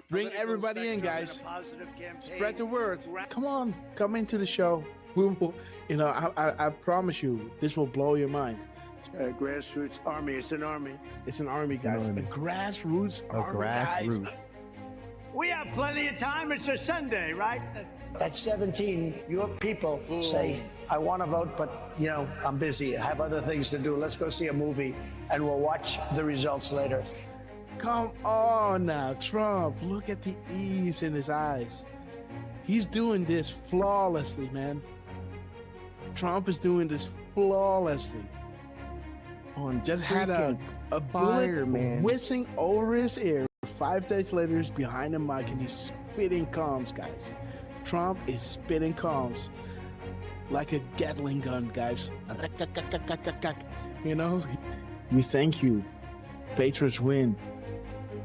Bring everybody in, guys. Spread the word. Come on, come into the show. We will, you know, I promise you, this will blow your mind. Grassroots army. It's an army. It's an army, guys. A grassroots army, guys. We have plenty of time. It's a Sunday, right? At 17, your people say, I want to vote, but, you know, I'm busy. I have other things to do. Let's go see a movie, and we'll watch the results later. Come on now, Trump. Look at the ease in his eyes. He's doing this flawlessly, man. Trump is doing this flawlessly. Just had a bullet whizzing over his ear. 5 days later, he's behind the mic and he's spitting comms, guys. Trump is spitting comms like a Gatling gun, guys. You know, we thank you. Patriots win.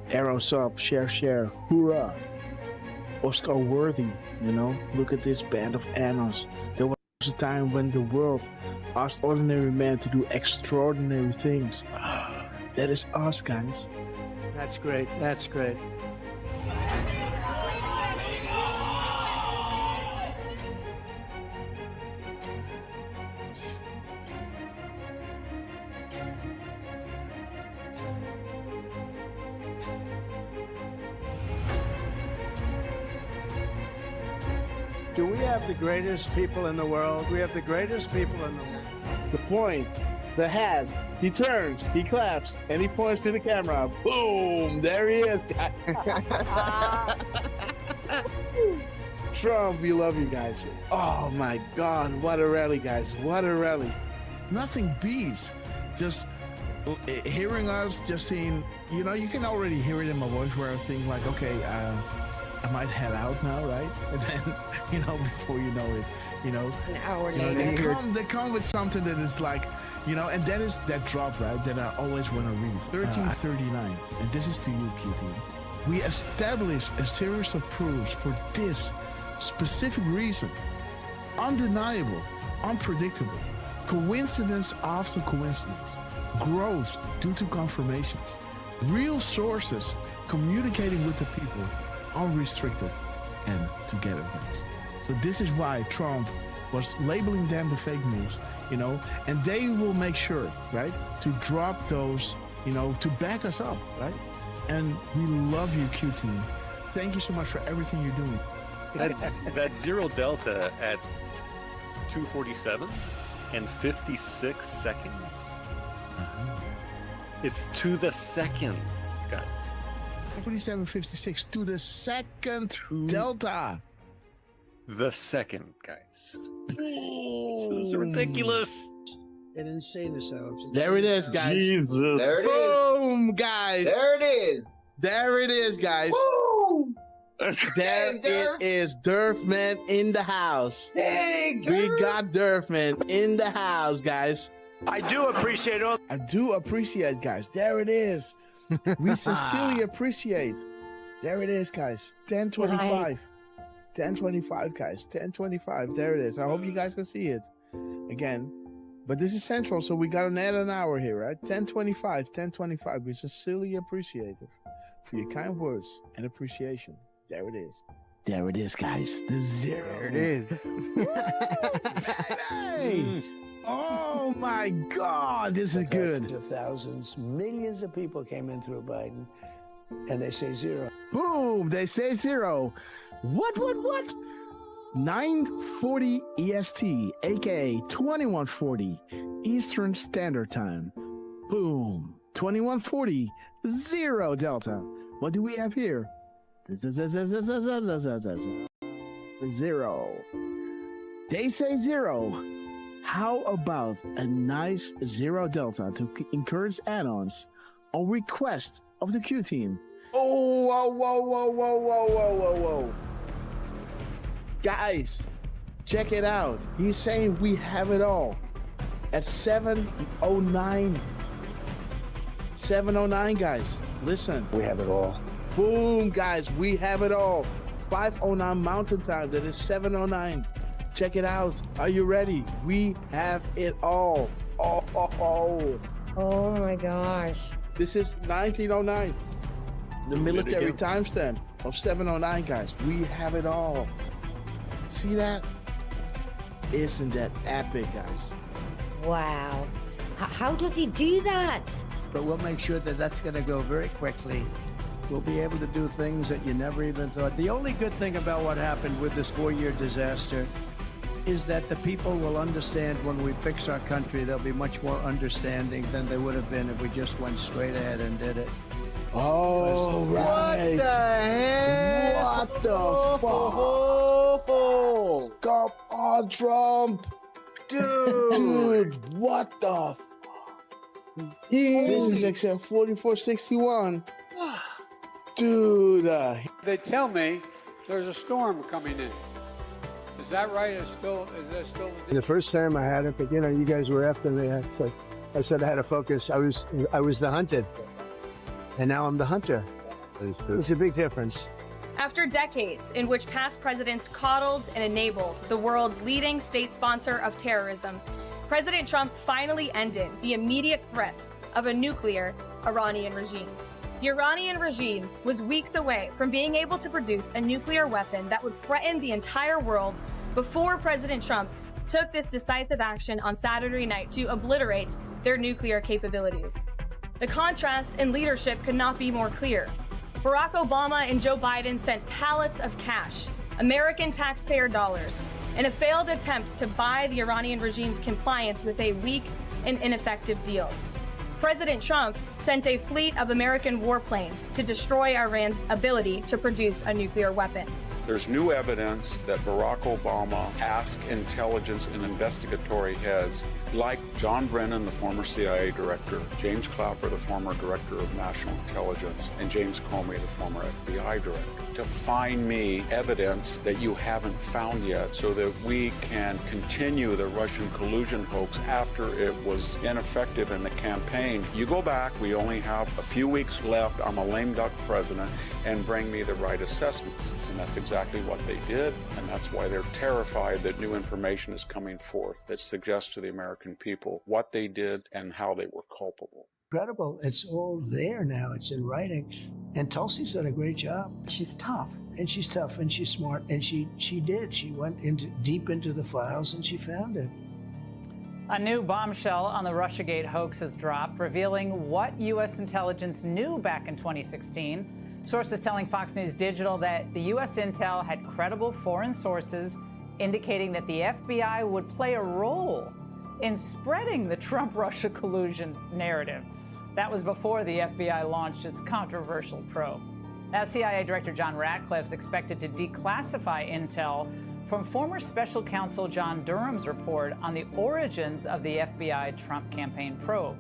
Arrows up, share, hoorah. Oscar worthy, you know. Look at this band of annals. There was a time when the world asked ordinary men to do extraordinary things. That is us, guys. That's great. That's great. Do we have the greatest people in the world? We have the greatest people in the world. The point, the hat, he turns, he claps, and he points to the camera. Boom! There he is. Trump, we love you guys. Oh my God, what a rally, guys. What a rally. Nothing beats just hearing us, just seeing, you know, you can already hear it in my voice where I think like, okay, I might head out now, right? And then, you know, before you know it, you know, an hour you know, later. they come with something that is like, you know, and that is that drop, right, that I always want to read. 1339, and this is to you, QT. We established a series of proofs for this specific reason. Undeniable, unpredictable, coincidence after coincidence, growth due to confirmations, real sources communicating with the people, unrestricted and together, guys. So this is why Trump was labeling them the fake news, you know, and they will make sure, right, to drop those, you know, to back us up, right? And we love you, Q team. Thank you so much for everything you're doing. That zero delta at 2:47 and 56 seconds. It's to the second, guys. 47.56 to the second delta. The second, guys. This is ridiculous. They didn't say this out. There it is, guys. Jesus. There it is. Boom, guys. There it is. There it is, guys. Woo! There Dang, Derf. it is. Derfman in the house. Dang, We Derf. got Derfman in the house, guys. I do appreciate all. I do appreciate, guys. There it is. We sincerely appreciate. There it is, guys. 10:25. 10:25, guys. 10:25. There it is. I hope you guys can see it again. But this is central, so we got to add an hour here, right? 10:25. 10:25. We sincerely appreciate it for your kind words and appreciation. There it is. There it is, guys. The zero. There it is. Hey! Oh my God, this is good. Of thousands, millions of people came in through Biden, and they say zero. Boom, they say zero. What? 9:40 EST, aka 21:40 Eastern Standard Time. Boom, 21:40, zero Delta. What do we have here? Zero. They say zero. How about a nice zero Delta to encourage add-ons on request of the Q team? Oh, whoa. Guys, check it out. He's saying we have it all at 7:09. 7:09, guys. Listen. We have it all. Boom, guys. We have it all. 5:09 Mountain Time. That is 7:09. Check it out. Are you ready? We have it all. Oh my gosh. This is 1909. The military timestamp. of 709, guys. We have it all. See that? Isn't that epic, guys? Wow. How does he do that? But we'll make sure that that's going to go very quickly. We'll be able to do things that you never even thought. The only good thing about what happened with this 4-year disaster is that the people will understand when we fix our country. They'll be much more understanding than they would have been if we just went straight ahead and did it. Oh, right. What the heck? What the fuck? Stop on Trump. Dude, what the fuck? This is XM 4461. Dude. They tell me there's a storm coming in. Is that right? Is that still The first time I had it, but you guys were after me. I said I had to focus. I was the hunted, and now I'm the hunter. It's a big difference. After decades in which past presidents coddled and enabled the world's leading state sponsor of terrorism, President Trump finally ended the immediate threat of a nuclear Iranian regime. The Iranian regime was weeks away from being able to produce a nuclear weapon that would threaten the entire world before President Trump took this decisive action on Saturday night to obliterate their nuclear capabilities. The contrast in leadership could not be more clear. Barack Obama and Joe Biden sent pallets of cash, American taxpayer dollars, in a failed attempt to buy the Iranian regime's compliance with a weak and ineffective deal. President Trump sent a fleet of American warplanes to destroy Iran's ability to produce a nuclear weapon. There's new evidence that Barack Obama asked intelligence and investigatory heads like John Brennan, the former CIA director, James Clapper, the former director of national intelligence, and James Comey, the former FBI director, to find me evidence that you haven't found yet so that we can continue the Russian collusion hoax after it was ineffective in the campaign. You go back, we only have a few weeks left, I'm a lame duck president, and bring me the right assessments. And that's exactly what they did, and that's why they're terrified that new information is coming forth that suggests to the American people what they did and how they were culpable. Incredible. It's all there now. It's in writing. And Tulsi's done a great job. She's tough. And she's tough and she's smart. And she did. She went deep into the files and she found it. A new bombshell on the Russiagate hoax has dropped, revealing what U.S. intelligence knew back in 2016. Sources telling Fox News Digital that the U.S. intel had credible foreign sources indicating that the FBI would play a role in spreading the Trump-Russia collusion narrative. That was before the FBI launched its controversial probe. Now, CIA Director John Ratcliffe is expected to declassify intel from former special counsel John Durham's report on the origins of the FBI Trump campaign probe.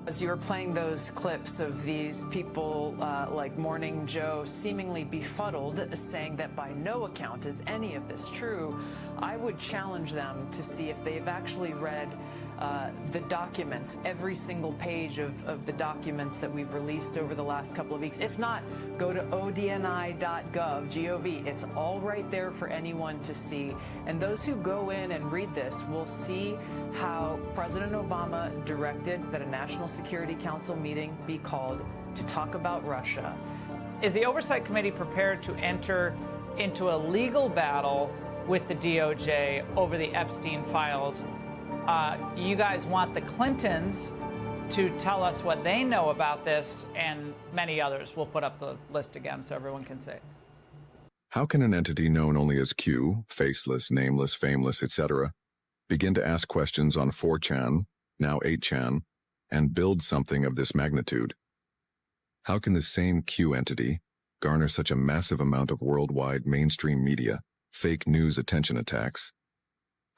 As you were playing those clips of these people like Morning Joe seemingly befuddled, saying that by no account is any of this true, I would challenge them to see if they've actually read the documents, every single page of the documents that we've released over the last couple of weeks. If not, go to odni.gov, G-O-V. It's all right there for anyone to see. And those who go in and read this will see how President Obama directed that a National Security Council meeting be called to talk about Russia. Is the Oversight Committee prepared to enter into a legal battle with the DOJ over the Epstein files? You guys want the Clintons to tell us what they know about this and many others. We'll put up the list again so everyone can see. How can an entity known only as Q, faceless, nameless, fameless, etc., begin to ask questions on 4chan, now 8chan, and build something of this magnitude? How can the same Q entity garner such a massive amount of worldwide mainstream media, fake news attention attacks?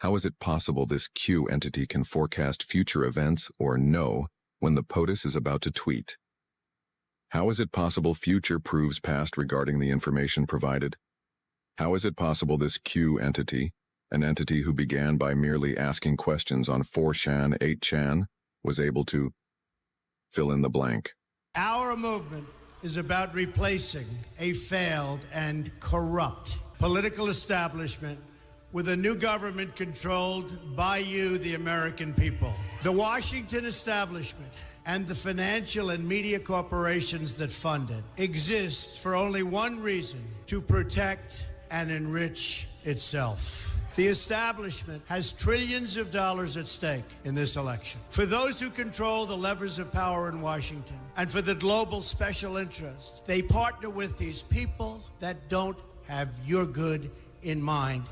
How is it possible this Q entity can forecast future events or know when the POTUS is about to tweet? How is it possible future proves past regarding the information provided? How is it possible this Q entity, an entity who began by merely asking questions on 4chan, 8chan, was able to fill in the blank? Our movement is about replacing a failed and corrupt political establishment with a new government controlled by you, the American people. The Washington establishment and the financial and media corporations that fund it exists for only one reason: to protect and enrich itself. The establishment has trillions of dollars at stake in this election. For those who control the levers of power in Washington and for the global special interests, they partner with these people that don't have your good in mind.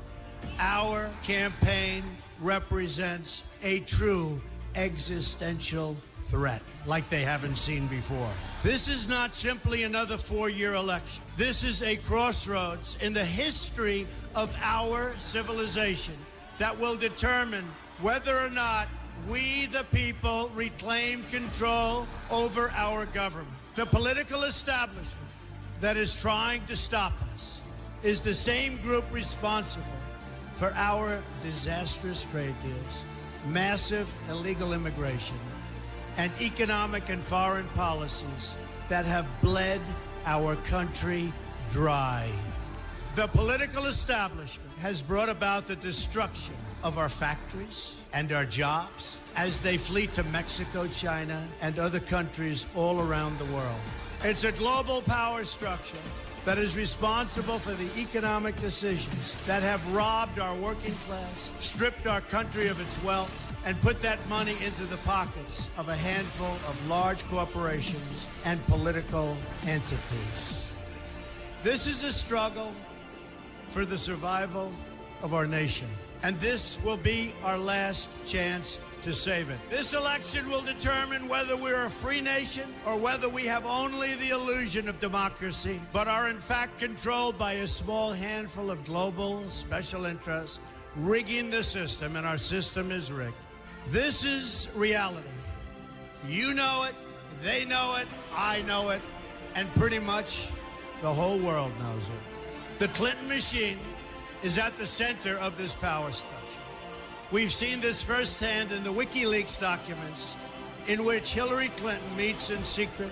Our campaign represents a true existential threat like they haven't seen before. This is not simply another four-year election. This is a crossroads in the history of our civilization that will determine whether or not we, the people, reclaim control over our government. The political establishment that is trying to stop us is the same group responsible for our disastrous trade deals, massive illegal immigration, and economic and foreign policies that have bled our country dry. The political establishment has brought about the destruction of our factories and our jobs as they flee to Mexico, China, and other countries all around the world. It's a global power structure that is responsible for the economic decisions that have robbed our working class, stripped our country of its wealth, and put that money into the pockets of a handful of large corporations and political entities. This is a struggle for the survival of our nation, and this will be our last chance to save it. This election will determine whether we're a free nation or whether we have only the illusion of democracy, but are in fact controlled by a small handful of global special interests rigging the system, and our system is rigged. This is reality. You know it, they know it, I know it, and pretty much the whole world knows it. The Clinton machine is at the center of this power structure. We've seen this firsthand in the WikiLeaks documents, in which Hillary Clinton meets in secret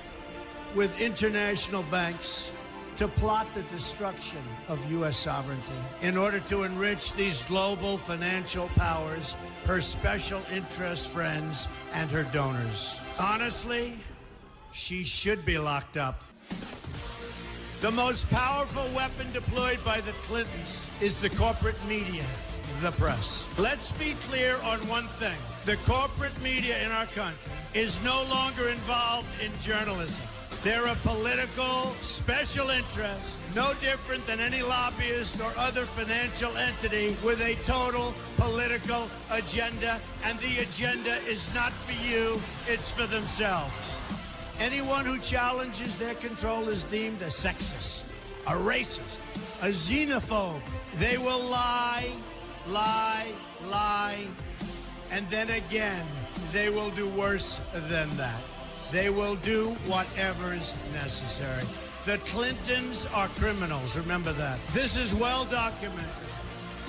with international banks to plot the destruction of U.S. sovereignty in order to enrich these global financial powers, her special interest friends, and her donors. Honestly, she should be locked up. The most powerful weapon deployed by the Clintons is the corporate media, the press. Let's be clear on one thing. The corporate media in our country is no longer involved in journalism. They're a political special interest, no different than any lobbyist or other financial entity with a total political agenda, and the agenda is not for you, it's for themselves. Anyone who challenges their control is deemed a sexist, a racist, a xenophobe. They will lie, lie, lie, and then again, they will do worse than that. They will do whatever is necessary. The Clintons are criminals, remember that. This is well documented,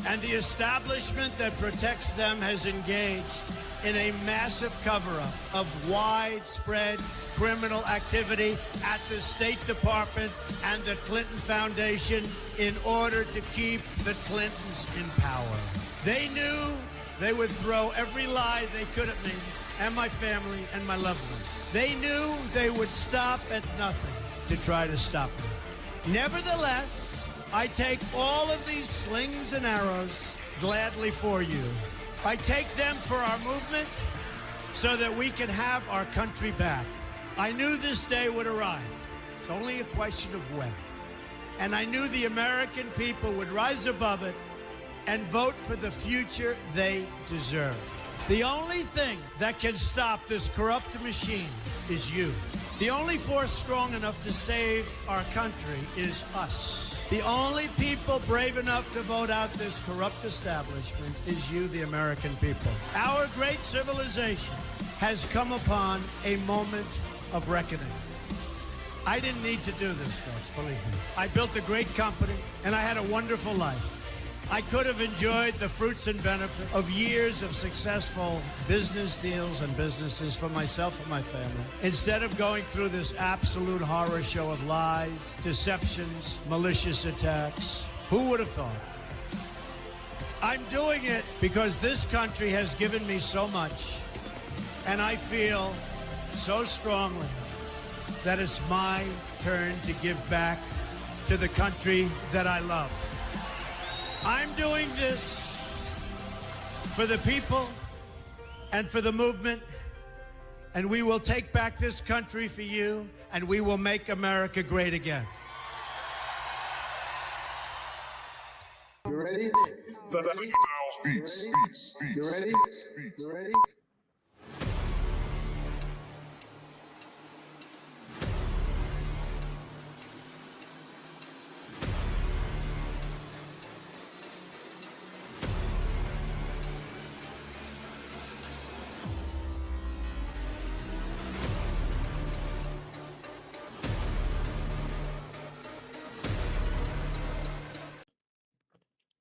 and the establishment that protects them has engaged in a massive cover-up of widespread criminal activity at the State Department and the Clinton Foundation in order to keep the Clintons in power. They knew they would throw every lie they could at me and my family and my loved ones. They knew they would stop at nothing to try to stop me. Nevertheless, I take all of these slings and arrows gladly for you. I take them for our movement so that we can have our country back. I knew this day would arrive. It's only a question of when. And I knew the American people would rise above it and vote for the future they deserve. The only thing that can stop this corrupt machine is you. The only force strong enough to save our country is us. The only people brave enough to vote out this corrupt establishment is you, the American people. Our great civilization has come upon a moment of reckoning. I didn't need to do this, folks, believe me. I built a great company, and I had a wonderful life. I could have enjoyed the fruits and benefits of years of successful business deals and businesses for myself and my family, instead of going through this absolute horror show of lies, deceptions, malicious attacks. Who would have thought? I'm doing it because this country has given me so much, and I feel so strongly that it's my turn to give back to the country that I love. I'm doing this for the people and for the movement, and we will take back this country for you, and we will make America great again. You ready? You ready? You ready?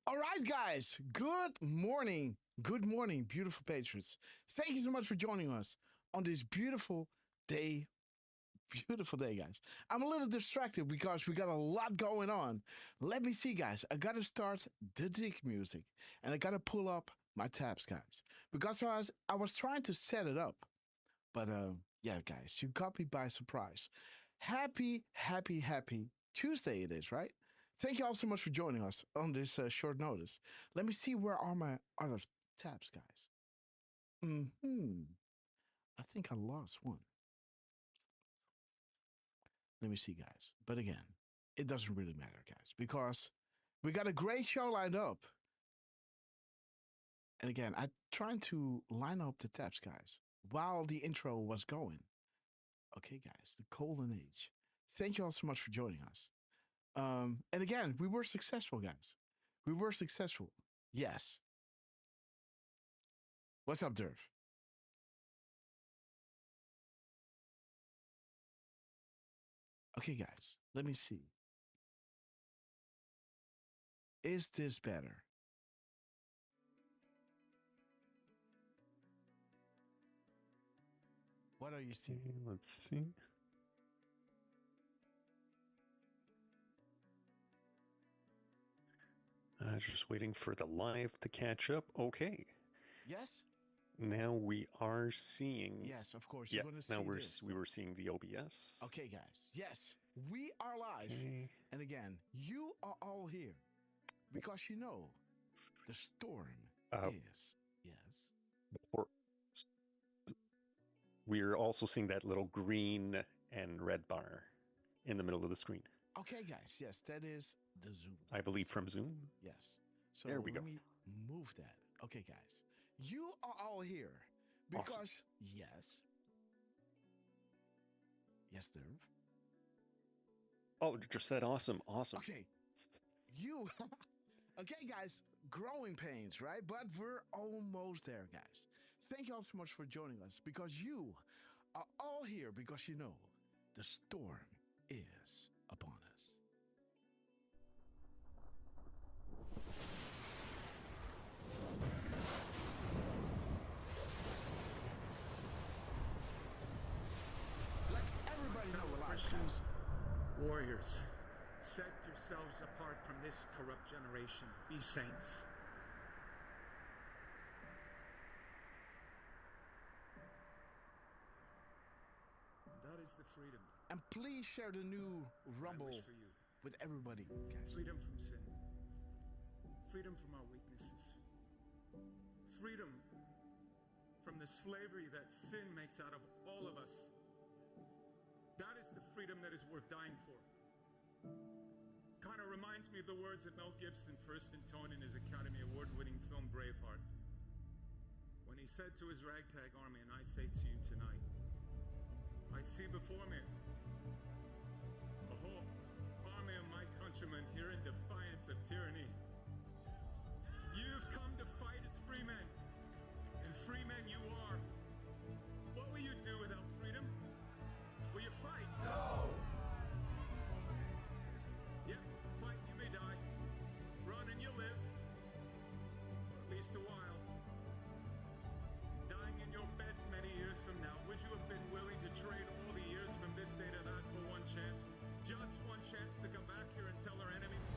All right, guys. Good morning. Good morning, beautiful patriots. Thank you so much for joining us on this beautiful day. Beautiful day, guys. I'm a little distracted because we got a lot going on. Let me see, guys. I got to start the dig music and I got to pull up my tabs, guys, because I was trying to set it up. But yeah, guys, you got me by surprise. Happy Tuesday it is, right? Thank you all so much for joining us on this short notice. Let me see, where are my other tabs, guys? I think I lost one. Let me see, guys. But again, it doesn't really matter, guys, because we got a great show lined up. And again, I'm trying to line up the tabs, guys, while the intro was going. Okay, guys, the Golden Age. Thank you all so much for joining us. And again, we were successful, guys. We were successful. Yes. What's up, Derf? Okay, guys, let me see. Is this better? What are you seeing? Let's see. Just waiting for the live to catch up. Okay. Yes? Now we are seeing. Yes, of course. Yeah. You're gonna see Now this. we were seeing the OBS. Okay, guys. Yes, we are live. Okay. And again, you are all here because you know the storm is. Yes. We're also seeing that little green and red bar in the middle of the screen. Okay, guys. Yes, that is the Zoom. I believe from Zoom. Yes. So there we let go. me move that. Okay, guys. You are all here because, awesome. Yes. Yes, Derf. Oh, just said awesome. Awesome. Okay. You. Okay, guys. Growing pains, right? But we're almost there, guys. Thank you all so much for joining us because you are all here because you know the storm is upon us. Let everybody know we're live, guys. Warriors, set yourselves apart from this corrupt generation. Be saints. That is the freedom. And please share the new Rumble with everybody, guys. Freedom from sin. Freedom from our weaknesses. Freedom from the slavery that sin makes out of all of us. That is the freedom that is worth dying for. Kind of reminds me of the words that Mel Gibson first intoned in his Academy Award-winning film Braveheart, when he said to his ragtag army, and I say to you tonight, I see before me a whole army of my countrymen here in defiance of tyranny. You've come to fight as free men, and free men you are. What will you do without freedom? Will you fight? No! Yeah, fight, you may die. Run and you live. For at least a while. Dying in your beds many years from now, would you have been willing to trade all the years from this day to that for one chance? Just one chance to come back here and tell our enemies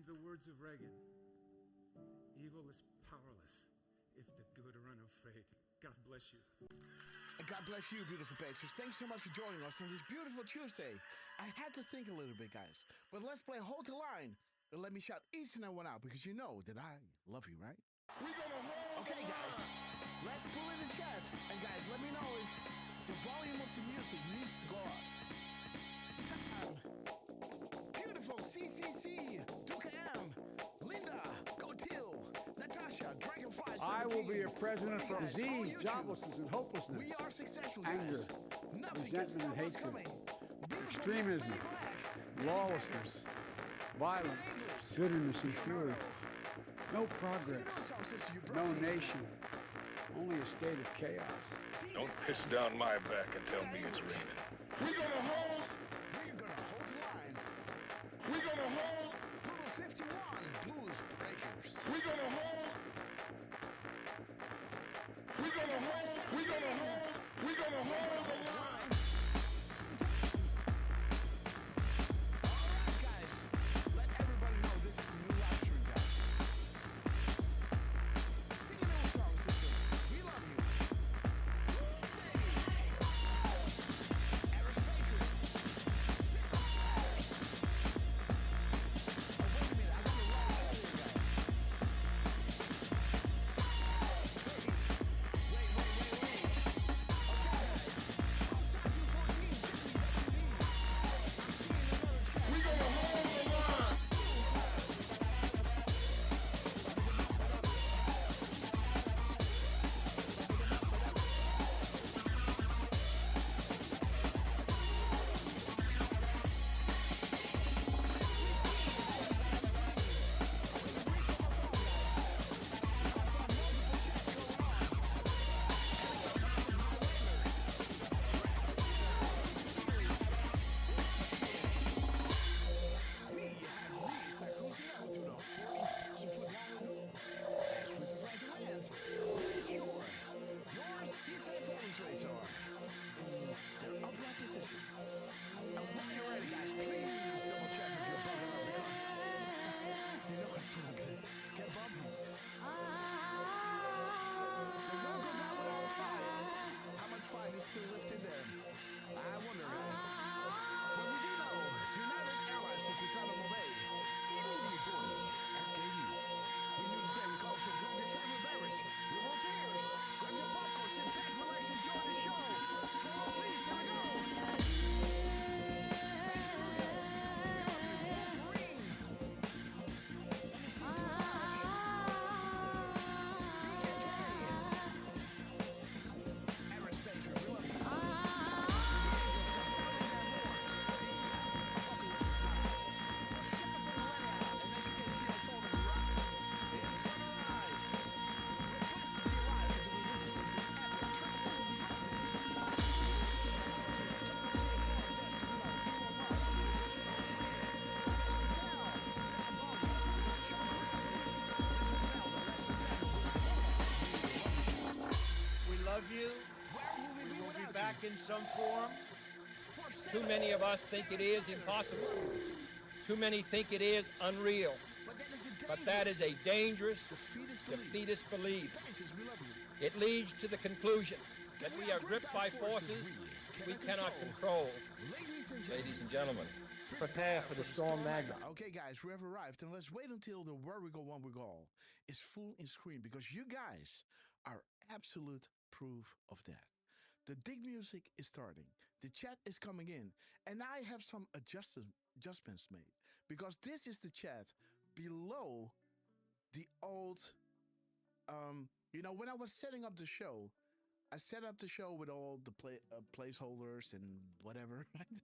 remember the words of Reagan. Evil is powerless if the good are unafraid. God bless you. And God bless you, beautiful patrons. Thanks so much for joining us on this beautiful Tuesday. I had to think a little bit, guys. But let's play Hold the Line. And let me shout each and every one out because you know that I love you, right? Okay, guys. Let's pull in the chat. And guys, let me know if the volume of the music needs to go up. Beautiful CCC, Duke M, Linda, Gotil, Natasha, Dragonfly 17. I will be a president for disease, joblessness, and hopelessness. We are successful, anger, guys. Nothing can resentment, stop and us coming. hatred, extremism, lawlessness, violence, bitterness, and fury. No progress, no nation, only a state of chaos. Don't piss down my back and tell me it's raining. We're gonna hold the line. We're gonna hold Rule 51, Blues Breakers. We're gonna hold. We're gonna hold. We're gonna hold. We're gonna hold the line. Alright, guys. Let everybody know this is a new live stream, guys. Sing a little song, sister. We love you. In some form. Too many of us think it is impossible. Too many think it is unreal. But that is a dangerous, defeatist belief. It leads to the conclusion that we are gripped by forces we cannot control. Ladies and gentlemen, prepare for the storm magma. Okay, guys, we have arrived, and let's wait until the Where We Go, One We Go is full in screen, because you guys are absolute proof of that. The dig music is starting, the chat is coming in, and I have some adjustments made, because this is the chat below the old, when I was setting up the show, I set up the show with all the placeholders and whatever, right?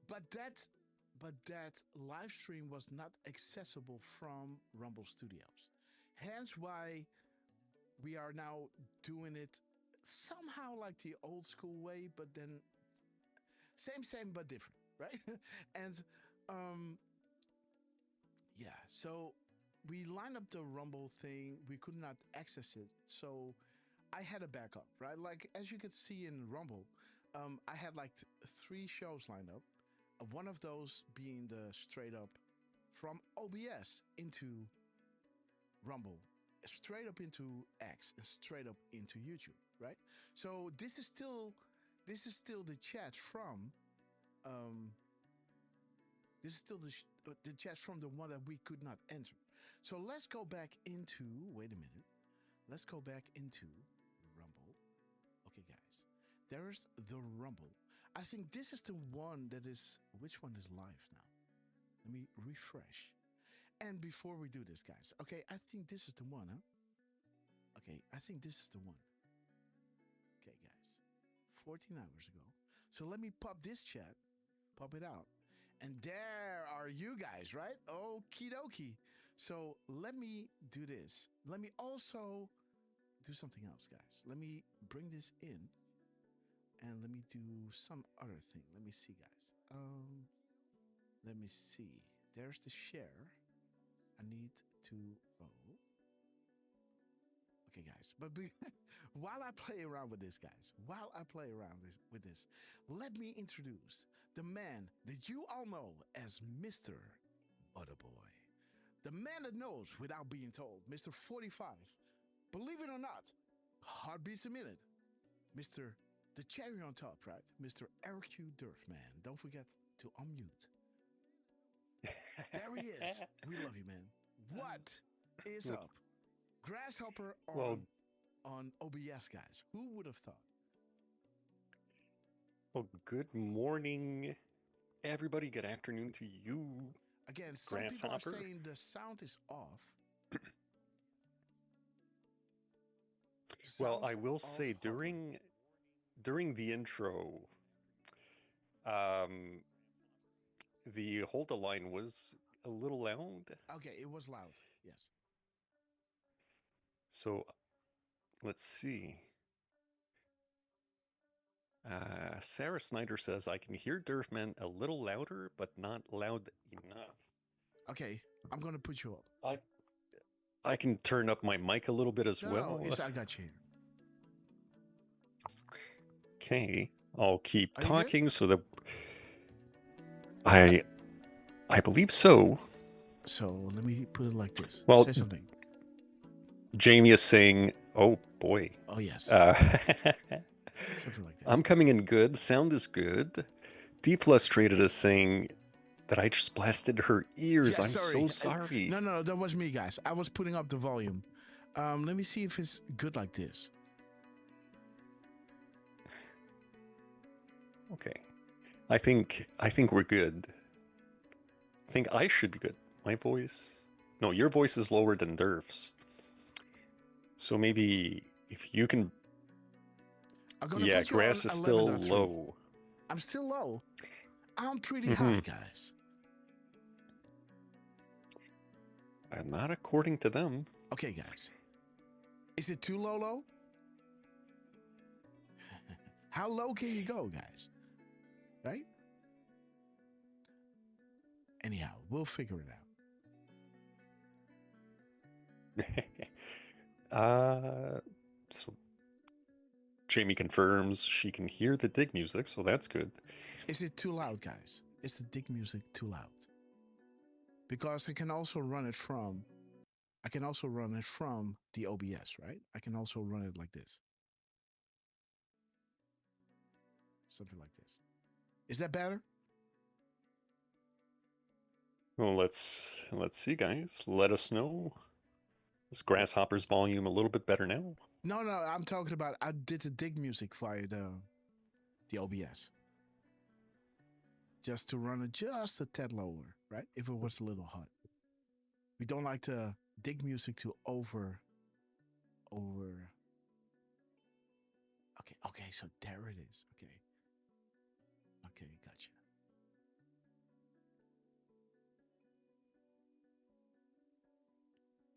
But that live stream was not accessible from Rumble Studios. Hence why we are now doing it somehow like the old school way, but then same but different, right? And yeah, so we lined up the Rumble thing. We could not access it, so I had a backup, right? Like, as you could see in Rumble, I had like 3 shows lined up. One of those being the straight up from OBS into Rumble, straight up into X, and straight up into YouTube, right? So this is still the chat from this is still the chat from the one that we could not enter. So let's go back into, wait a minute. Let's go back into Rumble. Okay, guys. There's the Rumble. I think this is the one that is, which one is live now? Let me refresh. And before we do this, guys, okay, I think this is the one, huh? Okay, I think this is the one. Okay, guys. 14 hours ago. So let me pop this chat, pop it out. And there are you guys, right? Okie dokie. So let me do this. Let me also do something else, guys. Let me bring this in. And let me do some other thing. Let me see, guys. Let me see. There's the share. I need to. Okay, guys. But while I play around with this, guys, with this, let me introduce the man that you all know as Mr. Butterboy. The man that knows without being told, Mr. 45. Believe it or not, heartbeats a minute. Mr. The cherry on top, right? Mr. Eric Q. Derf, man. Don't forget to unmute. There he is. We love you, man. What is up? Grasshopper on OBS, guys. Who would have thought? Well, good morning, everybody. Good afternoon to you. Again, some people are saying the sound is off. Well, I will say during the intro, the hold the line was a little loud. Okay, it was loud. Yes. So let's see. Sarah Snyder says, I can hear Derfman a little louder, but not loud enough. Okay, I'm going to put you up. I can turn up my mic a little bit as well. No, I got you here. Okay, I'll keep talking so that I believe so. So let me put it like this. Well, say something. Jamie is saying, "Oh boy." Oh yes. Something like this. I'm coming in good. Sound is good. Deflustrated is saying that I just blasted her ears. Yeah, I'm so sorry. No, that was me, guys. I was putting up the volume. Let me see if it's good like this. Okay. I think we're good. I think I should be good. My voice. No, your voice is lower than Derf's. So maybe if you can. Yeah, Grass is still low. I'm still low. I'm pretty high, guys. Not according to them. Okay, guys. Is it too low? How low can you go, guys? Right? Anyhow, we'll figure it out. So Jamie confirms she can hear the dig music, so that's good. Is it too loud, guys? Is the dig music too loud? Because I can also run it from the OBS, right? I can also run it like this. Something like this. Is that better? Well, let's see, guys. Let us know. Is Grasshopper's volume a little bit better now? No, I'm talking about I did the dig music via the OBS. Just to run it just a tad lower, right? If it was a little hot. We don't like to dig music to over. Okay, so there it is. Okay, gotcha.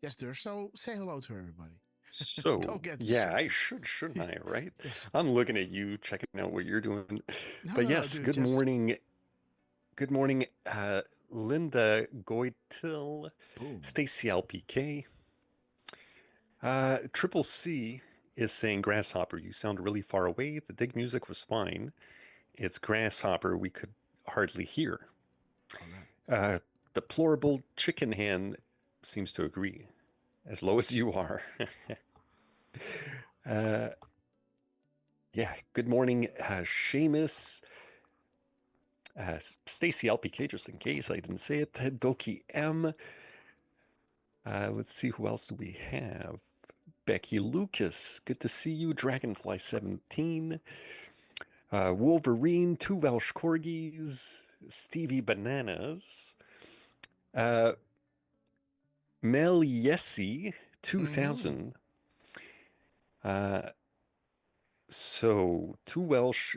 Yes, there. So say hello to everybody. So yeah, I shouldn't I? Right? Yes. I'm looking at you, checking out what you're doing. No, yes, dude, good morning. Good morning, Linda Goitil, Stacy LPK. Triple C is saying, Grasshopper, you sound really far away. The dig music was fine. It's Grasshopper we could hardly hear. deplorable chicken hand seems to agree. As low as you are. Yeah, good morning, Seamus. Stacy LPK, just in case I didn't say it. Doki M. Let's see, who else do we have? Becky Lucas, good to see you. Dragonfly 17. Wolverine, 2 Welsh Corgis. Stevie Bananas. Mel Yessi, 2000. So, 2 Welsh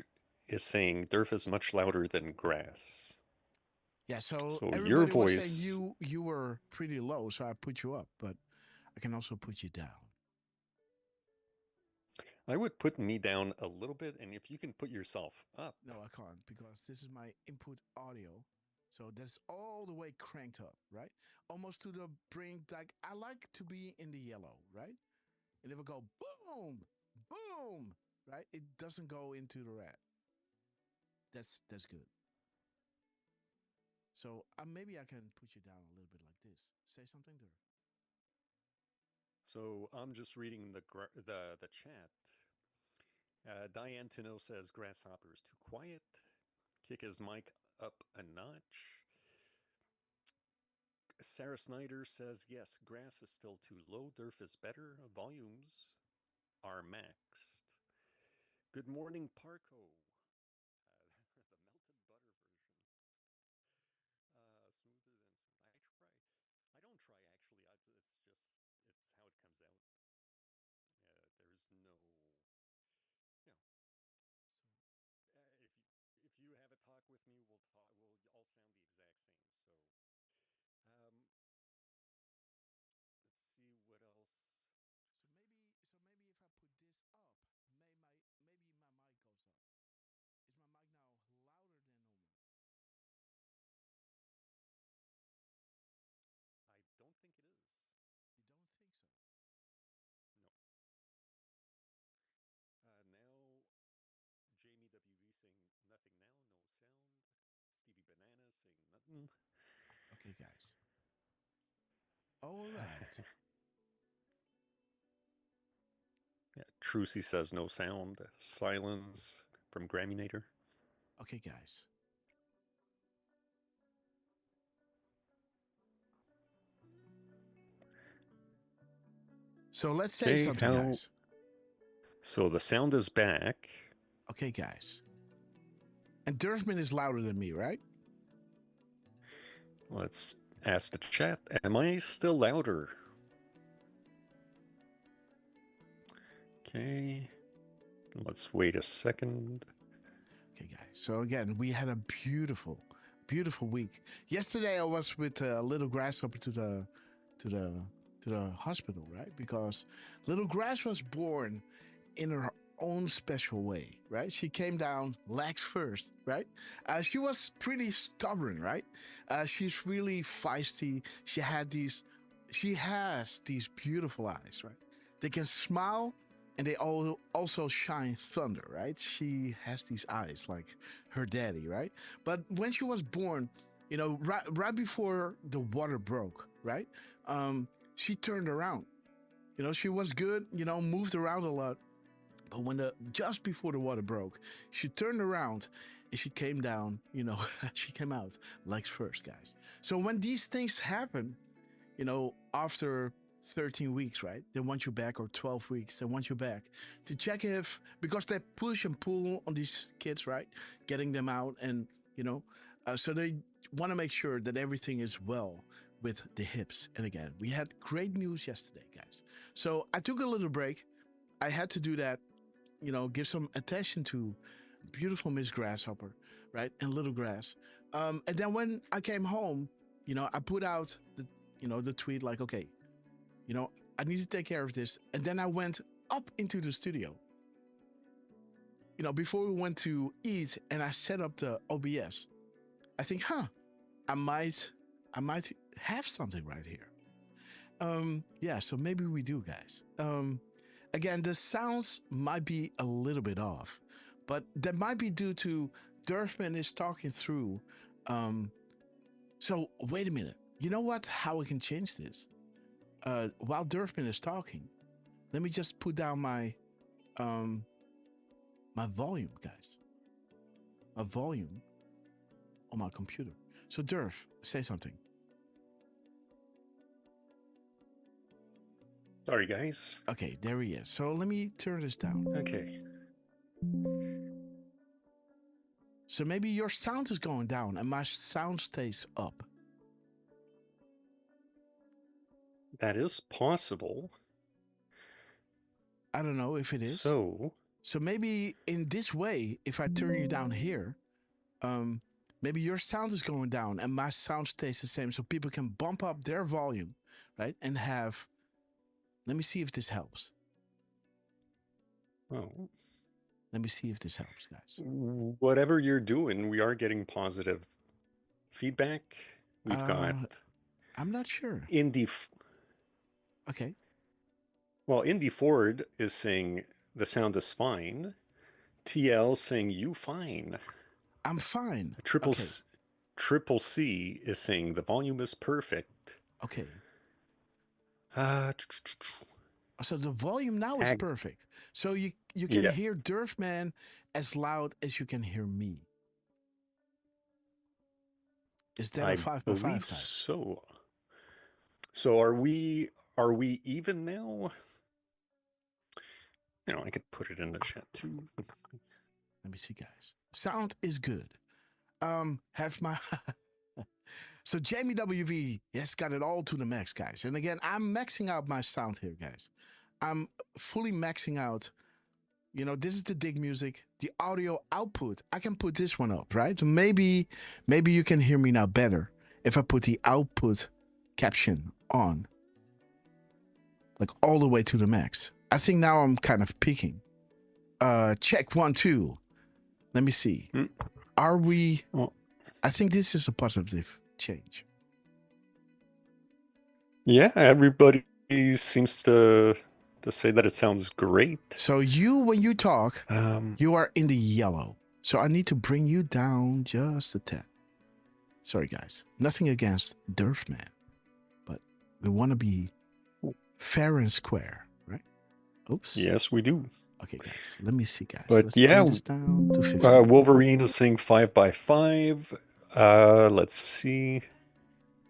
is saying Derf is much louder than Grass. Yeah, so your everybody voice... was saying you were pretty low, so I put you up, but I can also put you down. I would put me down a little bit, and if you can put yourself up. No, I can't, because this is my input audio. So that's all the way cranked up, right? Almost to the brink. Like, I like to be in the yellow, right? And it will go boom, boom, right? It doesn't go into the red. That's good. So maybe I can put you down a little bit like this. Say something there. So I'm just reading the chat. Diane Tuno says Grasshopper is too quiet. Kick his mic up a notch. Sarah Snyder says, yes, Grass is still too low. Derf is better. Volumes are maxed. Good morning, Parco. The melted butter version. Smoother than smooth. I don't try, actually. It's how it comes out. There's no... if you have a talk with me, we'll all sound the exact same. So, let's see what else. So maybe if I put this up, maybe my mic goes up. Is my mic now louder than normal? I don't think it is. You don't think so? No. Now, Jamie WV saying nothing now, no sound. Stevie Banana saying nothing. Okay, guys. All right. Yeah, Trucy says no sound. Silence from Graminator. Okay, guys. So let's say something, guys. So the sound is back. Okay, guys. And Derfman is louder than me, right? Let's ask the chat. Am I still louder? Okay. Let's wait a second. Okay, guys. So again, we had a beautiful, beautiful week. Yesterday, I was with little Grasshopper to the hospital, right? Because little Grass was born in her own special way, right? She came down legs first, right? She was pretty stubborn, right? She's really feisty. She has these beautiful eyes, right? They can smile, and they also shine thunder, right? She has these eyes like her daddy, right? But when she was born, you know, right before the water broke, right? She turned around. You know, she was good, you know, moved around a lot. But when just before the water broke, she turned around and she came down, you know, she came out legs first, guys. So when these things happen, you know, after 13 weeks, right? They want you back, or 12 weeks, they want you back to check if, because they push and pull on these kids, right? Getting them out, and, you know, so they want to make sure that everything is well with the hips. And again, we had great news yesterday, guys. So I took a little break. I had to do that, you know, give some attention to beautiful Miss Grasshopper, right? And Little Grass. And then when I came home, you know, I put out the tweet like, okay, you know, I need to take care of this. And then I went up into the studio, you know, before we went to eat, and I set up the OBS. I think, I might have something right here. Yeah, so maybe we do, guys. Again, the sounds might be a little bit off, but that might be due to Derfman is talking through So wait a minute. You know what? How we can change this? While Derfman is talking, let me just put down my my volume, guys. My volume on my computer. So Derf, say something. Sorry, guys. Okay, there he is. So let me turn this down. Okay. So maybe your sound is going down and my sound stays up. That is possible. I don't know if it is. So maybe in this way, if I turn you down here, maybe your sound is going down and my sound stays the same, so people can bump up their volume, right? And have. Let me see if this helps. Oh. Let me see if this helps, guys. Whatever you're doing, we are getting positive feedback. We've got. I'm not sure. Okay. Well, Indy Ford is saying the sound is fine. TL saying you fine. I'm fine. Triple C is saying the volume is perfect. Okay. So the volume now is perfect. So you can hear Derfman as loud as you can hear me. Is that a 5x5 type? So. So are we even now? I could put it in the chat too. Let me see, guys. Sound is good. Have my So Jamie WV has got it all to the max, guys. And again, I'm maxing out my sound here, guys. I'm fully maxing out. This is the dig music, the audio output. I can put this one up, right? Maybe you can hear me now better if I put the output caption on, like all the way to the max. I think now I'm kind of peaking. Check 1, 2. Let me see. Are we? I think this is a positive change. Yeah, everybody seems to say that it sounds great. So when you talk, you are in the yellow. So I need to bring you down just a tad. Sorry, guys. Nothing against Derfman, but we want to be fair and square, right? Oops. Yes, we do. Okay, guys. Let me see, guys. But let's bring this down to 15. Wolverine is saying 5x5. Let's see.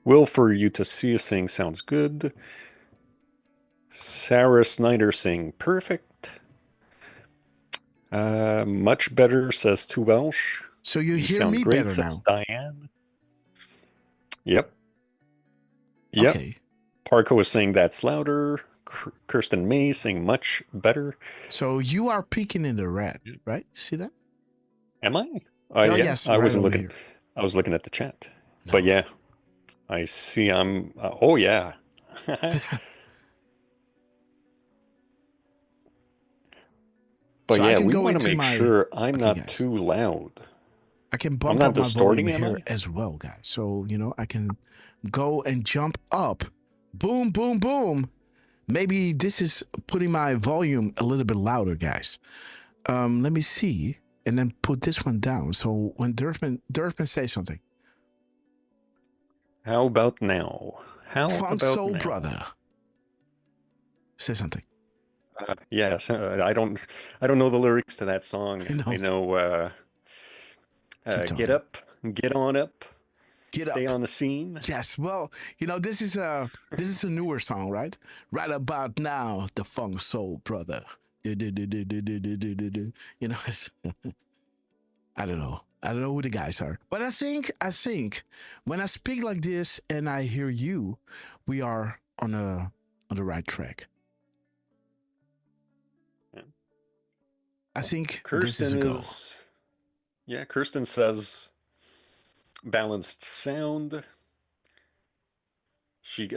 Will for you to see is saying sounds good. Sarah Snyder saying perfect. Much better says to Welsh. So you hear me great, better says now. Diane. Yep. Okay. Parco is saying that's louder. Kirsten May saying much better. So you are peaking in the red, right? See that? Am I? Yes. I right wasn't over looking. here. I was looking at the chat. No. But yeah, I see. I'm. Oh yeah. But so yeah, we want to make sure I'm not guys. too loud. I can bump up my volume here as well, guys. So, I can go and jump up. Boom, boom, boom. Maybe this is putting my volume a little bit louder, guys. Let me see. And then put this one down. So when Derfman says something. How about now? Fun Soul Brother. Say something. Yes, I don't know the lyrics to that song. I know get up, get on up, stay on the scene. Yes, well, this is a newer song, right? Right about now, the Funk Soul Brother. I don't know. I don't know who the guys are, but I think when I speak like this and I hear you, we are on the right track. I think this is a go. Yeah, Kirsten says balanced sound. She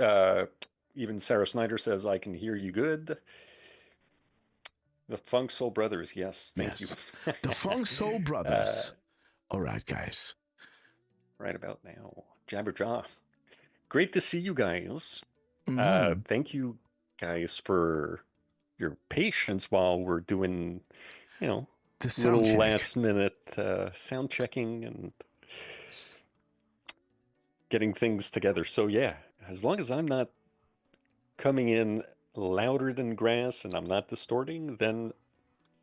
even Sarah Snyder says I can hear you good. The Funk Soul Brothers, yes, thank you. The Funk Soul Brothers. All right, guys. Right about now, Jabberjaw. Great to see you guys. Thank you guys for your patience while we're doing, the little last minute sound checking and getting things together. So yeah, as long as I'm not coming in louder than grass and I'm not distorting, then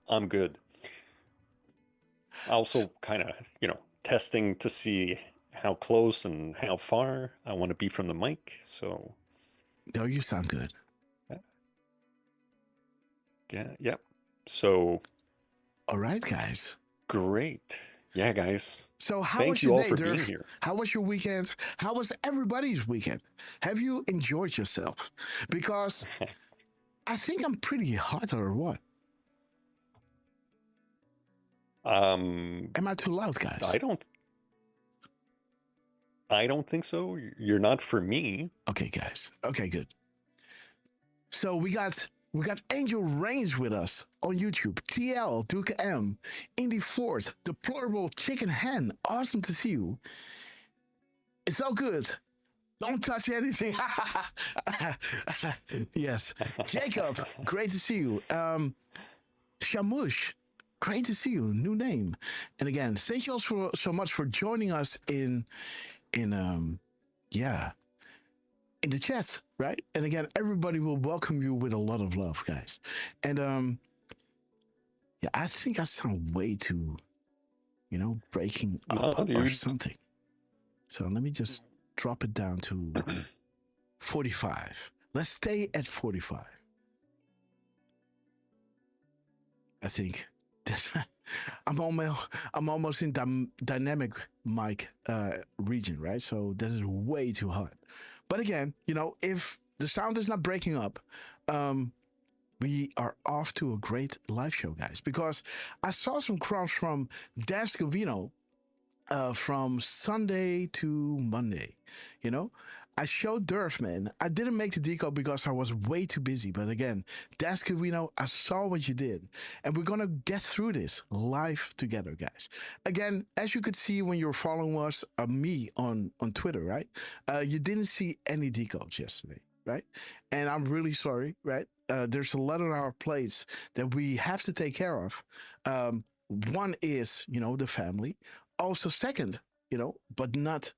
I'm good. Also kind of, testing to see how close and how far I want to be from the mic. So No, you sound good. yeah, yep. So all right, guys. Great. Yeah, guys. So how Thank was you your all day, for Derf? being here. How was your weekend? How was everybody's weekend? Have you enjoyed yourself? Because I think I'm pretty hot, or what? Am I too loud, guys? I don't think so. You're not for me. Okay, guys. Okay, good. So we got Angel Reigns with us on YouTube. TL, Duke M, Indy Ford, Deplorable Chicken Hen. Awesome to see you. It's all good. Don't touch anything. Yes. Jacob, great to see you. Shamush, great to see you. New name. And again, thank you all so much for joining us in the chat, right? And again, everybody will welcome you with a lot of love, guys. And I think I sound way too, breaking up or something. So let me just drop it down to 45. Let's stay at 45. I think I'm almost in dynamic mic region, right? So that is way too hot. But again, if the sound is not breaking up, we are off to a great live show, guys. Because I saw some crowds from Decoding from Sunday to Monday. I showed Derf, man. I didn't make the decode because I was way too busy. But again, Decoding, I saw what you did. And we're going to get through this live together, guys. Again, as you could see when you were following us, me on Twitter, right? You didn't see any decodes yesterday, right? And I'm really sorry, right? There's a lot on our plates that we have to take care of. One is, the family. Also, second, but not...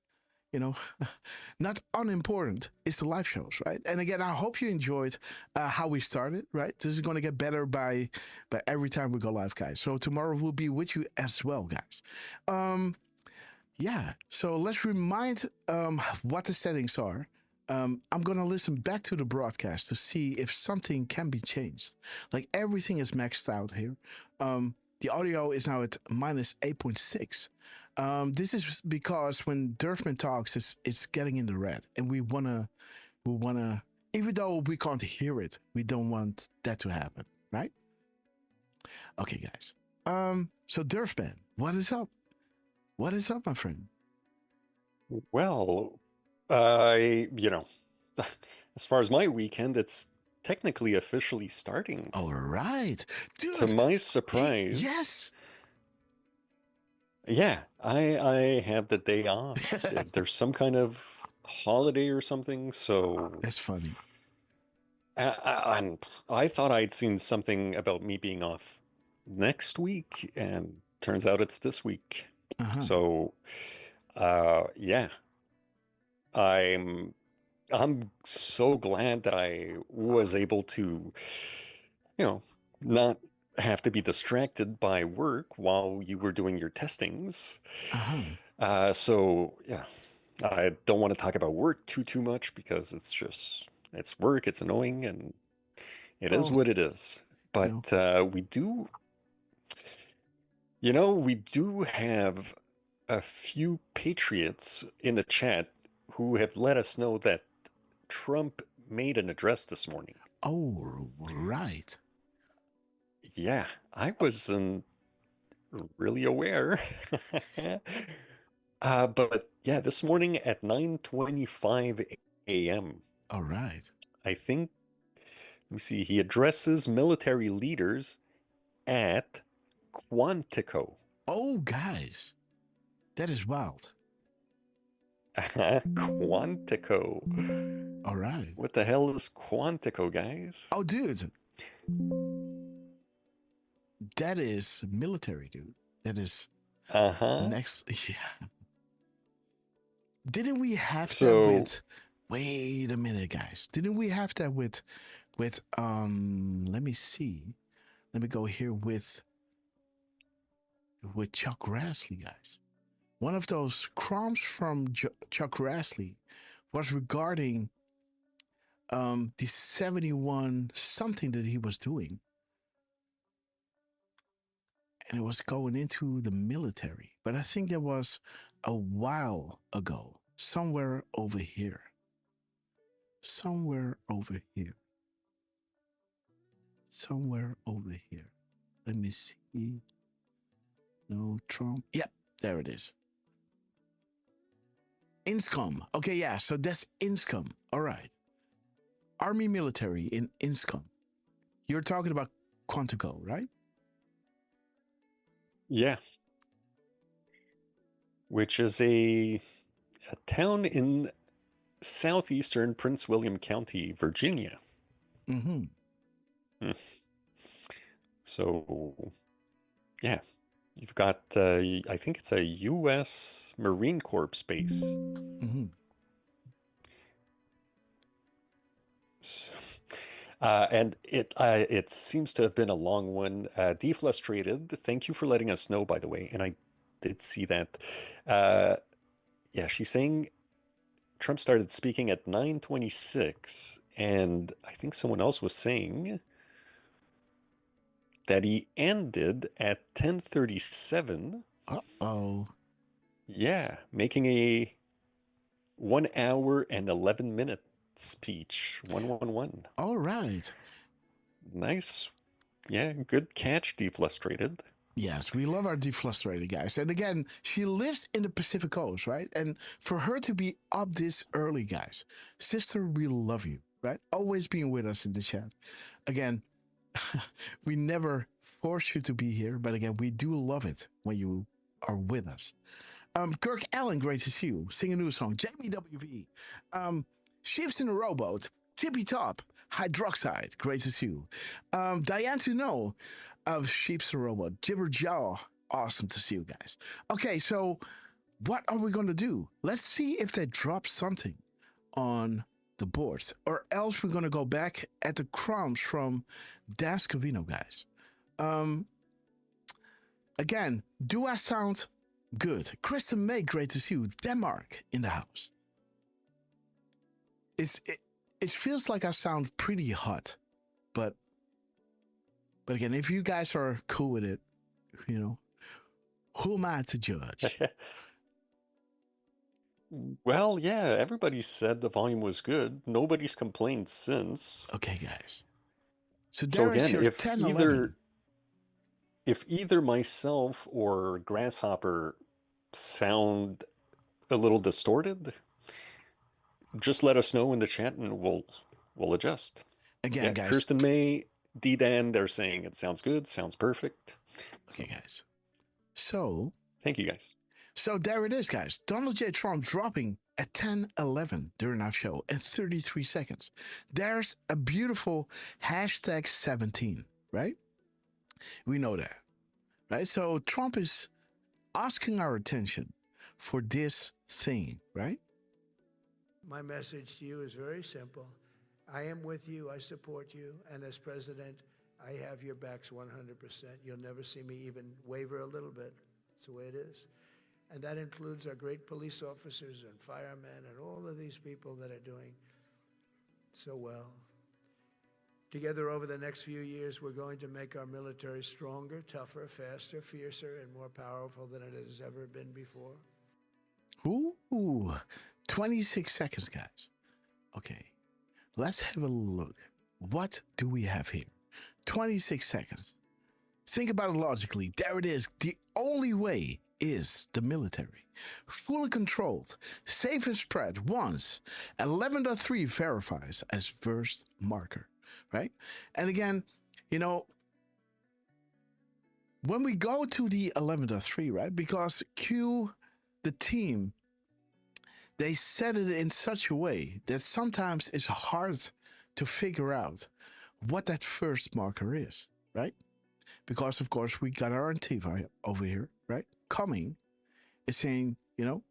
not unimportant is the live shows, right? And again, I hope you enjoyed how we started, right? This is going to get better by every time we go live, guys. So tomorrow we'll be with you as well, guys. So let's remind what the settings are. I'm going to listen back to the broadcast to see if something can be changed. Like everything is maxed out here. The audio is now at minus 8.6. This is because when Derfman talks, it's getting in the red, and we wanna, even though we can't hear it, we don't want that to happen, right? Okay, guys. So Derfman, what is up? What is up, my friend? Well, as far as my weekend, it's technically officially starting. All right, dude. To my surprise, yes. Yeah, I have the day off. There's some kind of holiday or something, so that's funny. I thought I'd seen something about me being off next week, and turns out it's this week. So, yeah, I'm so glad that I was able to, not have to be distracted by work while you were doing your testings. So yeah, I don't want to talk about work too much because it's work, it's annoying, and it is what it is. But we do have a few patriots in the chat who have let us know that Trump made an address this morning. Oh, right. Yeah, I wasn't really aware. But yeah, this morning at 9:25 a.m. All right. I think, let me see, he addresses military leaders at Quantico. Oh, guys, that is wild. Quantico. All right. What the hell is Quantico, guys? Oh, dude. That is military, dude. That is next. Yeah. Didn't we have that So with? Wait a minute, guys. Didn't we have that with? Let me see. Let me go here with Chuck Grassley, guys. One of those crumbs from Chuck Grassley was regarding the 71 something that he was doing. And it was going into the military. But I think that was a while ago. Somewhere over here. Somewhere over here. Somewhere over here. Let me see. No, Trump. Yep, there it is. INSCOM. Okay, yeah, so that's INSCOM. All right. Army military in INSCOM. You're talking about Quantico, right? yeah, which is a town in southeastern Prince William County, Virginia. Mm-hmm. So, yeah, you've got, I think it's a U.S. Marine Corps base. Mm-hmm. And it seems to have been a long one. Deflustrated, thank you for letting us know, by the way. And I did see that. Yeah, she's saying Trump started speaking at 9:26, and I think someone else was saying that he ended at 10:37. Uh-oh. Yeah, making a 1 hour and 11 minute speech. 111. All right. Nice. Yeah, good catch, Deflustrated. Yes, we love our Deflustrated guys. And again, she lives in the Pacific Coast, right? And for her to be up this early, guys, sister, we love you, right? Always being with us in the chat. Again, we never force you to be here, but again, we do love it when you are with us. Kirk Allen, great to see you. Sing a new song. Jamie WV. Ships in a Rowboat. Tippy Top. Hydroxide. Great to see you. Diane to know of Sheep's in a Rowboat. Jibber Jaw. Awesome to see you guys. Okay, so what are we going to do? Let's see if they drop something on the boards, or else we're going to go back at the crumbs from Das Cavino, guys. Again, do I sound good? Kristen May, great to see you. Denmark in the house. It feels like I sound pretty hot, but again, if you guys are cool with it, you know, who am I to judge? Well, yeah, everybody said the volume was good. Nobody's complained since. Okay, guys. So there is your 10, 11. If either myself or Grasshopper sound a little distorted, just let us know in the chat and we'll adjust. Again, yeah, guys. Kirsten May, D-Dan, they're saying it sounds good, sounds perfect. Okay, guys. So thank you, guys. So there it is, guys. Donald J. Trump dropping at 10:11 during our show in 33 seconds. There's a beautiful hashtag 17, right? We know that, right? So Trump is asking our attention for this thing, right? My message to you is very simple. I am with you. I support you. And as president, I have your backs 100%. You'll never see me even waver a little bit. It's the way it is. And that includes our great police officers and firemen and all of these people that are doing so well. Together over the next few years, we're going to make our military stronger, tougher, faster, fiercer, and more powerful than it has ever been before. Ooh, 26 seconds, guys. Okay, let's have a look. What do we have here? 26 seconds. Think about it logically. There it is. The only way is the military. Fully controlled, safe and spread once. 11.3 verifies as first marker, right? And again, you know, when we go to the 11.3, right? Because Q, the team, they set it in such a way that sometimes it's hard to figure out what that first marker is, right? Because, of course, we got our Antifa over here, right? Coming is saying, you know,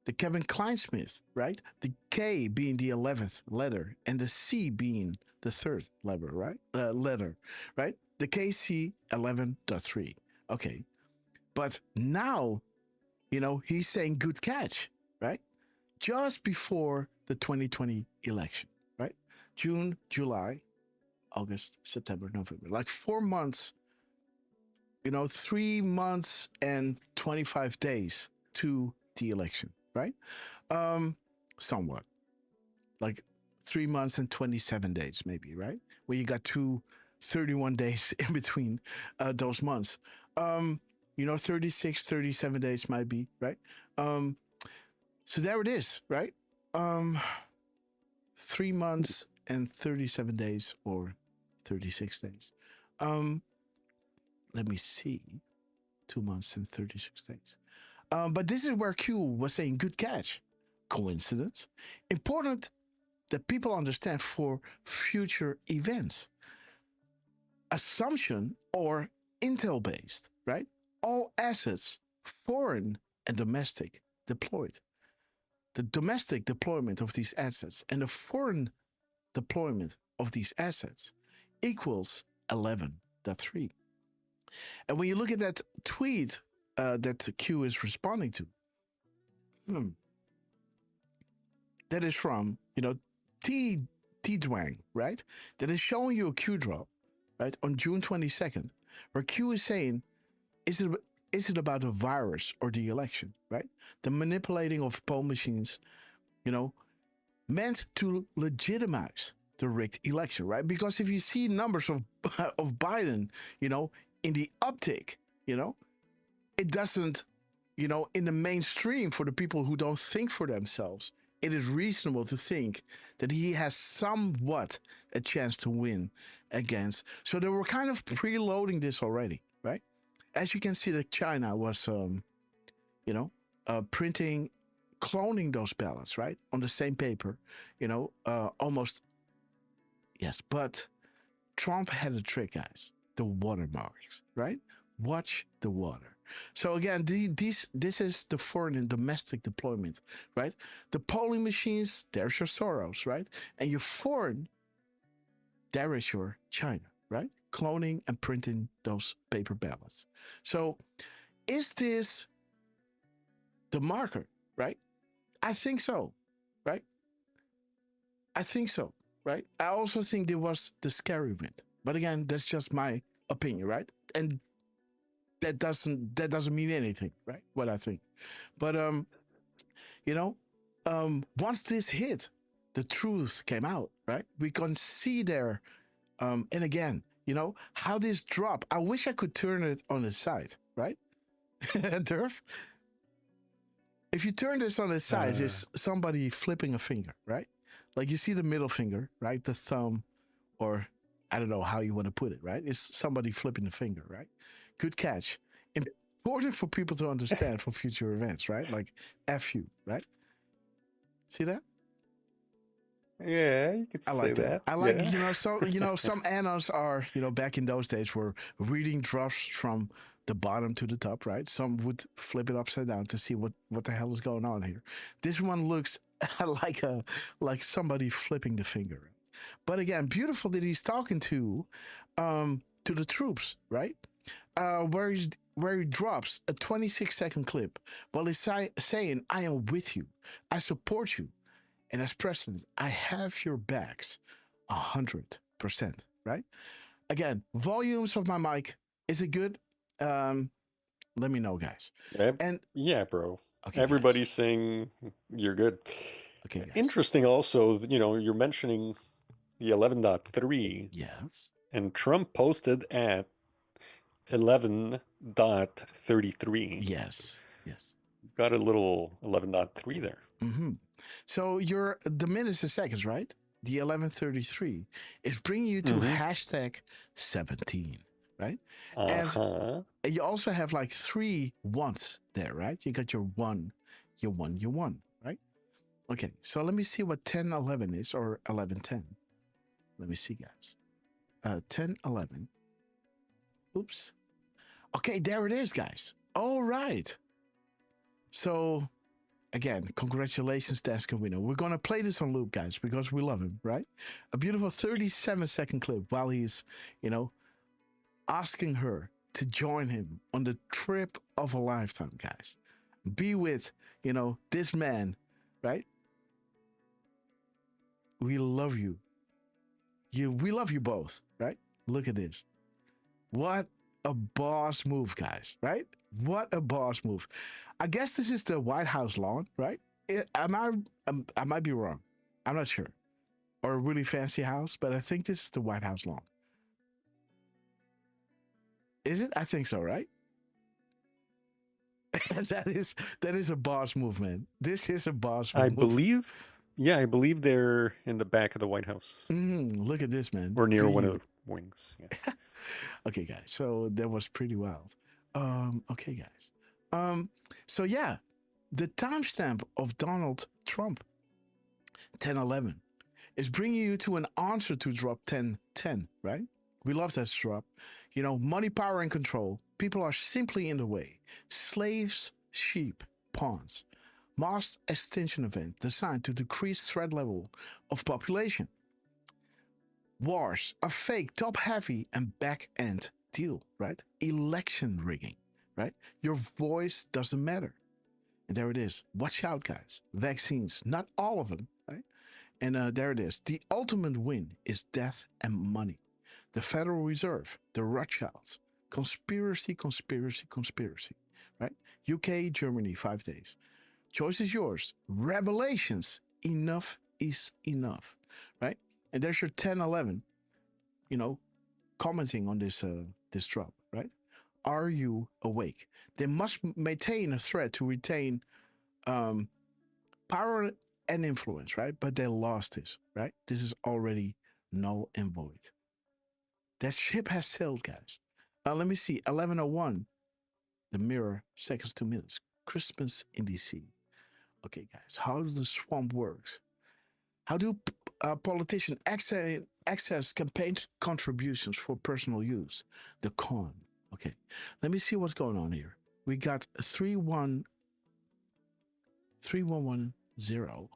the Kevin Kleinsmith, right? The K being the 11th letter and the C being the third letter, right? The KC 11.3. Okay. But now, he's saying good catch, right? Just before the 2020 election, right? June, July, August, September, November. Like 4 months, 3 months and 25 days to the election, right? Somewhat. Like 3 months and 27 days, maybe, right? Where you got 31 days in between those months. 36, 37 days might be, right? So there it is, right? 3 months and 37 days or 36 days. Let me see. 2 months and 36 days. But this is where Q was saying good catch. Coincidence? Important that people understand for future events. Assumption or intel based, right? All assets, foreign and domestic, deployed. The domestic deployment of these assets and the foreign deployment of these assets equals 11.3. And when you look at that tweet that Q is responding to, that is from, T Dwang, right? That is showing you a Q drop, right, on June 22nd, where Q is saying, is it about a virus or the election, right? The manipulating of poll machines, meant to legitimize the rigged election, right? Because if you see numbers of Biden, in the uptick, it doesn't, in the mainstream for the people who don't think for themselves, it is reasonable to think that he has somewhat a chance to win against. So they were kind of preloading this already, right? As you can see that China was, cloning those ballots, right? On the same paper, almost. Yes, but Trump had a trick, guys. The watermarks, right? Watch the water. So again, this is the foreign and domestic deployment, right? The polling machines, there's your Soros, right? And your foreign, there is your China, right? Cloning and printing those paper ballots. So is this the marker, right? I think so, right? I think so, right? I also think there was the scary event. But again, that's just my opinion, right? And that doesn't mean anything, right? What I think. But once this hit, the truth came out, right? We can see there, and again, how this drop. I wish I could turn it on the side, right? Derf? If you turn this on the side, it's somebody flipping a finger, right? Like you see the middle finger, right? The thumb, or I don't know how you want to put it, right? It's somebody flipping the finger, right? Good catch. Important for people to understand for future events, right? Like F you, right? See that? Yeah, you could say that. I like, some annals are, back in those days were reading drafts from the bottom to the top, right? Some would flip it upside down to see what the hell is going on here. This one looks like somebody flipping the finger. But again, beautiful that he's talking to the troops, right? Where he drops a 26-second clip while he's saying, "I am with you, I support you, and as president, I have your backs 100%." Right? Again, volumes of my mic, is it good? Let me know, guys. And yeah, bro. Okay, everybody's saying you're good. Okay, guys. Interesting. Also, you're mentioning the 11.3. Yes. And Trump posted at 11.33. Yes. Got a little 11.3 there. Mm-hmm. So the minutes and seconds, right? The 11.33 is bringing you to hashtag 17, right? And you also have like 3 ones there, right? You got your one, right? Okay, so let me see what 10.11 is, or 11.10. Let me see, guys. 10.11. Oops. Okay, there it is, guys. All right. So again, congratulations, Dascovino. We're going to play this on loop, guys, because we love him, right? A beautiful 37-second clip while he's, asking her to join him on the trip of a lifetime, guys. Be with, this man, right? We love you. We love you both, right? Look at this. What a boss move, guys, right? What a boss move. I guess this is the White House lawn, right? I might be wrong. I'm not sure. Or a really fancy house, but I think this is the White House lawn. Is it? I think so, right? that is a boss move, man. This is a boss move. I believe they're in the back of the White House. Look at this, man. Or near one of the wings. Yeah. Okay, guys. So that was pretty wild. Okay, guys. So yeah, the timestamp of Donald Trump, 10/11, is bringing you to an answer to drop 10/10, right? We love that drop. Money, power, and control. People are simply in the way. Slaves, sheep, pawns. Mass extinction event designed to decrease threat level of population. Wars, a fake, top-heavy, and back-end deal, right? Election rigging, right? Your voice doesn't matter. And there it is. Watch out, guys. Vaccines, not all of them, right? And there it is. The ultimate win is death and money. The Federal Reserve, the Rothschilds, conspiracy, right? UK, Germany, 5 days. Choice is yours. Revelations, enough is enough, right? And there's your 10/11, commenting on this drop, right? Are you awake? They must maintain a threat to retain power and influence, right? But they lost this, right? This is already null and void. That ship has sailed, guys. Let me see. 11:01. The Mirror, seconds to minutes. Christmas in DC. Okay, guys. How does the swamp works? How do politicians access campaign contributions for personal use? The con. Okay. Let me see what's going on here. We got 3110.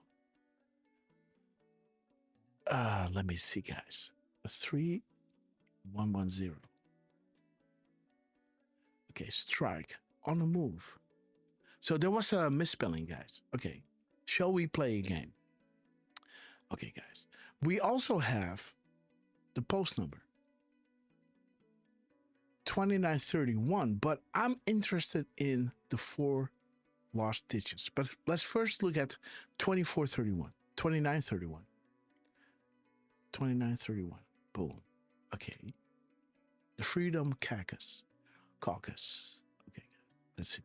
Let me see, guys. 3110. Okay, strike on the move. So there was a misspelling, guys. Okay, shall we play a game? Okay, guys. We also have the post number 2931, but I'm interested in the 4 lost digits. But let's first look at 2431, 2931. 2931. Boom. Okay. The Freedom Caucus. Okay, let's see.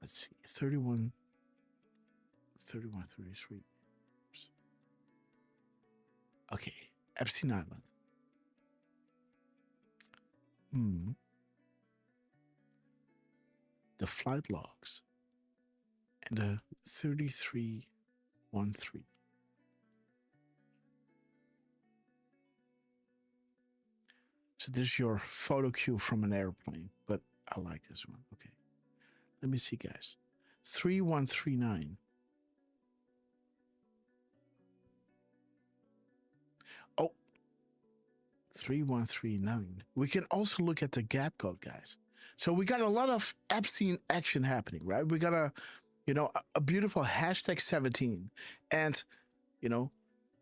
Let's see. 3133. Okay. Epstein Island. The flight logs. And the 3313. So this is your photo cue from an airplane, but I like this one. Okay. Let me see, guys. 3139. Oh, 3139. We can also look at the gap code, guys. So we got a lot of Epstein action happening, right? We got a beautiful hashtag 17 and,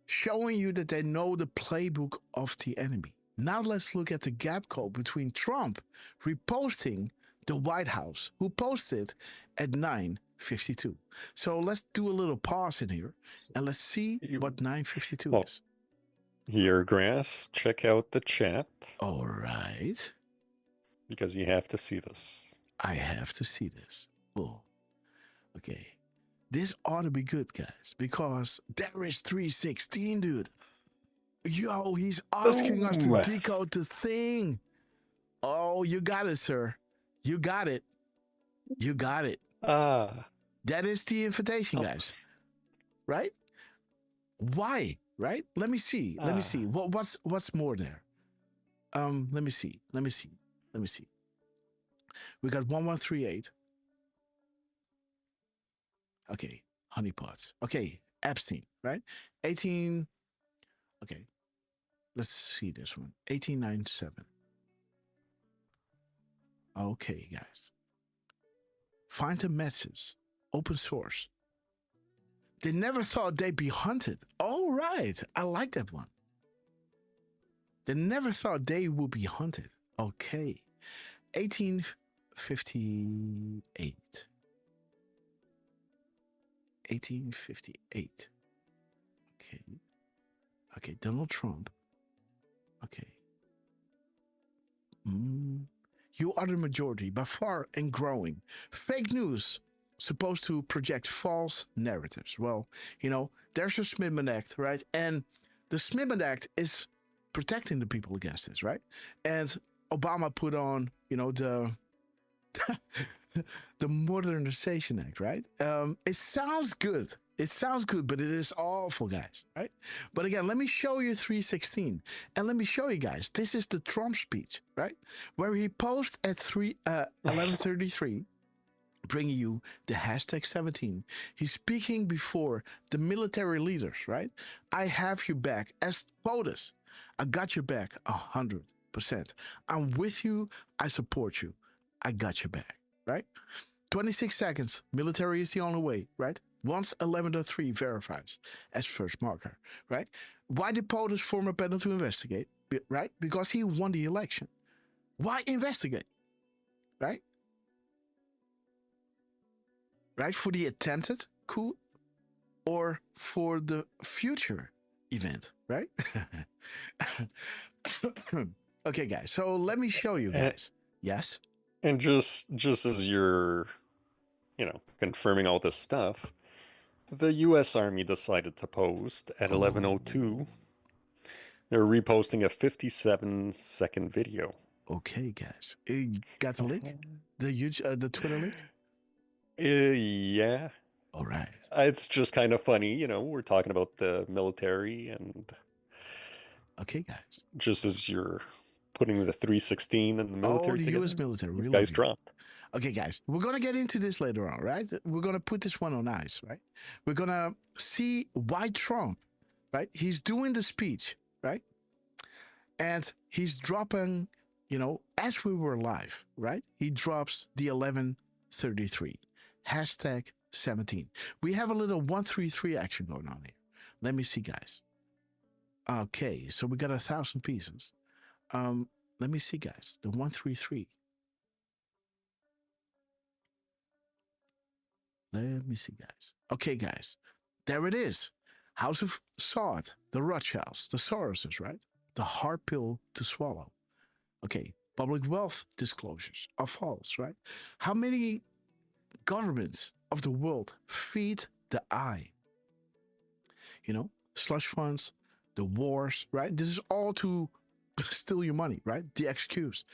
showing you that they know the playbook of the enemy. Now let's look at the gap code between Trump reposting the White House, who posted at 9:52. So let's do a little pause in here and let's see what 9:52 is. Here, Grass, check out the chat. All right. Because you have to see this. I have to see this. Oh, okay. This ought to be good, guys, because there is 316, dude. Yo, he's asking us to decode the thing. Oh, you got it, sir. You got it. You got it. That is the invitation, guys. Right? Why? Right? Let me see. Let me see. What's more there? Let me see. We got 1138. Okay, honeypots. Okay, Epstein, right? 18. Okay, let's see this one. 1897. Okay, guys. Find the methods. Open source. They never thought they'd be hunted. All right, I like that one. They never thought they would be hunted. Okay. 1858. 1858. Okay. Okay, Donald Trump. Okay. You are the majority by far and growing. Fake news supposed to project false narratives. Well, you know, there's a Smithman Act, right? And the Smithman Act is protecting the people against this, right? And Obama put on, you know, the the Modernization Act, right? It sounds good. It sounds good, but it is awful, guys, right? But again, let me show you 316. And let me show you guys, this is the Trump speech, right? Where he posted at 11:33, bringing you the hashtag 17. He's speaking before the military leaders, right? I have you back as POTUS. I got your back 100%. I'm with you. I support you. I got your back, right? 26 seconds. Military is the only way, right? Once 11.3 verifies as first marker, right? Why did POTUS form a panel to investigate, right? Because he won the election. Why investigate, right? Right? For the attempted coup or for the future event, right? Okay, guys. So let me show you guys. Yes. And just as you're, you know, confirming all this stuff, the U.S. Army decided to post at 11:02. They're reposting a 57-second video. Okay, guys. Got the link? The Twitter link? Yeah. All right. It's just kind of funny, you know, we're talking about the military and... Okay, guys. Just as you're putting the 316 and the military the together, U.S. military. you We guys love you. dropped. Okay, guys. We're going to get into this later on, right? We're going to put this one on ice, right? We're going to see why Trump, right? He's doing the speech, right? And he's dropping, you know, as we were live, right? He drops the 11:33. Hashtag 17. We have a little 133 action going on here. Let me see, guys. Okay, so we got 1,000 pieces. Let me see, guys. The 133. Let me see, guys. Okay, guys. There it is. House of Sword, the Rothschilds, the Soroses, right? The hard pill to swallow. Okay, public wealth disclosures are false, right? How many governments of the world feed the eye? You know, slush funds, the wars, right? This is all to steal your money, right? The excuse.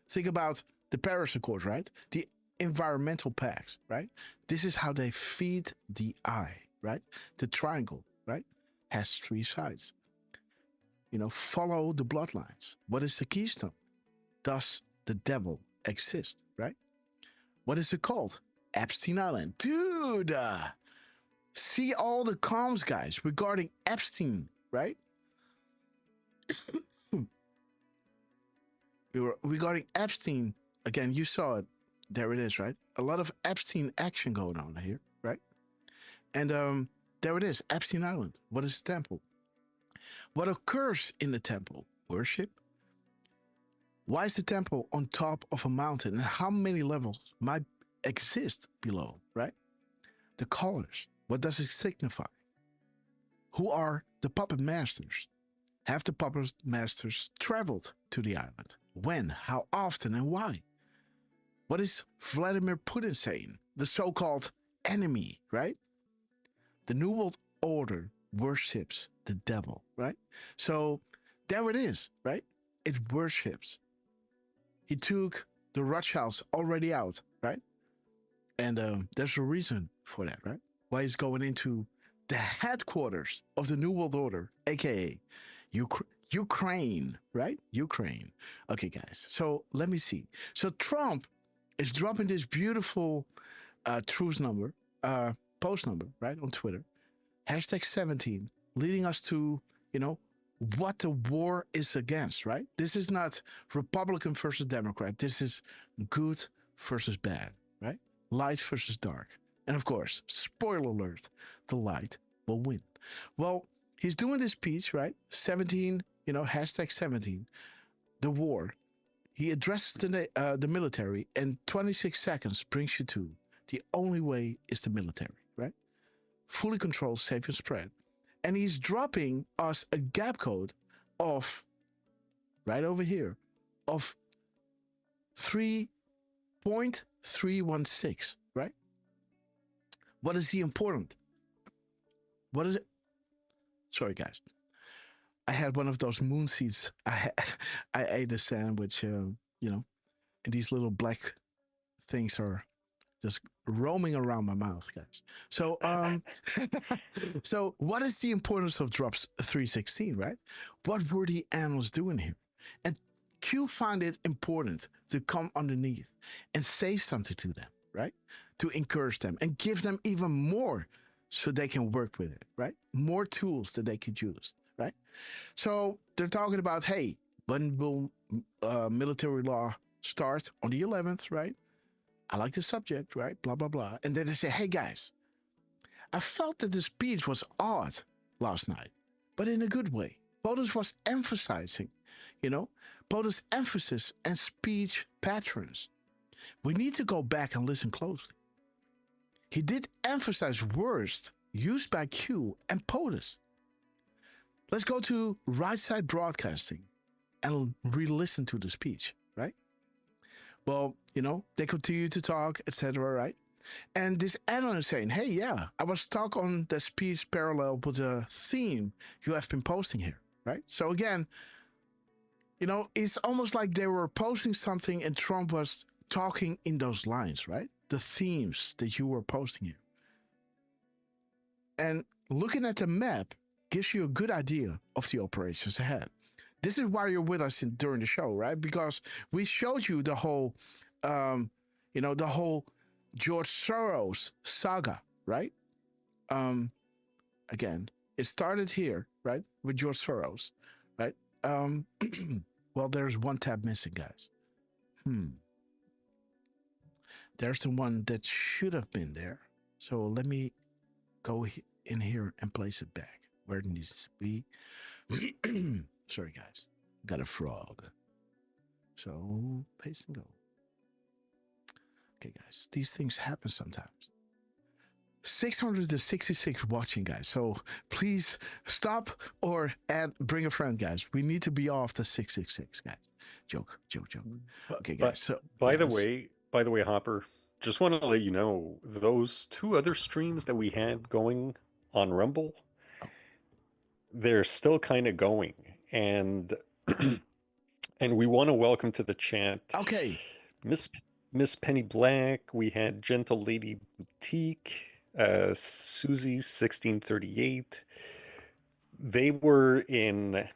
Think about the Paris Accords, right? The environmental pacts, right? This is how they feed the eye, right? The triangle, right? Has 3 sides. You know, follow the bloodlines. What is the keystone? Does the devil exist, right? What is it called? Epstein Island. Dude! See all the comms, guys, regarding Epstein, right? Regarding Epstein, again, you saw it. There it is, right? A lot of Epstein action going on here, right? And there it is, Epstein Island. What is the temple? What occurs in the temple? Worship? Why is the temple on top of a mountain? And how many levels might exist below, right? The colors. What does it signify? Who are the puppet masters? Have the puppet masters traveled to the island? When? How often? And why? What is Vladimir Putin saying? The so-called enemy, right? The New World Order worships the devil, right? So there it is, right? It worships. He took the Rothschilds already out, right? And there's a reason for that, right? Why he's going into the headquarters of the New World Order, aka Ukraine, right? Ukraine. Okay, guys. So let me see. So Trump is dropping this beautiful truth number, post number, right, on Twitter. Hashtag 17, leading us to, what the war is against, right? This is not Republican versus Democrat. This is good versus bad, right? Light versus dark. And of course, spoiler alert, the light will win. Well, he's doing this speech, right? 17, hashtag 17, the war. He addresses the military, and 26 seconds brings you to the only way is the military, right? Fully control, save and spread. And he's dropping us a gap code of, right over here, of 3.316, right? What is the important? What is it? Sorry, guys. I had one of those moon seeds. I ate a sandwich, and these little black things are just roaming around my mouth, guys. So, so what is the importance of drops 316, right? What were the animals doing here? And Q found it important to come underneath and say something to them, right? To encourage them and give them even more so they can work with it, right? More tools that they could use, right? So they're talking about, hey, when will military law start? On the 11th, right? I like the subject, right? Blah, blah, blah. And then they say, hey, guys, I felt that the speech was odd last night, but in a good way. POTUS was emphasizing, POTUS emphasis and speech patterns. We need to go back and listen closely. He did emphasize words used by Q and POTUS. Let's go to Right Side Broadcasting and re-listen to the speech, right? Well, they continue to talk, etc., right? And this analyst is saying, hey, yeah, I was stuck on the speech parallel with the theme you have been posting here, right? So again, it's almost like they were posting something and Trump was talking in those lines, right? The themes that you were posting here. And looking at the map gives you a good idea of the operations ahead. This is why you're with us during the show, right? Because we showed you the whole, the whole George Soros saga, right? Again, it started here, right? With George Soros, right? Well, there's one tab missing, guys. There's the one that should have been there. So let me go in here and place it back where it needs to be. Sorry, guys. Got a frog. So, paste and go. Okay, guys. These things happen sometimes. 666 watching, guys. So, please stop or bring a friend, guys. We need to be off the 666, guys. Joke. Okay, guys. So, by the way, Hopper, just want to let you know, those two other streams that we had going on Rumble, they're still kind of going. And and we want to welcome to the chat. Okay. Miss Penny Black, we had Gentle Lady Boutique, Susie 1638. They were in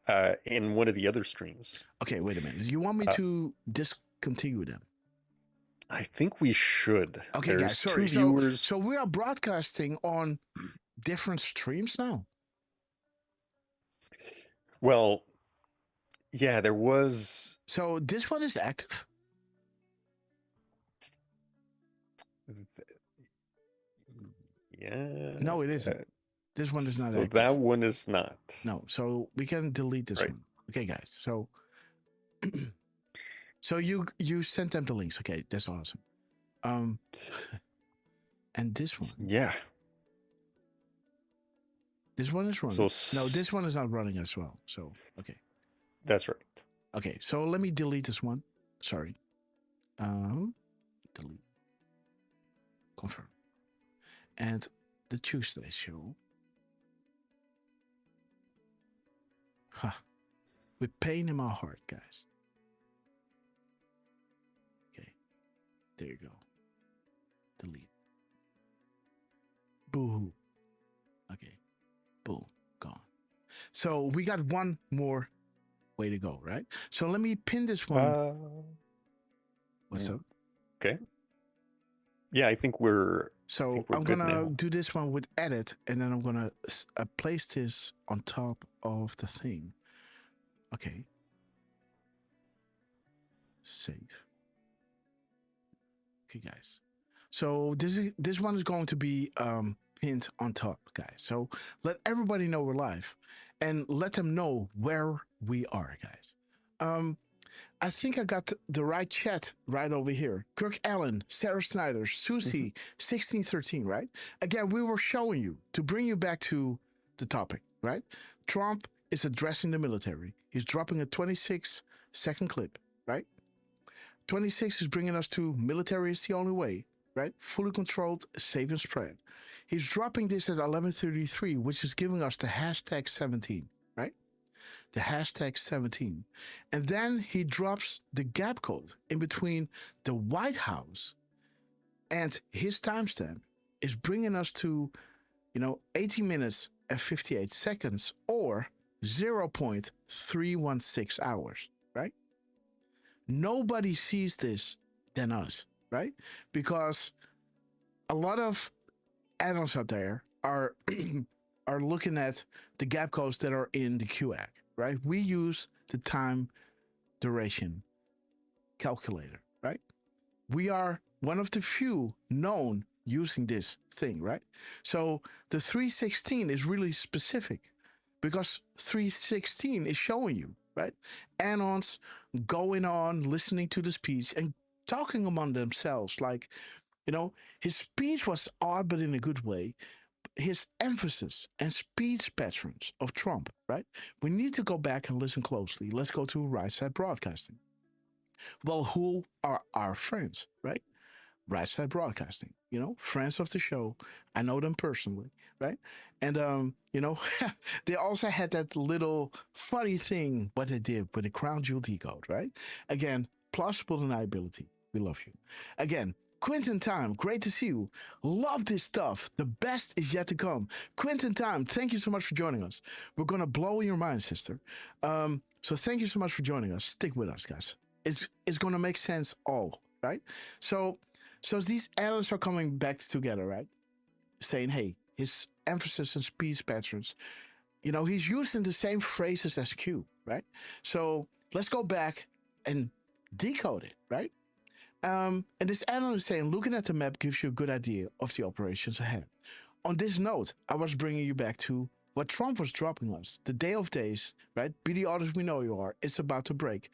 one of the other streams. Okay, wait a minute. You want me to discontinue them? I think we should. Okay, There's guys, sorry. two viewers. So we are broadcasting on different streams now? Well, yeah, there was. So this one is active? Yeah. No, it isn't. This one is not So active. that one is not. No, so we can delete this one. Okay, guys. So so you sent them the links. Okay, that's awesome. And this one. Yeah. This one is running. So no, this one is not running as well. So, okay. That's right. Okay, so let me delete this one. Sorry. Delete. Confirm. And the Tuesday show. With pain in my heart, guys. Okay. There you go. Delete. Boo-hoo. Okay. Boom. Gone. So we got one more way to go, right? So let me pin this one. What's up? Okay. Yeah, I think we're So I'm gonna do this one with edit, and then I'm gonna place this on top of the thing. Okay. Save. Okay, guys. So this one is going to be pinned on top, guys. So let everybody know we're live, and let them know where we are, guys. I think I got the right chat right over here. Kirk Allen, Sarah Snyder, Susie, 1613, right? Again, we were showing you to bring you back to the topic, right? Trump is addressing the military. He's dropping a 26-second clip, right? 26 is bringing us to military is the only way, right? Fully controlled, save and spread. He's dropping this at 11:33, which is giving us the hashtag 17, right? The hashtag 17. And then he drops the gap code in between the White House and his timestamp is bringing us to, 18 minutes and 58 seconds or 0.316 hours, right? Nobody sees this than us, right? Because a lot of add-ons out there are are looking at the gap codes that are in the QAC, right? We use the time duration calculator, right? We are one of the few known using this thing, right? So the 316 is really specific because 316 is showing you, right? Add-ons going on, listening to the speech and talking among themselves. Like, his speech was odd, but in a good way. His emphasis and speech patterns of Trump, right? We need to go back and listen closely. Let's go to Right Side Broadcasting. Well, who are our friends, right? Right Side Broadcasting, friends of the show. I know them personally, right? And, they also had that little funny thing, what they did with the Crown Jewel Decode, right? Again, plausible deniability. We love you. Again, Quentin Time, great to see you. Love this stuff. The best is yet to come. Quentin Time, thank you so much for joining us. We're going to blow your mind, sister. So thank you so much for joining us. Stick with us, guys. It's going to make sense all, right? So these add-ons are coming back together, right? Saying, hey, his emphasis and speech patterns, he's using the same phrases as Q, right? So let's go back and decode it, right? And this add-on is saying, looking at the map gives you a good idea of the operations ahead. On this note, I was bringing you back to what Trump was dropping us. The day of days, right? Be the artist we know you are. It's about to break.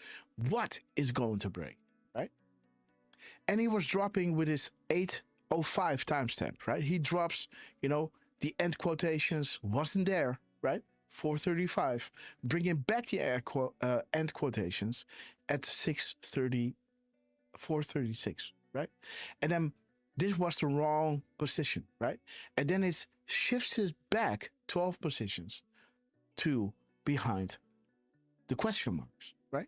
What is going to break, right? And he was dropping with his 8:05 timestamp, right? He drops, the end quotations wasn't there, right? 4:35, bringing back the end quotations at 4:36, right? And then this was the wrong position, right? And then it shifts it back 12 positions to behind the question marks, right?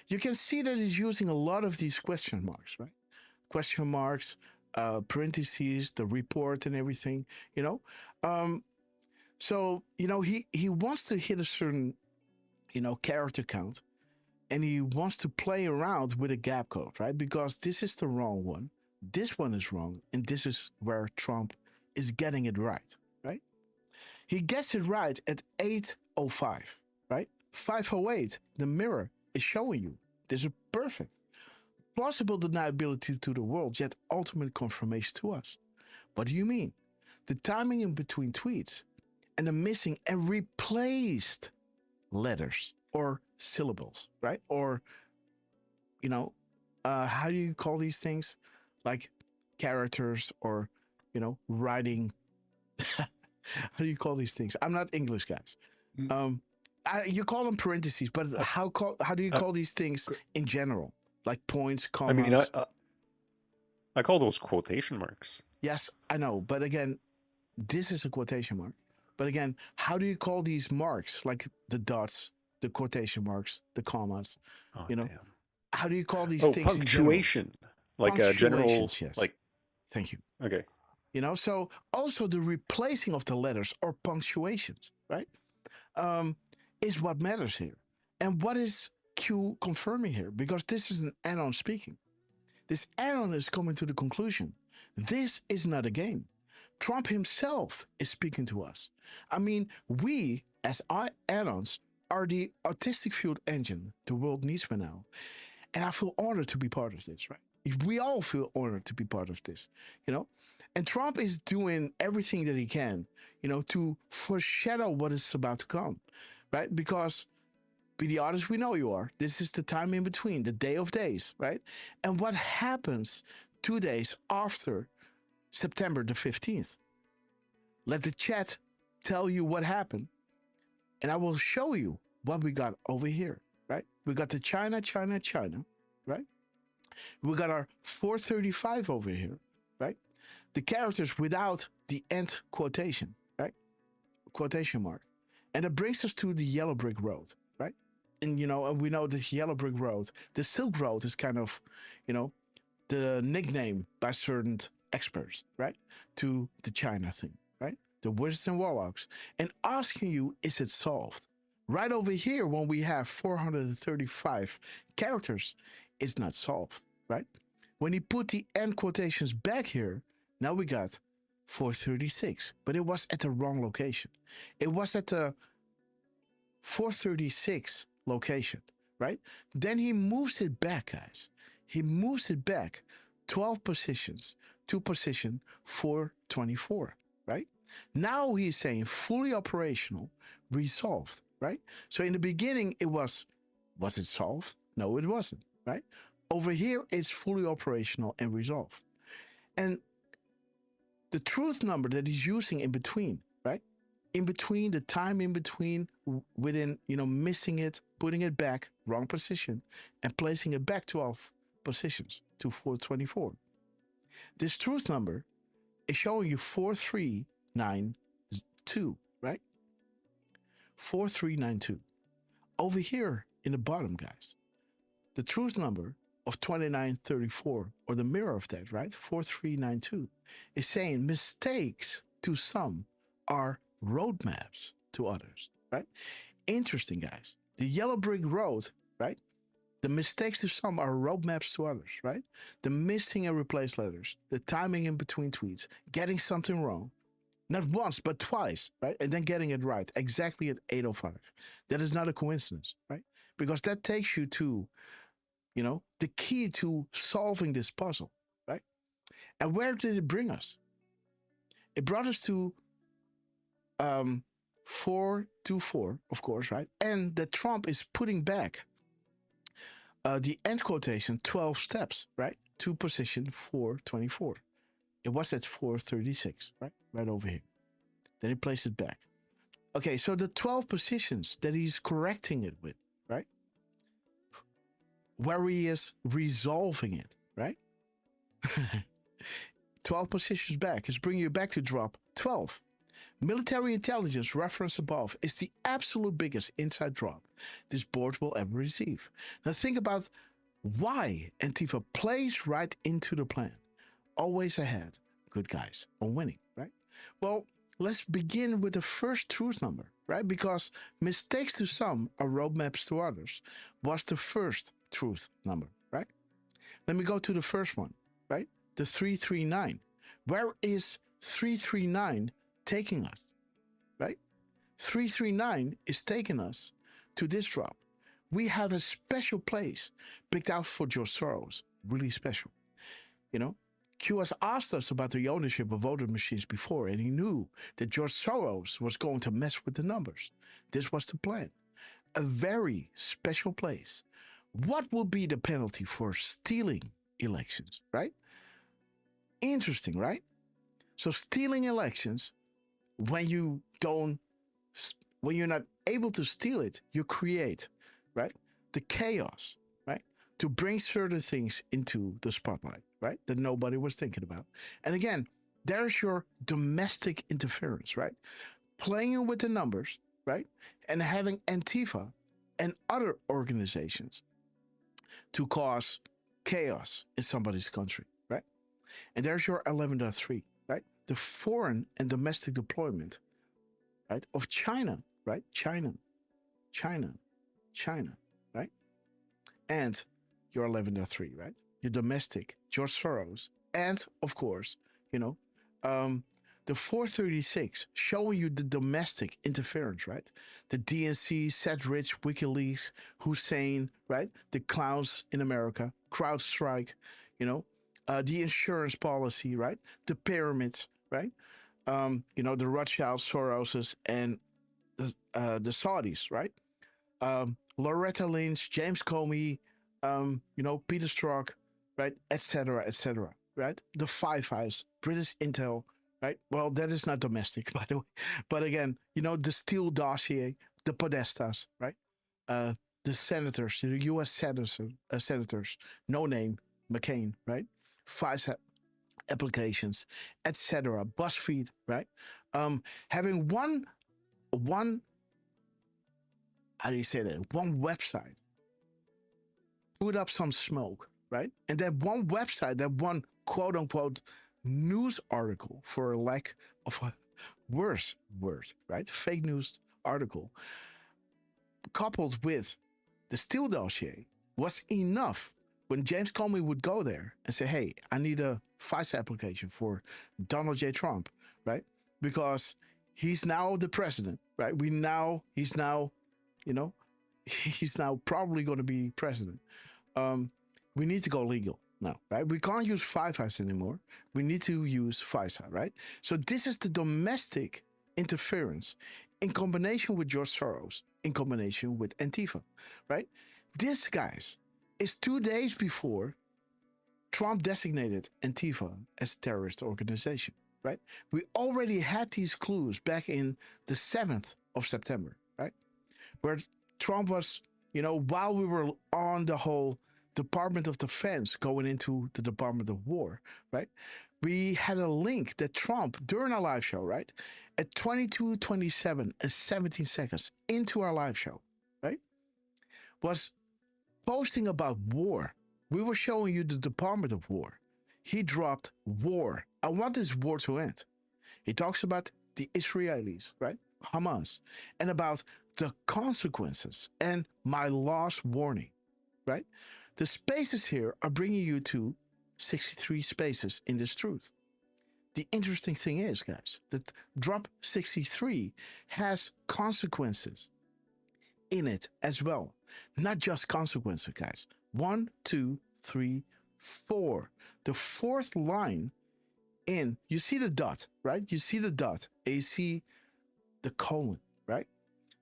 You can see that it's using a lot of these question marks, right? Question marks, parentheses, the report and everything, So, he wants to hit a certain, character count. And he wants to play around with a gap code, right? Because this is the wrong one. This one is wrong. And this is where Trump is getting it right, right? He gets it right at 8:05, right? 5:08, the mirror is showing you. This is perfect. Plausible deniability to the world, yet ultimate confirmation to us. What do you mean? The timing in between tweets and the missing and replaced letters or syllables, right? Or, how do you call these things? Like characters or, writing. How do you call these things? I'm not English, guys. You call them parentheses, but how do you call these things in general? Like points, commas? I call those quotation marks. Yes, I know. But again, this is a quotation mark. But again, how do you call these marks? Like the dots, the quotation marks, the commas, Damn. How do you call these things? Punctuation, like a general, yes. like. Thank you. Okay. So also the replacing of the letters or punctuations, right, is what matters here. And what is Q confirming here? Because this is an add-on speaking. This add-on is coming to the conclusion This is not a game. Trump himself is speaking to us. I mean, we as add-ons are the autistic fueled engine the world needs for now. And I feel honored to be part of this, right? We all feel honored to be part of this, you know? And Trump is doing everything that he can, you know, to foreshadow what is about to come, right? Because, be the artist we know you are, this is the time in between, the day of days, right? And what happens 2 days after September the 15th? Let the chat tell you what happened, and I will show you what we got over here, right? We got the China, right? We got our 435 over here, right? The characters without the end quotation, right? Quotation mark. And it brings us to the Yellow Brick Road, right? And, you know, and we know this Yellow Brick Road, the Silk Road is kind of, you know, the nickname by certain experts, right? To the China thing, right? The wizards and warlocks. And asking you, is it solved? Right over here, when we have 435 characters, it's not solved, right? When he put the end quotations back here, now we got 436, but it was at the wrong location. It was at the 436 location, right? Then he moves it back, guys. He moves it back 12 positions to position 424, right? Now he's saying fully operational, resolved, right? So in the beginning, it was it solved? No, it wasn't, right? Over here, it's fully operational and resolved. And the truth number that he's using in between, right? In between, the time in between, within, you know, missing it, putting it back, wrong position, and placing it back 12 positions to 424. This truth number is showing you 4392, right? 4392. Over here in the bottom, guys, the truth number of 2934, or the mirror of that, right? 4392, is saying mistakes to some are roadmaps to others, right? Interesting, guys. The Yellow Brick Road, right? The mistakes to some are roadmaps to others, right? The missing and replaced letters, the timing in between tweets, getting something wrong, not once, but twice, right? And then getting it right, exactly at 8:05. That is not a coincidence, right? Because that takes you to, you know, the key to solving this puzzle, right? And where did it bring us? It brought us to 424, of course, right? And that Trump is putting back the end quotation 12 steps, right? To position 424. It was at 436, right? Right over here. Then he placed it back. Okay, so the 12 positions that he's correcting it with, right? Where he is resolving it, right? 12 positions back is bringing you back to drop 12. Military intelligence reference above is the absolute biggest inside drop this board will ever receive. Now think about why Antifa plays right into the plan. Always ahead, good guys, on winning, right? Well, let's begin with the first truth number, right? Because mistakes to some are roadmaps to others was the first truth number, right? Let me go to the first one, right? The 339. Where is 339 taking us, right? 339 is taking us to this drop. We have a special place picked out for George Soros, really special. You know, Q has asked us about the ownership of voting machines before, and he knew that George Soros was going to mess with the numbers. This was the plan. A very special place. What will be the penalty for stealing elections, right? Interesting, right? So stealing elections, when you're not able to steal it, you create, right? The chaos, right? To bring certain things into the spotlight, right? That nobody was thinking about. And again, there's your domestic interference, right? Playing with the numbers, right? And having Antifa and other organizations to cause chaos in somebody's country, right? And there's your 11.3, right? The foreign and domestic deployment, right? Of China, right? China, right? And your 11.3, right? Your domestic, George Soros, And of course, the 436 showing you the domestic interference, right? The DNC, Seth Rich, WikiLeaks, Hussein, right? The clowns in America, CrowdStrike, the insurance policy, right? The pyramids, right? The Rothschilds, Soroses, and the Saudis, right? Loretta Lynch, James Comey, Peter Strzok, right? Etc., right? The Five Eyes, British Intel, right? Well, that is not domestic, by the way. But again, the Steele dossier, the Podestas, right? The senators, the U.S. senators, no name, McCain, right? FISA applications, etc. BuzzFeed, right? Having one, how do you say that? One website put up some smoke, right? And that one website, that one quote unquote news article, for lack of a worse word, right? Fake news article, coupled with the Steele dossier, was enough when James Comey would go there and say, hey, I need a FISA application for Donald J. Trump, right? Because he's now the president, right? He's now probably going to be president. We need to go legal now, right? We can't use Five Eyes anymore. We need to use FISA, right? So this is the domestic interference in combination with George Soros, in combination with Antifa, right? This, guys, is 2 days before Trump designated Antifa as a terrorist organization, right? We already had these clues back in the 7th of September, right? Where Trump was, while we were on the whole Department of Defense going into the Department of War, right? We had a link that Trump, during our live show, right? At 22:27 and 17 seconds into our live show, right? Was posting about war. We were showing you the Department of War. He dropped war. I want this war to end. He talks about the Israelis, right? Hamas, and about the consequences and my last warning, right? The spaces here are bringing you to 63 spaces in this truth. The interesting thing is, guys, that drop 63 has consequences in it as well. Not just consequences, guys. 1, 2, 3, 4. The fourth line in, you see the dot, right? You see the dot, and you see the colon, right?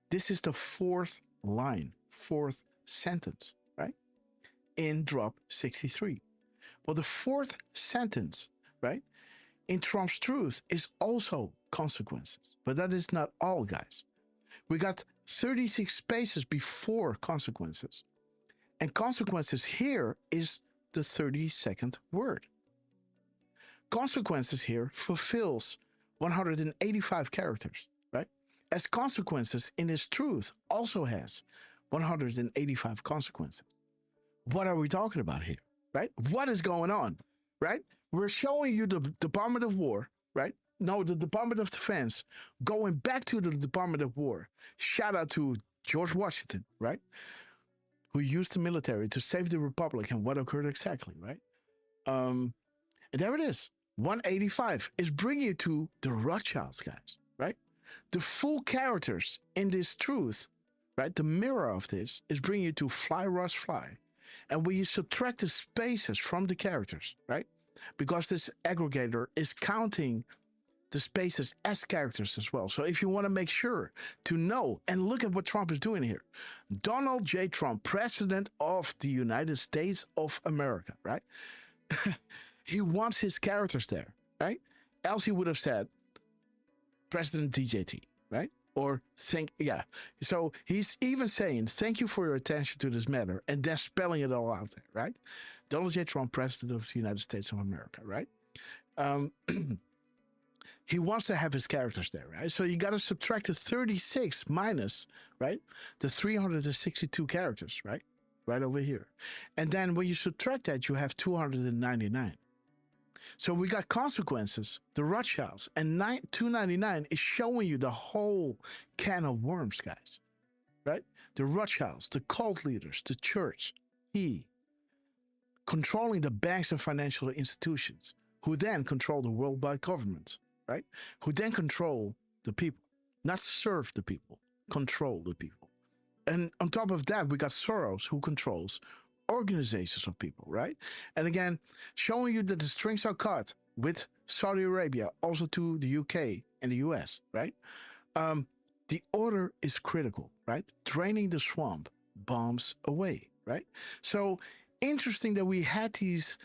This is the fourth line, fourth sentence, right? In drop 63. Well, the fourth sentence, right, in Trump's truth is also consequences. But that is not all, guys. We got 36 spaces before consequences. And consequences here is the 32nd word. Consequences here fulfills 185 characters, right? As consequences in his truth also has 185 consequences. What are we talking about here, right? What is going on, right? We're showing you the Department of War, right? No, the Department of Defense, going back to the Department of War. Shout out to George Washington, right? Who used the military to save the Republic and what occurred exactly, right? And there it is. 185 is bringing you to the Rothschilds, guys, right? The full characters in this truth, right? The mirror of this is bringing you to Fly, Ross, Fly. And when you subtract the spaces from the characters, right? Because this aggregator is counting the spaces as characters as well. So if you want to make sure to know, and look at what Trump is doing here. Donald J. Trump, President of the United States of America, right? He wants his characters there, right? Else he would have said President DJT, right? Or So he's even saying, thank you for your attention to this matter, and then spelling it all out there, right? Donald J. Trump, President of the United States of America, right? He wants to have his characters there, right? So you got to subtract the 36 minus, right? The 362 characters, right? Right over here. And then when you subtract that, you have 299. So we got consequences, the Rothschilds, and 299 is showing you the whole can of worms, guys, right? The Rothschilds, the cult leaders, the church, controlling the banks and financial institutions, who then control the worldwide government, right? Who then control the people, not serve the people, control the people. And on top of that, we got Soros, who controls organizations of people, right? And again, showing you that the strings are cut with Saudi Arabia, also to the UK and the US, right? The order is critical, right? Draining the swamp bombs away, right? So interesting that we had these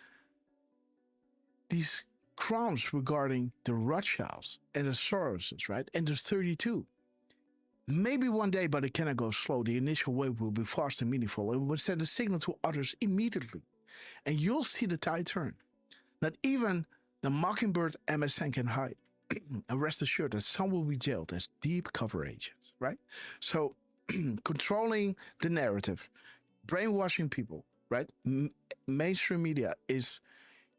crumbs regarding the Rothschilds and the Soroses, right? And the 32. Maybe one day, but it cannot go slow. The initial wave will be fast and meaningful and will send a signal to others immediately. And you'll see the tide turn. Not even the Mockingbird MSN can hide. And rest assured that some will be jailed as deep cover agents, right? So controlling the narrative, brainwashing people, right? Mainstream media is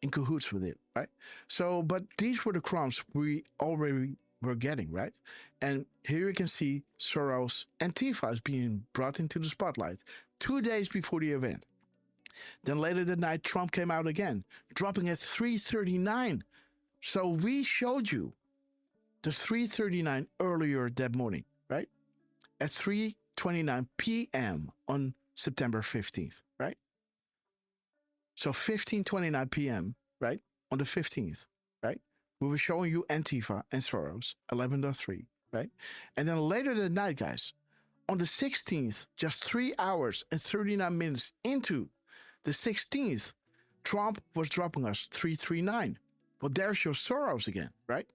in cahoots with it, right? So, but these were the crumbs we already were getting, right? And here you can see Soros Antifa is being brought into the spotlight 2 days before the event. Then later that night, Trump came out again, dropping at 3:39. So we showed you the 3:39 earlier that morning, right? At 3:29 p.m. on September 15th, right? So 15:29 p.m., right? On the 15th, right? We were showing you Antifa and Soros, 11.3, right? And then later that night, guys, on the 16th, just 3 hours and 39 minutes into the 16th, Trump was dropping us 3:39. Well, there's your Soros again, right?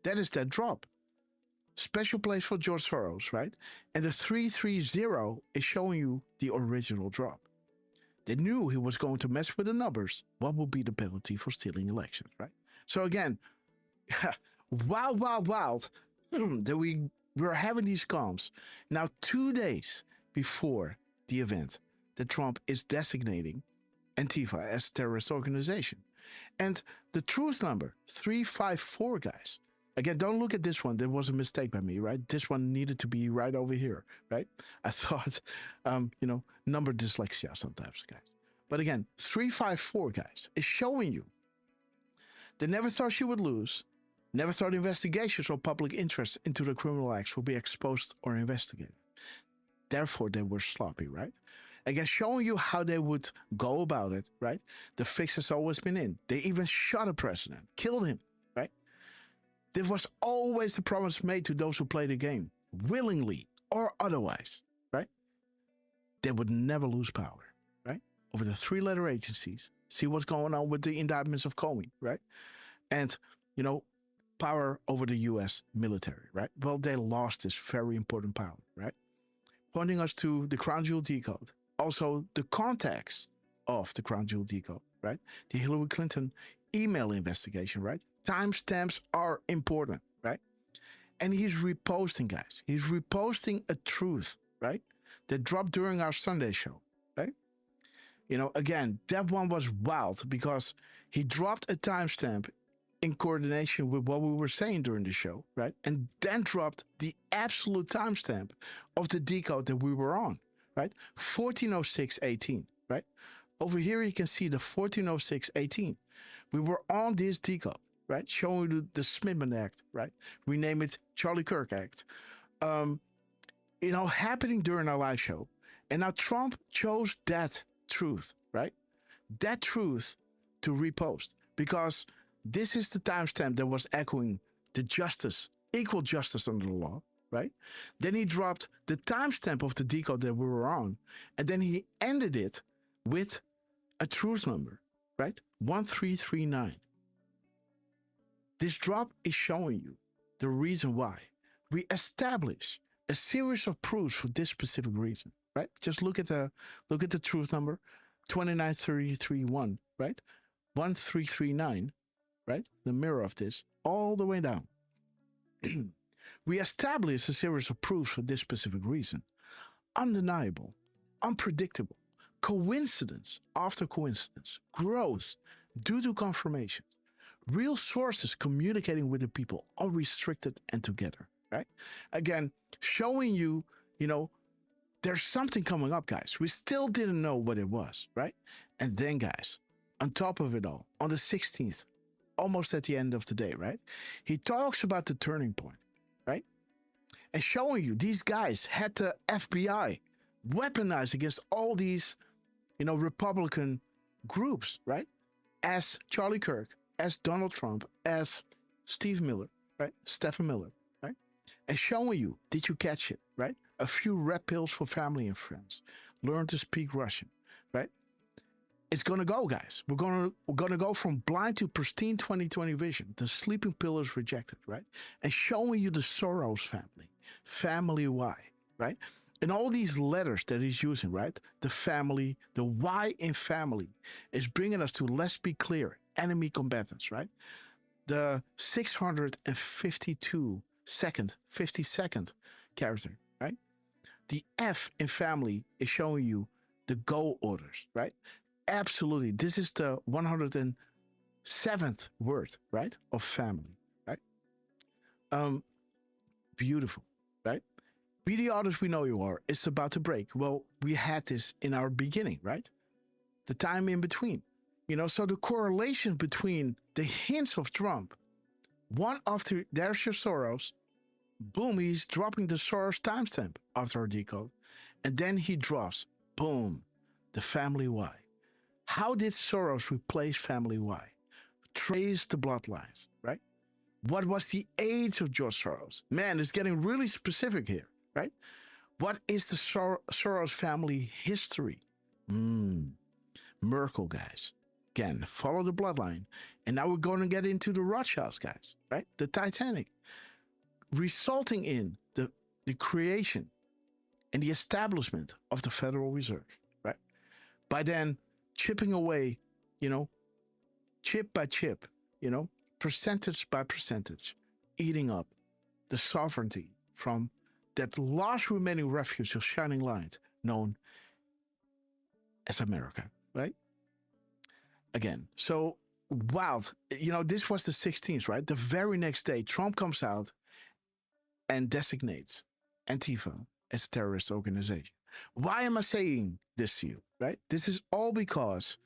That is that drop. Special place for George Soros, right? And the 330 is showing you the original drop. They knew he was going to mess with the numbers. What would be the penalty for stealing elections, right? So again, wild that we were having these comms now 2 days before the event that Trump is designating Antifa as a terrorist organization. And the truth number, 354, guys. Again, don't look at this one. There was a mistake by me, right? This one needed to be right over here, right? I thought, number dyslexia sometimes, guys. But again, 354, guys, is showing you they never thought she would lose, never thought investigations or public interest into the criminal acts would be exposed or investigated. Therefore, they were sloppy, right? Again, showing you how they would go about it, right? The fix has always been in. They even shot a president, killed him, right? This was always the promise made to those who play the game, willingly or otherwise, right? They would never lose power, right? Over the three-letter agencies. See what's going on with the indictments of Comey, right? And, power over the U.S. military, right? Well, they lost this very important power, right? Pointing us to the Crown Jewel Decode. Also, the context of the Crown Jewel Decode, right? The Hillary Clinton email investigation, right? Timestamps are important, right? And he's reposting, guys. He's reposting a truth, right? That dropped during our Sunday show, right? Again, that one was wild because he dropped a timestamp in coordination with what we were saying during the show, right? And then dropped the absolute timestamp of the decode that we were on, right? 1406.18, right? Over here, you can see the 1406.18. We were on this decode, right? Showing you the Smithman Act, right? Rename it Charlie Kirk Act. Happening during our live show. And now Trump chose that truth, right? That truth to repost because this is the timestamp that was echoing the justice, equal justice under the law, right? Then he dropped the timestamp of the decode that we were on, and then he ended it with a truth number, right? 1339. This drop is showing you the reason why we establish a series of proofs for this specific reason, right? Just look at the truth number, 29331, right? 1339, right? The mirror of this all the way down. We establish a series of proofs for this specific reason. Undeniable, unpredictable, coincidence after coincidence, growth due to confirmation, real sources communicating with the people, unrestricted and together, right? Again, showing you, there's something coming up, guys. We still didn't know what it was, right? And then, guys, on top of it all, on the 16th, almost at the end of the day, right? He talks about the turning point, right? And showing you these guys had the FBI weaponized against all these, Republican groups, right? As Charlie Kirk, as Donald Trump, as Steve Miller, right? Stephen Miller, right? And showing you, did you catch it, right? A few red pills for family and friends. Learn to speak Russian, right? It's gonna go, guys. We're gonna go from blind to pristine 20/20 vision. The sleeping pill is rejected, right? And showing you the Soros family, family Y, right? And all these letters that he's using, right? The family, the Y in family is bringing us to, let's be clear, enemy combatants, right? The 52nd character, right? The F in family is showing you the go orders, right? Absolutely. This is the 107th word, right? Of family, right? Beautiful, right? Be the artist we know you are. It's about to break. Well, we had this in our beginning, right? The time in between. So the correlation between the hints of Trump, one after there's your Soros, boom, he's dropping the Soros timestamp after our decode, and then he drops, boom, the family Y. How did Soros replace family Y? Trace the bloodlines, right? What was the age of George Soros? Man, it's getting really specific here, right? What is the Soros family history? Merkel, guys. Again, follow the bloodline. And now we're going to get into the Rothschilds, guys, right? The Titanic. Resulting in the creation and the establishment of the Federal Reserve, right? By then, chipping away, chip by chip, percentage by percentage, eating up the sovereignty from that last remaining refuge of shining light known as America, right? Again, so wild. This was the 16th, right? The very next day, Trump comes out and designates Antifa as a terrorist organization. Why am I saying this to you, right? This is all because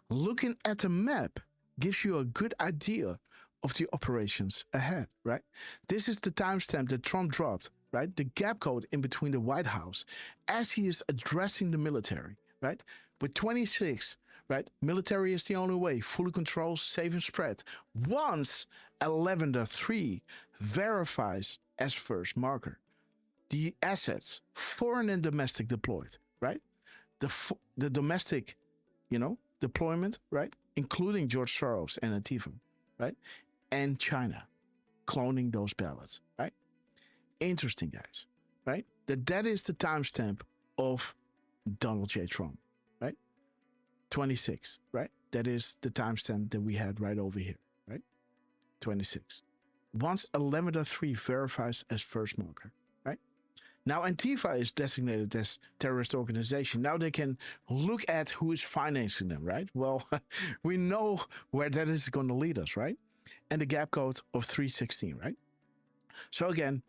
looking at the map gives you a good idea of the operations ahead, right? This is the timestamp that Trump dropped, right? The gap code in between the White House as he is addressing the military, right? With 26, right? Military is the only way. Fully control, save and spread. Once a Lavender 3 verifies as first marker the assets, foreign and domestic deployed, right? The domestic, deployment, right? Including George Soros and Antifa, right? And China cloning those ballots, right? Interesting, guys, right? That is the timestamp of Donald J. Trump, right? 26, right? That is the timestamp that we had right over here, right? 26. Once a Lavender 3 verifies as first marker, right? Now Antifa is designated as terrorist organization. Now they can look at who is financing them, right? Well, we know where that is going to lead us, right? And the gap code of 316, right? So again,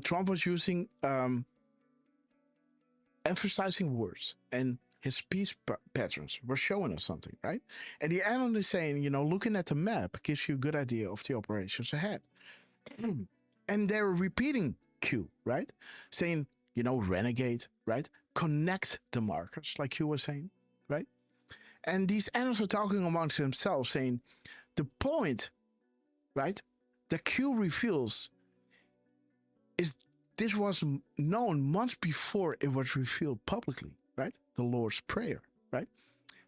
Trump was using, emphasizing words, and his speech patterns were showing us something, right? And the analyst is saying, looking at the map gives you a good idea of the operations ahead. And they're repeating Q, right? Saying, renegade, right? Connect the markers, like you were saying, right? And these analysts are talking amongst themselves, saying the point, right, that Q reveals is this was known months before it was revealed publicly, right? The Lord's Prayer, right?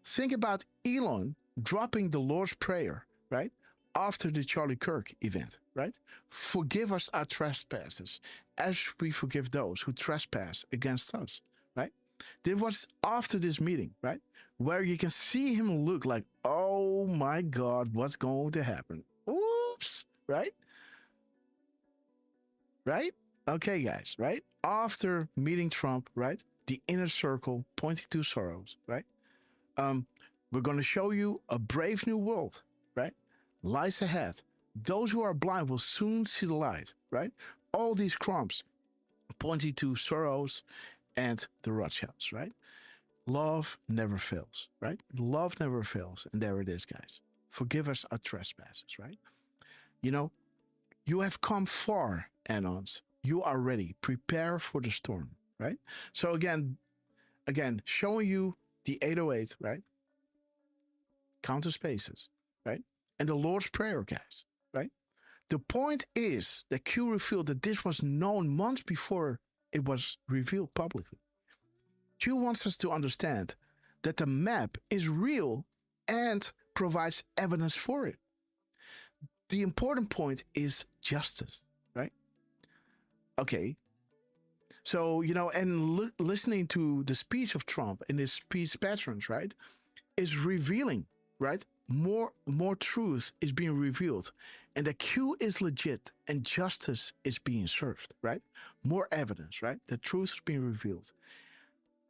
Think about Elon dropping the Lord's Prayer, right? After the Charlie Kirk event, right? Forgive us our trespasses as we forgive those who trespass against us, right? This was after this meeting, right? Where you can see him look like, oh my God, what's going to happen? Oops, right? Right? Okay, guys, right? After meeting Trump, right? The inner circle pointing to Soros, right? We're going to show you a brave new world, right? Lies ahead. Those who are blind will soon see the light, right? All these crumbs pointing to Soros and the Rothschilds, right? Love never fails, right? Love never fails. And there it is, guys. forgive us our trespasses, right? You know, you have come far, Anons. You are ready. Prepare for the storm, right? So again, showing you the 808, right? Counter spaces, right? And the Lord's Prayer, guys, right? The point is that Q revealed that this was known months before it was revealed publicly. Q wants us to understand that the map is real and provides evidence for it. The important point is justice, right? Okay. So, you know, and listening to the speech of Trump and his speech patterns, right, is revealing, right? More truth is being revealed, and the Q is legit and justice is being served, right? More evidence, right? The truth is being revealed.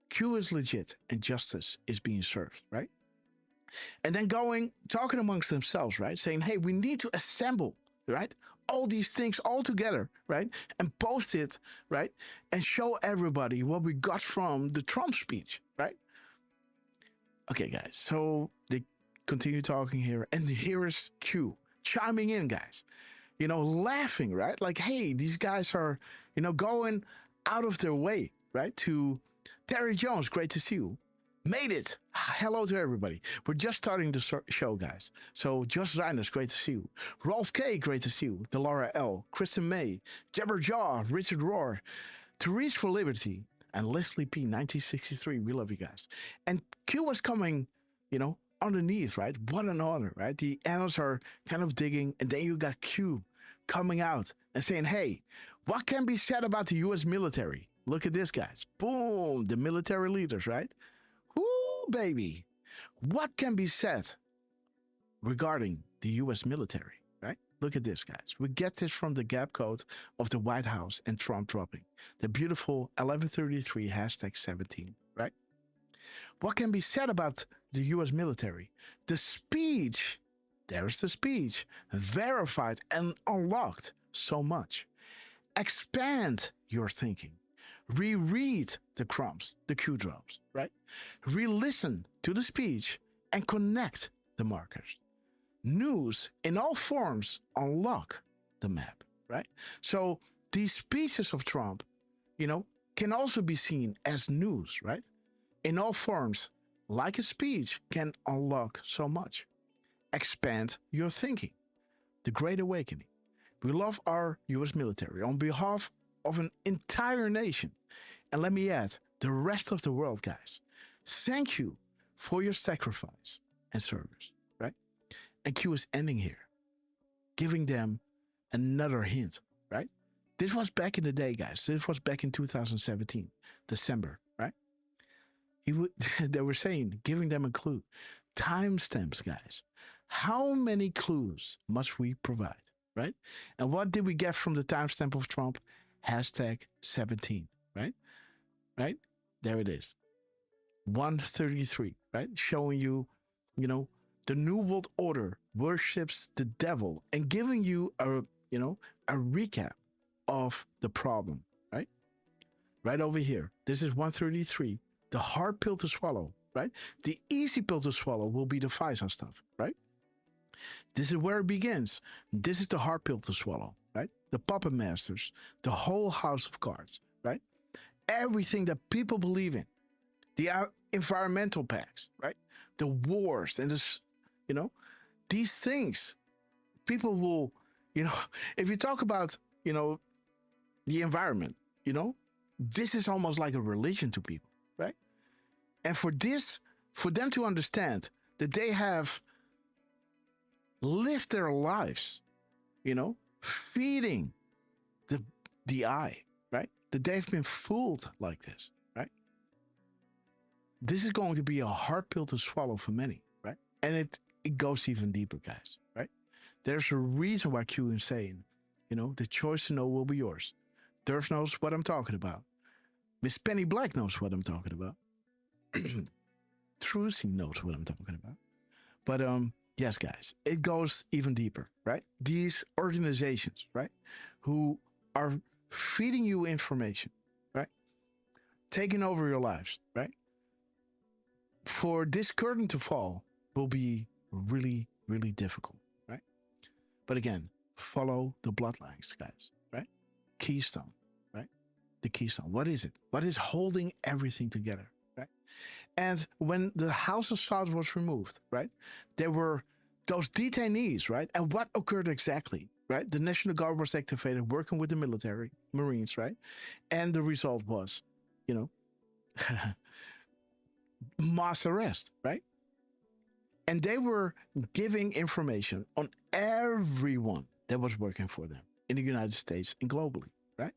Q is legit and justice is being served, right? And then talking amongst themselves, right? Saying, hey, we need to assemble, right? All these things all together, right? And post it, right? And show everybody what we got from the Trump speech, right? Okay, guys. So they continue talking here. And here is Q chiming in, guys. You know, laughing, right? Like, hey, these guys are, you know, going out of their way, right? To Terry Jones, great to see you. Made it. Hello to everybody. We're just starting the show, guys. So, Josh Reyners, great to see you. Rolf K, great to see you. Delara L, Kristen May, Jabber Jaw, Richard Rohr, Therese for Liberty, and Leslie P, 1963. We love you guys. And Q was coming, you know, underneath, right? What an honor, right? The analysts are kind of digging, and then you got Q coming out and saying, hey, what can be said about the U.S. military? Look at this, guys. Boom, the military leaders, right? Woo, baby. What can be said regarding the U.S. military, right? Look at this, guys. We get this from the gap code of the White House and Trump dropping. The beautiful 1133 #17, right? What can be said about the U.S. military? The speech, there's the speech, verified and unlocked so much. Expand your thinking. Reread the crumbs, the Q drops, right? Re-listen to the speech and connect the markers. News in all forms unlock the map, right? So these speeches of Trump, you know, can also be seen as news, right? In all forms, like a speech, can unlock so much. Expand your thinking. The Great Awakening. We love our U.S. military on behalf of an entire nation. And let me add, the rest of the world, guys. Thank you for your sacrifice and service, right? And Q is ending here, giving them another hint, right? This was back in the day, guys. This was back in 2017, December, right? They were saying, giving them a clue. Timestamps, guys. How many clues must we provide, right? And what did we get from the timestamp of Trump? #17, right? Right? There it is. 133, right? Showing you, you know, the New World Order worships the devil and giving you a, you know, a recap of the problem, right? Right over here. This is 133, the hard pill to swallow, right? The easy pill to swallow will be the FISA stuff, right? This is where it begins. This is the hard pill to swallow, right? The puppet masters, the whole house of cards, right? Everything that people believe in, the environmental pacts, right? The wars and this, you know, these things, people will, you know, if you talk about, you know, the environment, you know, this is almost like a religion to people, right? And for them to understand that they have lived their lives, you know, feeding the eye, right? That they've been fooled like this, right? This is going to be a hard pill to swallow for many, right? And it goes even deeper, guys, right? There's a reason why Q is saying, you know, the choice to know will be yours. Derf knows what I'm talking about. Miss Penny Black knows what I'm talking about. Trucy knows what I'm talking about. But yes, guys, it goes even deeper, right? These organizations, right, who are feeding you information, right, taking over your lives, right? For this curtain to fall will be really, really difficult, right? But again, follow the bloodlines, guys, right? Keystone, right? The keystone. What is it? What is holding everything together, right? And when the House of Sauce was removed, right, there were those detainees, right? And what occurred exactly, right? The National Guard was activated, working with the military, Marines, right? And the result was, you know, mass arrest, right? And they were giving information on everyone that was working for them in the United States and globally, right?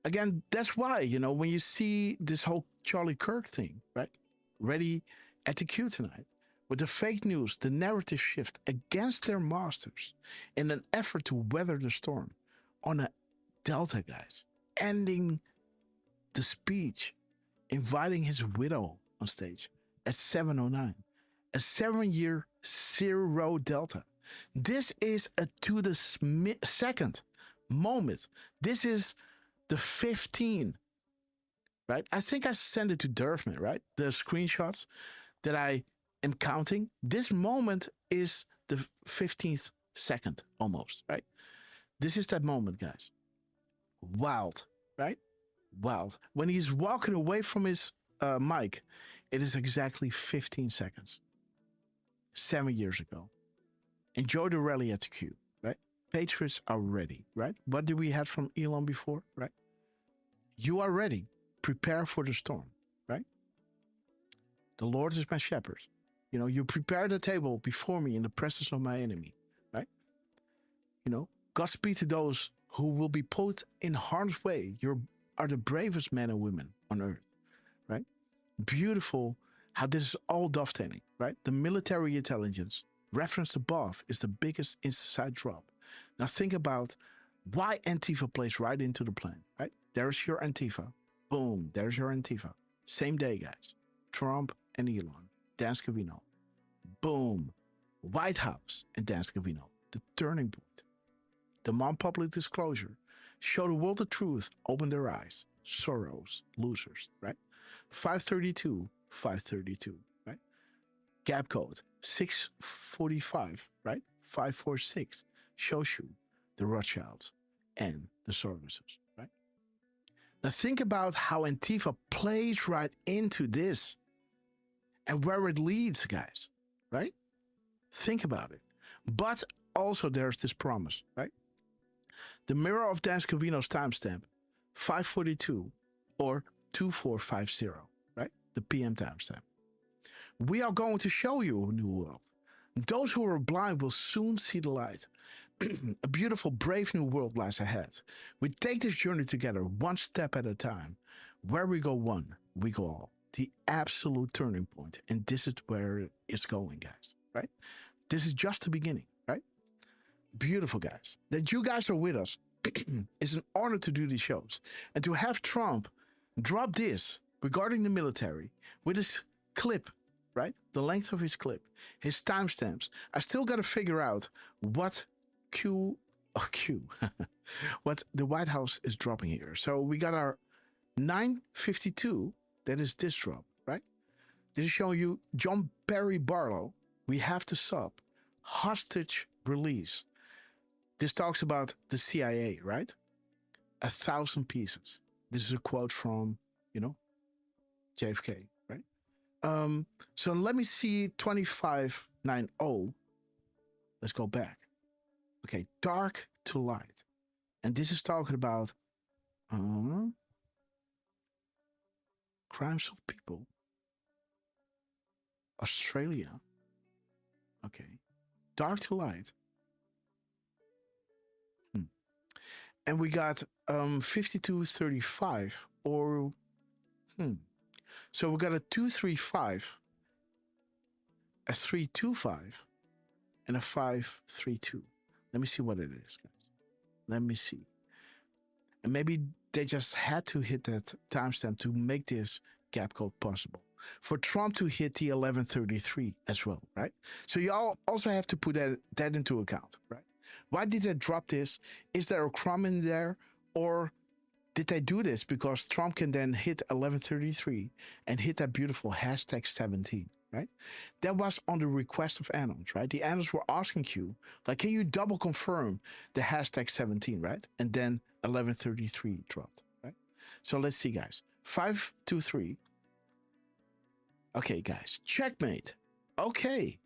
Again, that's why, you know, when you see this whole Charlie Kirk thing, right? Ready at the queue tonight, with the fake news, the narrative shift against their masters in an effort to weather the storm on a Delta, guys, ending the speech, inviting his widow on stage at 7:09, a 7-year zero Delta. This is a to the second moment. This is the 15, right? I think I sent it to Derf, right? The screenshots that I am counting. This moment is the 15th second almost, right? This is that moment, guys. Wild, right? Wild. When he's walking away from his mic, it is exactly 15 seconds. 7 years ago. Enjoy the rally at the queue, right? Patriots are ready, right? What did we have from Elon before, right? You are ready. Prepare for the storm, right? The Lord is my shepherd. You know, you prepare the table before me in the presence of my enemy, right? You know, Godspeed to those who will be put in harm's way. You are the bravest men and women on earth, right? Beautiful how this is all dovetailing, right? The military intelligence referenced above is the biggest inside drop. Now think about why Antifa plays right into the plan, right? There's your Antifa. Boom, there's your Antifa. Same day, guys. Trump and Elon. Danske Vino. Boom. White House and Danske Vino. The turning point. Demand public disclosure. Show the world the truth. Open their eyes. Soros. Losers, right? 532. 532, right? Gap code 645, right? 546 shows you the Rothschilds and the Soroses, right? Now think about how Antifa plays right into this and where it leads, guys, right? Think about it. But also there's this promise, right? The mirror of Dan Scavino's timestamp, 542 or 2450. The PM timestamp. We are going to show you a new world. Those who are blind will soon see the light. A beautiful, brave new world lies ahead. We take this journey together, one step at a time. Where we go one, we go all. The absolute turning point. And this is where it's going, guys, right? This is just the beginning, right? Beautiful, guys. That you guys are with us is an honor to do these shows. And to have Trump drop this regarding the military with his clip, right? The length of his clip, his timestamps. I still got to figure out what what the White House is dropping here. So we got our 9:52. That is this drop, right? This is showing you John Perry Barlow. We have to sub hostage release. This talks about the CIA, right? 1,000 pieces. This is a quote from, you know, JFK, right? So let me see 2590. Let's go back. Okay, dark to light. And this is talking about crimes of people. Australia. Okay. Dark to light. And we got 5235 or So we got a 235, a 325, and a 532. Let me see what it is, guys. Let me see. And maybe they just had to hit that timestamp to make this gap code possible. For Trump to hit the 1133 as well, right? So you all also have to put that into account, right? Why did they drop this? Is there a crumb in there? Or did they do this because Trump can then hit 1133 and hit that beautiful hashtag 17, right? That was on the request of Anons, right? The Anons were asking you, like, can you double confirm the hashtag 17, right? And then 1133 dropped, right? So let's see, guys. 523. Okay, guys, checkmate. Okay,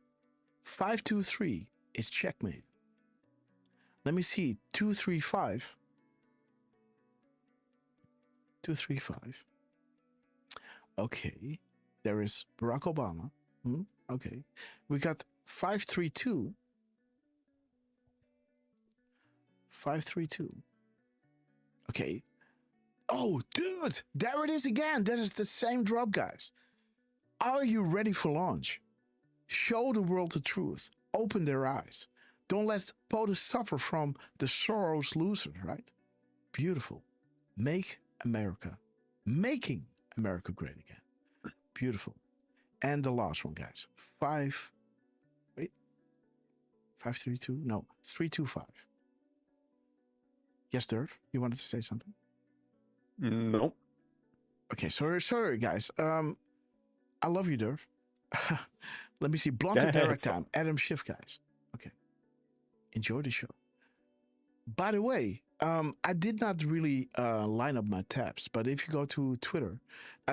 523 is checkmate. Let me see, 235. 235. Okay, there is Barack Obama. Okay, we got 532. 532. Okay. Oh, dude, there it is again. That is the same drop, guys. Are you ready for launch? Show the world the truth. Open their eyes. Don't let POTUS suffer from the Soros losers, right? Beautiful. Making America great again. Beautiful. And the last one, guys. 532? No, 325. Yes, Derf, you wanted to say something? Nope. Okay, sorry, guys. I love you, Derf. Let me see. Blunted direct time. Adam Schiff, guys. Okay. Enjoy the show. By the way, I did not really line up my tabs, but if you go to Twitter,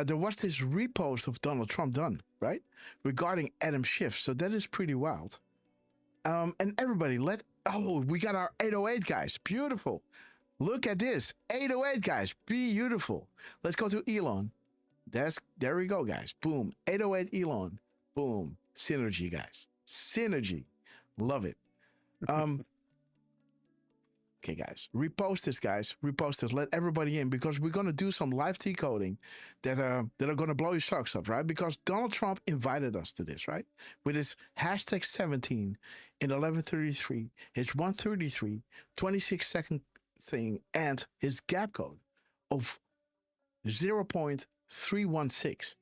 there was this repost of Donald Trump done, right? Regarding Adam Schiff. So that is pretty wild. And everybody, we got our 808, guys. Beautiful. Look at this. 808, guys. Beautiful. Let's go to Elon. There we go, guys. Boom. 808 Elon. Boom. Synergy, guys. Synergy. Love it. Okay, guys. Repost this, guys. Repost this. Let everybody in, because we're going to do some live decoding that are going to blow your socks off, right? Because Donald Trump invited us to this, right? With his hashtag 17 in 1133, his 133, 26-second thing, and his gap code of 0.316,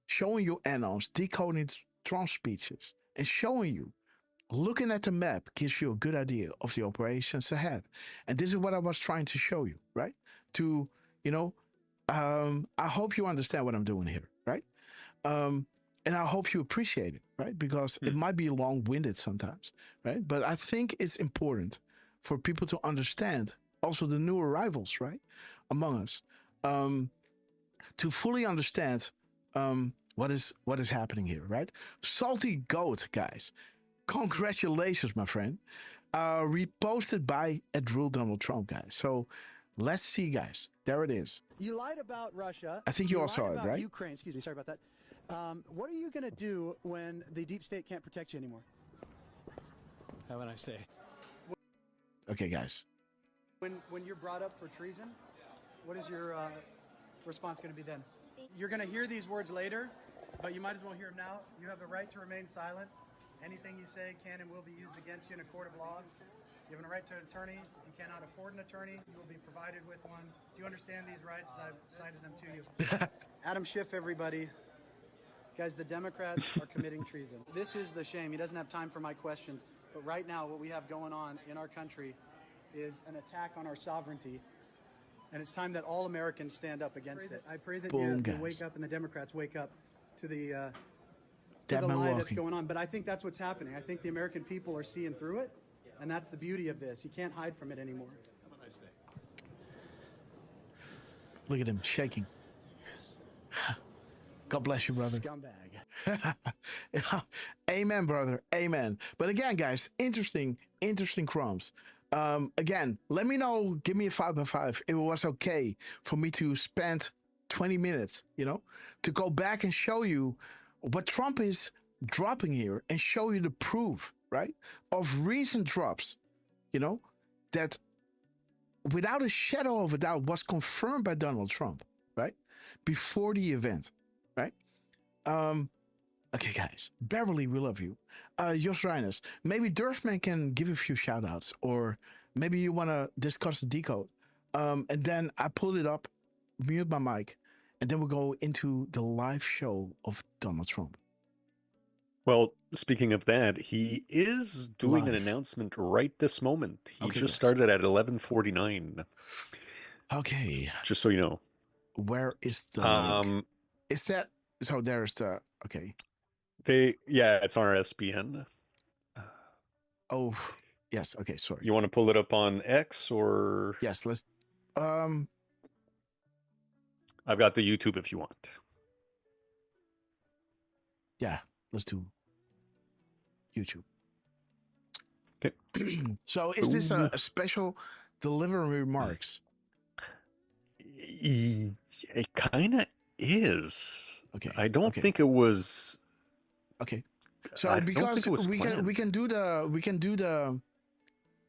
showing you Anons decoding Trump speeches and showing you, looking at the map gives you a good idea of the operations ahead. And this is what I was trying to show you, right? To, I hope you understand what I'm doing here, right? And I hope you appreciate it, right? Because it might be long-winded sometimes, right? But I think it's important for people to understand, also the new arrivals, right, among us, to fully understand what is happening here, right? Salty Goat, guys. Congratulations, my friend. Reposted by @Rule Donald Trump, guys. So let's see, guys. There it is. You lied about Russia. I think you all saw it, right? Ukraine. Excuse me. Sorry about that. What are you going to do when the deep state can't protect you anymore? Have a nice day. Okay, guys. When you're brought up for treason, what is your response going to be then? You're going to hear these words later, but you might as well hear them now. You have the right to remain silent. Anything you say can and will be used against you in a court of law. You have a right to an attorney. If you cannot afford an attorney, you will be provided with one. Do you understand these rights as I've cited them to you? Adam Schiff, everybody. Guys, the Democrats are committing treason. This is the shame. He doesn't have time for my questions. But right now, what we have going on in our country is an attack on our sovereignty. And it's time that all Americans stand up against it. I pray that you wake up and the Democrats wake up to the lie that's going on. But I think that's what's happening. I think the American people are seeing through it, and that's the beauty of this. You can't hide from it anymore. Have a nice day. Look at him shaking. God bless you, brother. Scumbag. Amen, brother. Amen. But again, guys, interesting crumbs. Again, let me know, give me a 5x5 if it was okay for me to spend 20 minutes, to go back and show you what Trump is dropping here and show you the proof, right, of recent drops, that without a shadow of a doubt was confirmed by Donald Trump, right, before the event, right? Okay, guys, Beverly, we love you. Jos Reines, maybe Derfman can give a few shout outs, or maybe you want to discuss the decode. And then I pull it up, mute my mic, and then we'll go into the live show of Donald Trump. Well, speaking of that, he is doing an announcement right this moment. He just started at 11:49. Okay. Just so you know. Where is the link? Is that, so there's the, okay. It's on our SBN. Oh, yes. Okay, sorry. You want to pull it up on X or? Yes, let's. I've got the YouTube if you want. Yeah, let's do YouTube. Okay. So, is this a special delivery remarks? It kind of is. Okay. I don't think it was. Okay. So because we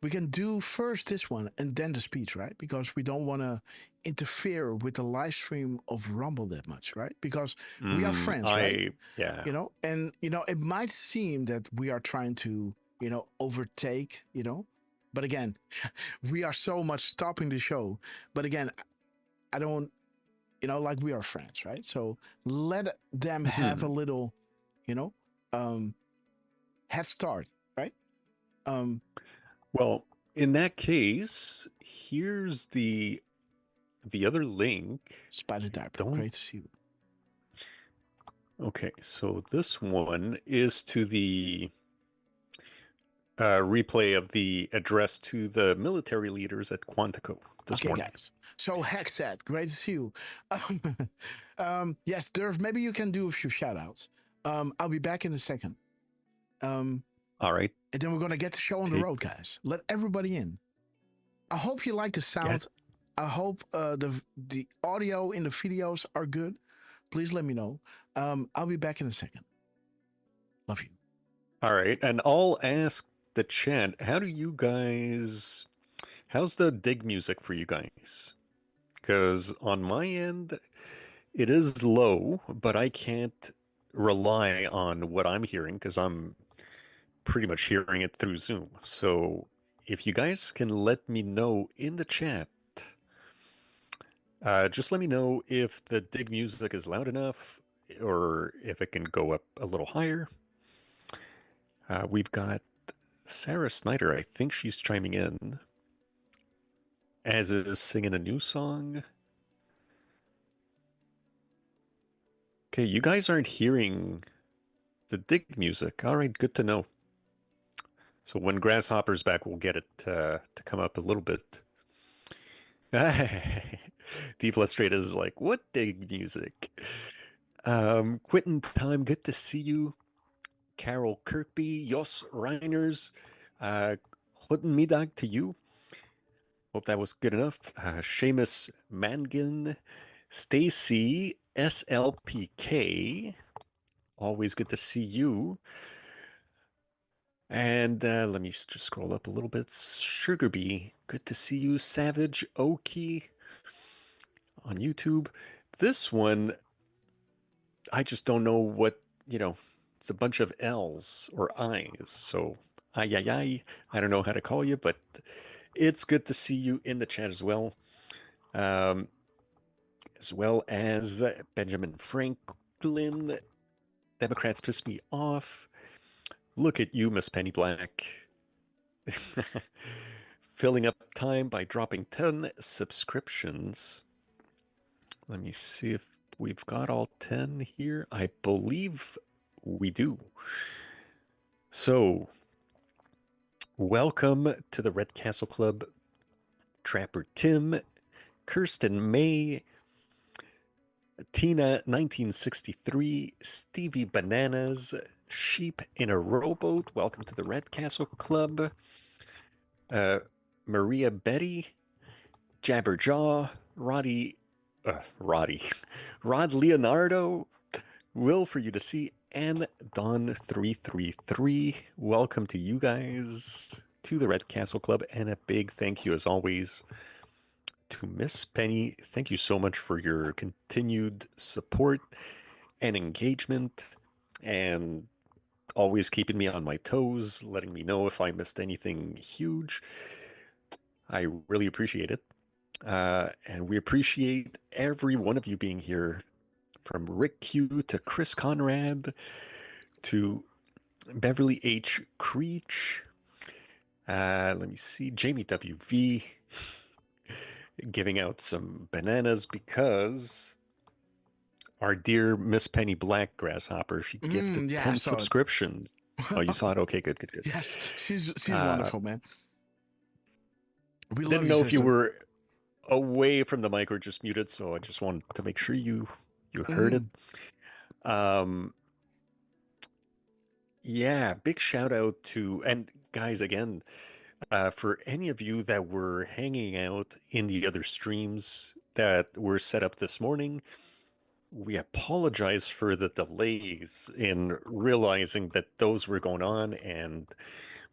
can do first this one and then the speech, right? Because we don't want to interfere with the live stream of Rumble that much, right? Because we are friends, right? Yeah. You know, and it might seem that we are trying to, overtake, but again, we are so much stopping the show. But again, I don't, like we are friends, right? So let them have a little, head start, right? Well, in that case, here's the other link. Spider Diaper, great to see you. Okay, so this one is to the replay of the address to the military leaders at Quantico this morning. Guys. So Hexet, great to see you. Yes, Derf, maybe you can do a few shout outs. I'll be back in a second. All right. And then we're going to get the show on the road, guys. Let everybody in. I hope you like the sound. Yes. I hope the audio in the videos are good. Please let me know. I'll be back in a second. Love you. All right. And I'll ask the chat, how's the dig music for you guys? Because on my end, it is low, but I can't rely on what I'm hearing because I'm pretty much hearing it through Zoom. So if you guys can let me know in the chat, just let me know if the dig music is loud enough or if it can go up a little higher. We've got Sarah Snyder. I think she's chiming in, as is singing a new song. Okay, you guys aren't hearing the dig music. All right, good to know. So when Grasshopper's back, we'll get it to come up a little bit. Deflustrated is like, what dig music? Quentin Time, good to see you. Carol Kirkby, Jos Reiners, Guten Mittag to you. Hope that was good enough. Seamus Mangan, Stacy SLPK, always good to see you. And let me just scroll up a little bit. Sugarbee, good to see you. Savage Oki on YouTube. This one, I just don't know what, it's a bunch of L's or I's. So, I don't know how to call you, but it's good to see you in the chat as well. As well as Benjamin Franklin. Democrats piss me off. Look at you, Miss Penny Black. Filling up time by dropping 10 subscriptions. Let me see if we've got all 10 here. I believe we do. So, welcome to the Red Castle Club. Trapper Tim, Kirsten May, Tina 1963, Stevie Bananas, Sheep in a Rowboat. Welcome to the Red Castle Club. Maria Betty, Jabberjaw, Rod Leonardo, Will for you to see, and Don333. Welcome to you guys to the Red Castle Club, and a big thank you as always to Miss Penny. Thank you so much for your continued support and engagement, and always keeping me on my toes, letting me know if I missed anything huge. I really appreciate it. And we appreciate every one of you being here, from Rick Q to Chris Conrad to Beverly H. Creech. Let me see, Jamie WV giving out some bananas because our dear Miss Penny Black Grasshopper. She gifted 10 subscriptions. Oh, you saw it? Okay, good. Yes, she's wonderful, man. We didn't know if you were away from the mic or just muted, so I just wanted to make sure you heard it. Yeah, big shout out to, and guys, again, for any of you that were hanging out in the other streams that were set up this morning, we apologize for the delays in realizing that those were going on, and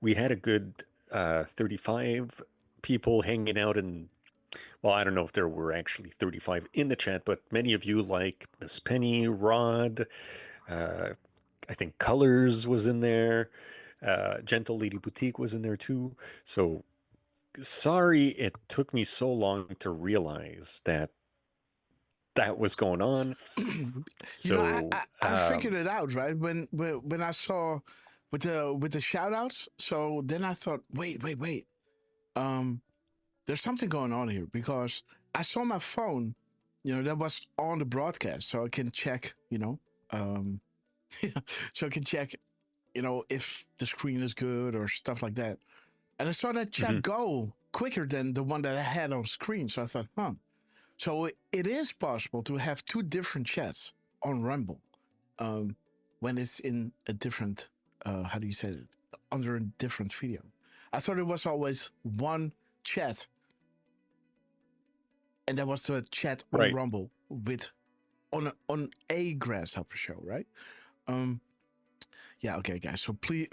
we had a good 35 people hanging out in, well, I don't know if there were actually 35 in the chat, but many of you, like Miss Penny, Rod, I think Colors was in there, Gentle Lady Boutique was in there too. So sorry it took me so long to realize that was going on. So I figured it out, right? When I saw with the shout outs. So then I thought, wait. There's something going on here, because I saw my phone, that was on the broadcast, so I can check, so I can check, if the screen is good or stuff like that. And I saw that chat go quicker than the one that I had on screen. So I thought, So it is possible to have two different chats on Rumble when it's in a different, how do you say it, under a different video. I thought it was always one chat. And that was the chat on Rumble on a Grasshopper show, right? Yeah, okay, guys. So please,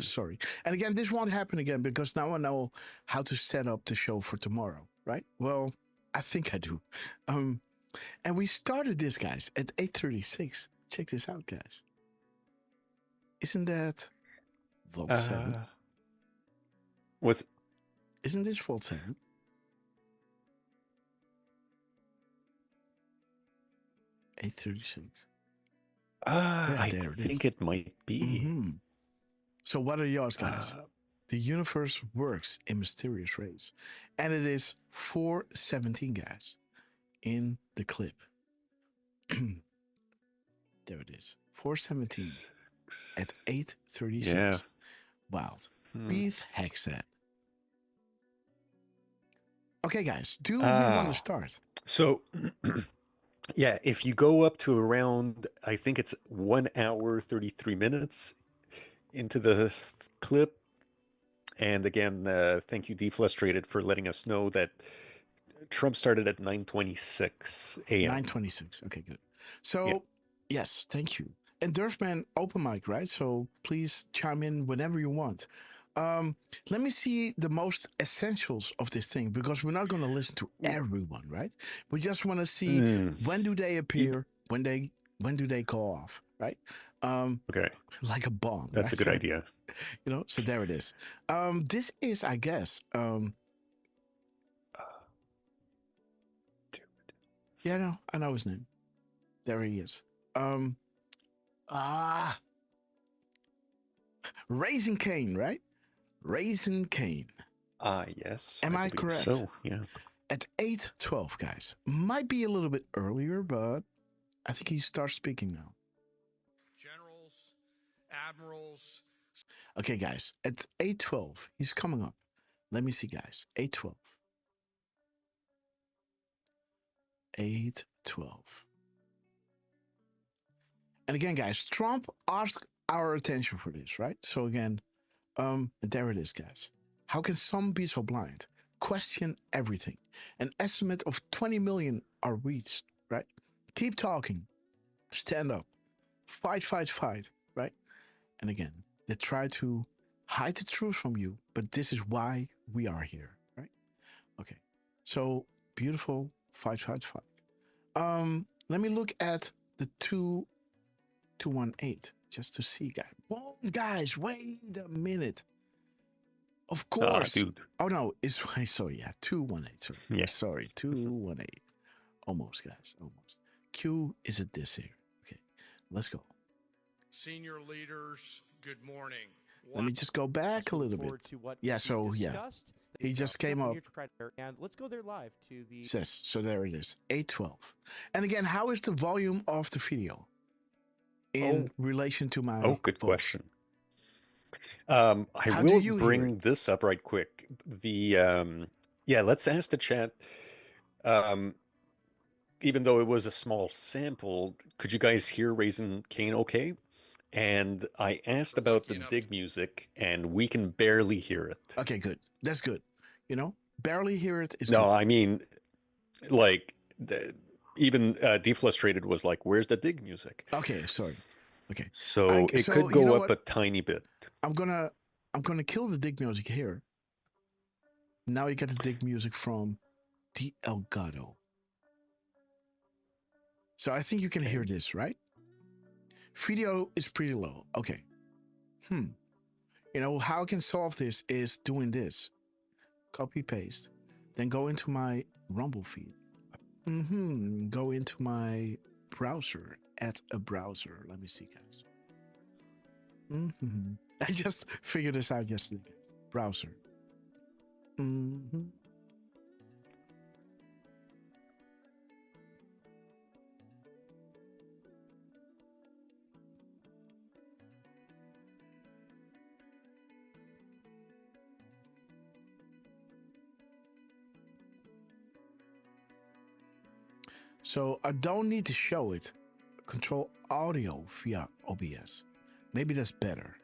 sorry. And again, this won't happen again, because now I know how to set up the show for tomorrow, right? Well, I think I do. And we started this, guys, at 8:36. Check this out, guys. Isn't that Vault 7? Isn't this Vault 7? $8.36. I think it might be. So what are yours, guys? The universe works in mysterious ways. And it is 4:17, guys, in the clip. There it is. 4:17 at 8:36. Yeah. Wild. Breathe hex that. Okay, guys, do we want to start? So, yeah, if you go up to around, I think it's 1 hour, 33 minutes into the clip. And again, thank you, Deflustrated, for letting us know that Trump started at 9:26 a.m. 9:26. Okay, good. So, yes, thank you. And Derfman, open mic, right? So please chime in whenever you want. Let me see the most essentials of this thing, because we're not going to listen to everyone, right? We just want to see when do they appear, when do they go off, right? Okay. Like a bomb. That's right? a good idea. So there it is. This is, I guess, yeah, no, I know his name. There he is. Raising Cane, right? Raising Cane. Yes. Am I correct? So, yeah. At 8:12, guys. Might be a little bit earlier, but I think he starts speaking now. Generals, admirals. Okay, guys. At 8:12, he's coming up. Let me see, guys. 8:12. 8:12. And again, guys, Trump asked our attention for this, right? So again, there it is, guys. How can some be so blind? Question everything. An estimate of 20 million are reached, right? Keep talking. Stand up. Fight, right? And again, they try to hide the truth from you, but this is why we are here, right? Okay. So beautiful. Fight. Let me look at the 218 just to see, guys. Whoa, guys, wait a minute. Of course. Dude. Oh, no. Sorry, yeah. 218. Sorry. Yeah. Sorry, 218. Almost, guys. Almost. Q is a diss here. Okay. Let's go. Senior leaders, good morning. Let me just go back a little bit. Yeah, so yeah, he just came up. And let's go there live to the. Says, so there it is, 812. And again, how is the volume of the video in relation to my good voice? question. I How do will you hear bring this up right quick. Yeah, let's ask the chat. Even though it was a small sample, could you guys hear Raisin Cane okay? And I asked about the dig music, and we can barely hear it. Okay, good. That's good. You know, barely hear it is No, good. I mean, like, even Deflustrated was like, where's the dig music? Okay, sorry. Okay. So it so could you go know up what? a tiny bit. I'm gonna kill the dig music here. Now you get the dig music from the Elgato. So I think you can hear this, right? Video is pretty low. Okay. You know, how I can solve this is doing this. Copy, paste. Then go into my Rumble feed. Go into my browser. Add a browser. Let me see, guys. I just figured this out yesterday. Browser. So I don't need to show it. Control audio via OBS. Maybe that's better.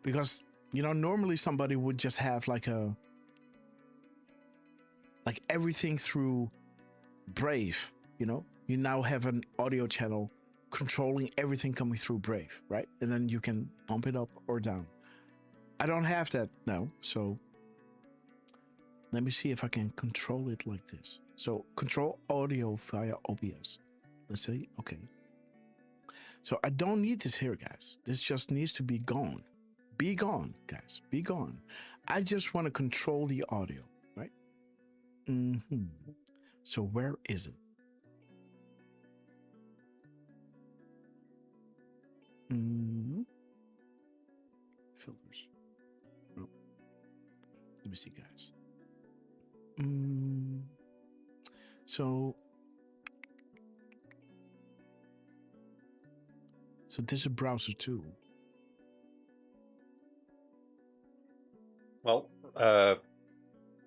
Because, you know, normally somebody would just have like everything through Brave, you know? You now have an audio channel controlling everything coming through Brave, right? And then you can bump it up or down. I don't have that now, so let me see if I can control it like this. So control audio via OBS. Let's say, okay. So I don't need this here, guys. This just needs to be gone. Be gone, guys. Be gone. I just want to control the audio, right? So where is it? Filters. Oh. Let me see, guys. So this is a browser too. Well,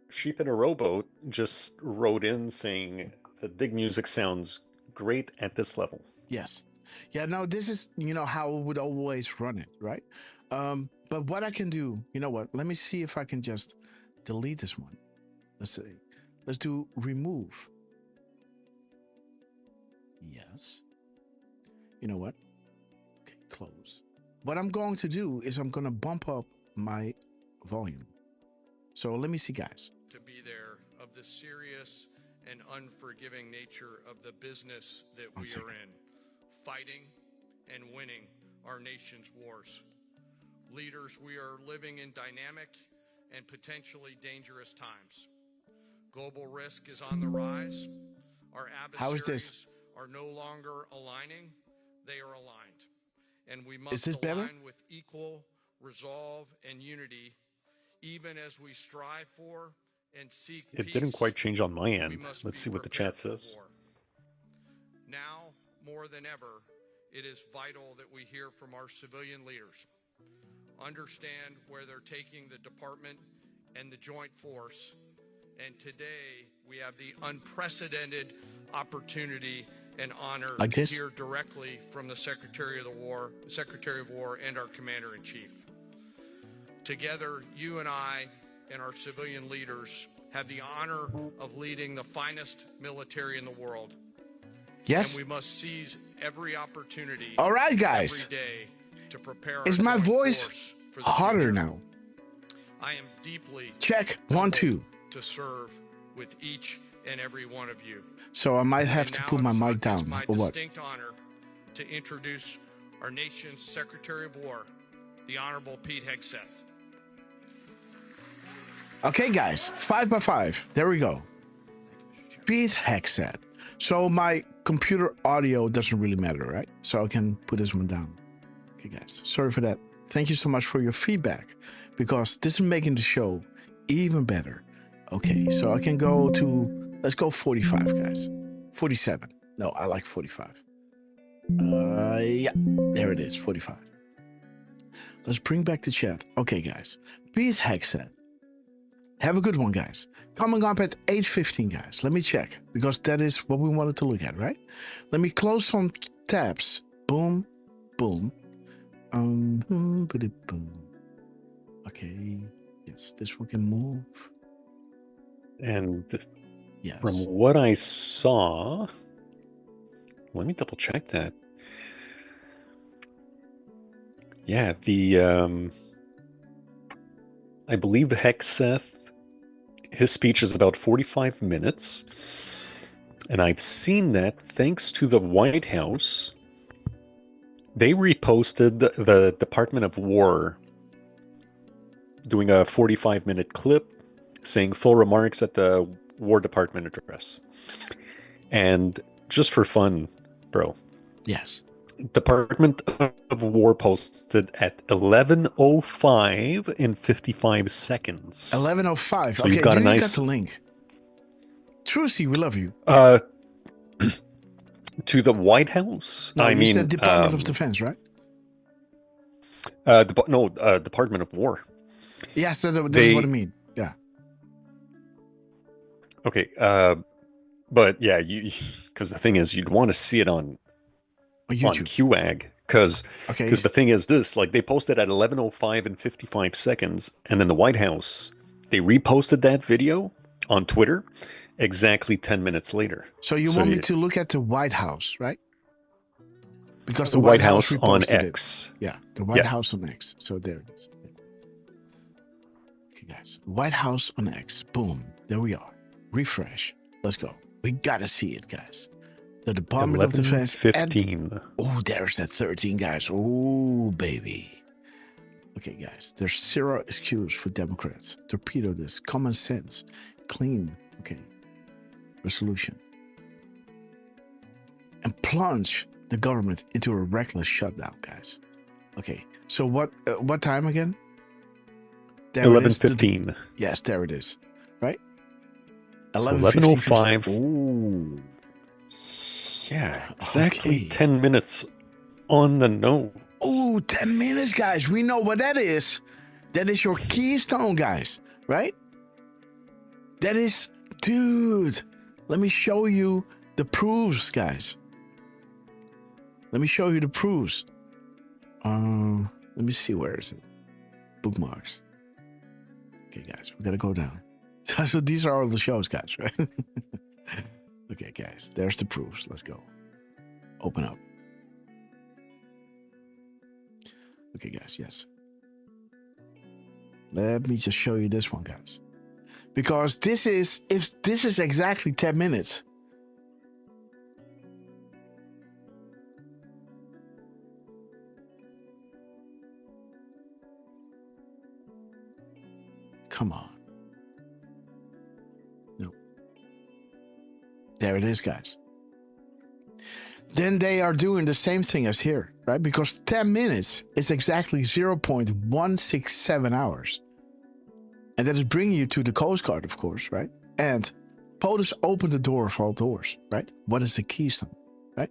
Sheep in a Rowboat just wrote in saying the dig music sounds great at this level. Yes. Yeah, now this is, you know, how we would always run it, right? But what I can do, you know what? Let me see if I can just delete this one. Let's see. Let's do remove. Yes. You know what? Okay, close. What I'm going to do is I'm going to bump up my volume. So let me see, guys. To be there of the serious and unforgiving nature of the business that we are in, fighting and winning our nation's wars. Leaders, we are living in dynamic and potentially dangerous times. Global risk is on the rise. Our adversaries are no longer aligning, they are aligned. And we must align with equal resolve and unity, even as we strive for and seek peace. It didn't quite change on my end. Let's see what the chat says. Now, more than ever, it is vital that we hear from our civilian leaders, understand where they're taking the department and the joint force. And today, we have the unprecedented opportunity and honor to hear directly from the Secretary of War and our Commander-in-Chief. Together, you and I and our civilian leaders have the honor of leading the finest military in the world. Yes. And we must seize every opportunity. All right, guys. Every day to prepare. Is my voice hotter now? I am deeply check 1 2 to serve with each and every one of you. So I might have to put my mic down my or what? Distinct honor to introduce our nation's Secretary of War, the Honorable Pete Hegseth. Okay, guys, 5 by 5. There we go. Pete Hegseth. So my computer audio doesn't really matter, right? So I can put this one down. Okay, guys, sorry for that. Thank you so much for your feedback, because this is making the show even better. Okay, so I can go to, let's go 45, guys. 47. No, I like 45. Yeah, there it is, 45. Let's bring back the chat. Okay, guys. Peace Hexet. Have a good one, guys. Coming up at 8:15, guys. Let me check, because that is what we wanted to look at, right? Let me close some tabs. Boom, boom. Boom. Okay. Yes, this one can move. And yes, from what I saw, let me double check that. Yeah, I believe Hexeth, his speech is about 45 minutes. And I've seen that thanks to the White House, they reposted the Department of War doing a 45-minute clip saying full remarks at the War Department address. And just for fun, bro. Yes. Department of War posted at 11:05 in 55 seconds. 11:05. So okay, you've got you a nice... got the link. Trucy, we love you. To the White House? No, you said Department of Defense, right? Department of War. Yes, that's what I mean. Yeah. Okay, but yeah, because the thing is, you'd want to see it on QAG, because the thing is this, like, they posted at 11:05 and 55 seconds, and then the White House, they reposted that video on Twitter exactly 10 minutes later. So you want me to look at the White House, right? Because the White House on X. Yeah, the White House on X. So there it is. Okay, guys. White House on X. Boom. There we are. Refresh. Let's go. We gotta see it, guys. The Department of Defense. 15. Oh, there's that 13, guys. Oh, baby. Okay, guys. There's zero excuse for Democrats. Torpedo this. Common sense. Clean. Okay. Resolution. And plunge the government into a reckless shutdown, guys. Okay. So what time again? 11:15. Yes, there it is. Right? 11:05. Ooh. Yeah, exactly 10 minutes on the nose. Ooh, 10 minutes, guys. We know what that is. That is your keystone, guys. Right? That is, dude. Let me show you the proofs, guys. Let me show you the proofs. Let me see, where is it? Bookmarks. Okay, guys, we gotta go down. So these are all the shows, guys, right? Okay, guys, there's the proofs. Let's go. Open up. Okay, guys, yes. Let me just show you this one, guys. Because this is exactly 10 minutes. Come on. No. There it is, guys. Then they are doing the same thing as here, right? Because 10 minutes is exactly 0.167 hours. And that is bringing you to the Coast Guard, of course, right? And POTUS opened the door of all doors, right? What is the keystone, right?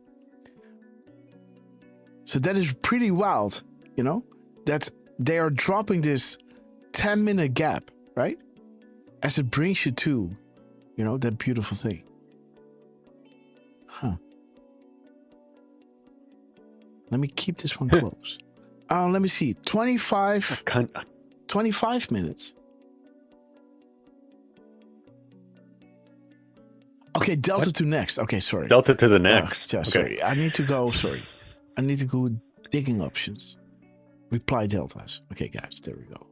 So that is pretty wild, you know? That they are dropping this 10-minute gap, right? As it brings you to, you know, that beautiful thing. Huh. Let me keep this one close. Let me see. 25 minutes. Okay, Delta to next. Okay, sorry. Delta to the next. Yeah, sorry. I need to go digging options. Reply deltas. Okay, guys, there we go.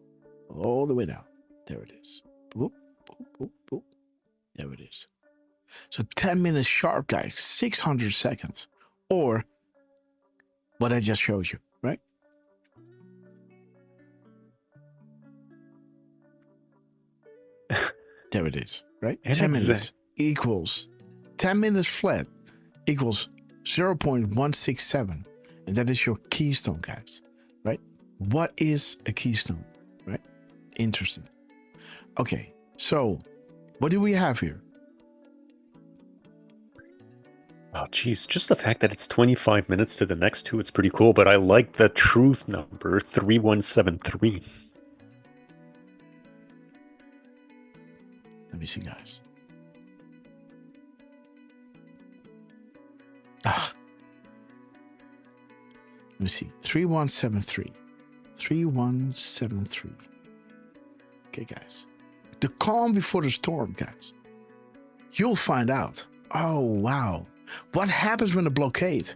All the way down. There it is. Boop, boop, boop, boop. There it is. So 10 minutes sharp, guys. 600 seconds. Or what I just showed you, right? There it is, right? 10 minutes equals 10 minutes flat equals 0.167. And that is your keystone, guys, right? What is a keystone, right? Interesting. Okay, so what do we have here? Oh, geez, just the fact that it's 25 minutes to the next two, it's pretty cool, but I like the truth number, 3173. Let me see, guys. Let me see. 3173. 3173. Okay, guys. The calm before the storm, guys. You'll find out. Oh, wow. What happens when a blockade,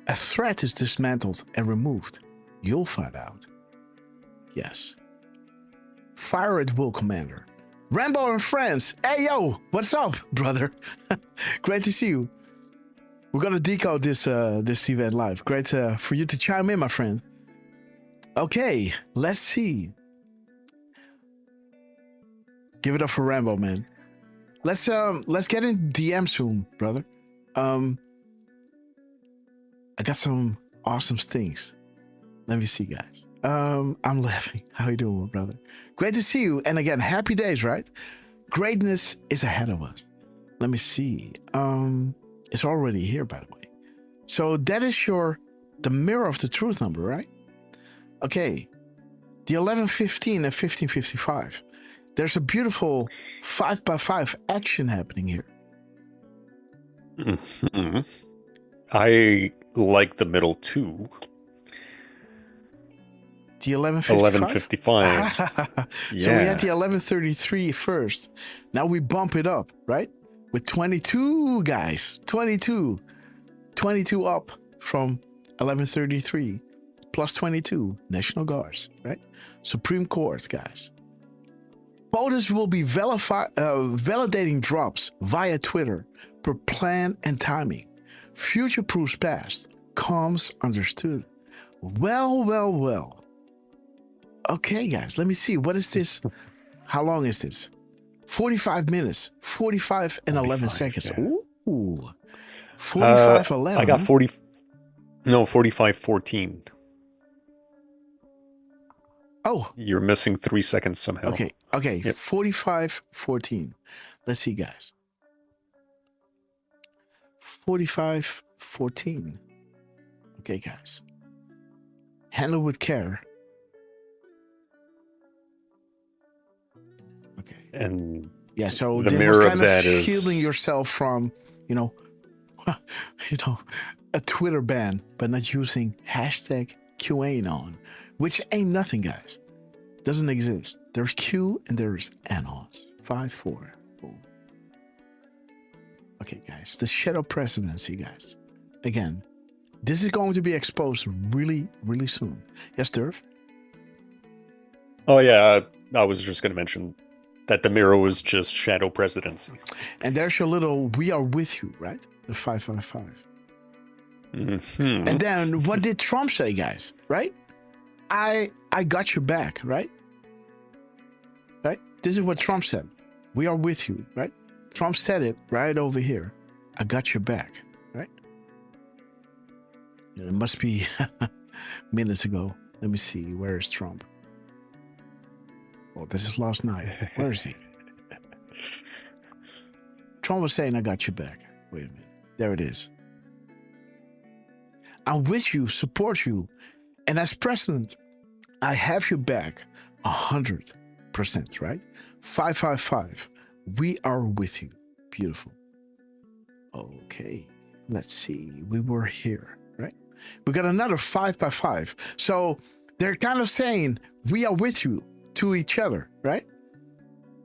a threat is dismantled and removed? You'll find out. Yes. Fire at will, Commander. Rambo and friends. Hey, yo. What's up, brother? Great to see you. We're going to decode this event live. Great for you to chime in, my friend. Okay, let's see. Give it up for Rambo, man. Let's get in DM soon, brother. I got some awesome things. Let me see, guys. I'm laughing. How you doing, brother? Great to see you. And again, happy days, right? Greatness is ahead of us. Let me see. It's already here, by the way. So that is the mirror of the truth number, right? Okay. The 1115 and 1555. There's a beautiful 5x5 action happening here. Mm-hmm. I like the middle two. The 1155? 1155. Yeah. So we had the 1133 first. Now we bump it up, right? With 22, guys. 22. 22 up from 1133. Plus 22. National Guards, right? Supreme Court, guys. POTUS will be validating drops via Twitter per plan and timing. Future-proofs past. Comms understood. Well. Okay, guys, let me see. What is this? How long is this? 45 minutes. 45 and 11 seconds. Yeah. Ooh. 45-11. I got 45-14. Oh. You're missing 3 seconds somehow. Okay. Yep. 45-14. Let's see, guys. 45-14. Okay, guys. Handle with care. Okay. And yeah, so the there mirror was kind of that is shielding yourself from, a Twitter ban, but not using hashtag QAnon, which ain't nothing, guys. Doesn't exist. There's Q and there's Anons. 5-4. Boom. Okay, guys. The shadow presidency, guys. Again, this is going to be exposed really, really soon. Yes, Derf? Oh, yeah. I was just going to mention that the mirror was just shadow presidency. And there's your little "we are with you," right? The 555. Mm-hmm. And then what did Trump say, guys? Right? I got your back, right? Right? This is what Trump said. We are with you, right? Trump said it right over here. I got your back, right? It must be minutes ago. Let me see. Where is Trump? Oh, this is last night. Where is he? Trump was saying, I got your back. Wait a minute. There it is. I'm with you, support you. And as president, I have your back 100%, right? 555. We are with you. Beautiful. Okay. Let's see. We were here, right? We got another 5x5. So they're kind of saying, we are with you to each other, right?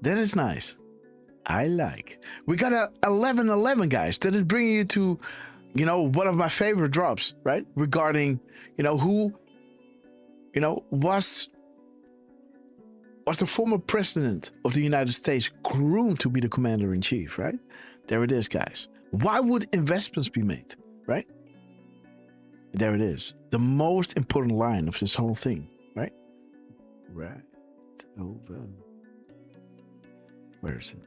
That is nice. I like. We got a 1111, guys. That is bringing you to, one of my favorite drops, right? Regarding, who, was the former president of the United States groomed to be the commander-in-chief, right? There it is, guys. Why would investments be made, right? There it is. The most important line of this whole thing, right? Right over. Where is it?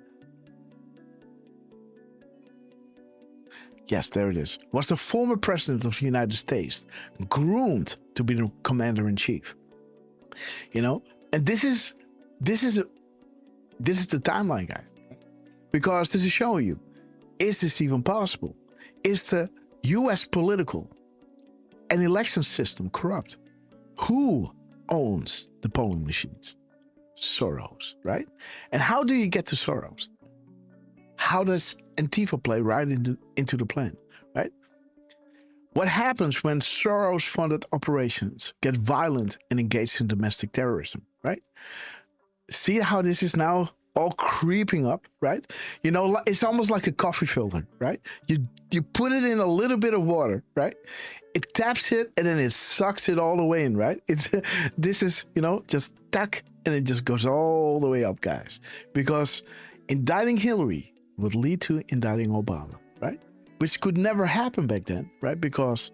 Yes, there it is. Was the former president of the United States groomed to be the commander-in-chief? You know, and this is the timeline, guys, because this is showing you: is this even possible? Is the U.S. political and election system corrupt? Who owns the polling machines? Soros, right? And how do you get to Soros? How does Antifa play right into the plan, right? What happens when Soros-funded operations get violent and engaged in domestic terrorism, right? See how this is now all creeping up, right? You know, it's almost like a coffee filter, right? You put it in a little bit of water, right? It taps it and then it sucks it all the way in, right? This is, you know, just tuck and it just goes all the way up, guys. Because indicting Hillary would lead to indicting Obama, right? Which could never happen back then, right? Because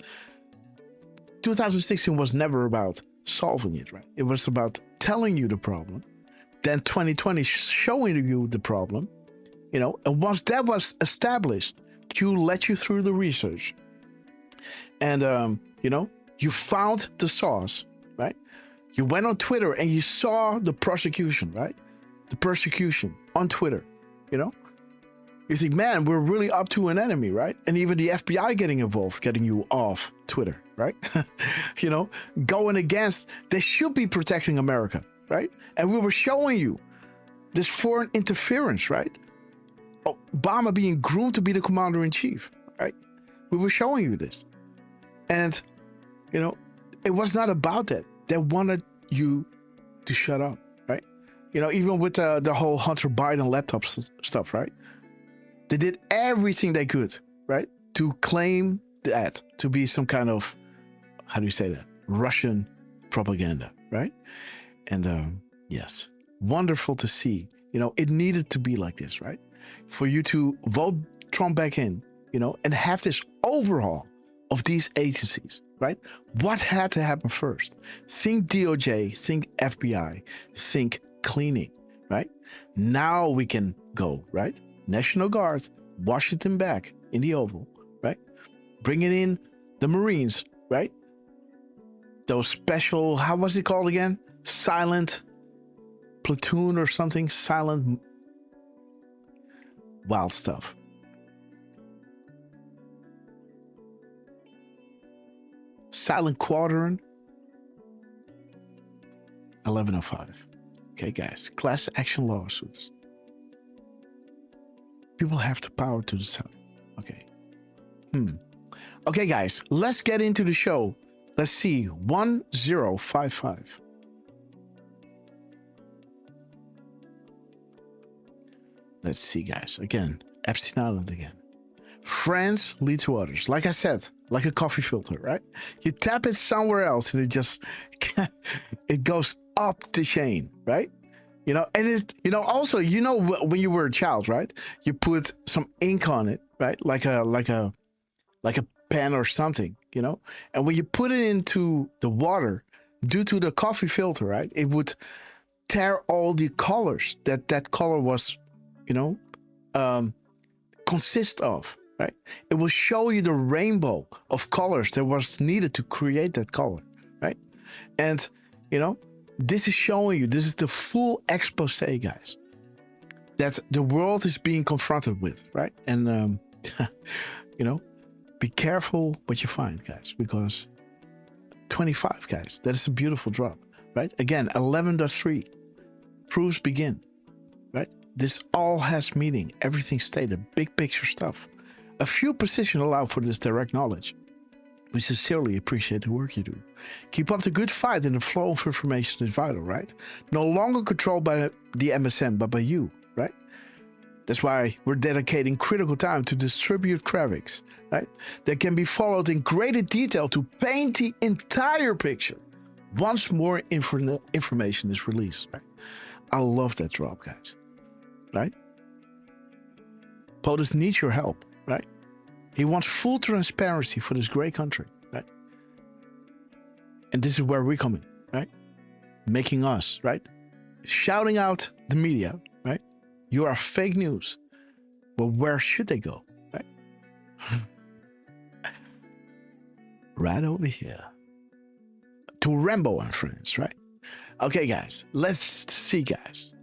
2016 was never about solving it, right? It was about telling you the problem. Then 2020 showing you the problem, you know, and once that was established, Q let you through the research. And, you know, you found the source, right? You went on Twitter and you saw the prosecution, right? The persecution on Twitter, you know? You think, man, we're really up to an enemy, right? And even the FBI getting involved, getting you off Twitter, right? You know, going against, they should be protecting America, right? And we were showing you this foreign interference, right? Obama being groomed to be the commander-in-chief, right? We were showing you this. And, you know, it was not about that. They wanted you to shut up, right? You know, even with the whole Hunter Biden laptop stuff, right? They did everything they could, right? To claim that to be some kind of, how do you say that? Russian propaganda, right? And yes, wonderful to see. You know, it needed to be like this, right? For you to vote Trump back in, you know, and have this overhaul of these agencies, right? What had to happen first? Think DOJ, think FBI, think cleaning, right? Now we can go, right? National Guard, Washington back in the Oval, right? Bringing in the Marines, right? Those special, how was it called again? Silent platoon or something, silent wild stuff. Silent Quadrant 1105. Okay, guys, class action lawsuits. People have the power to decide. Okay. Okay, guys, let's get into the show. Let's see, 1055. Let's see, guys. Again, Epstein Island again. Friends lead to others. Like I said, like a coffee filter, right? You tap it somewhere else and it just, it goes up the chain, right? You know, and it, you know, also, you know, when you were a child, right? You put some ink on it, right? Like a pen or something, you know? And when you put it into the water, due to the coffee filter, right? It would tear all the colors that color was, you know, consist of, right? It will show you the rainbow of colors that was needed to create that color, right? And, you know, this is showing you, this is the full expose, guys, that the world is being confronted with, right? And, you know, be careful what you find, guys, because 25, guys, that is a beautiful drop, right? Again, 11.3, proofs begin, right? This all has meaning, everything stated, big picture stuff. A few precision allow for this direct knowledge. We sincerely appreciate the work you do. Keep up the good fight, and the flow of information is vital, right? No longer controlled by the MSM, but by you, right? That's why we're dedicating critical time to distribute graphics, right? That can be followed in greater detail to paint the entire picture once more information is released, right? I love that drop, guys, right? POTUS needs your help, right? He wants full transparency for this great country, right? And this is where we come in, right? Making us, right? Shouting out the media, right? You are fake news. Well, where should they go, right? Right over here. To Rambo and friends, right? Okay, guys, let's see, guys.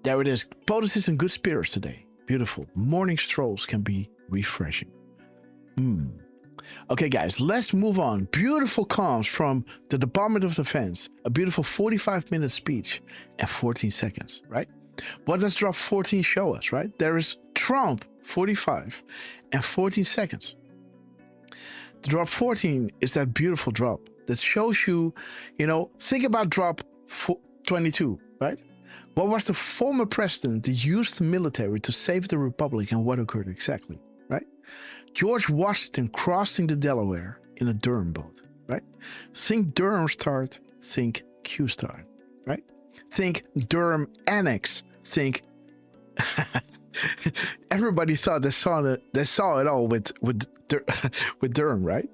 There it is. POTUS is in good spirits today. Beautiful. Morning strolls can be refreshing. Okay, guys, let's move on. Beautiful comms from the Department of Defense. A beautiful 45-minute speech and 14 seconds, right? What does drop 14 show us, right? There is Trump, 45 and 14 seconds. The drop 14 is that beautiful drop that shows you, think about drop 22, right? What was the former president that used the military to save the republic and what occurred exactly, right? George Washington crossing the Delaware in a Durham boat, right? Think Durham start, think Q start, right? Think Durham annex, think... Everybody thought they saw it all with Durham, right?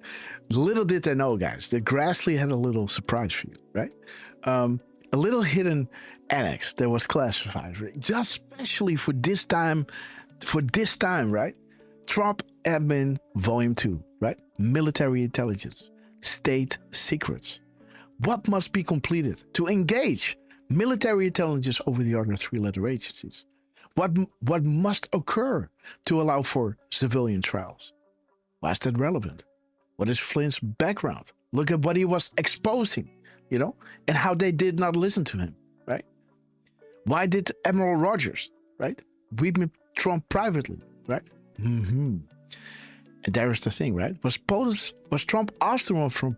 Little did they know, guys, that Grassley had a little surprise for you, right? A little hidden annex that was classified, right? Just especially for this time, right? Trump Admin Volume 2, right? Military intelligence, state secrets. What must be completed to engage military intelligence over the other three-letter agencies? What must occur to allow for civilian trials? Why is that relevant? What is Flynn's background? Look at what he was exposing, and how they did not listen to him, right? Why did Admiral Rogers, right, meet Trump privately, right? And there is the thing, right? Was Trump asked to run for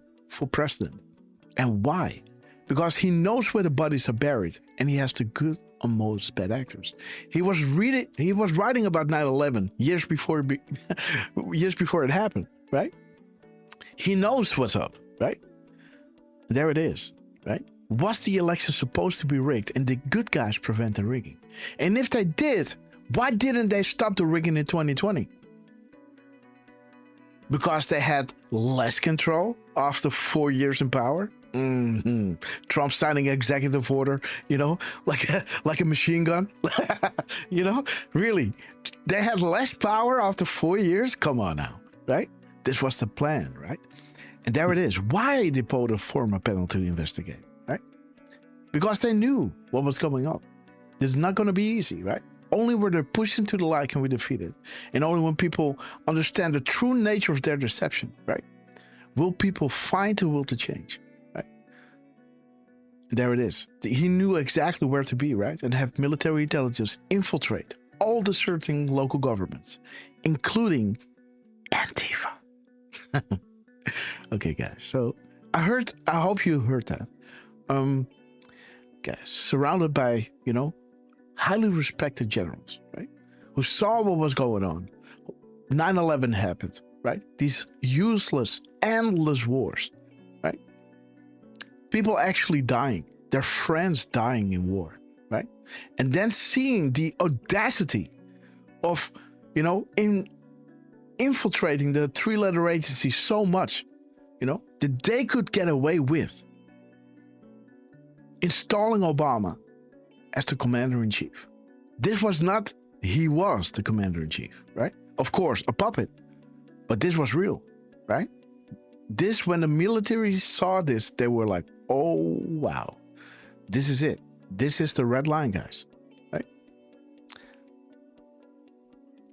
president? And why? Because he knows where the bodies are buried, and he has the good and most bad actors. He was writing about 9/11 years before it happened, right? He knows what's up, right? There it is, right? Was the election supposed to be rigged, and did good guys prevent the rigging? And if they did, why didn't they stop the rigging in 2020? Because they had less control after 4 years in power? Trump signing executive order, like a machine gun. Really, they had less power after 4 years. Come on now, right? This was the plan, right? And there it is. Why did POTUS form a panel to investigate, right? Because they knew what was coming up. This is not going to be easy, right? Only when they're pushed into the light can we defeat it, and only when people understand the true nature of their deception, right, will people find the will to change. There it is. He knew exactly where to be, right? And have military intelligence infiltrate all the certain local governments, including Antifa. Okay, guys. So I hope you heard that. Guys, surrounded by, highly respected generals, right? Who saw what was going on. 9/11 happened, right? These useless, endless wars, right? People actually dying, their friends dying in war, right? And then seeing the audacity of, infiltrating the three-letter agency so much, that they could get away with installing Obama as the commander-in-chief. This was not, he was the commander-in-chief, right? Of course, a puppet, but this was real, right? This, when the military saw this, they were like, oh, wow, this is it. This is the red line, guys, right?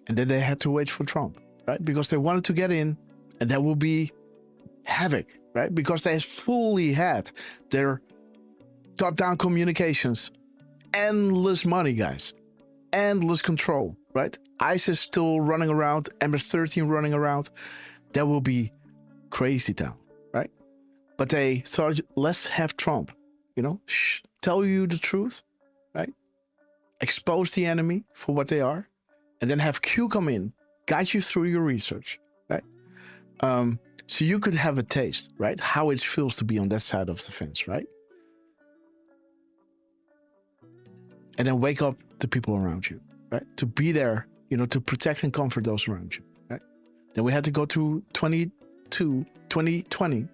And then they had to wait for Trump, right? Because they wanted to get in, and there will be havoc, right? Because they fully had their top-down communications, endless money, guys, endless control, right? ISIS still running around, MS-13 running around. There will be crazy town, right? But they thought, let's have Trump, tell you the truth, right? Expose the enemy for what they are, and then have Q come in, guide you through your research, right? So you could have a taste, right? How it feels to be on that side of the fence, right? And then wake up the people around you, right? To be there, to protect and comfort those around you, right? Then we had to go through 2020,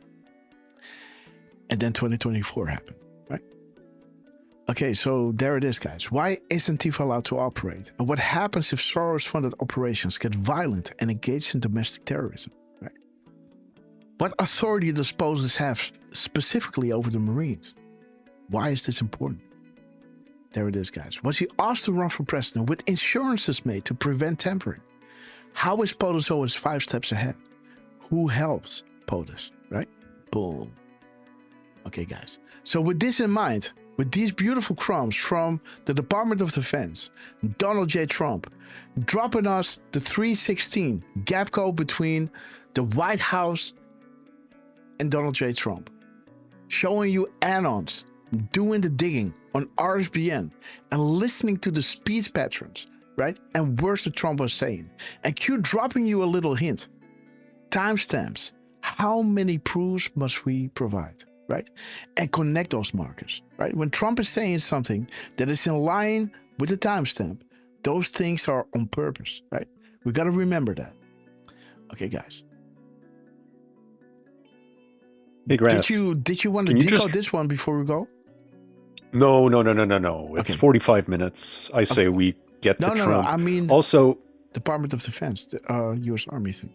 and then 2024 happened, right? Okay, so there it is, guys. Why isn't Antifa allowed to operate? And what happens if Soros-funded operations get violent and engage in domestic terrorism, right? What authority does POTUS have specifically over the Marines? Why is this important? There it is, guys. Was he asked to run for president with insurances made to prevent tampering? How is POTUS always 5 steps ahead? Who helps POTUS, right? Boom. Okay, guys. So with this in mind, with these beautiful crumbs from the Department of Defense, Donald J. Trump, dropping us the 316 gap code between the White House and Donald J. Trump, showing you anons doing the digging on RSBN and listening to the speech patterns, right? And words that Trump was saying. And Q dropping you a little hint. Timestamps. How many proofs must we provide, right? And connect those markers, right? When Trump is saying something that is in line with the timestamp, those things are on purpose, right? We got to remember that. Okay, guys. Hey, Grass. Did you want to decode this one before we go? No. It's 45 minutes. I say we get to Trump. No. I mean, also, Department of Defense, the U.S. Army thing.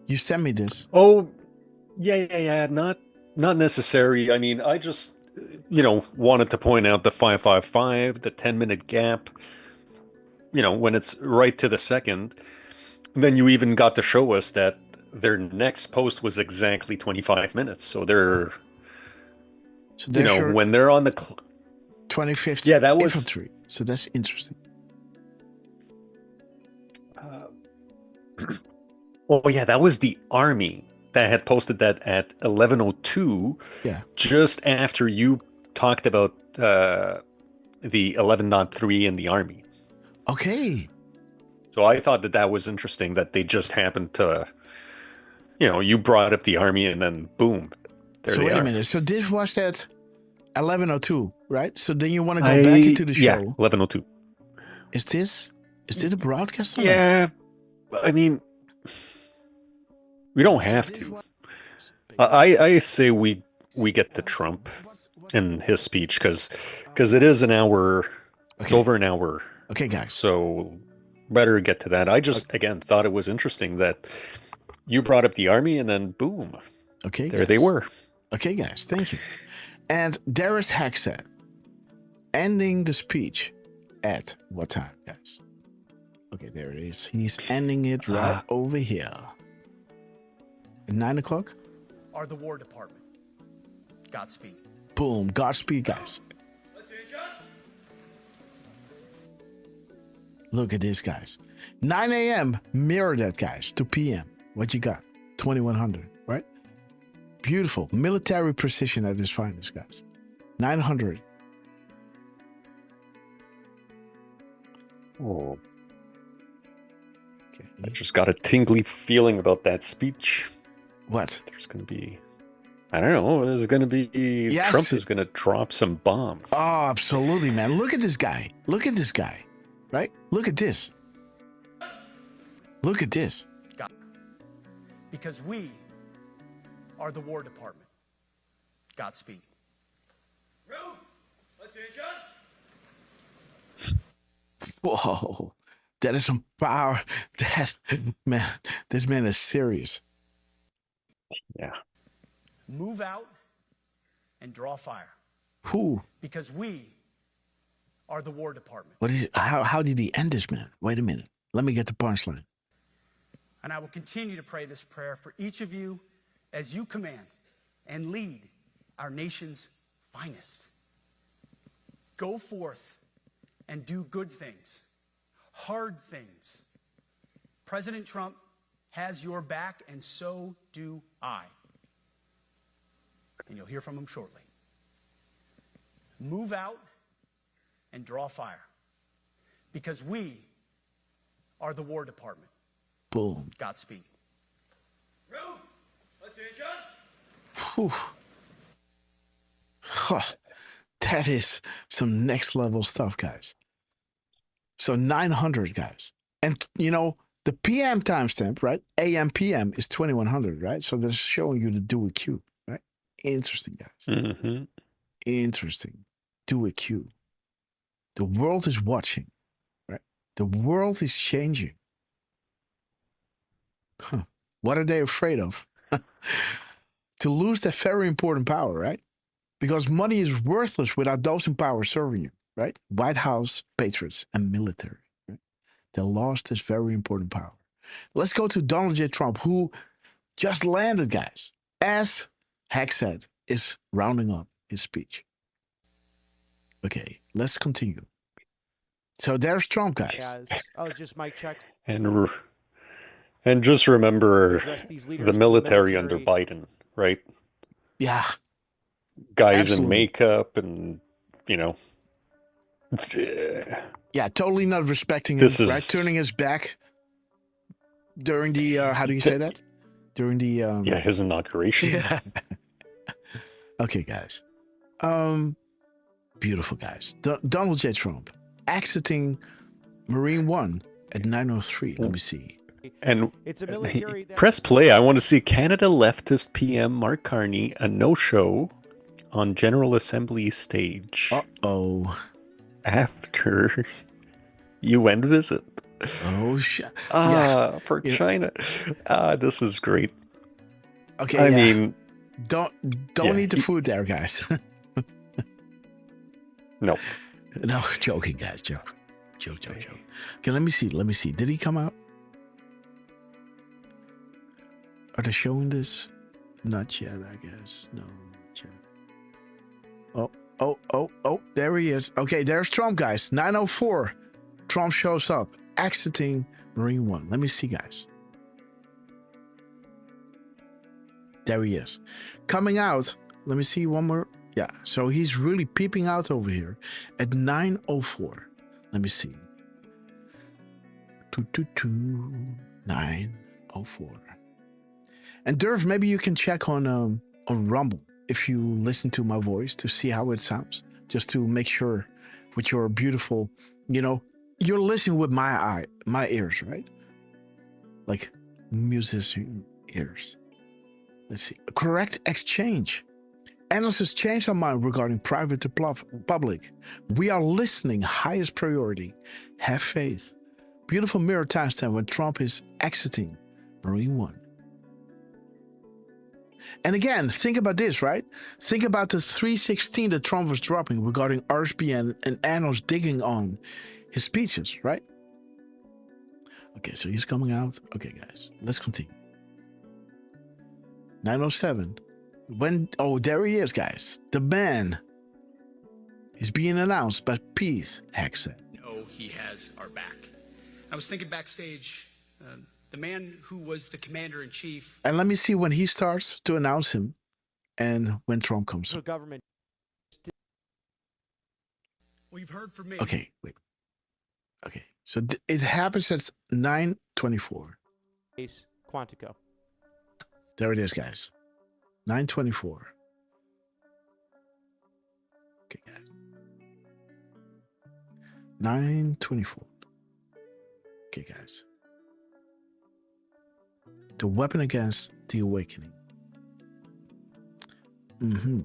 You sent me this. Oh, yeah. Not necessary. I mean, I just, wanted to point out the 555, the 10-minute gap. When it's right to the second. And then you even got to show us that their next post was exactly 25 minutes. So they're, when they're on the 25th that was infantry. So that's interesting. That was the Army that had posted that at 11:02. Yeah. Just after you talked about the 11.3 in the Army. Okay. So I thought that was interesting that they just happened to, you brought up the Army and then boom. There so they wait are. a minute. So this was at 11:02, right? So then you want to go back into the show. Yeah, 11:02. Is this a broadcast? Yeah. I mean, we don't have to. I say we get to Trump in his speech because it is an hour. It's over an hour. Okay, guys. So better get to that. I just again thought it was interesting that you brought up the Army and then boom. Okay, there they were. Okay, guys. Thank you. And there is Hexet ending the speech at what time, guys? Okay, there it is. He's ending it right over here. At 9 o'clock? Are the War Department. Godspeed. Boom. Godspeed, guys. Look at this, guys. 9 a.m. Mirror that, guys. 2 p.m. What you got? 2100, right? Beautiful. Military precision at its finest, guys. 900. Oh. Okay. I just got a tingly feeling about that speech. What? There's going to be, I don't know, there's going to be, yes. Trump is going to drop some bombs. Oh, absolutely, man. Look at this guy. Look at this guy, right? Look at this. Look at this. Because we are the War Department. Godspeed. Whoa. That is some power. Man, this man is serious. Yeah. Move out and draw fire. Who? Because we are the War Department. What is? How did he end this, man? Wait a minute. Let me get the punchline. And I will continue to pray this prayer for each of you as you command and lead our nation's finest. Go forth and do good things, hard things. President Trump has your back, and so do I. And you'll hear from him shortly. Move out and draw fire, because we are the War Department. Boom. Godspeed. Whew. Huh. That is some next level stuff, guys. So 900, guys. And, the PM timestamp, right? AM, PM is 2100, right? So they're showing you the do a Q, right? Interesting, guys. Mm-hmm. Interesting. Do a Q. The world is watching, right? The world is changing. Huh. What are they afraid of? To lose that very important power, right? because money is worthless without those in power serving you, right? White House, patriots, and military. Right? They lost this very important power. Let's go to Donald J. Trump, who just landed, guys, as Heck said, is rounding up his speech. Okay, let's continue. So there's Trump, guys. Oh, just mic check. And just remember Address these leaders the of the military under military. Biden, right? Yeah. Guys Absolutely. in makeup and, you know. Yeah, totally not respecting him, This is- right? Turning his back during the, how do you say that? During the... Yeah, his inauguration. Yeah. Okay, guys. Beautiful, guys. Donald J. Trump exiting Marine One at 9:03. Let me see. And It's a military that- press play. I want to see Canada leftist PM Mark Carney, a no-show on General Assembly stage. Uh-oh. After UN visit. Oh, shit. For China. This is great. Okay, I yeah. mean... Don't yeah, eat the food there, guys. No. No, joking, guys. Joke. Okay, let me see. Did he come out? Are they showing this? Not yet, I guess. No, not yet. Oh, there he is. Okay, there's Trump, guys. 9:04. Trump shows up, exiting Marine One. Let me see, guys. There he is. Coming out. Let me see one more. Yeah, so he's really peeping out over here at 9:04. Let me see. 9:04. And Derf, maybe you can check on Rumble if you listen to my voice to see how it sounds, just to make sure with your beautiful, you're listening with my ears, right? Like musician ears. Let's see. Correct exchange. Analysts changed our mind regarding private to public. We are listening, highest priority. Have faith. Beautiful mirror timestamp when Trump is exiting Marine One. And again, think about this, right? Think about the 316 that Trump was dropping regarding RSBN and analysts digging on his speeches, right? Okay, so he's coming out. Okay, guys, let's continue. 9:07. There he is, guys. The man is being announced by Pete Heck said. No, he has our back. I was thinking backstage, the man who was the commander-in-chief. And let me see when he starts to announce him and when Trump comes up. Government. Well, you've heard from me. Okay, wait. Okay, so it happens at 9:24. Case Quantico. There it is, guys. 9:24. Okay, guys. 9:24. Okay, guys. The weapon against the awakening. Well,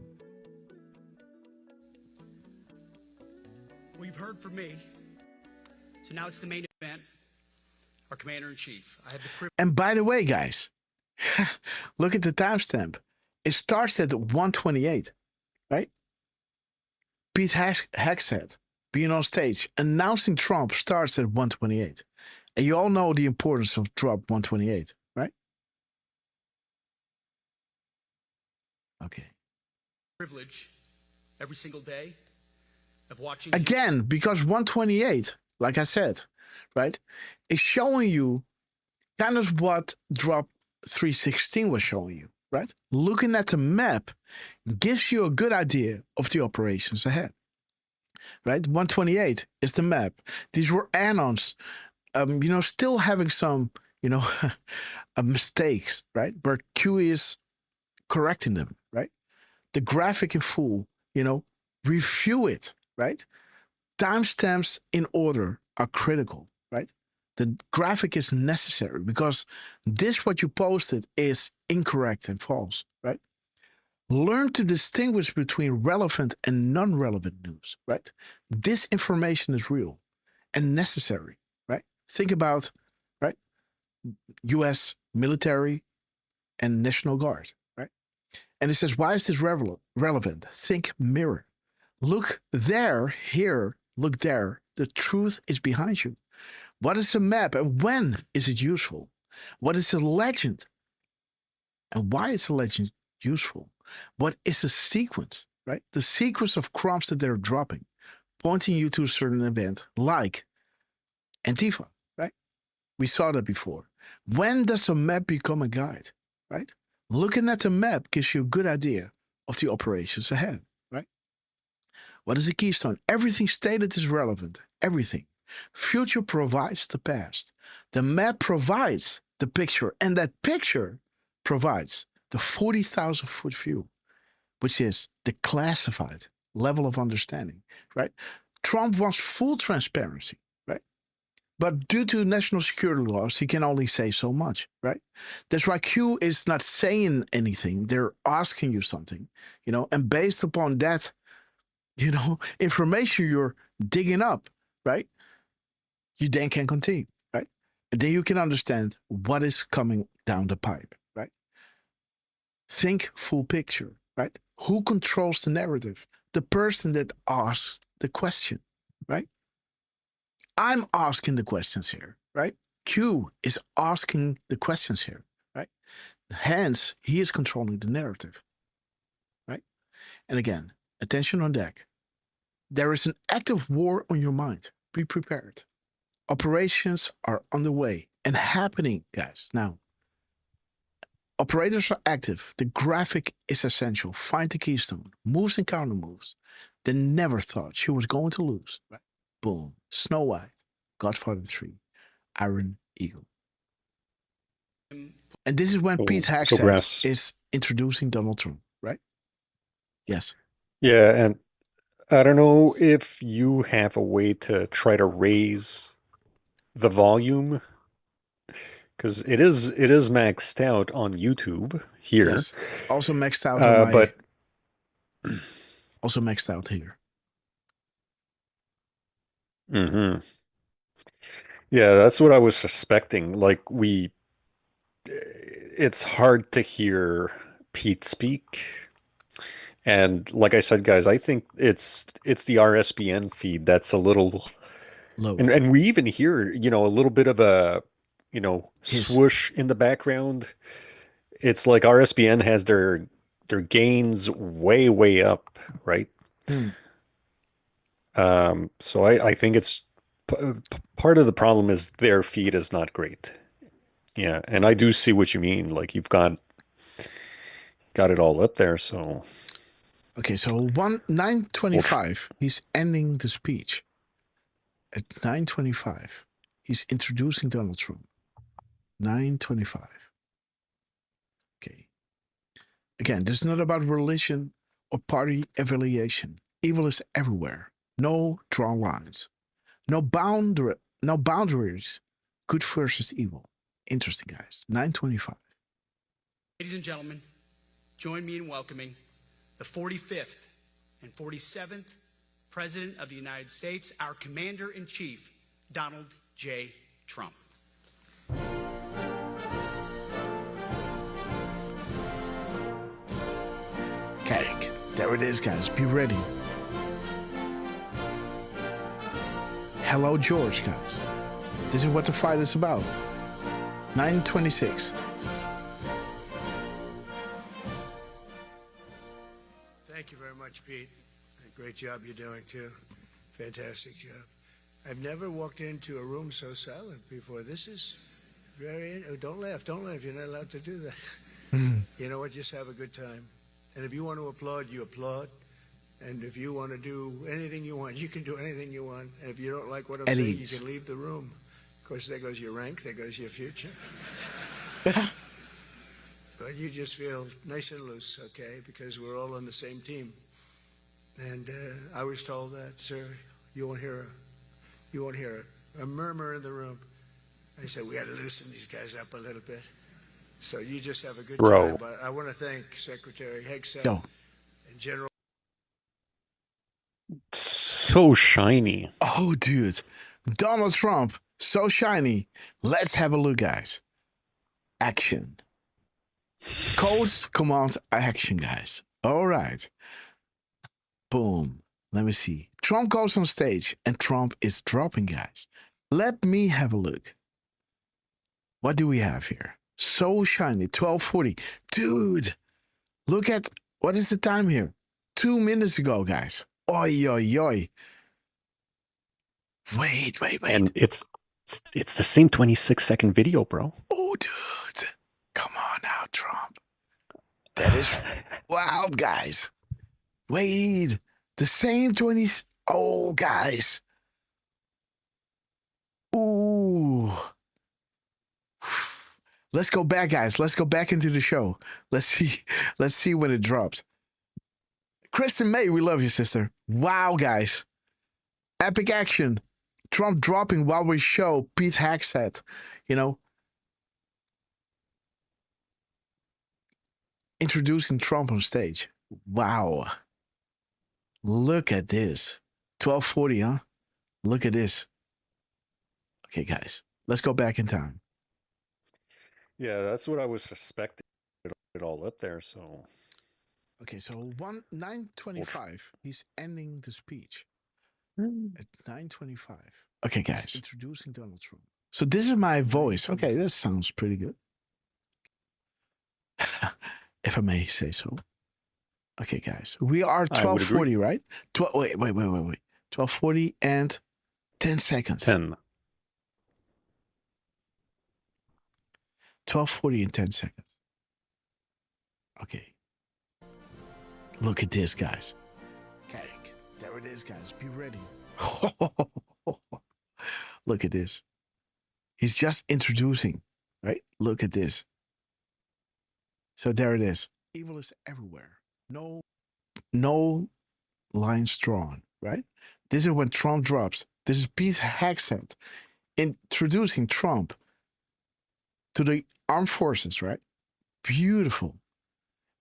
you've heard from me. So now it's the main event. Our commander-in-chief. I have the privilege. And by the way, guys, look at the timestamp. It starts at 1:28, right? Pete Heck said, being on stage, announcing Trump starts at 1:28. And you all know the importance of drop 1:28, right? Okay. Privilege every single day of watching. Again, because 1:28, like I said, right, is showing you kind of what drop 316 was showing you, right? Looking at the map gives you a good idea of the operations ahead, right? 1:28 is the map. These were anons, still having some, mistakes, right? But Q is correcting them, right? The graphic in full, review it, right? Timestamps in order are critical, right? The graphic is necessary because what you posted is incorrect and false, right? Learn to distinguish between relevant and non-relevant news, right? This information is real and necessary, right? Think about, right? U.S. military and National Guard, right? And it says, why is this relevant? Think mirror. Look there, here, look there. The truth is behind you. What is a map and when is it useful? What is a legend? And why is a legend useful? What is a sequence, right? The sequence of crumbs that they're dropping, pointing you to a certain event like Antifa, right? We saw that before. When does a map become a guide, right? Looking at the map gives you a good idea of the operations ahead, right? What is a keystone? Everything stated is relevant. Everything. Future provides the past. The map provides the picture, and that picture provides the 40,000 foot view, which is the classified level of understanding, right? Trump wants full transparency, right? But due to national security laws, he can only say so much, right? That's why Q is not saying anything. They're asking you something, and based upon that, information you're digging up, right? You then can continue, right? And then you can understand what is coming down the pipe, right? Think full picture, right? Who controls the narrative? The person that asks the question, right? I'm asking the questions here, right? Q is asking the questions here, right? Hence, he is controlling the narrative, right? And again, attention on deck. There is an active war on your mind. Be prepared. Operations are underway and happening, guys. Now, operators are active. The graphic is essential. Find the keystone. Moves and counter moves. They never thought she was going to lose. Right? Boom. Snow White. Godfather 3. Iron Eagle. And this is when Pete Hegseth is introducing Donald Trump, right? Yes. Yeah, and I don't know if you have a way to try to raise the volume, because it is maxed out on YouTube here. Yes. Also maxed out on but also maxed out here. Mm-hmm. Yeah, that's what I was suspecting. Like it's hard to hear Pete speak. And like I said, guys, I think it's the RSBN feed that's a little low. And we even hear, a little bit of a, swoosh in the background. It's like RSBN has their gains way, way up, right? So I think it's part of the problem is their feed is not great. Yeah, and I do see what you mean. Like you've got it all up there, so. Okay, so 9:25, he's ending the speech. At 9:25, he's introducing Donald Trump. 9:25. Okay. Again, this is not about religion or party affiliation. Evil is everywhere. No drawn lines. No boundaries. Good versus evil. Interesting, guys. 9:25. Ladies and gentlemen, join me in welcoming the 45th and 47th President of the United States, our Commander-in-Chief, Donald J. Trump. Cake. There it is, guys. Be ready. Hello, George, guys. This is what the fight is about. 9:26. Thank you very much, Pete. Great job you're doing, too. Fantastic job. I've never walked into a room so silent before. This is very... Oh, don't laugh. Don't laugh. You're not allowed to do that. You know what? Just have a good time. And if you want to applaud, you applaud. And if you want to do anything you want, you can do anything you want. And if you don't like what I'm saying, you can leave the room. Of course, there goes your rank. There goes your future. But you just feel nice and loose, okay? Because we're all on the same team. And I was told that, sir, you won't hear a murmur in the room. I said, we got to loosen these guys up a little bit. So you just have a good time. But I want to thank Secretary Hegseth and General. So shiny. Oh, dude. Donald Trump, so shiny. Let's have a look, guys. Action. Codes, command, action, guys. All right. Boom. Let me see. Trump goes on stage and Trump is dropping, guys. Let me have a look. What do we have here? So shiny. 12:40. Dude, look at, what is the time here? 2 minutes ago, guys. Oi, oi, oi. Wait. And it's the same 26-second video, bro. Oh, dude. Come on now, Trump. That is wild, guys. Wait. The same 20. Oh, guys. Ooh. Let's go back, guys. Let's go back into the show. Let's see when it drops. Kristen May, we love you, sister. Wow, guys. Epic action. Trump dropping while we show Pete Hegseth, introducing Trump on stage. Wow. Look at this. 12:40, huh? Look at this. Okay, guys. Let's go back in time. Yeah, that's what I was suspecting. It all up there, so. Okay, so 9:25. He's ending the speech at 9:25. Okay, guys. He's introducing Donald Trump. So this is my voice. Okay, that sounds pretty good. If I may say so. Okay, guys. We are 12:40, right? Wait. 12:40 and 10 seconds. 10. 12:40 and 10 seconds. Okay. Look at this, guys. Okay, there it is, guys. Be ready. Look at this. He's just introducing, right? Look at this. So there it is. Evil is everywhere. No lines drawn, right? This is when Trump drops. This is Pete Hegseth introducing Trump to the armed forces, right? Beautiful.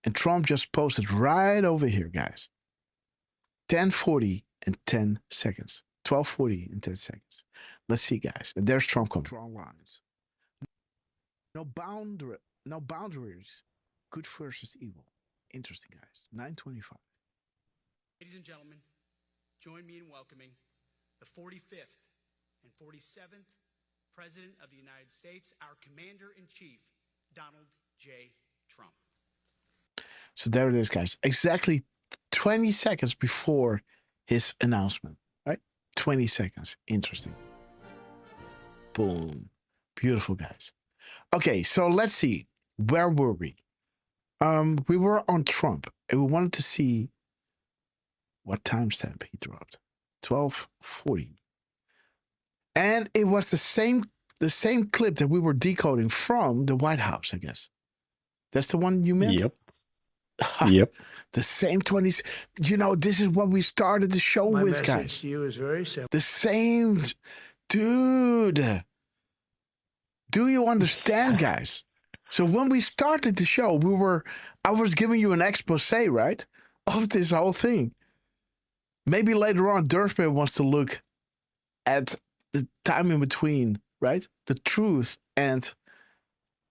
And Trump just posted right over here, guys. 10:40 and 10 seconds. 12:40 and 10 seconds. Let's see, guys. And there's Trump coming. Draw lines. No boundaries. Good versus evil. Interesting, guys. 9:25. Ladies and gentlemen, join me in welcoming the 45th and 47th President of the United States, our Commander-in-Chief, Donald J. Trump. So there it is, guys. Exactly 20 seconds before his announcement, right? 20 seconds. Interesting. Boom. Beautiful, guys. Okay, so let's see. Where were we? We were on Trump, and we wanted to see what timestamp he dropped. 12:40. And it was the same clip that we were decoding from the White House, I guess. That's the one you meant? Yep. Yep. The same 20s. This is what we started the show My with, message guys. to you is very simple. The same. Dude. Do you understand, guys? So when we started the show, I was giving you an expose, right? Of this whole thing. Maybe later on, Derf wants to look at the time in between, right? The truth and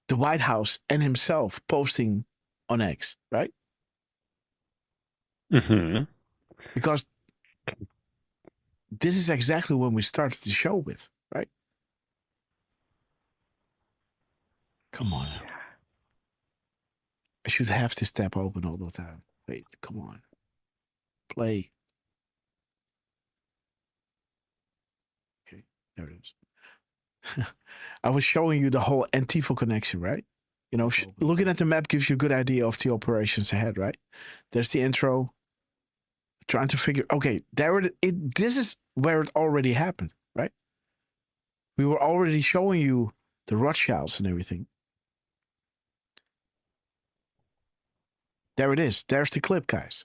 the White House and himself posting on X, right? Mm-hmm. Because this is exactly when we started the show with, right? Come on. I should have this tab open all the time. Wait, come on. Play. Okay, there it is. I was showing you the whole Antifa connection, right? Looking at the map gives you a good idea of the operations ahead, right? There's the intro. Trying to figure, okay, this is where it already happened, right? We were already showing you the Rothschilds and everything. There it is. There's the clip, guys.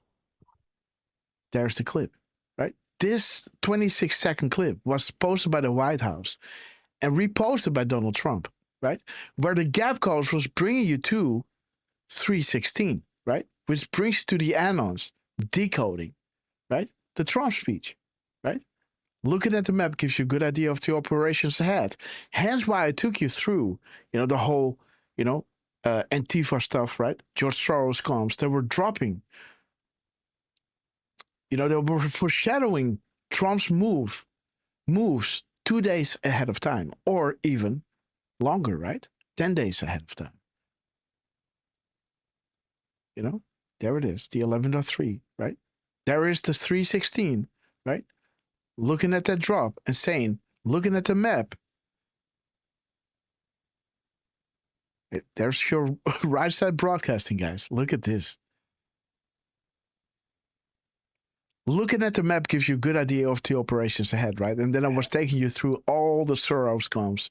There's the clip, right? This 26-second clip was posted by the White House and reposted by Donald Trump, right? Where the gap codes was bringing you to 316, right? Which brings you to the anons, decoding, right? The Trump speech, right? Looking at the map gives you a good idea of the operations ahead. Hence why I took you through, the whole, Antifa stuff, right? George Soros comms, they were dropping. They were foreshadowing Trump's moves 2 days ahead of time, or even longer, right? 10 days ahead of time. There it is, the 11.3, right? There is the 316, right? Looking at that drop and saying, looking at the map, there's your right side broadcasting, guys. Look at this. Looking at the map gives you a good idea of the operations ahead, right? And then I was taking you through all the Soros comms,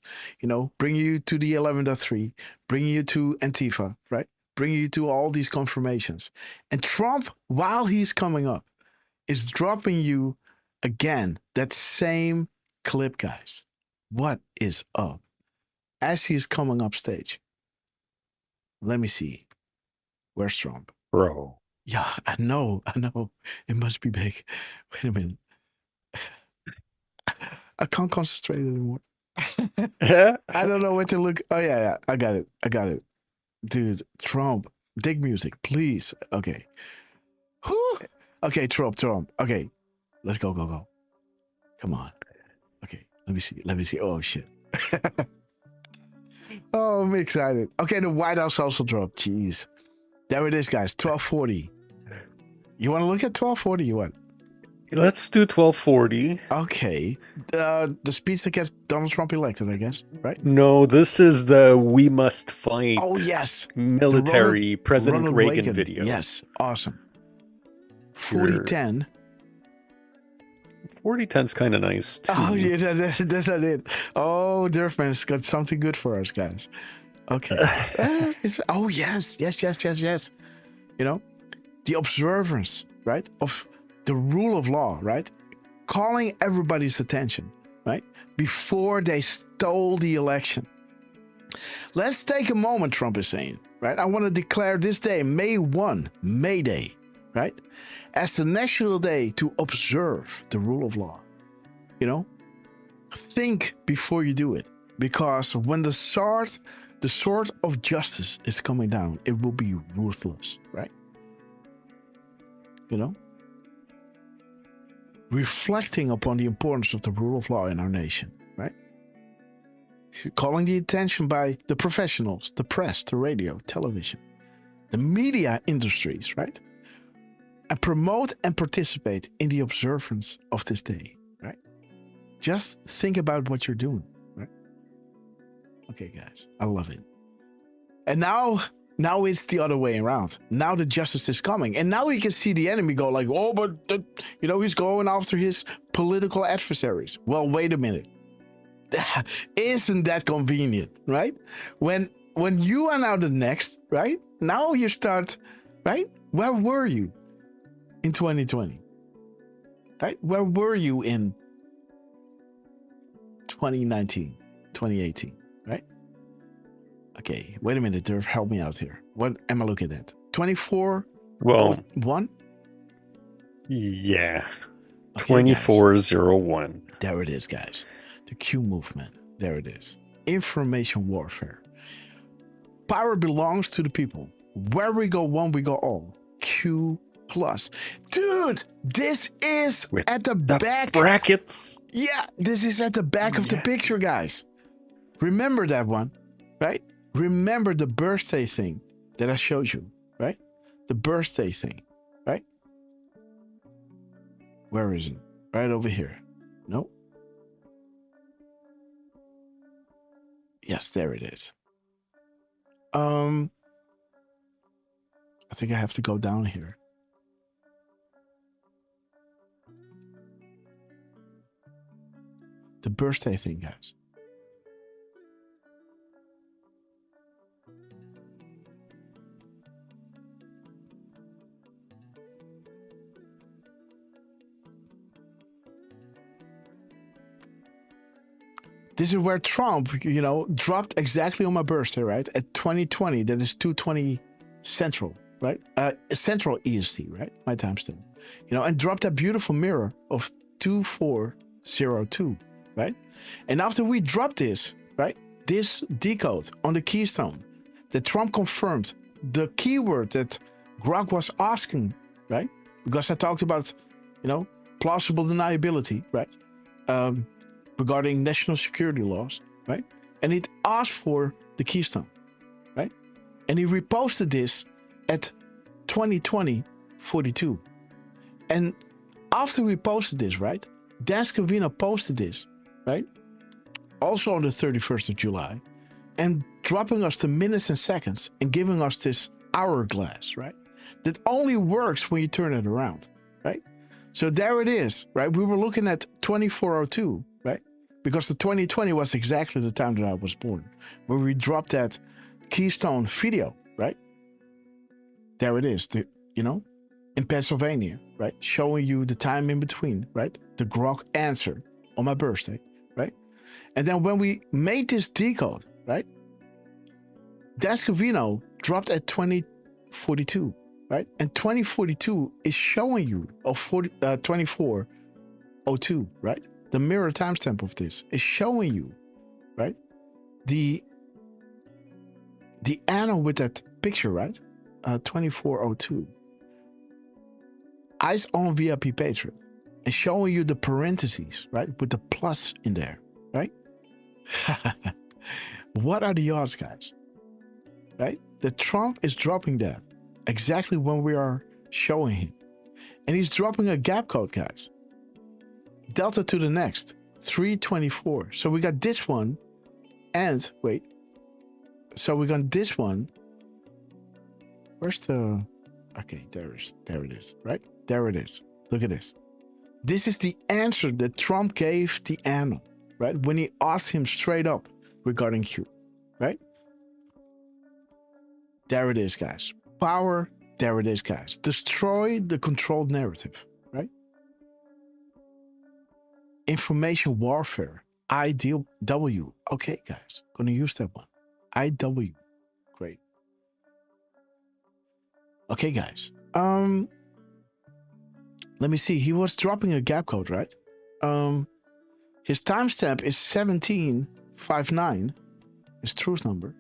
bringing you to the 11.3, bringing you to Antifa, right? Bringing you to all these confirmations. And Trump, while he's coming up, is dropping you again that same clip, guys. What is up? As he is coming up stage. Let me see. Where's Trump? Bro. Yeah, I know. It must be big. Wait a minute. I can't concentrate anymore. I don't know where to look. Oh, yeah. I got it. Dude, Trump. Dig music, please. Okay. Whew. Okay, Trump. Okay. Let's go. Come on. Okay, let me see. Oh, shit. Oh, I'm excited. Okay, the White House also dropped. Jeez. There it is, guys. 1240. You want to look at 1240? You want? Let's do 1240. Okay. The speech that gets Donald Trump elected, I guess, right? No, this is the "We Must Fight." Oh, yes. Military President Ronald Reagan video. Yes, awesome. 4010. 4010's kind of nice too. Oh, yeah, that's it. Oh, Derfman's got something good for us, guys. Okay. Oh, yes. The observance, right, of the rule of law, right, calling everybody's attention, right, before they stole the election. Let's take a moment, Trump is saying, right? I want to declare this day, May 1, May Day, right, as the national day to observe the rule of law. Think before you do it, because when the sword of justice is coming down, it will be ruthless, right? Reflecting upon the importance of the rule of law in our nation, right? Calling the attention by the professionals, the press, the radio, television, the media industries, right? And promote and participate in the observance of this day, right? Just think about what you're doing, right? Okay, guys, I love it. And now it's the other way around. Now the justice is coming. And now we can see the enemy go like, oh, but, he's going after his political adversaries. Well, wait a minute. Isn't that convenient, right? When you are now the next, right? Now you start, right? Where were you in 2020? Right? Where were you in 2019, 2018, right? Okay, wait a minute, Derf, help me out here. What am I looking at? 24? Well, 1? Yeah. Okay, 2401. There it is, guys. The Q movement. There it is. Information warfare. Power belongs to the people. Where we go one, we go all. Q plus. Dude, this is With at the back. Brackets. Yeah, this is at the back of the picture, guys. Remember that one, right? Remember the birthday thing that I showed you, right? The birthday thing, right? Where is it? Right over here. Nope. Yes, there it is. I think I have to go down here. The birthday thing, guys. This is where Trump, dropped exactly on my birthday, right? At 2020, that is 2:20 Central, right? Central EST, right? My timestamp. And dropped that beautiful mirror of 2402, right? And after we dropped this, right? This decode on the keystone, that Trump confirmed the keyword that Grok was asking, right? Because I talked about, plausible deniability, right? Regarding national security laws, right? And it asked for the keystone, right? And he reposted this at 2020-42. And after we posted this, right? Dan Scavino posted this, right? Also on the 31st of July, and dropping us the minutes and seconds and giving us this hourglass, right? That only works when you turn it around, right? So there it is, right? We were looking at 2402, right? Because the 2020 was exactly the time that I was born, where we dropped that Keystone video, right? There it is, in Pennsylvania, right? Showing you the time in between, right? The Grok answer on my birthday, right? And then when we made this decode, right? Dan Scavino dropped at 2042, right? And 2042 is showing you, 2402, right? The mirror timestamp of this is showing you, right? The anno with that picture, right? 2402. Eyes on VIP Patriot. And showing you the parentheses, right? With the plus in there, right? What are the odds, guys? Right? That Trump is dropping that exactly when we are showing him. And he's dropping a gap code, guys. Delta to the next, 324. So we got this one, and wait. So we got this one. Where's the... Okay, there it is, right? There it is. Look at this. This is the answer that Trump gave the anno, right? When he asked him straight up regarding Q, right? There it is, guys. Power, there it is, guys. Destroy the controlled narrative, right? Information warfare, IW. Okay, guys, gonna use that one. IW, great. Okay, guys. Let me see. He was dropping a gap code, right? His timestamp is 1759. His truth number.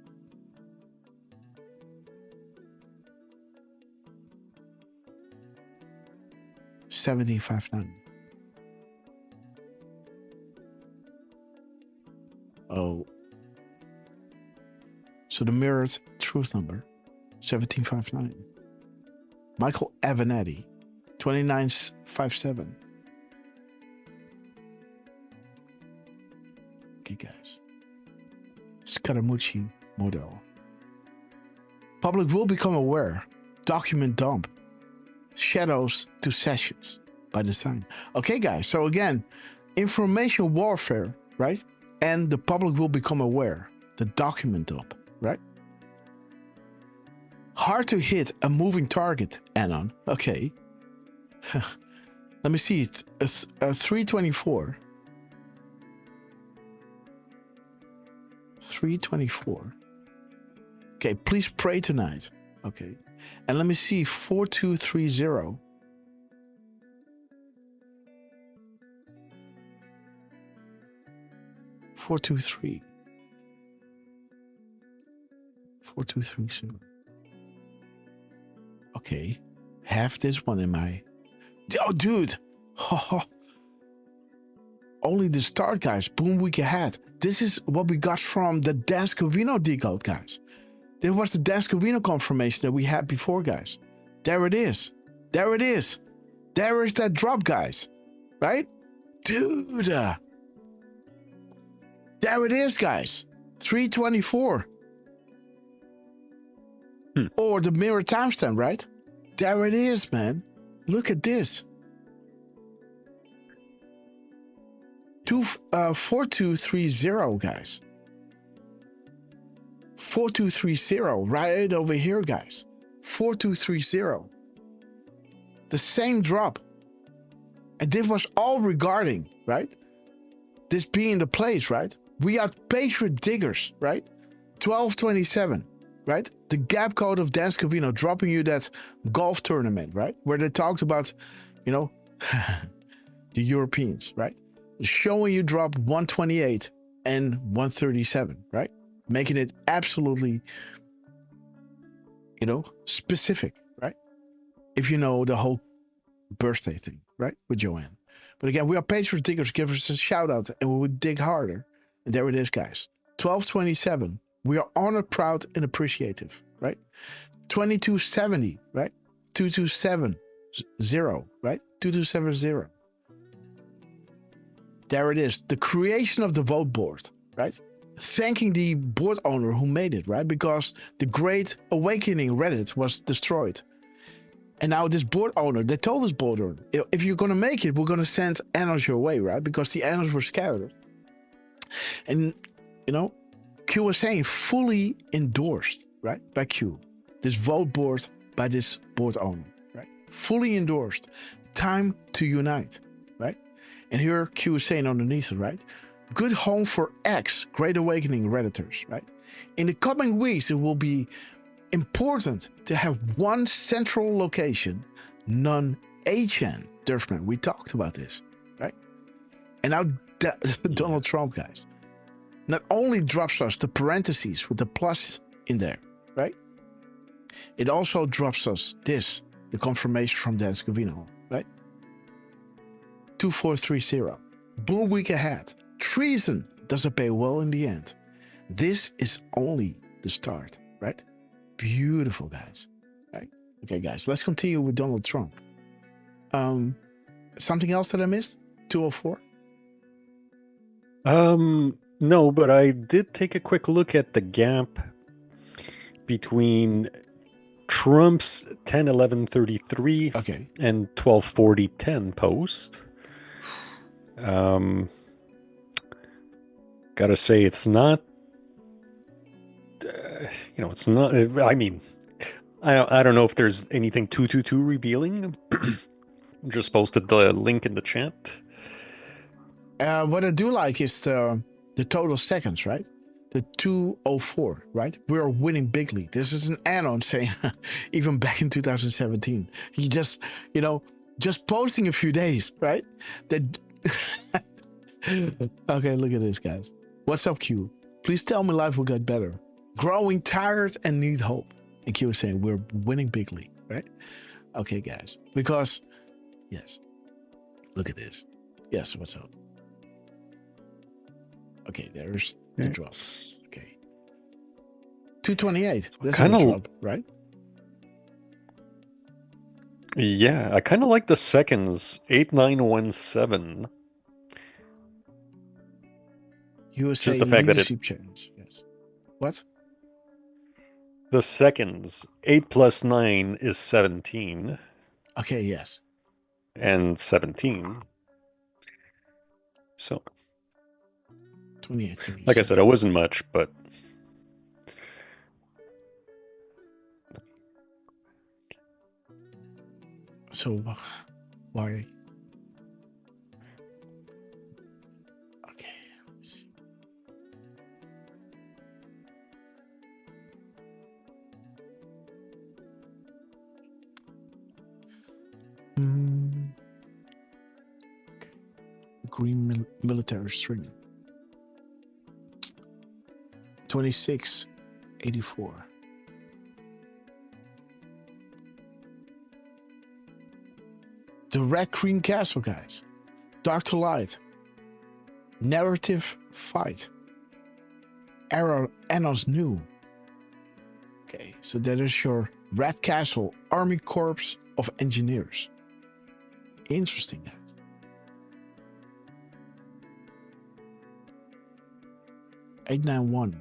$17.59. Oh. So the mirrored truth number, 1759. Michael Avenatti, 2957. Okay, guys. Scaramucci model. Public will become aware. Document dump. Shadows to sessions by design. Okay, guys. So again, information warfare, right? And the public will become aware. The document dump, right? Hard to hit a moving target, Anon. Okay. Let me see. It's 324. 324. Okay, please pray tonight. Okay. And let me see, 4230. Four, 4230. Okay. Have this one in my... Oh, dude. Only the start, guys. Boom week ahead. This is what we got from the Dan Scavino decode, guys. There was the Dan Scavino confirmation that we had before, guys. There it is. There it is. There is that drop, guys. Right? Dude. There it is, guys. 324. Or the mirror timestamp, right? There it is, man. Look at this. 4230, guys. 4230, right over here, guys. 4230. The same drop. And this was all regarding, right? This being the place, right? We are Patriot Diggers, right? 1227, right? The gap code of Dan Scavino dropping you that golf tournament, right? Where they talked about, the Europeans, right? Showing you drop 128 and 137, right? Making it absolutely specific, right? If you know the whole birthday thing, right? With Joanne. But again, we are patrons, diggers. Give us a shout out and we would dig harder. And there it is, guys. 1227. We are honored, proud, and appreciative, right? 2270, right? 2270, right? 2270. There it is. The creation of the vote board, right? Thanking the board owner who made it, right? Because the Great Awakening Reddit was destroyed. And now this board owner, they told this board owner, if you're going to make it, we're going to send annos your way, right? Because the annos were scattered. And, Q was saying fully endorsed, right? By Q. This vote board by this board owner, right? Fully endorsed. Time to unite, right? And here Q is saying underneath it, right? Good home for Great Awakening Redditors, right? In the coming weeks, it will be important to have one central location, non-HN. Derfman, we talked about this, right? And now Donald Trump, guys, not only drops us the parentheses with the plus in there, right? It also drops us this, the confirmation from Dan Scavino, right? 2430. Boom week ahead. Treason doesn't pay well in the end. This is only the start, right? Beautiful, guys. Right? Okay, guys, let's continue with Donald Trump. Something else that I missed? 204? No, but I did take a quick look at the gap between Trump's 10/11/33 and 12/40/10 post. Gotta say, it's not. It's not. I mean, I don't know if there's anything too revealing. Just posted the link in the chat. What I do like is the total seconds, right? The 204, right? We're winning bigly. This is an add-on saying, even back in 2017, he just posting a few days, right? That. Okay, look at this, guys. What's up, Q? Please tell me life will get better. Growing tired and need hope. And Q is saying we're winning bigly, right? Okay, guys. Because, yes. Look at this. Yes, what's up? Okay, there's the drops. Okay. 228. That's a drop, right? Yeah, I kind of like the seconds. 8917. USA Just the fact leadership change. Yes. What? The seconds. 8 plus 9 is 17. Okay, yes. And 17. So. 28. Like I said, it wasn't much, but. So, why? Okay. Let me see. Okay. Green military string. 2684. The Red Cream Castle, guys. Dark to Light. Narrative Fight. Arrow Annos New. Okay, so that is your Red Castle Army Corps of Engineers. Interesting, guys. $891.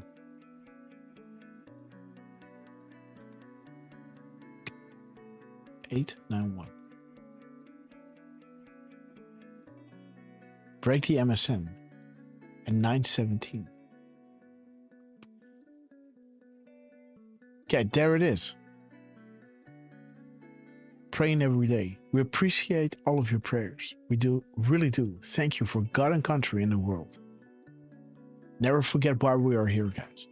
$891. Break the MSN and 917. Okay, there it is. Praying every day. We appreciate all of your prayers. We do, really do. Thank you for God and country and the world. Never forget why we are here, guys.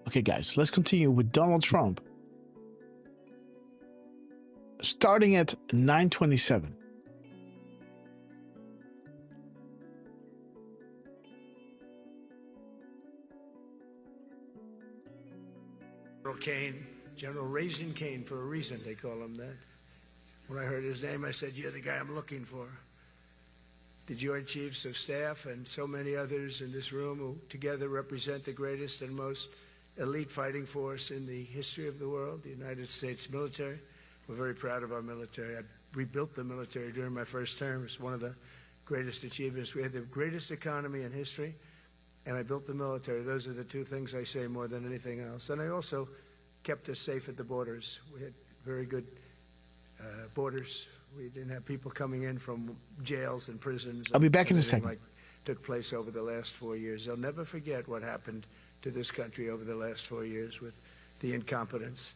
Okay, guys, let's continue with Donald Trump. Starting at 927. General Kane, General Raisin Kane for a reason, they call him that. When I heard his name, I said, you're the guy I'm looking for. The Joint Chiefs of Staff and so many others in this room who together represent the greatest and most elite fighting force in the history of the world, the United States military. We're very proud of our military. I rebuilt the military during my first term. It's one of the greatest achievements. We had the greatest economy in history, and I built the military. Those are the two things I say more than anything else. And I also kept us safe at the borders. We had very good borders. We didn't have people coming in from jails and prisons. I'll be back in a second. Like took place over the last 4 years. They'll never forget what happened to this country over the last 4 years with the incompetence.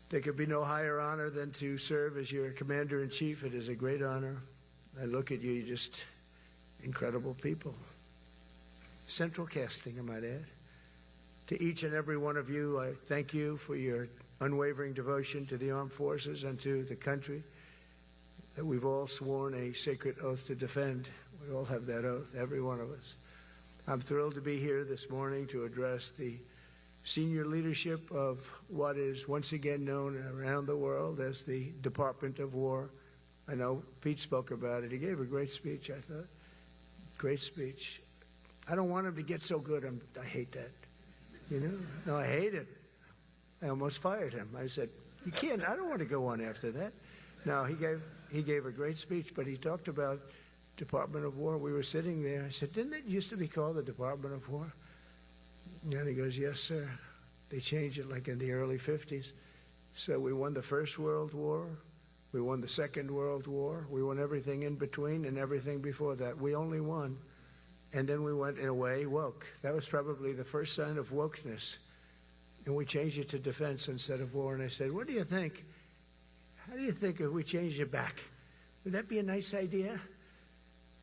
There could be no higher honor than to serve as your commander-in-chief. It is a great honor. I look at you, you're just incredible people. Central casting, I might add. To each and every one of you, I thank you for your unwavering devotion to the armed forces and to the country that we've all sworn a sacred oath to defend. We all have that oath, every one of us. I'm thrilled to be here this morning to address the senior leadership of what is once again known around the world as the Department of War. I know Pete spoke about it. He gave a great speech, I thought. Great speech. I don't want him to get so good. I hate that. You know? No, I hate it. I almost fired him. I said, you can't, I don't want to go on after that. No, he gave a great speech, but he talked about Department of War. We were sitting there. I said, didn't it used to be called the Department of War? And he goes, yes, sir. They changed it like in the early 50s. So we won the First World War. We won the Second World War. We won everything in between and everything before that. We only won. And then we went, in a way, woke. That was probably the first sign of wokeness. And we changed it to defense instead of war. And I said, what do you think? How do you think if we changed it back? Would that be a nice idea?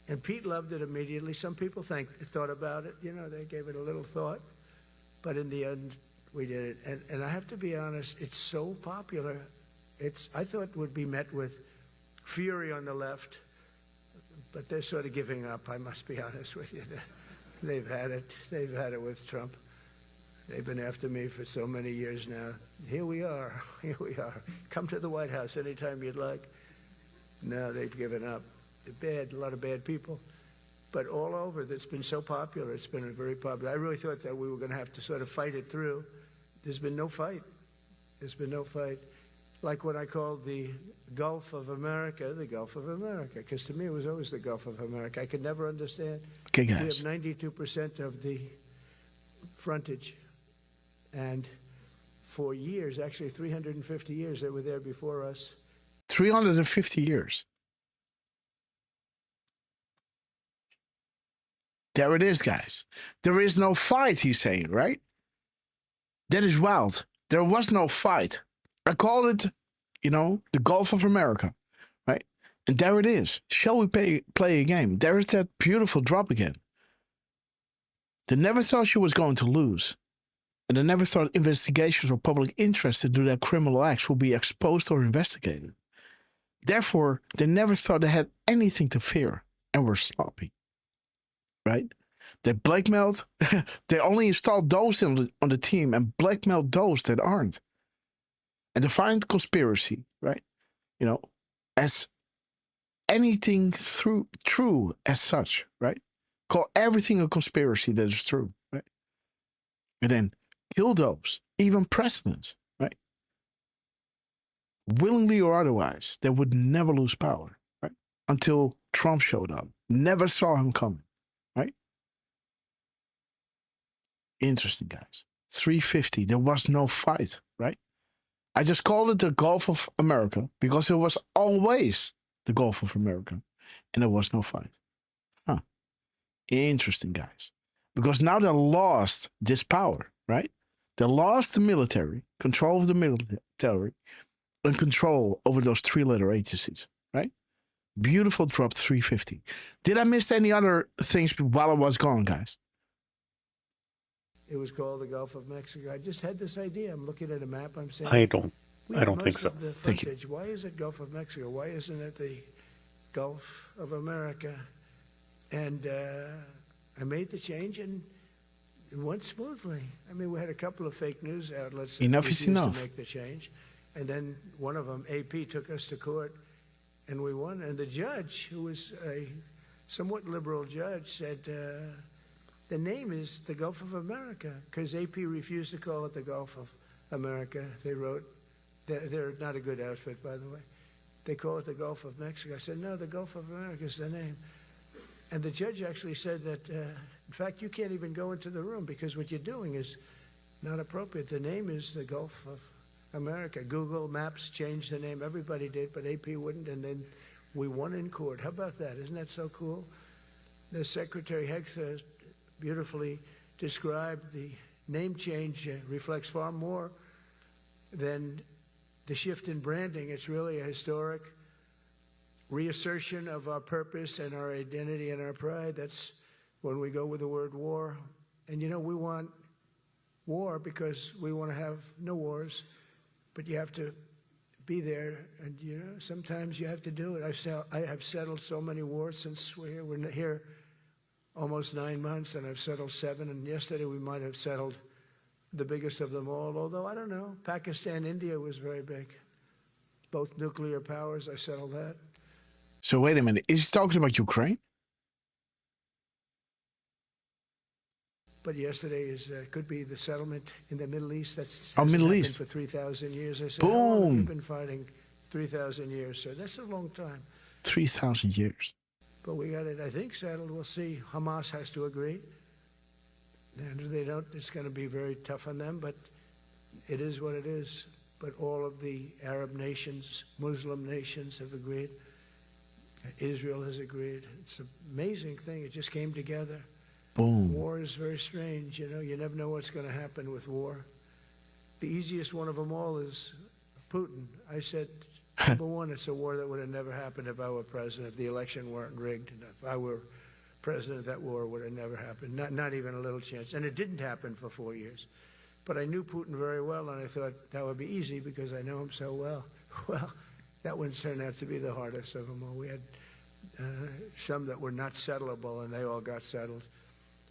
And Pete loved it immediately. Some people thought about it. You know, they gave it a little thought. But in the end, we did it. And I have to be honest, it's so popular. I thought it would be met with fury on the left. But they're sort of giving up, I must be honest with you. They've had it. They've had it with Trump. They've been after me for so many years now. Here we are. Here we are. Come to the White House anytime you'd like. No, they've given up. They're bad, a lot of bad people. But all over, it's been so popular. It's been very popular. I really thought that we were going to have to sort of fight it through. There's been no fight. There's been no fight. Like what I called the Gulf of America, the Gulf of America. Because to me, it was always the Gulf of America. I could never understand. Okay, guys. We have 92% of the frontage. And for years, actually 350 years, they were there before us. 350 years. There it is, guys. There is no fight, he's saying, right? That is wild. There was no fight. I call it, the Gulf of America, right? And there it is. Shall we play a game? There is that beautiful drop again. They never thought she was going to lose. And they never thought investigations or public interest into their criminal acts would be exposed or investigated. Therefore, they never thought they had anything to fear and were sloppy. Right? They blackmailed, they only installed those on the team and blackmailed those that aren't. And defined conspiracy, right? As anything true as such, right? Call everything a conspiracy that is true, right? And then kill those, even presidents, right? Willingly or otherwise, they would never lose power, right? Until Trump showed up. Never saw him coming. Right? Interesting, guys. 350. There was no fight, right? I just called it the Gulf of America because it was always the Gulf of America. And there was no fight. Huh. Interesting, guys. Because now they lost this power, right? They lost the military, control of the military, and control over those three-letter agencies, right? Beautiful drop 350. Did I miss any other things while I was gone, guys? It was called the Gulf of Mexico. I just had this idea. I'm looking at a map. I'm saying I don't think so. Thank you. Why is it Gulf of Mexico? Why isn't it the Gulf of America? And I made the change, and It went smoothly. I mean, we had a couple of fake news outlets that Enough is refused enough. to make the change. And then one of them, AP, took us to court, and we won. And the judge, who was a somewhat liberal judge, said the name is the Gulf of America, because AP refused to call it the Gulf of America. They wrote, they're not a good outfit, by the way. They call it the Gulf of Mexico. I said, no, the Gulf of America is the name. And the judge actually said that, in fact, you can't even go into the room because what you're doing is not appropriate. The name is the Gulf of America. Google Maps changed the name. Everybody did, but AP wouldn't. And then we won in court. How about that? Isn't that so cool? The Secretary Hegseth beautifully described the name change reflects far more than the shift in branding. It's really a historic reassertion of our purpose and our identity and our pride. That's when we go with the word war. And, you know, we want war because we want to have no wars, but you have to be there. And, you know, sometimes you have to do it. I have settled so many wars since we're here almost 9 months, and I've settled 7. And yesterday we might have settled the biggest of them all, although I don't know. Pakistan, India was very big. Both nuclear powers, I settled that. So wait a minute. Is he talking about Ukraine? But yesterday could be the settlement in the Middle East. That's Middle East for 3,000 years. I said, boom. How long have you been fighting? 3,000 years. So that's a long time. 3,000 years. But we got it, I think, settled. We'll see. Hamas has to agree. And if they don't, it's going to be very tough on them. But it is what it is. But all of the Arab nations, Muslim nations have agreed. Israel has agreed. It's an amazing thing. It just came together. Boom. War is very strange. You know, you never know what's going to happen with war. The easiest one of them all is Putin. I said, number one, it's a war that would have never happened if I were president, if the election weren't rigged. If I were president, that war would have never happened. Not even a little chance. And it didn't happen for 4 years. But I knew Putin very well, and I thought that would be easy because I know him so well. Well, that one turned out to be the hardest of them all. We had some that were not settlable, and they all got settled.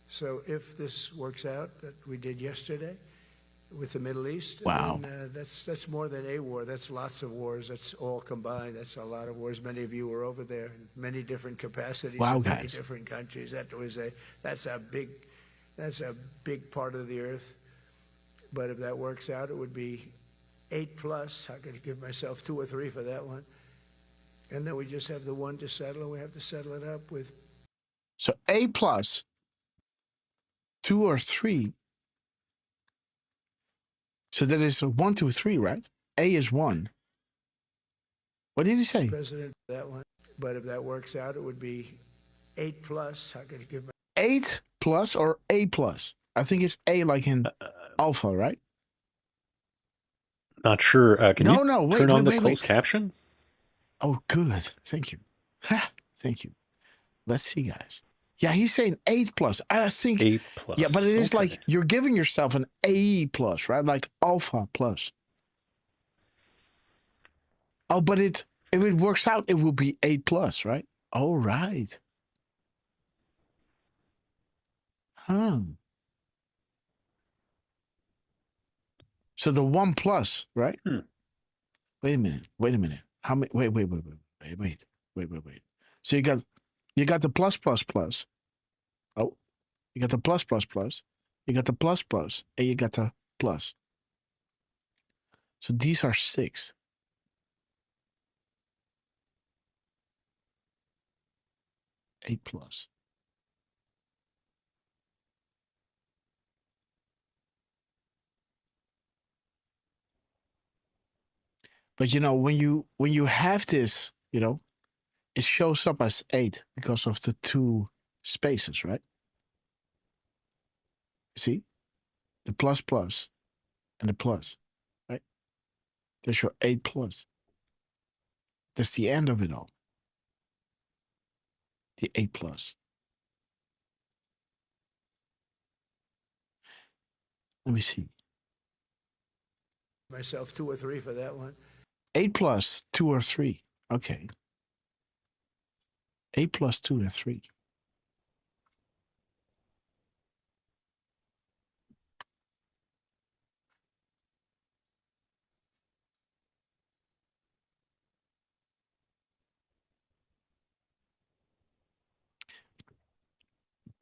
So if this works out, that we did yesterday with the Middle East, wow, then, that's more than a war. That's lots of wars. That's all combined. That's a lot of wars. Many of you were over there in many different capacities, wow, in guys. many different countries. That's a big part of the earth. But if that works out, it would be 8+. I could give myself 2 or 3 for that one. And then we just have the one to settle, and we have to settle it up with. So A+, 2 or 3. So that is 1, 2, 3, right? A is 1. What did he say? President, that one. But if that works out, it would be 8+. I could give 8+ or A+? I think it's A like in alpha, right? Not sure. Can you turn on the closed wait. caption? Oh, good. Thank you. Thank you. Let's see, guys. Yeah, he's saying 8+. I think A+. Yeah, but it is Okay. like you're giving yourself an A+, right? Like alpha plus. Oh, but if it works out, it will be A+, right? All right. Huh. So the 1+, right? Wait a minute. How many? Wait. So you got the plus. Oh, you got the plus. You got the plus, and you got the plus. So these are 6. A+. But you know, when you have this, you know, it shows up as 8 because of the 2 spaces, right? See? The plus and the plus, right? There's your 8+. That's the end of it all. The 8+. Let me see. myself 2 or 3 for that one. 8+, 2 or 3. Okay. 8+, 2 and 3.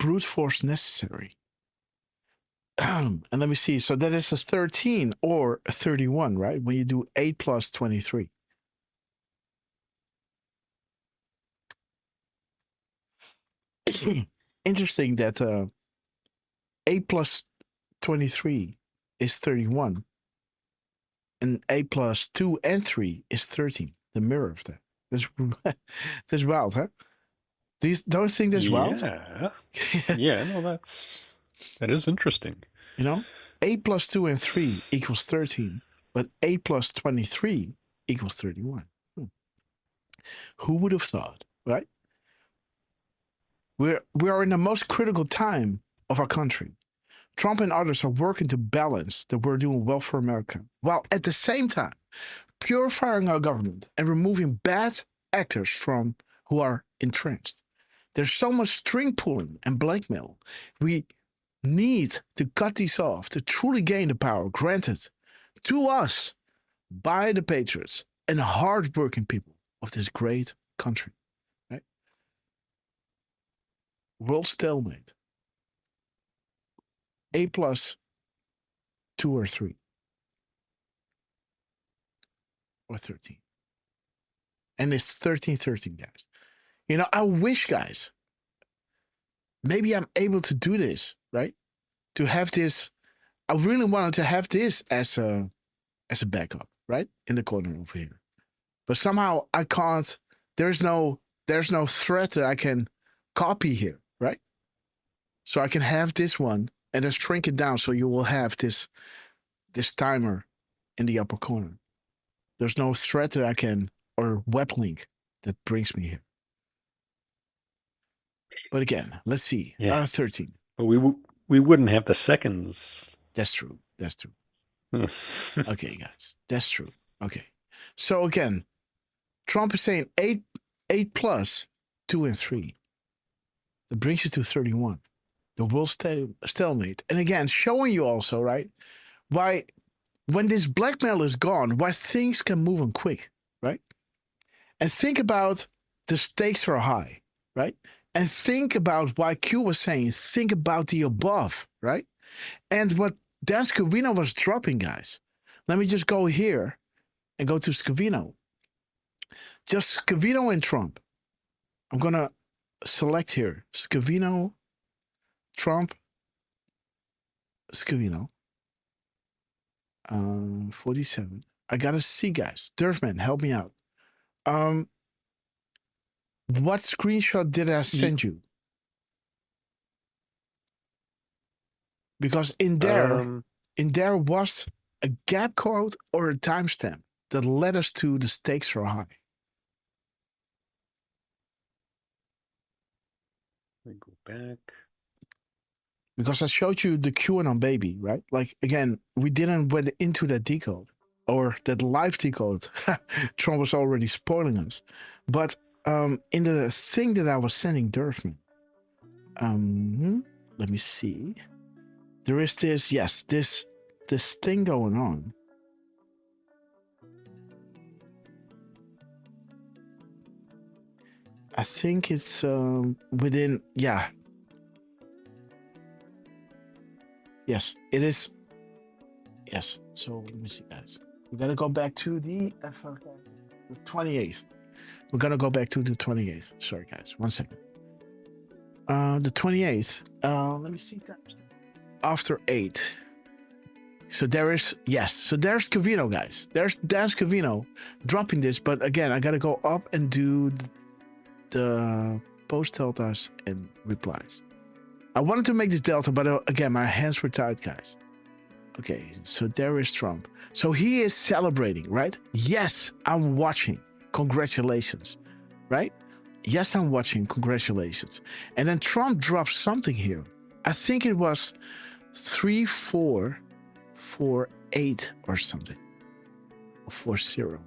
brute force necessary. And let me see. So that is a 13 or a 31, right? When you do 8 plus 23. Interesting that 8 plus 23 is 31. And 8 plus 2 and 3 is 13. The mirror of that. That's wild, huh? Don't you think that's wild? Yeah. Yeah, no, that is interesting. You know, 8 plus 2 and 3 equals 13, but 8 plus 23 equals 31. Who would have thought, right? We are in the most critical time of our country. Trump and others are working to balance that we're doing well for America, while at the same time purifying our government and removing bad actors from who are entrenched. There's so much string pulling and blackmail. We need to cut these off to truly gain the power granted to us by the patriots and hardworking people of this great country. Right? World stalemate. 8 plus 2 or 3 or 13. And it's 13, guys. You know, I wish, guys, maybe I'm able to do this, right? To have this, I really wanted to have this as a backup, right? In the corner over here. But somehow I can't, there's no thread that I can copy here, right? So I can have this one and then shrink it down so you will have this timer in the upper corner. There's no thread that I can, or web link that brings me here. But again, let's see. 13. But we wouldn't have the seconds. That's true. Okay, guys. That's true. Okay. So again, Trump is saying 8 plus 2 and 3. That brings you to 31. The world stalemate. And again, showing you also, right, why when this blackmail is gone, why things can move on quick, right? And think about the stakes are high, right? And think about why Q was saying, think about the above, right? And what Dan Scavino was dropping, guys. Let me just go here and go to Scavino. Just Scavino and Trump. I'm going to select here. Scavino, Trump, Scavino. 47. I got to see, guys. Derfman, help me out. What screenshot did I send you? Because in there was a gap code or a timestamp that led us to the stakes are high. Let me go back. Because I showed you the QAnon baby, right? Like, again, we didn't went into that decode or that live decode. Trump was already spoiling us. But in the thing that I was sending Derfman, let me see. There is this, yes, this thing going on. I think it's within, yeah. Yes, it is. Yes, so let me see, guys. We gotta go back to the 28th. We're gonna go back to the 28th. Sorry, guys. 1 second. The 28th. Let me see that. After 8. So there is, yes. So there's Scavino, guys. There's Dan Scavino dropping this. But again, I gotta go up and do the post deltas and replies. I wanted to make this delta, but again, my hands were tied, guys. Okay, so there is Trump. So he is celebrating, right? Yes, I'm watching. Congratulations, right? Yes, I'm watching. Congratulations. And then Trump drops something here. I think it was 3448 or something. 40.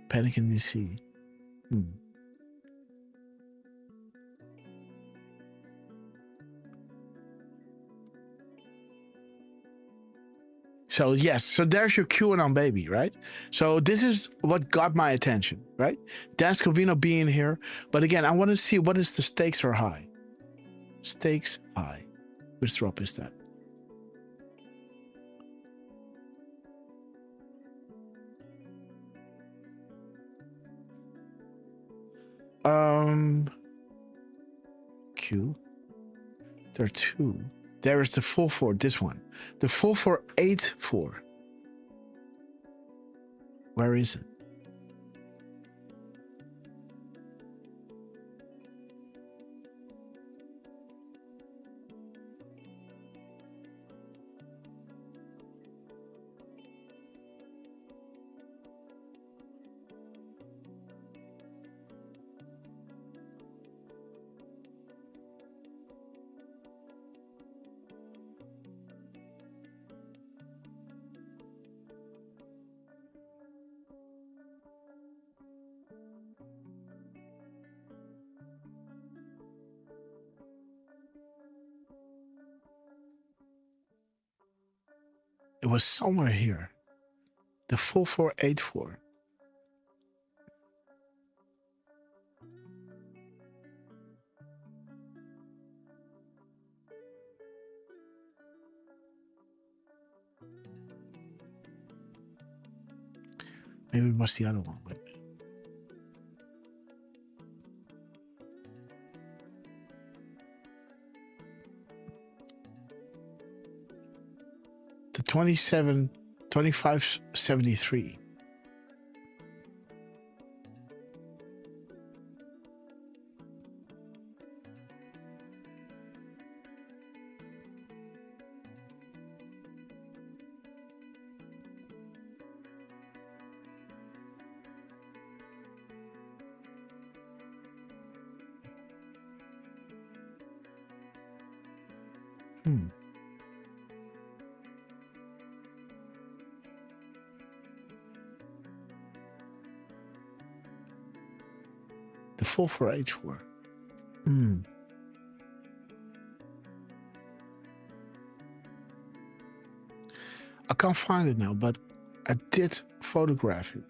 Panic in DC. So yes, so there's your QAnon baby, right? So this is what got my attention, right? Dan Scavino being here. But again, I want to see what is the stakes are high. Stakes high. Which drop is that? Q. There are two. There is the 4-4, this one. The 4-4-8-4. Where is it? It was somewhere here. The 4-4-8-4. Maybe it was the other one. But the 2573. The 4-4-8-4. I can't find it now, but I did photograph it.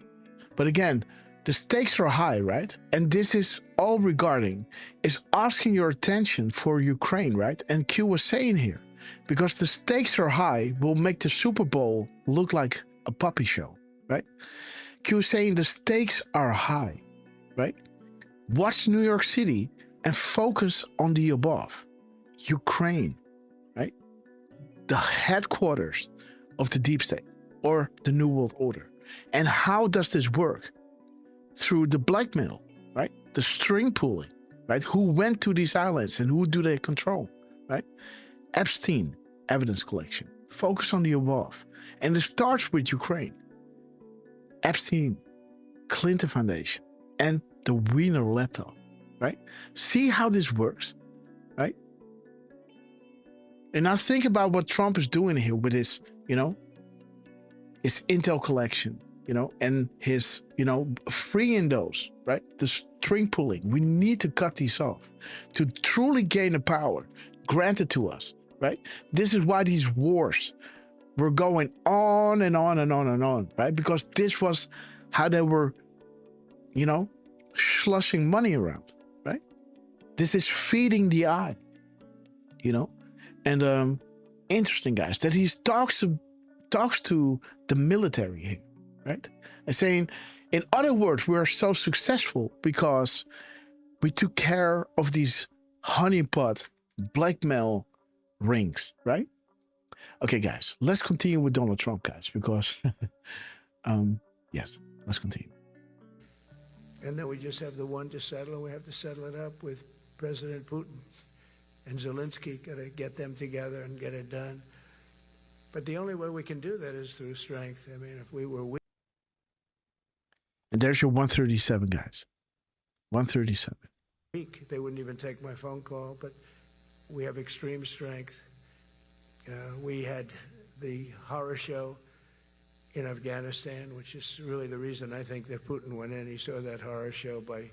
But again, the stakes are high, right? And this is all regarding, is asking your attention for Ukraine, right? And Q was saying here, because the stakes are high will make the Super Bowl look like a puppy show, right? Q is saying the stakes are high, right? Watch New York City and focus on the above. Ukraine, right? The headquarters of the deep state or the New World Order. And how does this work? Through the blackmail, right? The string pulling, right? Who went to these islands and who do they control, right? Epstein, evidence collection. Focus on the above. And it starts with Ukraine. Epstein, Clinton Foundation, and the Wiener laptop, right? See how this works, right? And now think about what Trump is doing here with his, his intel collection, and his, freeing those, right? The string pulling. We need to cut these off to truly gain the power granted to us, right? This is why these wars were going on and on and on and on, right? Because this was how they were, slushing money around, right? This is feeding the eye, and interesting, guys, that he talks to the military here, right? And saying, in other words, we are so successful because we took care of these honeypot blackmail rings, right? Okay, guys, let's continue with Donald Trump, guys, because yes, let's continue. And then we just have the one to settle, and we have to settle it up with President Putin and Zelensky. Got to get them together and get it done. But the only way we can do that is through strength. I mean, if we were weak. And there's your 137, guys. 137. They wouldn't even take my phone call, but we have extreme strength. We had the horror show in Afghanistan, which is really the reason I think that Putin went in. He saw that horror show by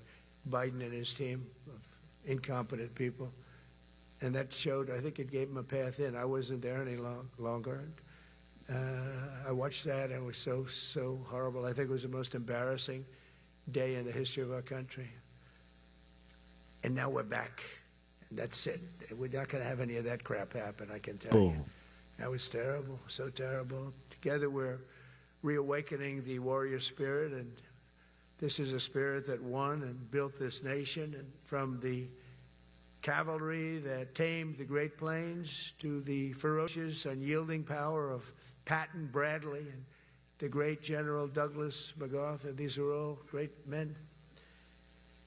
Biden and his team of incompetent people. And that showed, I think it gave him a path in. I wasn't there any longer. I watched that and it was so horrible. I think it was the most embarrassing day in the history of our country. And now we're back. And that's it. We're not going to have any of that crap happen, I can tell you. That was terrible, so terrible. Together we're reawakening the warrior spirit, and this is a spirit that won and built this nation, and from the cavalry that tamed the Great Plains to the ferocious, unyielding power of Patton Bradley and the great General Douglas MacArthur. These are all great men.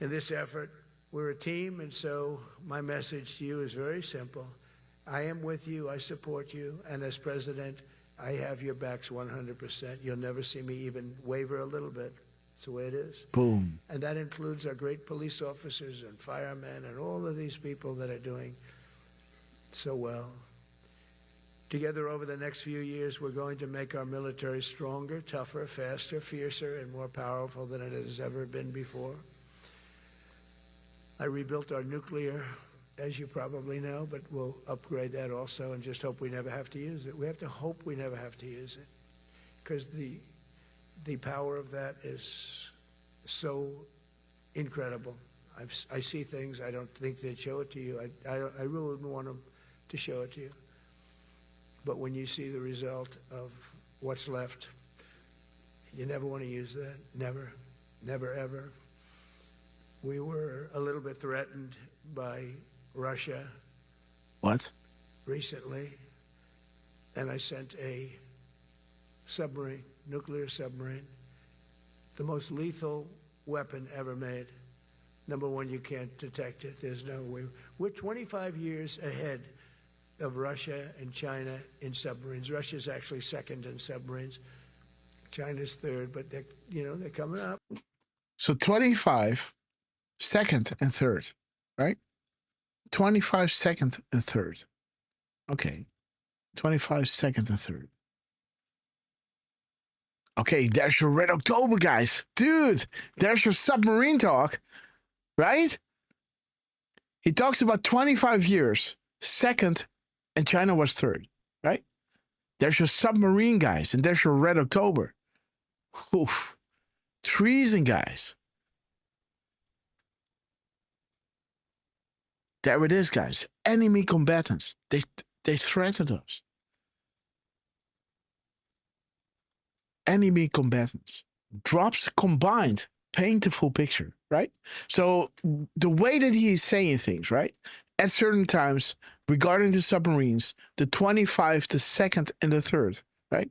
In this effort, we're a team, and so my message to you is very simple. I am with you, I support you, and as president, I have your backs 100%. You'll never see me even waver a little bit. It's the way it is. Boom. And that includes our great police officers and firemen and all of these people that are doing so well. Together over the next few years, we're going to make our military stronger, tougher, faster, fiercer, and more powerful than it has ever been before. I rebuilt our nuclear, as you probably know, but we'll upgrade that also and just hope we never have to use it. We have to hope we never have to use it, because the power of that is so incredible. I see things, I don't think they'd show it to you. I really wouldn't want them to show it to you. But when you see the result of what's left, you never want to use that. Never, never, ever. We were a little bit threatened by Russia. What? Recently, and I sent a submarine, nuclear submarine, the most lethal weapon ever made. Number one, you can't detect it. There's no way. We're 25 years ahead of Russia and China in submarines. Russia's actually second in submarines. China's third, but they're coming up. So 25, second and third, right? 25, second and third. Okay. 25, second and third. Okay, there's your Red October, guys. Dude, there's your submarine talk, right? He talks about 25 years, second, and China was third, right? There's your submarine, guys, and there's your Red October. Oof. Treason, guys. There it is, guys. Enemy combatants. They threatened us. Enemy combatants. Drops combined. Paint the full picture, right? So the way that he is saying things, right? At certain times, regarding the submarines, the 25, the second, and the third, right?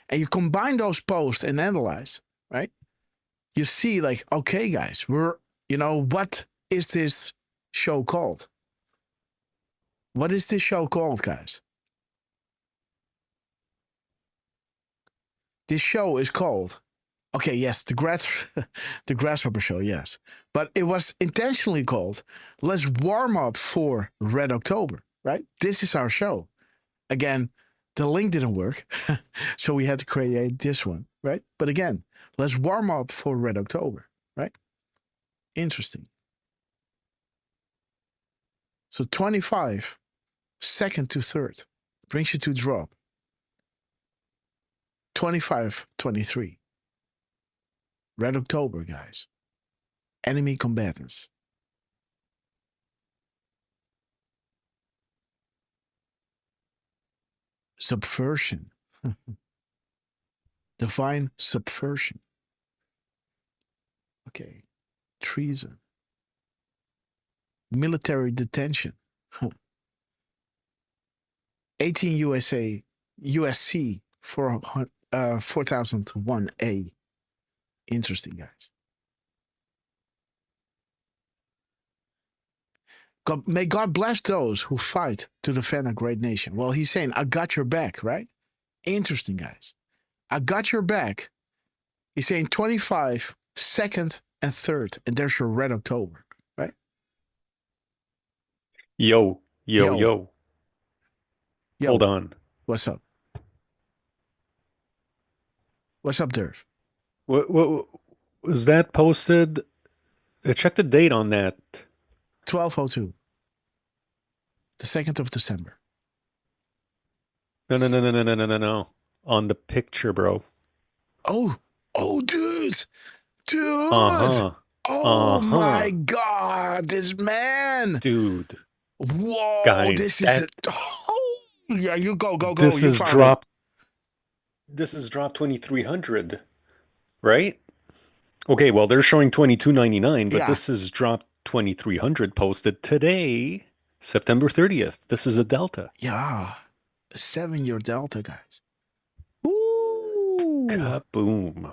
And you combine those posts and analyze, right? You see, like, okay, guys, what is this show called? What is this show called, guys? This show is called, okay, yes, the Grasshopper Show, yes. But it was intentionally called, let's warm up for Red October, right? This is our show. Again, the link didn't work, so we had to create this one, right? But again, let's warm up for Red October, right? Interesting. So 25, second to third, brings you to drop. 25, 23. Red October, guys. Enemy combatants. Subversion. Divine subversion. Okay. Treason. Military detention. 18 USC 4001A. Interesting, guys. May God bless those who fight to defend a great nation. Well, he's saying, I got your back, right? Interesting, guys. I got your back. He's saying 25, second, and third. And there's your Red October, right? Yo. Hold on. What's up? What's up, Derf? What was that posted? Check the date on that. 1202. The 2nd of December. No. on the picture, bro. Oh, dude. Uh-huh. Oh my God, this man. Dude. Whoa, Guys, this is it. Oh, yeah, you go. This you is found dropped. This is dropped 2,300, right? Okay, well they're showing 2,299, but Yeah. this is dropped 2,300 posted today, September 30th. This is a delta. Yeah, 7-year delta, guys. Ooh, kaboom,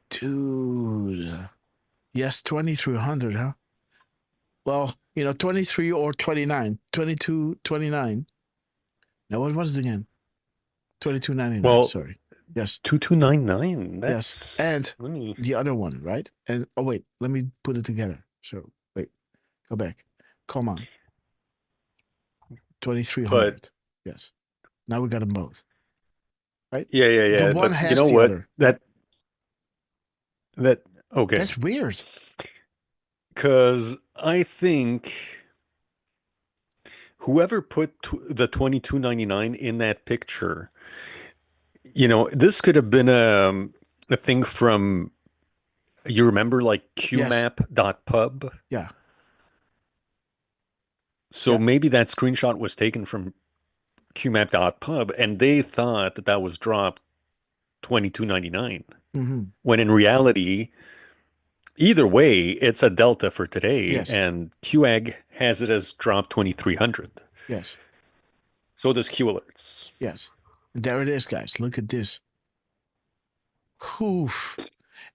dude. Yes, 2,300, huh? Well, 23 or 29, 22, 29. Now, what was it again? 22.99. Well, sorry. Yes. 2,299. Yes. That's And the other one, right? And wait, let me put it together. So wait, go back. Come on. 2,300. Yes. Now we got them both. Right? Yeah. The one but has you know the what? other. That okay. That's weird. Because I think whoever put the 2,299 in that picture, this could have been a thing from, you remember, like qmap.pub? Yeah. So maybe that screenshot was taken from qmap.pub and they thought that was dropped 2,299. Mm-hmm. When in reality, either way, it's a delta for today, Yes. and QAG has it as drop 2,300. Yes. So does Q Alerts. Yes. There it is, guys. Look at this. Oof.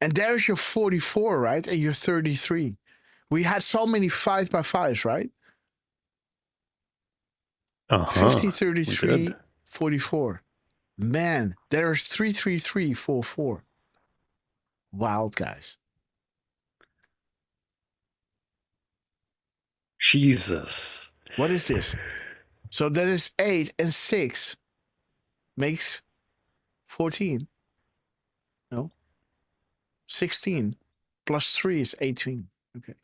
And there's your 44, right? And your 33. We had so many 5x5s, right? 50, 33, 44. Man, there's 333, 44. Wild, guys. Jesus. What is this? So that is 8 and 6 makes 14. No? 16 plus 3 is 18. Okay.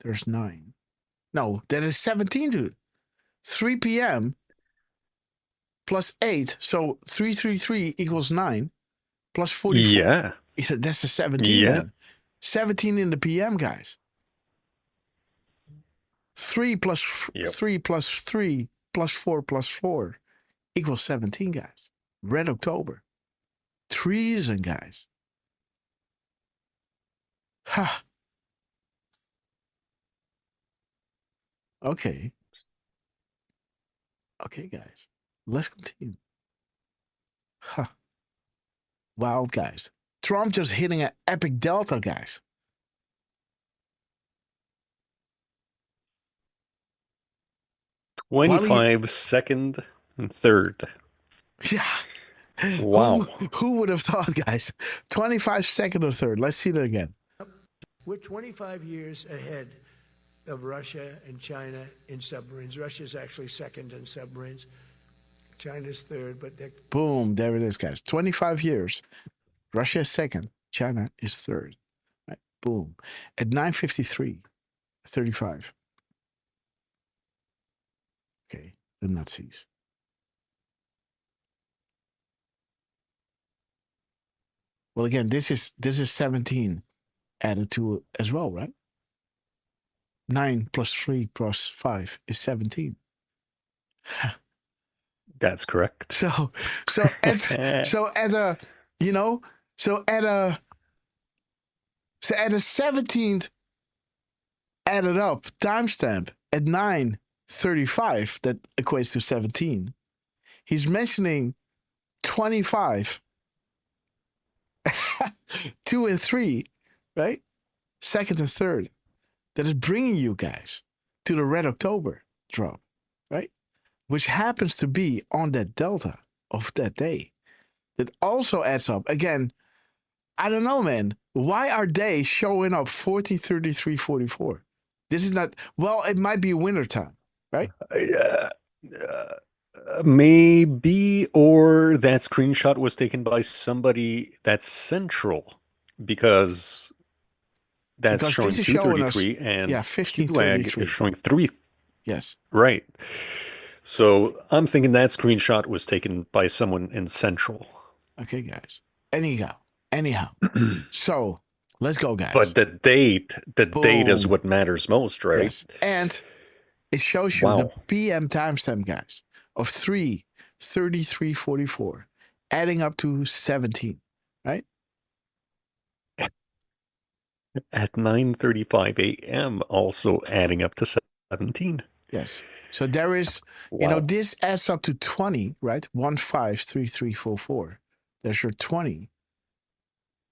There's 9. No, that is 17, dude. 3 p.m. plus 8. So 333 equals 9 plus 44. Yeah. That's a 17. Yeah. Man. 17 in the PM, guys. 3 plus 3 plus 3 plus 4 plus 4 equals 17, guys. Red October. Treason, guys. Ha. Okay. Okay, guys. Let's continue. Huh. Wild, guys. Trump just hitting an epic delta, guys. $25 second and third. Yeah. Wow. Who would have thought, guys? 25 second or third. Let's see that again. We're 25 years ahead of Russia and China in submarines. Russia's actually second in submarines. China's third, but they're... Boom. There it is, guys. 25 years. Russia is second. China is third. Right. Boom. At 9:53, 35. Okay. The Nazis. Well, again, this is 17 added to as well, right? 9 plus 3 plus 5 is 17. That's correct. So at a 17th added up timestamp at 9:35, that equates to 17. He's mentioning 25, 2 and 3, right? Second and third. That is bringing you guys to the Red October drop, right? Which happens to be on that delta of that day. That also adds up. Again, I don't know, man. Why are they showing up 40, 33, 44? This is not, well, it might be wintertime, right? Maybe, or that screenshot was taken by somebody that's central, because that's showing 233 and 1533 QAG is showing 3. Yes. Right. So I'm thinking that screenshot was taken by someone in Central. Okay, guys. Anyhow. So let's go, guys. But the date is Boom. what matters most, right? Yes. And it shows you the PM timestamp, guys, of 3:33:44, adding up to 17, right? At 9:35 a.m., also adding up to 17. Yes. So there is, this adds up to 20, right? 153344. There's your 20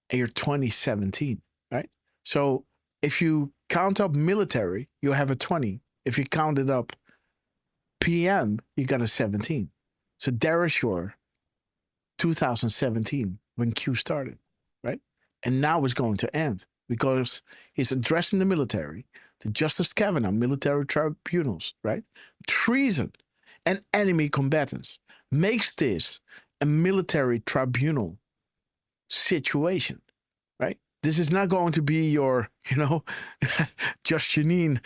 and your 2017, right? So if you count up military, you have a 20. If you count it up PM, you got a 17. So there is your 2017 when Q started, right? And now it's going to end because he's addressing the military, the Justice Kavanaugh military tribunals, right? Treason and enemy combatants makes this a military tribunal situation, right? This is not going to be your, Just Janine,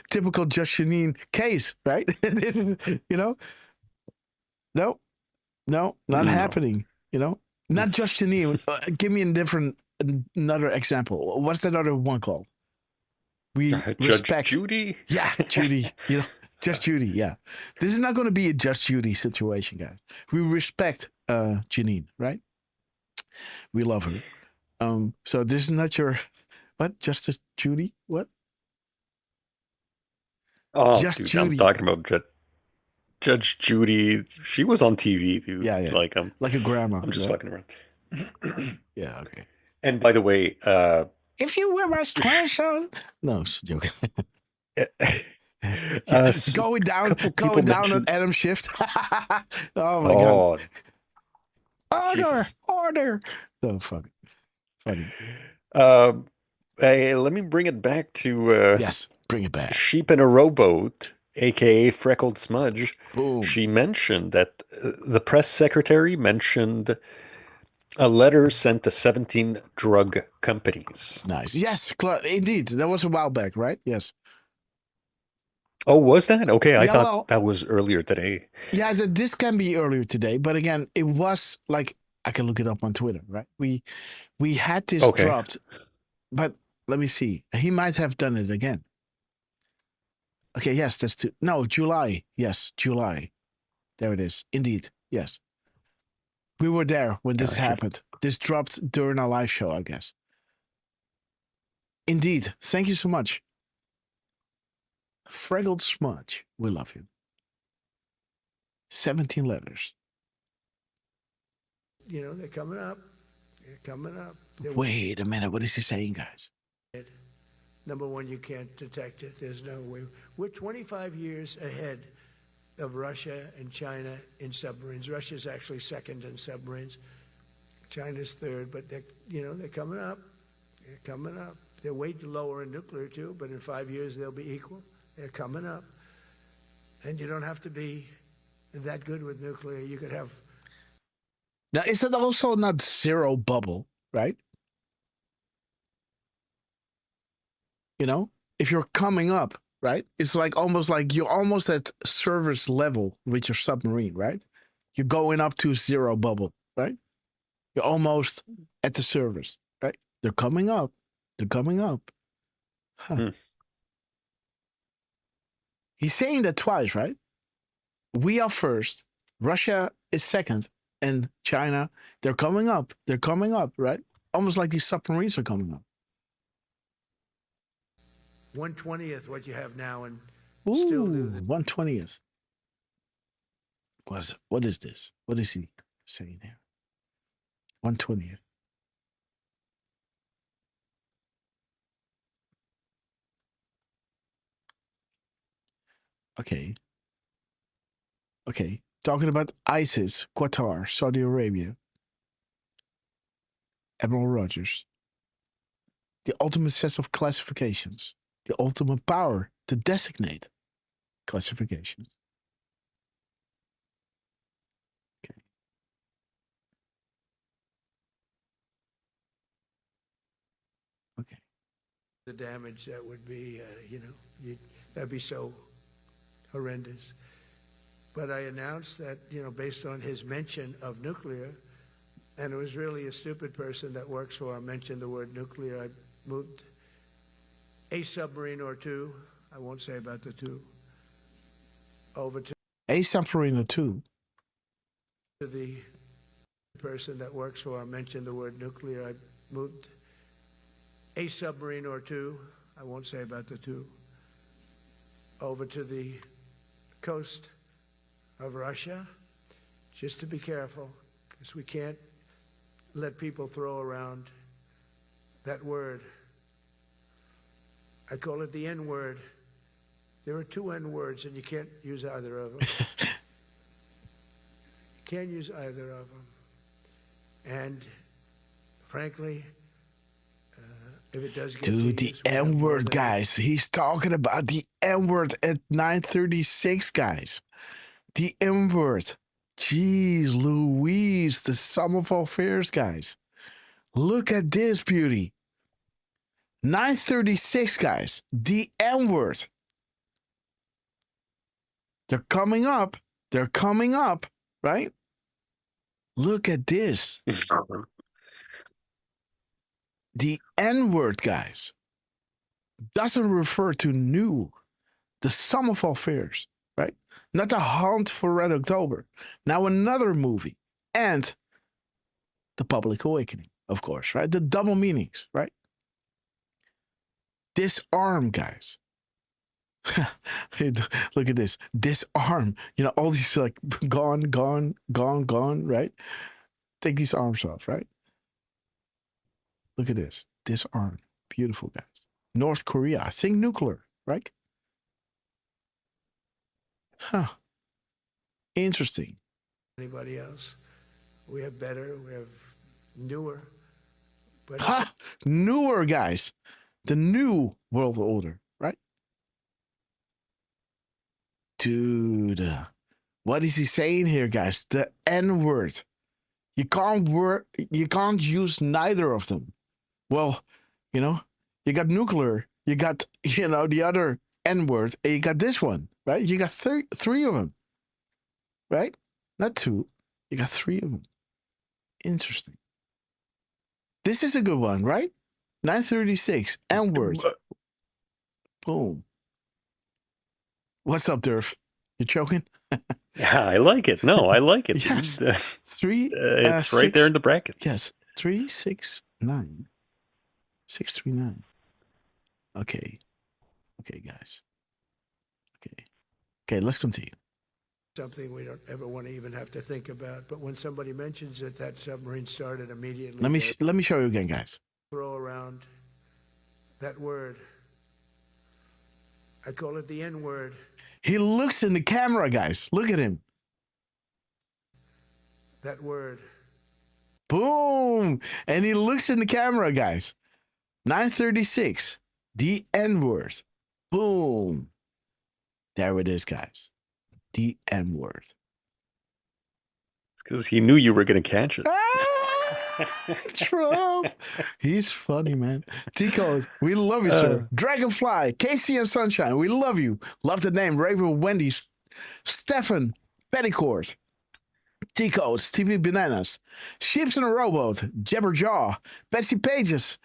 typical Just Janine case, right? This is, no, not happening, Not Just Janine. Give me another example. What's that other one called? We respect Judge Judy? Yeah, Judy, Just Judy, yeah. This is not going to be a Just Judy situation, guys. We respect Janine, right? We love her. So this is not your what? Justice Judy? What? Oh, Just dude, Judy. I'm talking about Judge Judy. She was on TV, dude. Yeah. Like a grandma. I'm just fucking around. Yeah, okay. And by the way, if you were my grandson, no, it's a joke. Going down on Adam Shift. Oh my god. Order. Oh, fuck. Funny. Hey, let me bring it back to yes, bring it back. Sheep in a Rowboat, aka Freckled Smudge. Boom. She mentioned that the press secretary mentioned a letter sent to 17 drug companies. Nice. Yes, indeed. That was a while back, right? Yes. Oh, was that? Okay, I thought that was earlier today. Yeah, this can be earlier today, but again, it was like I can look it up on Twitter, right? We had this dropped, but let me see. He might have done it again. Okay, yes, that's July. Yes, July. There it is. Indeed, yes. We were there when this happened. This dropped during our live show, I guess. Indeed. Thank you so much. Fraggled Smudge. We love you. 17 letters. They're coming up. Wait a minute. What is he saying, guys? Number one, you can't detect it. There's no way. We're 25 years ahead of Russia and China in submarines. Russia's actually second in submarines. China's third, but they're coming up. They're coming up. They're way lower in nuclear too, but in 5 years they'll be equal. They're coming up. And you don't have to be that good with nuclear. You could have. Now, is that also not zero bubble, right? If you're coming up, right? It's like almost like you're almost at service level with your submarine, right? You're going up to zero bubble, right? You're almost at the service, right? They're coming up. They're coming up. Huh. He's saying that twice, right? We are first. Russia is second. And China, they're coming up. They're coming up, right? Almost like these submarines are coming up. 1/20th what you have now, and Ooh, still do this. 1/20th. What is this? What is he saying here? 1/20th. Okay. Talking about ISIS, Qatar, Saudi Arabia, Admiral Rogers. The ultimate set of classifications. The ultimate power to designate classifications. Okay. The damage that would be, that'd be so horrendous. But I announced that, based on his mention of nuclear, and it was really a stupid person that works for him mentioned the word nuclear, I moved a submarine or two, I won't say about the two, over to A submarine or two. the person that works for him mentioned the word nuclear. I moved a submarine or two, I won't say about the two, over to the coast of Russia, just to be careful, because we can't let people throw around that word. I call it the N word. There are two N words, and you can't use either of them. You can't use either of them. And frankly, if it does get Dude, the N word, guys. He's talking about the N word at 9:36, guys. The N word. Jeez Louise, the sum of all fears, guys. Look at this beauty. 9:36, guys. The N word. They're coming up. They're coming up, right? Look at this. The N word, guys, doesn't refer to new, the sum of all fears, right? Not the hunt for Red October. Now another movie. And the Public Awakening, of course, right? The double meanings, right? Disarm, guys. Look at this. Disarm. All these like gone, right? Take these arms off, right? Look at this. Disarm. Beautiful, guys. North Korea. Think nuclear, right? Huh. Interesting. Anybody else? We have better, we have newer. But ha! Newer, guys. The new world order, right? Dude. What is he saying here, guys? The N word. You can't use neither of them. Well, you got nuclear, you got, the other N word, and you got this one, right? You got three of them, right? Not two. You got three of them. Interesting. This is a good one, right? 9:36, N word. Boom. What's up, Derf? You choking? Yeah, I like it. No, I like it. Yes. It's right there in the brackets. Yes. 369. 639. Okay. Okay, guys. Okay, let's continue. Something we don't ever want to even have to think about. But when somebody mentions it, that submarine started immediately. Let me show you again, guys. Throw around that word. I call it the N word. He looks in the camera, guys. Look at him. That word. Boom. And he looks in the camera, guys. 9:36. The N word. Boom. There it is, guys. The N word. It's because he knew you were going to catch it. Trump. He's funny, man. Decode, we love you, sir. Dragonfly, Casey and Sunshine, we love you. Love the name. Raven, Wendy, Stefan, Petticourt. Decode, Stevie Bananas, Ships in a Rowboat, Jabberjaw, Betsy Pages,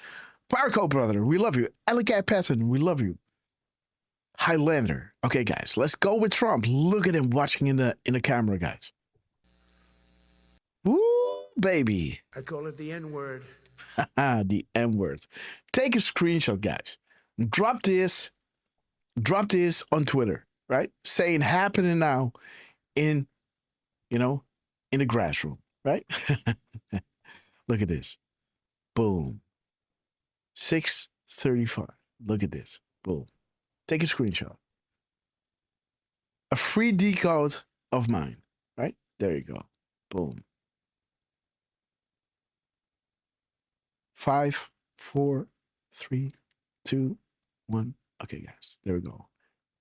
Parco Brother, we love you. Alicat Patton, we love you. Highlander. Okay, guys, let's go with Trump. Look at him watching in the camera, guys. Woo, baby. I call it the N word. The N word. Take a screenshot, guys. Drop this on Twitter, right? Saying happening now in the grassroots, right? Look at this. Boom. 6:35. Look at this. Boom. Take a screenshot. A free decode of mine, right? There you go. Boom. 5, 4, 3, 2, 1. Okay, guys. There we go.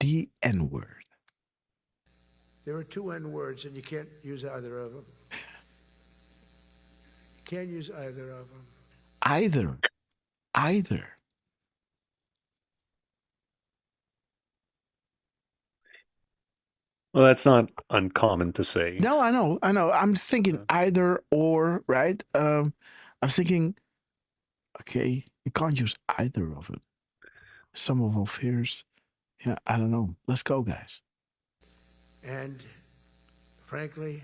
The N word. There are two N words, and you can't use either of them. You can't use either of them. Either. Well, that's not uncommon to say. No, I know. I'm thinking either or, right? I'm thinking, okay, you can't use either of it. Some of our fears, yeah, I don't know. Let's go, guys. And frankly,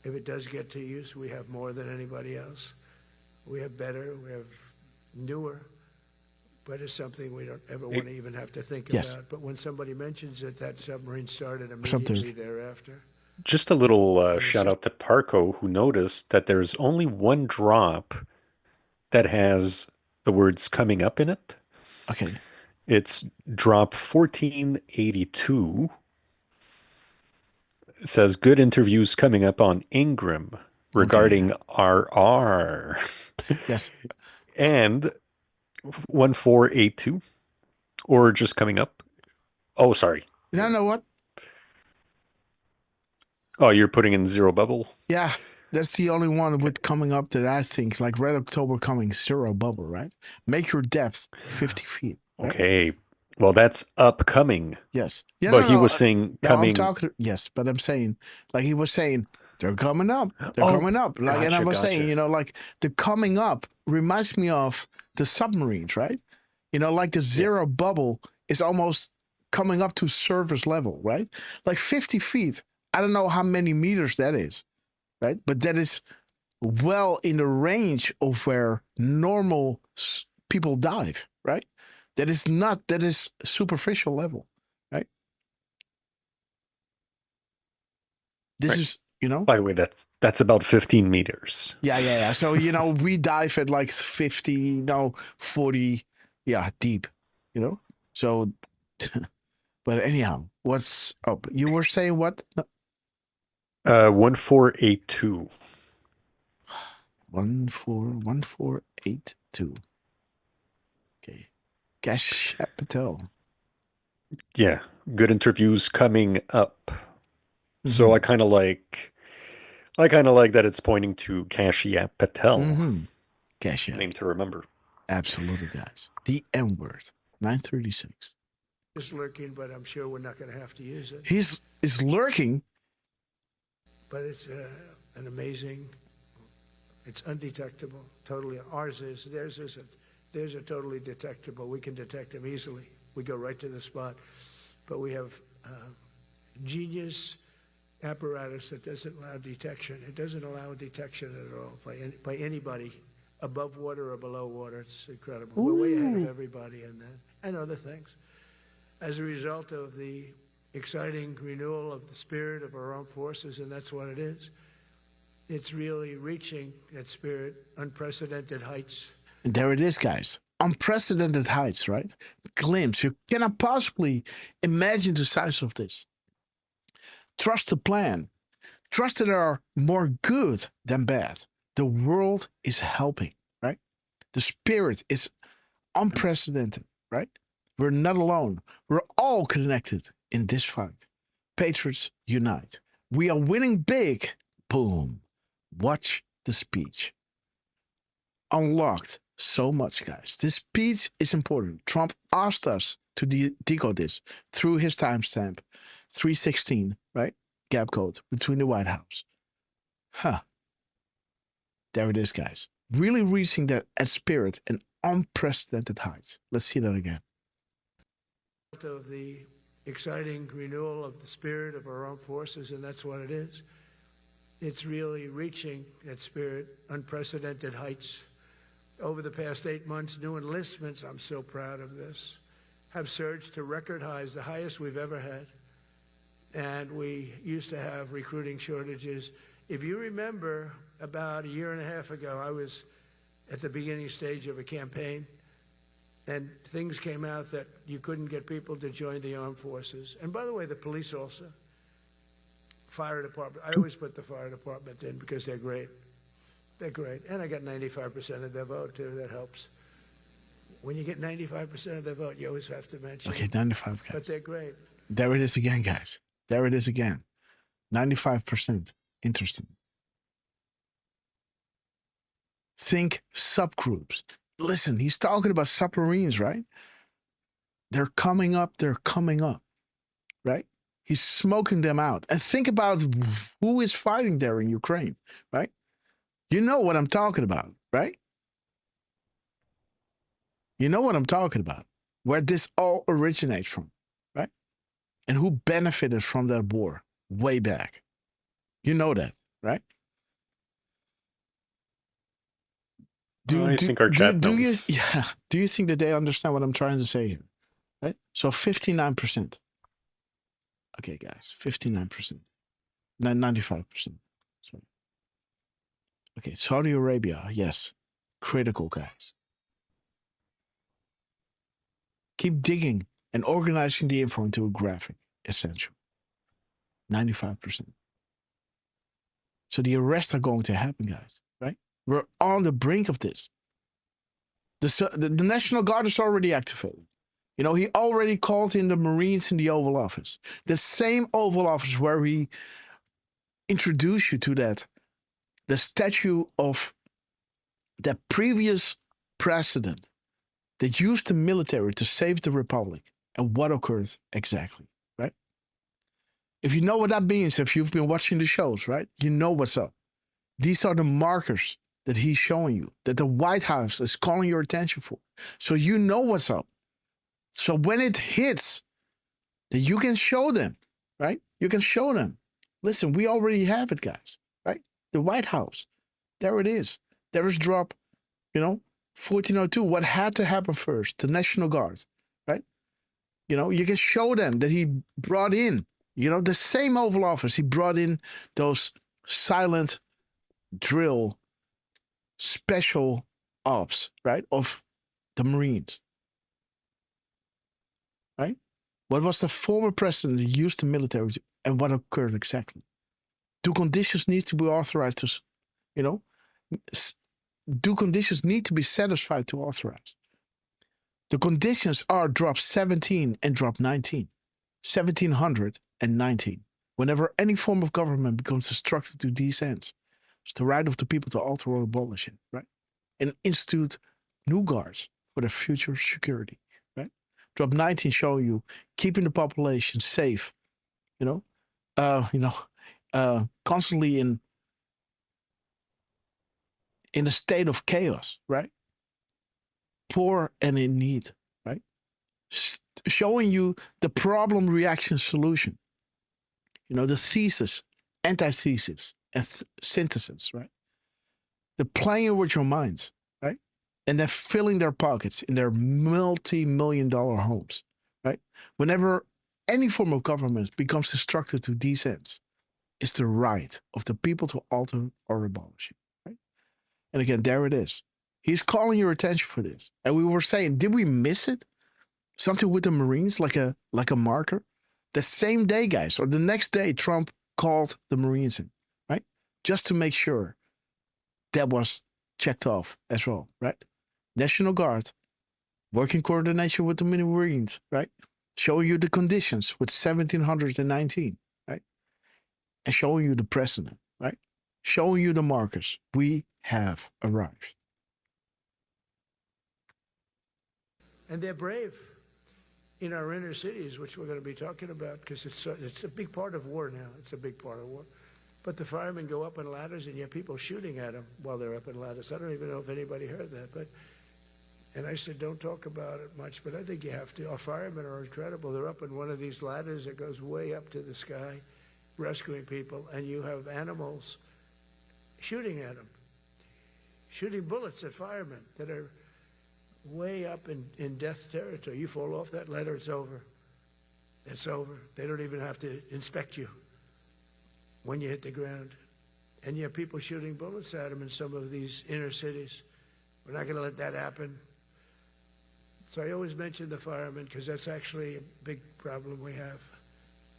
if it does get to use, we have more than anybody else. We have better, we have newer, but it's something we don't ever want to even have to think about. But when somebody mentions it, that submarine started immediately thereafter. Just a little shout out to Parco, who noticed that there's only one drop that has the words coming up in it. Okay. It's drop 1482. It says good interviews coming up on Ingram regarding RR. Yes. And 1482, or just coming up. Oh, sorry. You know what? Oh, you're putting in zero bubble? Yeah, that's the only one with coming up that I think, like Red October coming, zero bubble, right? Make your depth 50 feet. Right? Okay. Well, that's upcoming. Yes. Yeah, but he was saying coming. I'm talking, yes, but I'm saying, like he was saying, they're coming up. They're coming up. Like, and I was saying, you know, like the coming up reminds me of the submarines, right? You know, like the zero bubble is almost coming up to surface level, right? Like 50 feet. I don't know how many meters that is, right? But that is well in the range of where normal people dive, right? That is not, that is superficial level, right? This is, you know? By the way, that's about 15 meters. Yeah. So, you know, we dive at like 50, 40, deep, you know? So, but anyhow, what's up? You were saying what? 1482. 1482. Okay. Cash Patel. Yeah. Good interviews coming up. So I kind of like that it's pointing to Kashyap Patel. Kashyap. Name to remember. Absolutely, guys. The N word. 936. It's lurking, but I'm sure we're not going to have to use it. He's lurking. But it's an amazing, it's undetectable, totally. Ours is, theirs isn't. Theirs are totally detectable. We can detect them easily. We go right to the spot. But we have genius apparatus that doesn't allow detection. It doesn't allow detection at all by anybody above water or below water. It's incredible. We're way ahead of everybody in that and other things. As a result of the exciting renewal of the spirit of our armed forces, and that's what it is. It's really reaching that spirit, unprecedented heights. And there it is, guys. Unprecedented heights, right? Glimpse. You cannot possibly imagine the size of this. Trust the plan. Trust that are more good than bad. The world is helping, right? The spirit is unprecedented, right? We're not alone. We're all connected in this fight. Patriots unite. We are winning big. Boom. Watch the speech. Unlocked so much, guys. This speech is important. Trump asked us to decode this through his timestamp. 316, right? Gap code between the White House. There it is, guys. Really reaching that at spirit and unprecedented heights. Let's see that again. Of the exciting renewal of the spirit of our armed forces, and that's what it is. It's really reaching that spirit, unprecedented heights. Over the past 8 months, new enlistments, I'm so proud of this, have surged to record highs, the highest we've ever had. And we used to have recruiting shortages. If you remember, about a year and a half ago, I was at the beginning stage of a campaign, and things came out that you couldn't get people to join the armed forces. And by the way, the police also. Fire department. I always put the fire department in because they're great. They're great. And I got 95% of their vote, too. That helps. When you get 95% of their vote, you always have to mention. Okay, 95, guys. But they're great. There it is again, guys. There it is again. 95%. Interesting. Think subgroups. Listen, he's talking about submarines, right? They're coming up, right? He's smoking them out. And think about who is fighting there in Ukraine, right? You know what I'm talking about, right? You know what I'm talking about. Where this all originates from, right? And who benefited from that war way back. You know that, right? I think our chat knows. Do you think that they understand what I'm trying to say here? Right? So 59%. Okay, guys, 59%. 95%. Sorry. Okay, Saudi Arabia, yes. Critical, guys. Keep digging and organizing the info into a graphic. Essential. 95%. So the arrests are going to happen, guys, right? We're on the brink of this. The National Guard is already activated. You know, he already called in the Marines in the Oval Office. The same Oval Office where he introduced you to that. The statue of the previous president that used the military to save the Republic. And what occurred exactly, right? If you know what that means, if you've been watching the shows, right? You know what's up. These are the markers that he's showing you, that the White House is calling your attention for. So you know what's up. So when it hits, that you can show them, right? You can show them. Listen, we already have it, guys, right? The White House, there it is. There is drop, 1402. What had to happen first? The National Guard, right? You can show them that he brought in, the same Oval Office. He brought in those silent drill special ops, right? Of the Marines. Right? What was the former president that used the military to, and what occurred exactly? Do conditions need to be authorized to, do conditions need to be satisfied to authorize? The conditions are drop 17 and drop 19. 1719. Whenever any form of government becomes destructive to these ends, it's the right of the people to alter or abolish it, right? And institute new guards for their future security. Drop 19 showing you keeping the population safe, constantly in a state of chaos, right? Poor and in need, right? Showing you the problem, reaction, solution. The thesis, antithesis, and synthesis, right? The playing with your minds, right? And then filling their pockets in their multi-million-dollar homes, right? Whenever any form of government becomes destructive to these ends, it's the right of the people to alter or abolish it, right? And again, there it is. He's calling your attention for this. And we were saying, did we miss it? Something with the Marines, like a marker? The same day, guys, or the next day, Trump called the Marines in, right? Just to make sure that was checked off as well, right? National Guard, working coordination with the Marines, right? Showing you the conditions with 1719, right? And showing you the precedent, right? Showing you the markers. We have arrived. And they're brave in our inner cities, which we're going to be talking about, because it's a big part of war now. It's a big part of war. But the firemen go up in ladders, and you have people shooting at them while they're up in ladders. I don't even know if anybody heard that, and I said, don't talk about it much, but I think you have to. Our firemen are incredible. They're up in one of these ladders that goes way up to the sky, rescuing people, and you have animals shooting at them, shooting bullets at firemen that are way up in death territory. You fall off that ladder, it's over. It's over. They don't even have to inspect you when you hit the ground. And you have people shooting bullets at them in some of these inner cities. We're not going to let that happen. So I always mention the firemen because that's actually a big problem we have.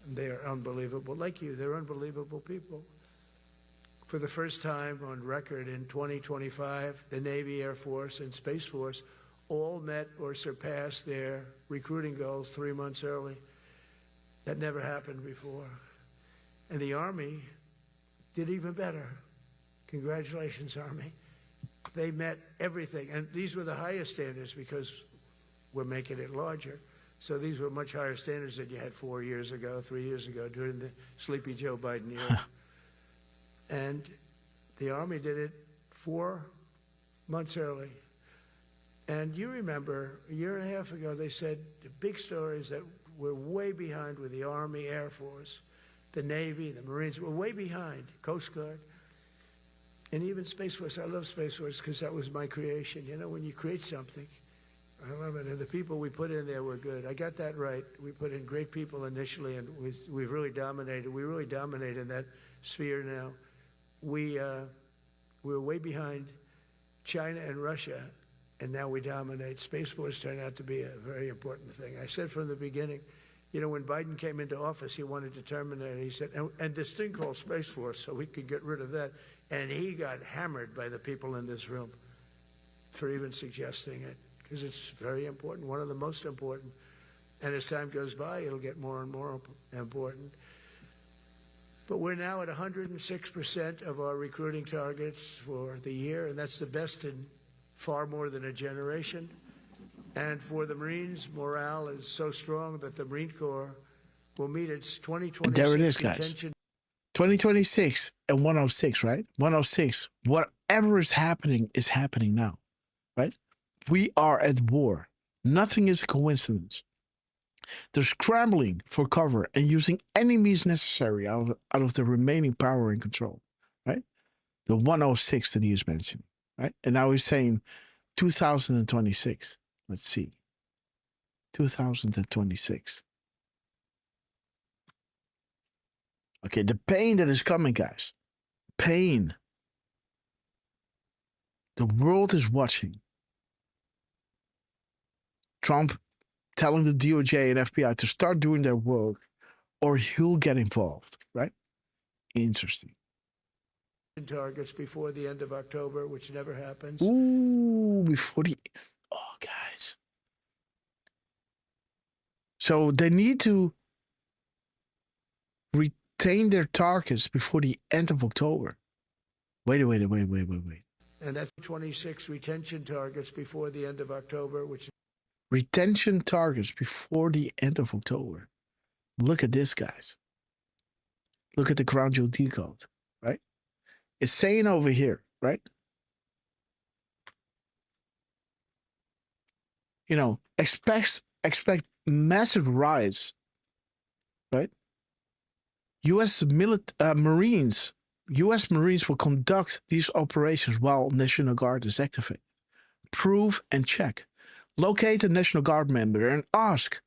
And they are unbelievable. Like you, they're unbelievable people. For the first time on record in 2025, the Navy, Air Force, and Space Force all met or surpassed their recruiting goals 3 months early. That never happened before. And the Army did even better. Congratulations, Army. They met everything. And these were the highest standards because we're making it larger. So these were much higher standards than you had 4 years ago, 3 years ago, during the sleepy Joe Biden era. And the Army did it 4 months early. And you remember, a year and a half ago, they said the big stories that we're way behind with the Army, Air Force, the Navy, the Marines. We're way behind, Coast Guard. And even Space Force. I love Space Force because that was my creation. You know, when you create something, I love it. And the people we put in there were good. I got that right. We put in great people initially, and we've really dominated. We really dominate in that sphere now. We're way behind China and Russia, and now we dominate. Space Force turned out to be a very important thing. I said from the beginning, you know, when Biden came into office, he wanted to terminate it. He said, and this thing called Space Force, so we could get rid of that. And he got hammered by the people in this room for even suggesting it, because it's very important, one of the most important. And as time goes by, it'll get more and more important. But we're now at 106% of our recruiting targets for the year, and that's the best in far more than a generation. And for the Marines, morale is so strong that the Marine Corps will meet its 2026 there it is, guys. intention. 2026 and 106, right? 106. Whatever is happening now, right? We are at war. Nothing is a coincidence. They're scrambling for cover and using any means necessary out of the remaining power and control, right? The 106 that he is mentioning, right? And now he's saying 2026. Let's see. 2026. Okay, the pain that is coming, guys. Pain. The world is watching. Trump telling the DOJ and FBI to start doing their work, or he'll get involved, right? Interesting. Targets before the end of October, which never happens. Ooh, before the... Oh, guys. So they need to retain their targets before the end of October. Wait. And that's 26 retention targets before the end of October, which... Retention targets before the end of October. Look at this, guys. Look at the ground jewel decode, right? It's saying over here, right? You know, expect massive rise, right? U.S. Marines will conduct these operations while National Guard is activated. Prove and check. Locate a National Guard member and ask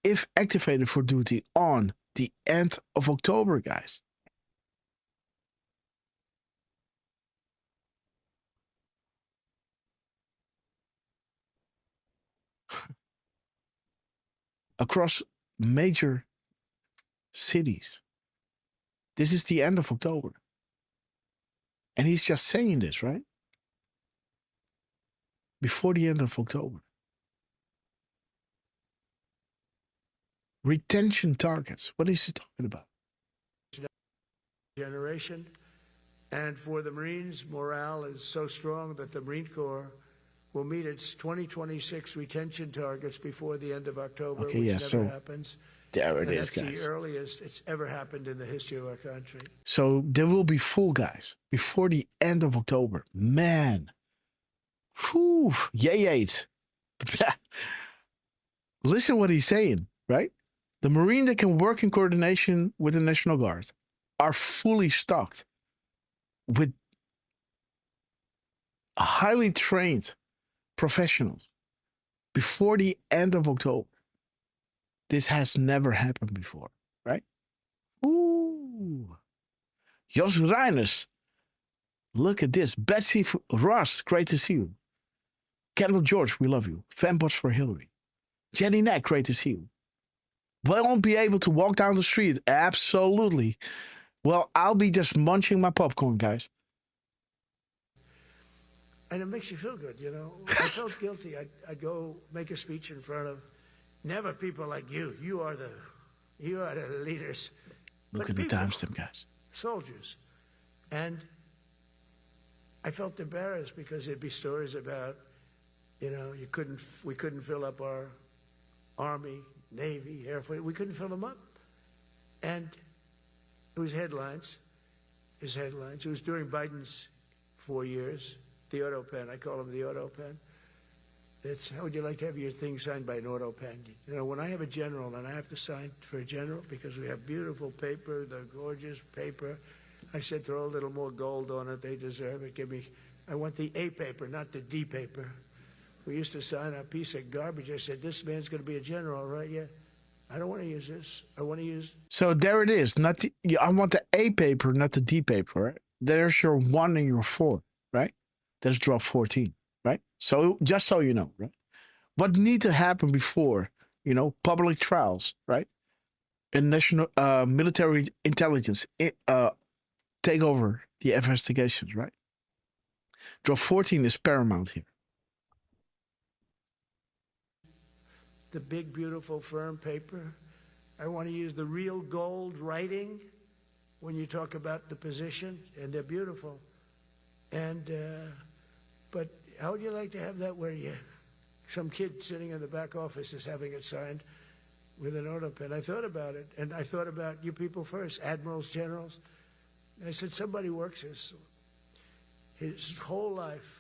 if activated for duty on the end of October, guys. Across major cities. This is the end of October. And he's just saying this, right? Before the end of October. Retention targets. What is he talking about? Generation. And for the Marines, morale is so strong that the Marine Corps will meet its 2026 retention targets before the end of October, okay, which yeah, never so happens. There it and is, that's guys. the earliest it's ever happened in the history of our country. So they will be full, guys, before the end of October. Man. Whew. Yay. Listen what he's saying, right? The Marine that can work in coordination with the National Guard are fully stocked with highly trained professionals before the end of October. This has never happened before, right? Ooh. Jos Reiners. Look at this. Betsy Ross, great to see you. Kendall George, we love you. Fanbots for Hillary. Jenny Neck, great to see you. Won't be able to walk down the street. Absolutely. Well, I'll be just munching my popcorn, guys. And it makes you feel good, you know. I felt guilty. I'd go make a speech in front of never people like you. You are the leaders. Look But at the people, timestamp, guys. soldiers. And I felt embarrassed because there'd be stories about, you know, we couldn't fill up our Army, Navy, Air Force. We couldn't fill them up. And it was headlines. His headlines. It was during Biden's 4 years. The auto pen. I call him the auto pen. It's, how would you like to have your thing signed by an auto pen? You know, when I have a general and I have to sign for a general because we have beautiful paper, the gorgeous paper, I said throw a little more gold on it. They deserve it. Give me, I want the A paper, not the D paper. We used to sign a piece of garbage. I said, this man's going to be a general, right? Yeah. I don't want to use this. I want to use. So there it is. Not the, I want the A paper, not the D paper. Right? There's your 1 and your 4, right? That's drop 14, right? So just so you know, right? What need to happen before, you know, public trials, right? And national military intelligence take over the investigations, right? Drop 14 is paramount here. The big, beautiful, firm paper. I want to use the real gold writing when you talk about the position, and they're beautiful. And, but how would you like to have that where you, some kid sitting in the back office is having it signed with an auto pen? I thought about it, and I thought about you people first, admirals, generals. I said, somebody works his whole life.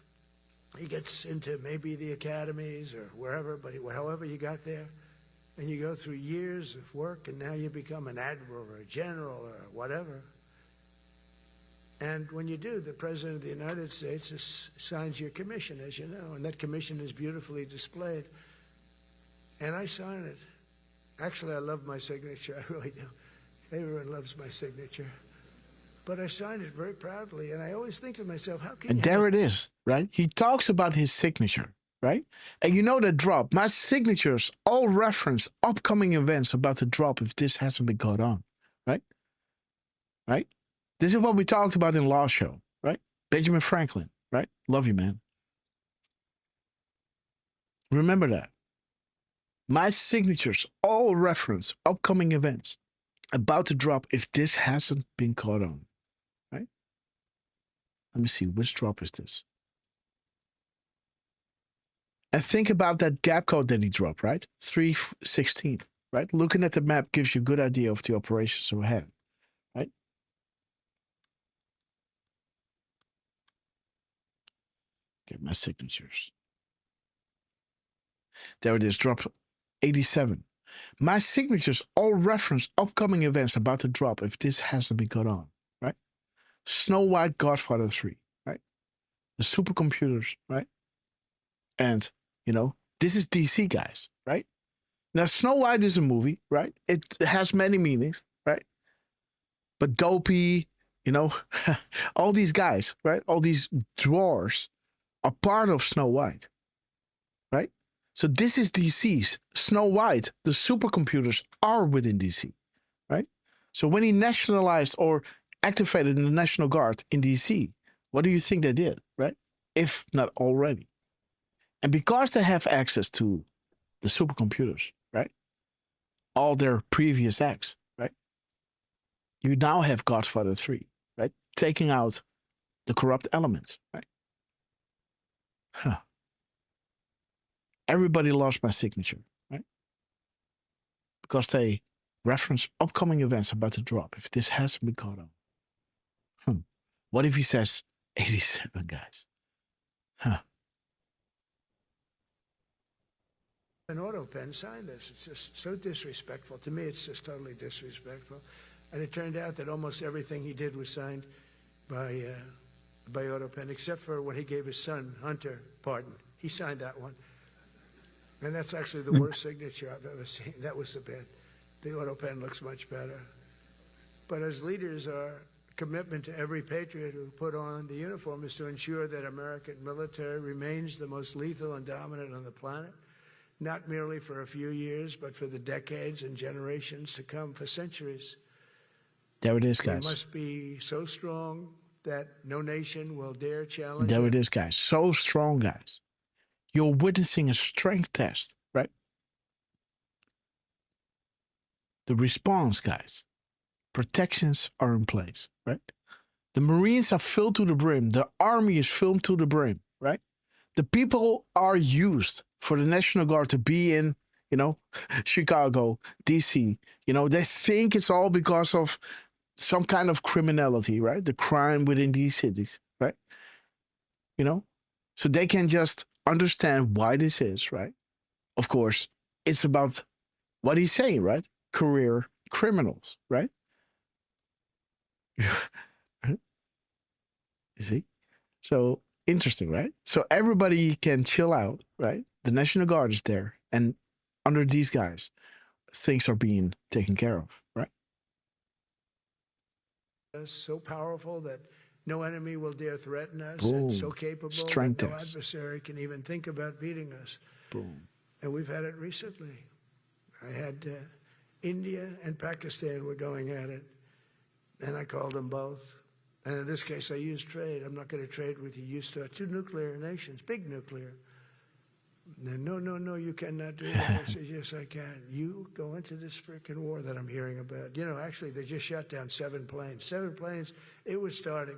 He gets into maybe the academies or wherever, but however you got there, and you go through years of work, and now you become an admiral or a general or whatever. And when you do, the President of the United States signs your commission, as you know, and that commission is beautifully displayed. And I sign it. Actually, I love my signature. I really do. Everyone loves my signature. But I signed it very proudly, and I always think to myself, how can And there it is, right? He talks about his signature, right? And you know that drop. My signatures all reference upcoming events about to drop if this hasn't been caught on, right? Right? This is what we talked about in last show, right? Benjamin Franklin, right? Love you, man. Remember that. My signatures all reference upcoming events about to drop if this hasn't been caught on. Right? Let me see, which drop is this? And think about that gap code that he dropped, right? 316, right? Looking at the map gives you a good idea of the operations ahead, right? Get my signatures. There it is, drop 87. My signatures all reference upcoming events about to drop if this hasn't been caught on, right? Snow White, Godfather 3, right? The supercomputers, right? And, you know, this is DC, guys, right? Now, Snow White is a movie, right? It has many meanings, right? But Dopey, you know, all these guys, right? All these dwarves are part of Snow White, right? So this is DC's. Snow White, the supercomputers are within DC, right? So when he nationalized or activated the National Guard in DC, what do you think they did, right? If not already. And because they have access to the supercomputers, right? All their previous acts, right? You now have Godfather 3, right? Taking out the corrupt elements, right? Huh. Everybody lost my signature, right? Because they reference upcoming events about to drop if this hasn't been caught on. What if he says 87, guys? Huh. An auto pen signed this. It's just so disrespectful. To me, it's just totally disrespectful. And it turned out that almost everything he did was signed by auto pen, except for when he gave his son, Hunter, pardon. He signed that one. And that's actually the worst signature I've ever seen. That was the bad. The auto pen looks much better. But as leaders, our commitment to every patriot who put on the uniform is to ensure that American military remains the most lethal and dominant on the planet, not merely for a few years, but for the decades and generations to come, for centuries. There it is, guys. They must be so strong that no nation will dare challenge. There it is, guys. So strong, guys. You're witnessing a strength test, right? The response, guys. Protections are in place, right? The Marines are filled to the brim. The Army is filled to the brim, right? The people are used for the National Guard to be in, you know, Chicago, DC. You know, they think it's all because of some kind of criminality, right? The crime within these cities, right? You know, so they can just understand why this is, right? Of course, it's about what he's saying, right? Career criminals, right? You see? So interesting, right? So everybody can chill out, right? The National Guard is there, and under these guys, things are being taken care of, right? So powerful that no enemy will dare threaten us, Boom. and so capable Strength that no test. adversary can even think about beating us. Boom. And we've had it recently. I had India and Pakistan were going at it, and I called them both. And in this case, I used trade. I'm not going to trade with you. You start two nuclear nations, big nuclear. And no, you cannot do that. I said, yes, I can. You go into this freaking war that I'm hearing about. You know, actually, they just shot down 7 planes. 7 planes, it was starting.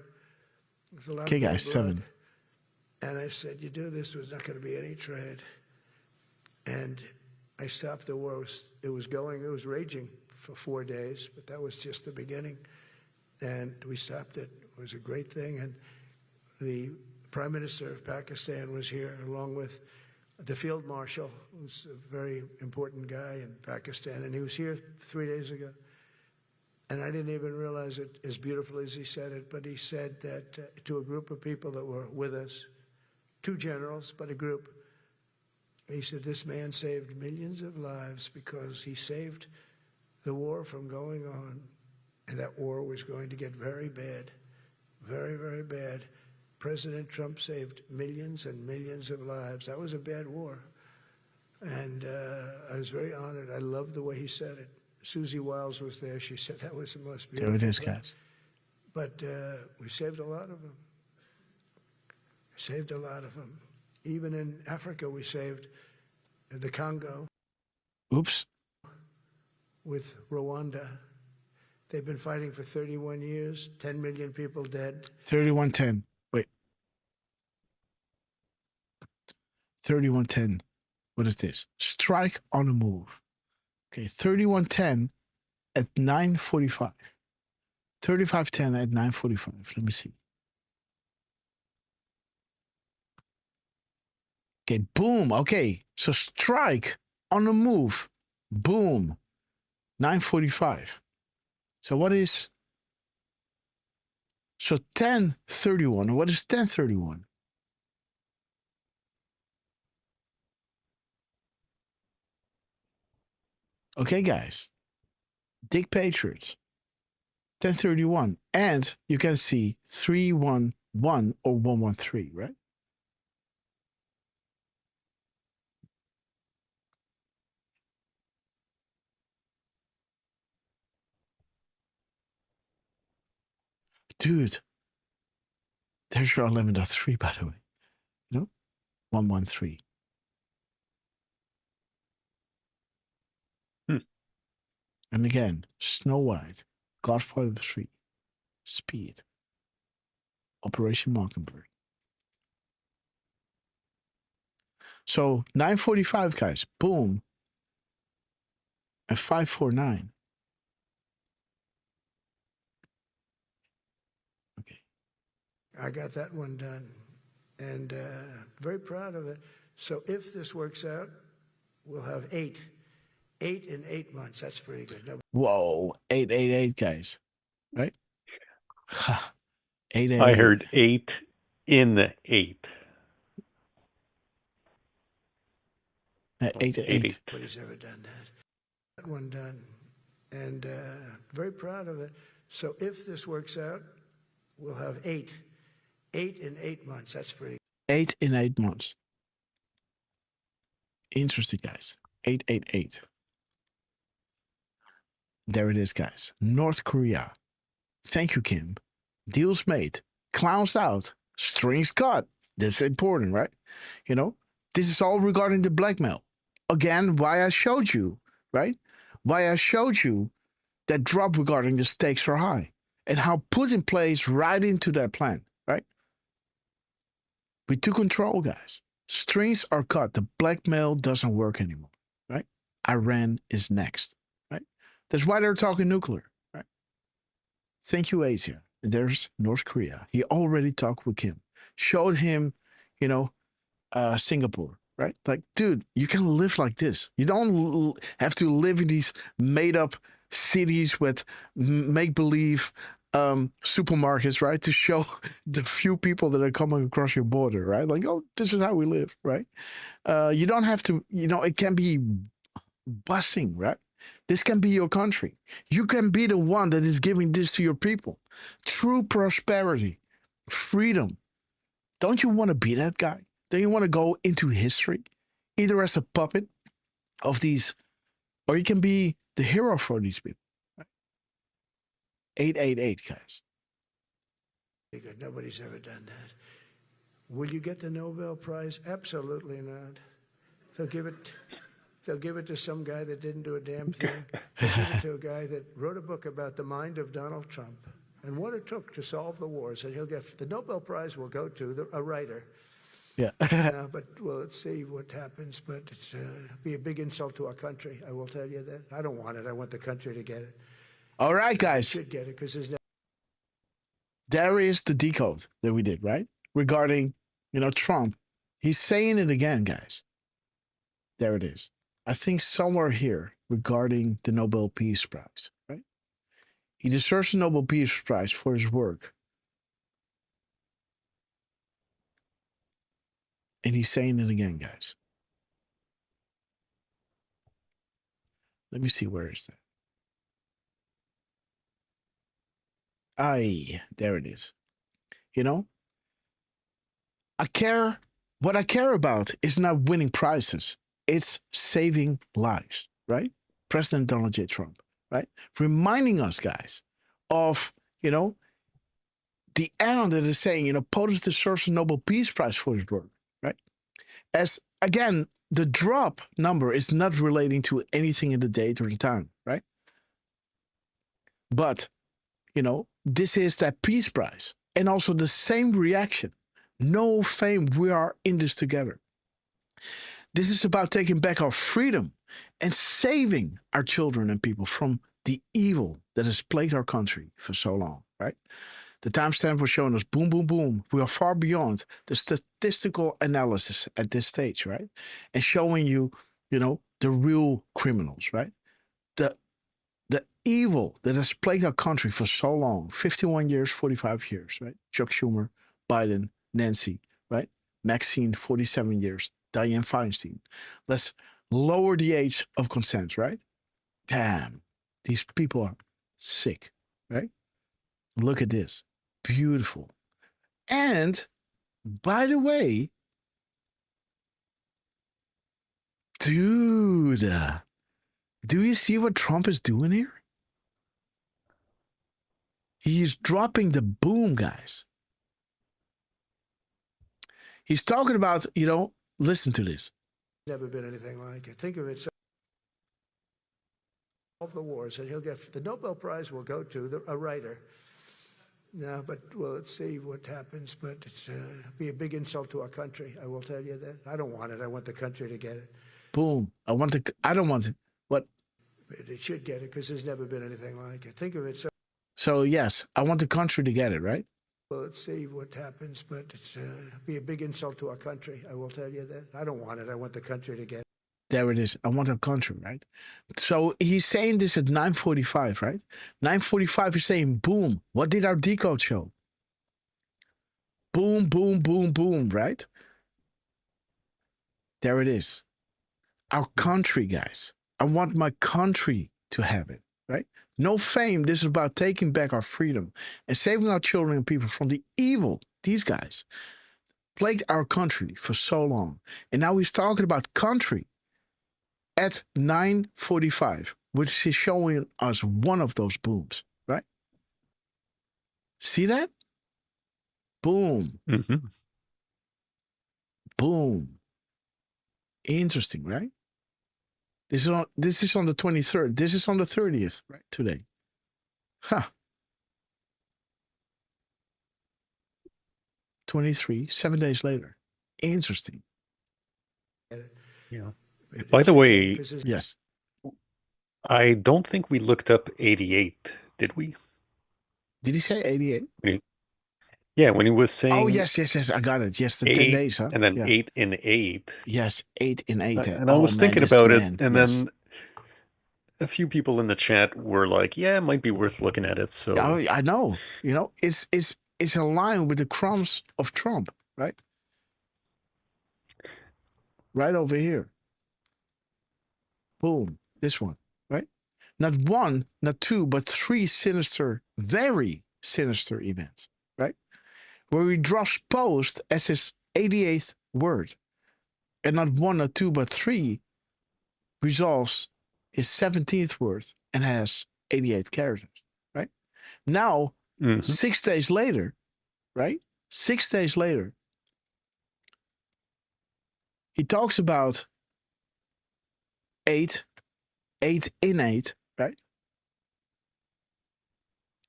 There's a lot Okay, of guys, blood. 7. And I said, you do this, there's not going to be any trade. And I stopped the war. It was raging for 4 days, but that was just the beginning. And we stopped it. It was a great thing. And the Prime Minister of Pakistan was here, along with the Field Marshal, who's a very important guy in Pakistan. And he was here 3 days ago. And I didn't even realize it as beautiful as he said it, but he said that to a group of people that were with us, 2 generals, but a group, he said, this man saved millions of lives because he saved the war from going on. And that war was going to get very bad, very, very bad. President Trump saved millions and millions of lives. That was a bad war. And I was very honored. I loved the way he said it. Susie Wiles was there. She said that was the most beautiful There it is, thing. guys. But we saved a lot of them. Saved a lot of them. Even in Africa, we saved the Congo. Oops. With Rwanda. They've been fighting for 31 years, 10 million people dead. 3110. Wait. 3110. What is this? Strike on the move. Okay, 3110 at 9:45. 3510 at 9:45. Let me see. Okay, boom. Okay, so strike on the move. Boom. 9:45. So what is... So 10:31. What is 10:31? Okay, guys. Dick Patriots. 10:31. And you can see 311 or 113, right? Dude, there's your 11.3, by the way. You know? 113. And again, Snow White, Godfather 3, Speed, Operation Mockingbird. So 9:45, guys, boom, and 5:49. Okay. I got that one done, and very proud of it. So if this works out, we'll have 8 in 8 months. That's pretty good. No. Whoa, 888, guys, right? 888. I heard 8 in 8. 888. Nobody's ever done that. That one done, and very proud of it. So if this works out, we'll have 8 in 8 months. That's pretty. 8 in 8 months. Interesting, guys. 888. There it is, guys. North Korea. Thank you, Kim. Deals made. Clowns out. Strings cut. That's important, right? You know, this is all regarding the blackmail. Again, why I showed you, right? Why I showed you that drop regarding the stakes are high and how Putin plays right into that plan, right? We took control, guys. Strings are cut. The blackmail doesn't work anymore, right? Iran is next, right? That's why they're talking nuclear, right? Thank you, Asia. There's North Korea. He already talked with Kim, showed him, you know, Singapore, right? Like, dude, you can live like this. You don't have to live in these made up cities with make believe supermarkets, right? To show the few people that are coming across your border, right? Like, oh, this is how we live, right? You don't have to, you know, it can be busing, right? This can be your country. You can be the one that is giving this to your people. True prosperity, freedom. Don't you want to be that guy? Don't you want to go into history? Either as a puppet of these, or you can be the hero for these people. Right? 888, guys. Nobody's ever done that. Will you get the Nobel Prize? Absolutely not. They'll give it to some guy that didn't do a damn thing. They'll give it to a guy that wrote a book about the mind of Donald Trump and what it took to solve the wars. And he'll get the Nobel Prize will go to a writer. Yeah. But well, let's see what happens. But it's be a big insult to our country. I will tell you that. I don't want it. I want the country to get it. All right, guys. Should get it because there is the decode that we did, right? Regarding, you know, Trump. He's saying it again, guys. There it is. I think somewhere here regarding the Nobel Peace Prize, right? He deserves the Nobel Peace Prize for his work. And he's saying it again, guys. Let me see, where is that? There it is. You know, what I care about is not winning prizes. It's saving lives, right? President Donald J. Trump, right? Reminding us, guys, of, you know, the end that is saying, you know, POTUS deserves a Nobel Peace Prize for his work, right? As, again, the drop number is not relating to anything in the date or the time, right? But, you know, this is that Peace Prize. And also the same reaction. No fame, we are in this together. This is about taking back our freedom and saving our children and people from the evil that has plagued our country for so long, right? The timestamp was showing us boom, boom, boom. We are far beyond the statistical analysis at this stage, right? And showing you, you know, the real criminals, right? The evil that has plagued our country for so long, 51 years, 45 years, right? Chuck Schumer, Biden, Nancy, right? Maxine, 47 years. Dianne Feinstein. Let's lower the age of consent, right? Damn, these people are sick, right? Look at this. Beautiful. And, by the way, dude, do you see what Trump is doing here? He's dropping the boom, guys. He's talking about, you know, listen to this. Never been anything like it. Think of it. Solve the wars, and he'll get the Nobel Prize will go to a writer. No, but well, let's see what happens. But it's be a big insult to our country. I will tell you that. I don't want it. I want the country to get it. Boom. I don't want it. What? But it should get it because there's never been anything like it. Think of it. So yes, I want the country to get it, right? Well, let's see what happens, but it's be a big insult to our country. I will tell you that. I don't want it. I want the country to get it. There it is. I want a country, right? So he's saying this at 9:45, right? 9:45 is saying, boom. What did our decode show? Boom, boom, boom, boom, right? There it is. Our country, guys. I want my country to have it, right? No fame. This is about taking back our freedom and saving our children and people from the evil these guys plagued our country for so long. And now he's talking about country at 9:45, which is showing us one of those booms, right? See that? Boom. Mm-hmm. Boom. Interesting, right? This is on the 23rd. This is on the 30th, right? Today. Huh. 23, 7 days later. Interesting. Yeah. By the way, yes. I don't think we looked up 88, did we? Did he say 88? Yeah, when he was saying... Oh, yes. I got it. Yes, the 10 8, days, huh? and then Yeah. 8 in 8. Yes, 8 in 8. And I was thinking about it, and then a few people in the chat were like, yeah, it might be worth looking at it, so... Oh, I know. You know, it's in line with the crumbs of Trump, right? Right over here. Boom. This one, right? Not one, not two, but 3 sinister, very sinister events, right? Where he drops post as his 88th word. And not one, not two, but 3 resolves his 17th word and has 88 characters, right? Now, 6 days later, right? 6 days later, he talks about 8 in 8, right?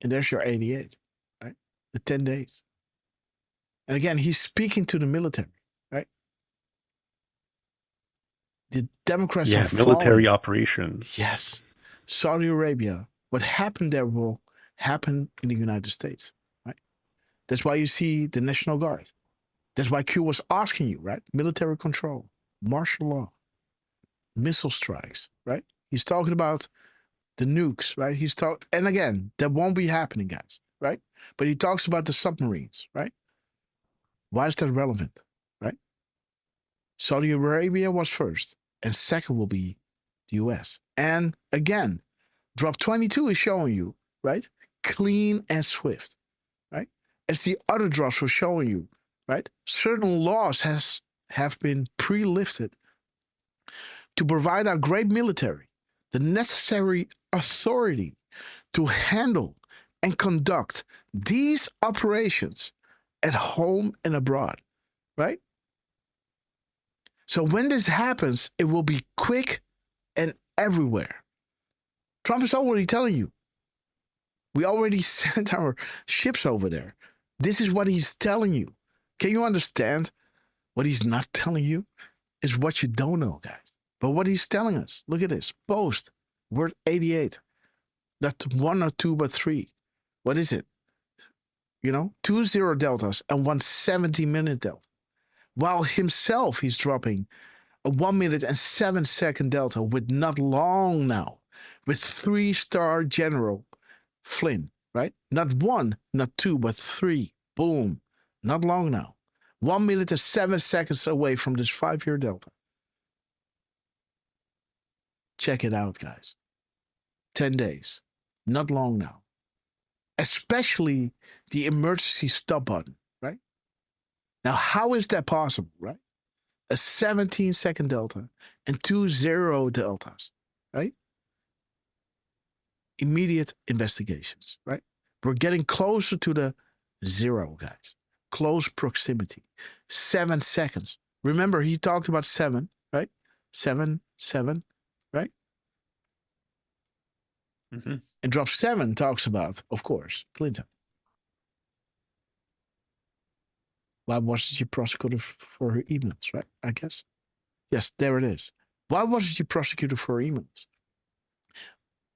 And there's your 88, right? The 10 days. And again, he's speaking to the military, right? The Democrats are military falling. operations. Yes. Saudi Arabia. What happened there will happen in the United States, right? That's why you see the National Guard. That's why Q was asking you, right? Military control, martial law, missile strikes, right? He's talking about the nukes, right? And again, that won't be happening, guys, right? But he talks about the submarines, right? Why is that relevant, right? Saudi Arabia was first, and second will be the US. And again, drop 22 is showing you, right? Clean and swift, right? As the other drops were showing you, right? Certain laws have been pre-lifted to provide our great military the necessary authority to handle and conduct these operations at home and abroad, right? So when this happens, it will be quick and everywhere. Trump is already telling you. We already sent our ships over there. This is what he's telling you. Can you understand? What he's not telling you is what you don't know, guys. But what he's telling us, look at this. Post, word 88. Not 1 or 2, but 3. What is it? 2 0 deltas and 1 70-minute delta. While himself, he's dropping a 1 minute and 7 second delta with not long now, with 3-star General Flynn, right? Not 1, not 2, but 3. Boom. Not long now. 1 minute and 7 seconds away from this 5-year delta. Check it out, guys. 10 days. Not long now. Especially the emergency stop button, right? Now, how is that possible, right? A 17-second delta and 2 0 deltas, right? Immediate investigations, right? We're getting closer to the 0, guys. Close proximity. 7 seconds. Remember, he talked about 7, right? 7, right? Mm-hmm. And drop 7 talks about, of course, Clinton. Why wasn't she prosecuted for her emails, right? I guess. Yes, there it is. Why wasn't she prosecuted for her emails?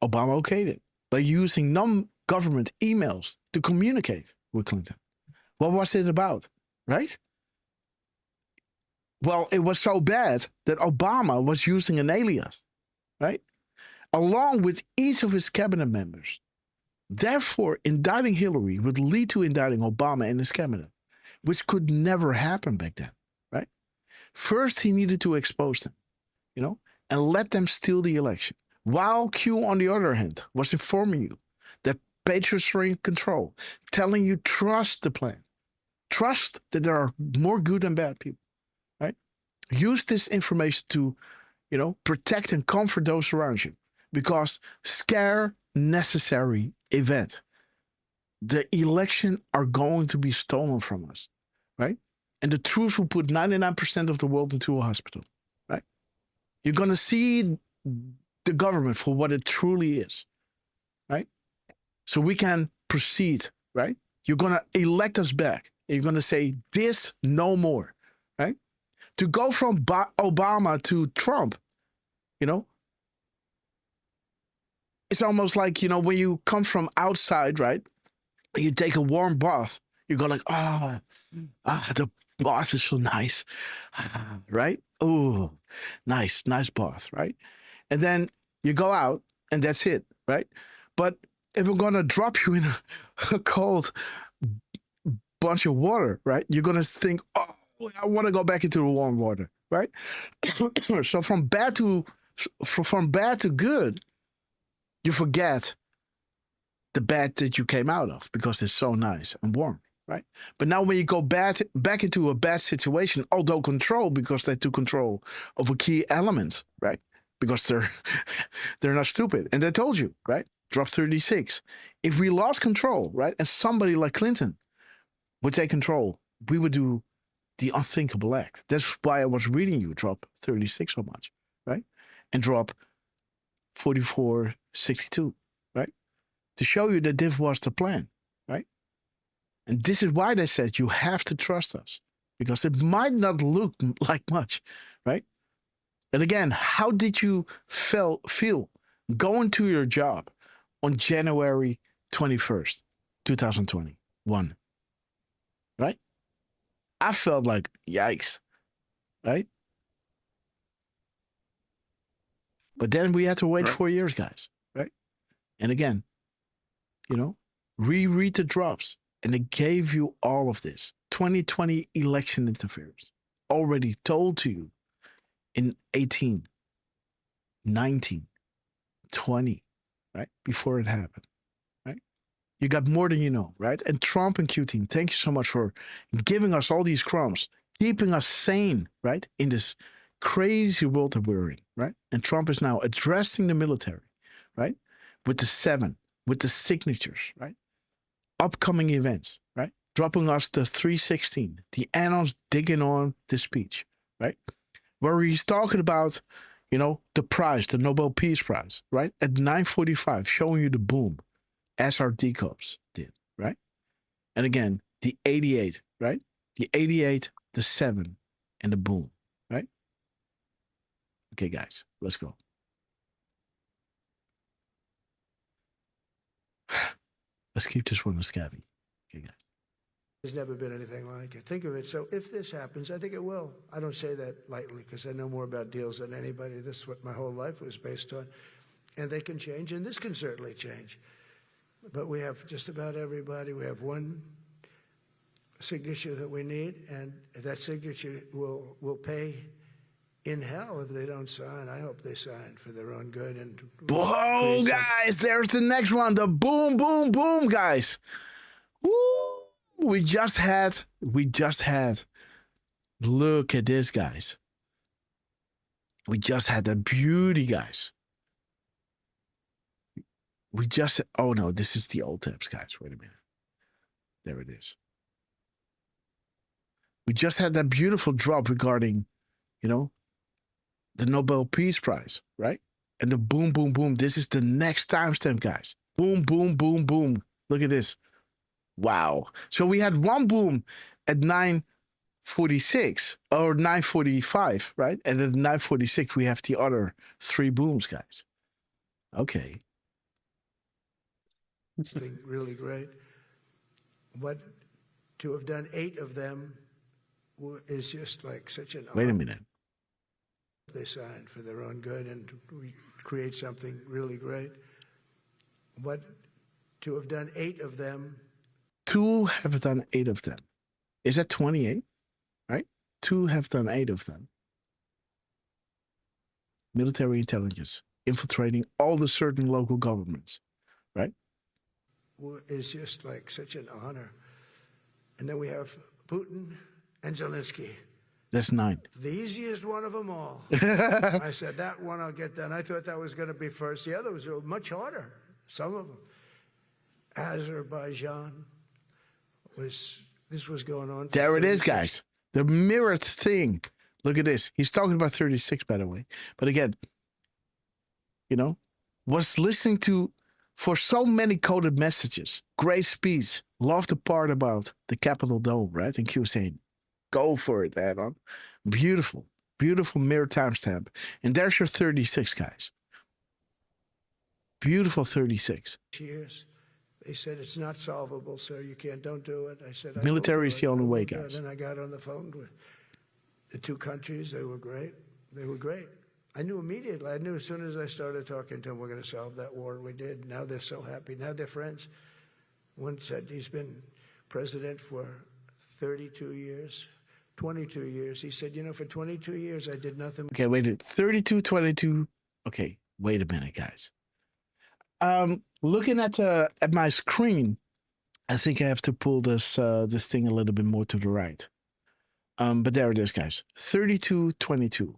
Obama okayed it by using non-government emails to communicate with Clinton. What was it about, right? Well, it was so bad that Obama was using an alias, right? Along with each of his cabinet members. Therefore, indicting Hillary would lead to indicting Obama and his cabinet, which could never happen back then, right? First, he needed to expose them, and let them steal the election. While Q, on the other hand, was informing you that patriots are in control, telling you trust the plan. Trust that there are more good and bad people, right? Use this information to, protect and comfort those around you. Because scare necessary event. The election are going to be stolen from us, right? And the truth will put 99% of the world into a hospital, right? You're going to see the government for what it truly is, right? So we can proceed, right? You're going to elect us back. And you're going to say this no more, right? To go from Obama to Trump, it's almost like, you know, when you come from outside, right? You take a warm bath. You go like, the bath is so nice, right? Oh, nice bath, right? And then you go out and that's it, right? But if I'm gonna drop you in a cold bunch of water, right? You're gonna think, oh, I want to go back into the warm water, right? So from bad to good, you forget the bad that you came out of because it's so nice and warm, right? But now when you go back into a bad situation, although control, because they took control over key elements, right? Because they're not stupid. And they told you, right? Drop 36. If we lost control, right? And somebody like Clinton would take control, we would do the unthinkable act. That's why I was reading you drop 36 so much, right? And drop 4462, right? To show you that this was the plan, right? And this is why they said you have to trust us, because it might not look like much, right? And again, how did you feel going to your job on January 21st, 2021, right? I felt like, yikes, right? But then we had to wait 4 years, guys, right? And again, you know, reread the drops. And it gave you all of this. 2020 election interference. Already told to you in 18, 19, 20, right? Before it happened, right? You got more than you know, right? And Trump and Q Team, thank you so much for giving us all these crumbs, keeping us sane, right? In this crazy world that we're in, right? And Trump is now addressing the military, right? With the 7, with the signatures, right? Upcoming events, right? Dropping us the 316, the annals digging on the speech, right? Where he's talking about, you know, the prize, the Nobel Peace Prize, right? At 9:45, showing you the boom, as our decodes did, right? And again, the 88, right? The 88, the 7, and the boom, right? Okay, guys, let's go. Let's keep this one with Scabby. Okay, guys. There's never been anything like it. Think of it. So if this happens, I think it will. I don't say that lightly because I know more about deals than anybody. This is what my whole life was based on. And they can change, and this can certainly change. But we have just about everybody. We have one signature that we need, and that signature will pay in hell if they don't sign. I hope they sign for their own good. And whoa, guys, there's the next one. The boom, boom, boom, guys. Woo! We just had. Look at this, guys. We just had the beauty, guys. Oh no, this is the old tabs, guys. Wait a minute. There it is. We just had that beautiful drop regarding, you know, the Nobel Peace Prize, right? And the boom, boom, boom. This is the next timestamp, guys. Boom, boom, boom, boom. Look at this. Wow. So we had one boom at 9:46 or 9:45, right? And at 9:46, we have the other 3 booms, guys. Okay. Something really great. But to have done 8 of them is just like such an... Wait a minute. They signed for their own good and we create something really great. But to have done 8 of them... 2 have done 8 of them. Is that 28? Right? 2 have done 8 of them. Military intelligence, infiltrating all the certain local governments, right? Is just like such an honor. And then we have Putin and Zelensky. That's 9. The easiest one of them all. I said, that one I'll get done. I thought that was going to be first. The others were much harder, some of them. Azerbaijan this was going on. There it is, guys. The mirrored thing. Look at this. He's talking about 36, by the way. But again, you know, was listening to for so many coded messages. Great speech. Love the part about the Capitol Dome, right? And Q saying, go for it, Adam. Beautiful. Beautiful mirror timestamp. And there's your 36, guys. Beautiful 36. Years. They said it's not solvable, sir. You can't. Don't do it. I said Military is the only way, guys. guys. And I got on the phone with the two countries. They were great. They were great. I knew immediately. I knew as soon as I started talking to them, we're going to solve that war. And we did. Now they're so happy. Now they're friends. One said he's been president for 32 years, 22 years. He said, you know, for 22 years, I did nothing. Okay, wait. 32, 22. Okay, wait a minute, guys. Looking at my screen, I think I have to pull this this thing a little bit more to the right. But there it is, guys. 32, 22.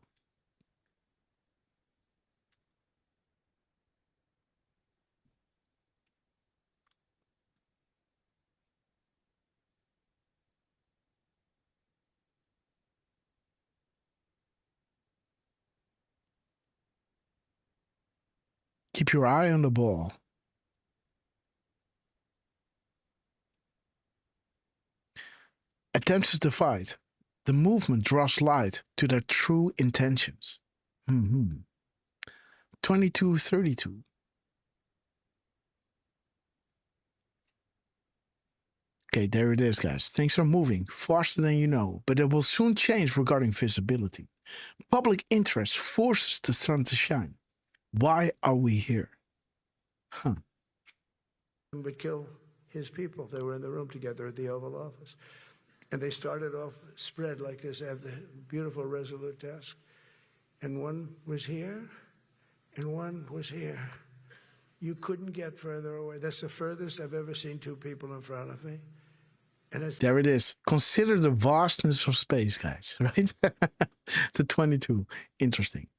Keep your eye on the ball. Attempts to fight. The movement draws light to their true intentions. 22, 32. Okay, there it is, guys. Things are moving faster than you know, but it will soon change regarding visibility. Public interest forces the sun to shine. Why are we here? Would kill his people. They were in the room together at the Oval Office. And they started off spread like this. They have the beautiful Resolute desk. And one was here, and one was here. You couldn't get further away. That's the furthest I've ever seen two people in front of me. And there it is. Consider the vastness of space, guys, right? The 22. Interesting.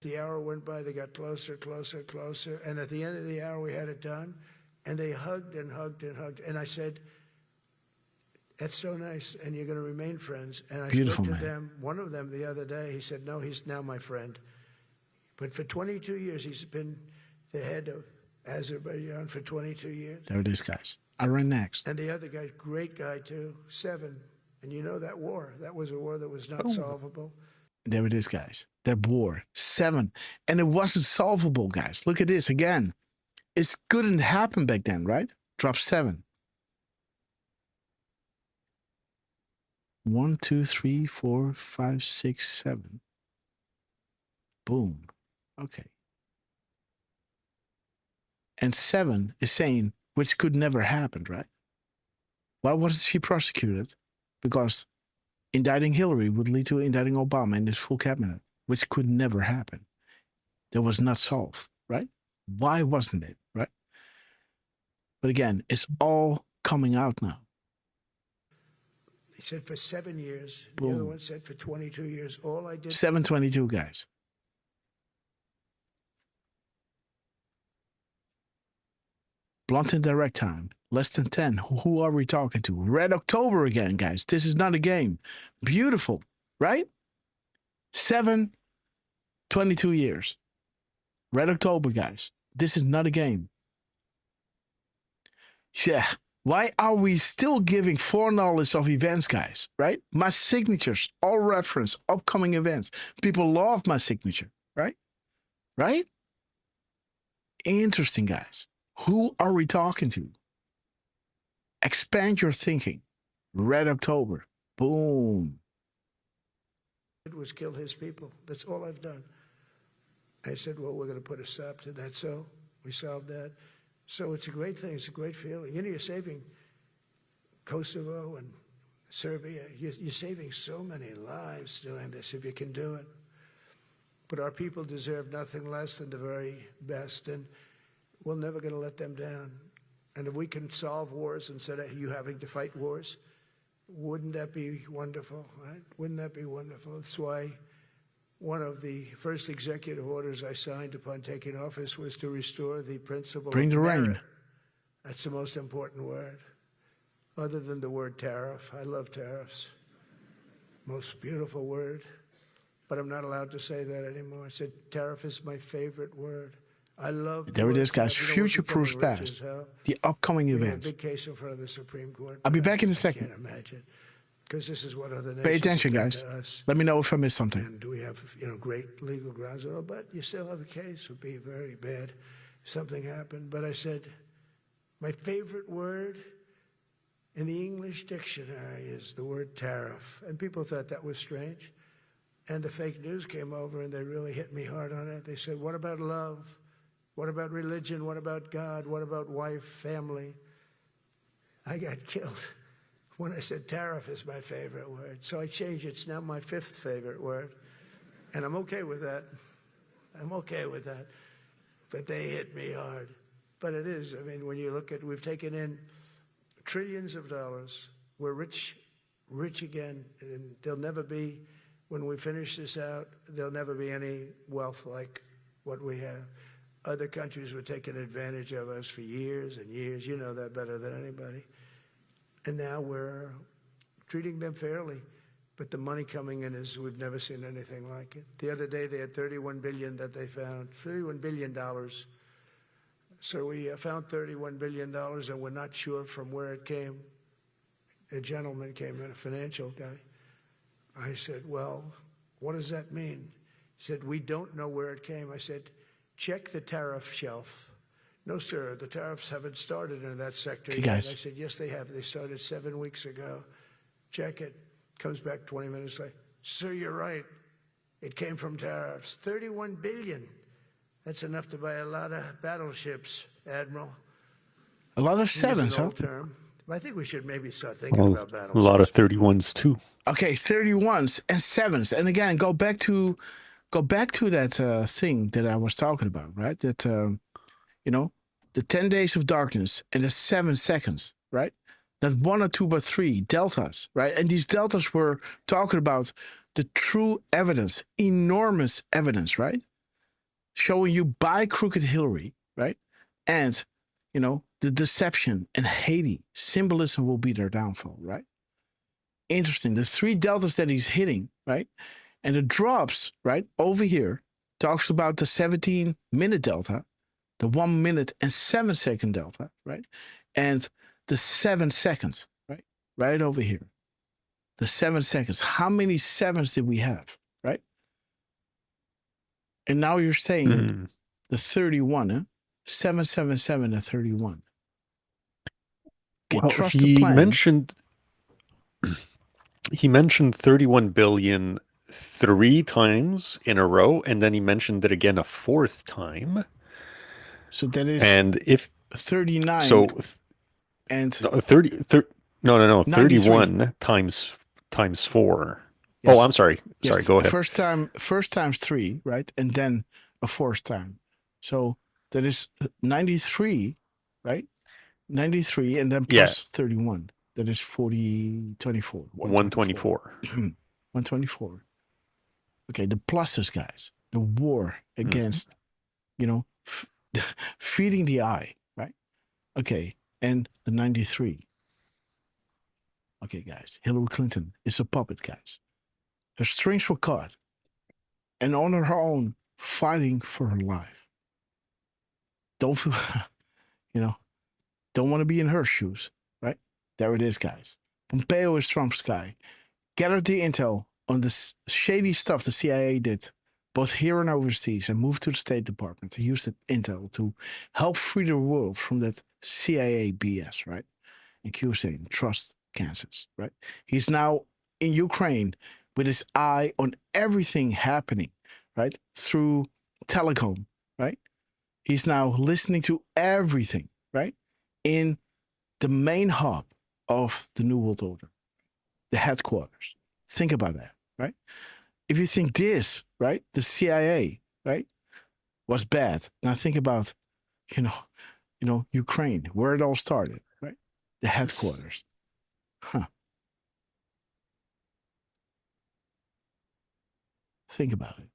The hour went by, they got closer, closer, closer. And at the end of the hour, we had it done. And they hugged and hugged and hugged. And I said, that's so nice, and you're going to remain friends. And I Beautiful, spoke to man. them, one of them the other day, he said, no, he's now my friend. But for 22 years, he's been the head of Azerbaijan for 22 years. There it is, guys. Iran next. And the other guy, great guy too, 7. And you know that war, that was a war that was not solvable. There it is, guys. That war. 7. And it wasn't solvable, guys. Look at this again. It couldn't happen back then, right? Drop 7. 1, 2, 3, 4, 5, 6, 7. Boom. Okay. And 7 is saying, which could never happen, right? Why wasn't she prosecuted? Because indicting Hillary would lead to indicting Obama and his full cabinet, which could never happen. That was not solved, right? Why wasn't it, right? But again, it's all coming out now. He said for 7 years. Boom. The other one said for 22 years. All I did. 722, guys. Blunt and direct time. Less than 10. Who are we talking to? Red October again, guys. This is not a game. Beautiful, right? 7, 22 years. Red October, guys. This is not a game. Yeah. Why are we still giving foreknowledge of events, guys? Right? My signatures all reference upcoming events. People love my signature, right? Right? Interesting, guys. Who are we talking to? Expand your thinking. Red October. Boom. It was kill his people. That's all I've done. I said, well, we're going to put a stop to that. So we solved that. So it's a great thing. It's a great feeling. You know, you're saving Kosovo and Serbia. You're saving so many lives doing this if you can do it. But our people deserve nothing less than the very best, and we're never going to let them down. And if we can solve wars instead of you having to fight wars, wouldn't that be wonderful, right? Wouldn't that be wonderful? That's why one of the first executive orders I signed upon taking office was to restore the principle Bring of the merit. rain. That's the most important word, other than the word tariff. I love tariffs. Most beautiful word. But I'm not allowed to say that anymore. I said tariff is my favorite word. I love. There it is, guys. You know, Future proofs becoming rich past. as hell. The upcoming We had a events. big case in front of the Supreme Court. I'll be back in a I second. can't imagine. Because this is what other nations Pay attention, have done guys. to us. Let me know if I missed something. And we have, great legal grounds, but you still have a case. It would be very bad. something happened, but I said, my favorite word in the English dictionary is the word tariff. And people thought that was strange. And the fake news came over and they really hit me hard on it. They said, what about love? What about religion? What about God? What about wife, family? I got killed when I said tariff is my favorite word. So I changed it. It's now my 5th favorite word. And I'm okay with that. I'm okay with that. But they hit me hard. But it is. I mean, when you look at, we've taken in trillions of dollars. We're rich again. And there'll never be, when we finish this out, there'll never be any wealth like what we have. Other countries were taking advantage of us for years and years. You know that better than anybody. And now we're treating them fairly. But the money coming in is, we've never seen anything like it. The other day they had $31 billion that they found, $31 billion. So we found $31 billion and we're not sure from where it came. A gentleman came in, a financial guy. I said, well, what does that mean? He said, we don't know where it came. I said, check the tariff shelf. No, sir, the tariffs haven't started in that sector yet. Guys. I said, yes, they have. They started 7 weeks ago. Check it. Comes back 20 minutes later. Sir, you're right. It came from tariffs. 31 billion. That's enough to buy a lot of battleships, Admiral. A lot of Use an sevens, huh? old term. I think we should maybe start thinking Well, about a battleships. lot of 31s too. Okay, 31s and 7s. And again, go back to that thing that I was talking about, right? That, you know, the 10 days of darkness and the 7 seconds, right? That 1 or 2 but 3 deltas, right? And these deltas were talking about the true evidence, enormous evidence, right? Showing you by crooked Hillary, right? And, you know, the deception and Haiti, symbolism will be their downfall, right? Interesting. The 3 deltas that he's hitting, right? And the drops, right, over here, talks about the 17-minute delta, the 1 minute and 7 second delta, right? And the 7 seconds, right? Right over here. The 7 seconds. How many 7s did we have, right? And now you're saying the 31, huh? 777 and 31. Okay, Well, trust the plan. He mentioned 31 billion 3 times in a row, and then he mentioned it again a 4th time. So that is and if 39. So and no, 31 times 4. Yes. Oh, I'm sorry. Yes, Sorry, go ahead. First time's 3, right? And then a 4th time. So that is 93, right? 93 and then plus 31. That is 24. 124. 124. Okay, the pluses, guys. The war against, you know, feeding the eye, right? Okay, and the 93. Okay, guys. Hillary Clinton is a puppet, guys. Her strings were cut. And on her own, fighting for her life. Don't feel, you know, don't want to be in her shoes, right? There it is, guys. Pompeo is Trump's guy. Gathered the intel on the shady stuff the CIA did, both here and overseas, and moved to the State Department to use that intel to help free the world from that CIA BS, right? And Q saying, trust Kansas, right? He's now in Ukraine with his eye on everything happening, right? Through telecom, right? He's now listening to everything, right? In the main hub of the New World Order, the headquarters. Think about that, right? If you think this, right, the CIA, right, was bad. Now think about, you know, Ukraine, where it all started, right? The headquarters. Huh. Think about it.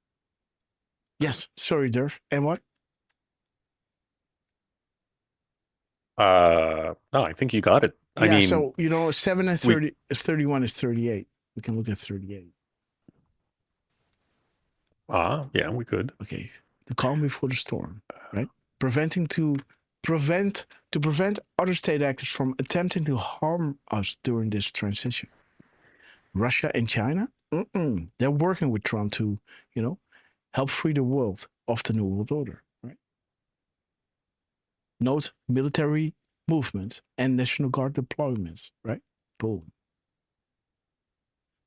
Yes, sorry, Derf. And what? No, I think you got it. I mean, so, you know, 7 and 30 is 31 is 38. We can look at 38. Yeah, we could. Okay. The calm before the storm, right? To prevent other state actors from attempting to harm us during this transition. Russia and China, they're working with Trump to, you know, help free the world of the New World Order, right? Note military movements and National Guard deployments, right? Boom.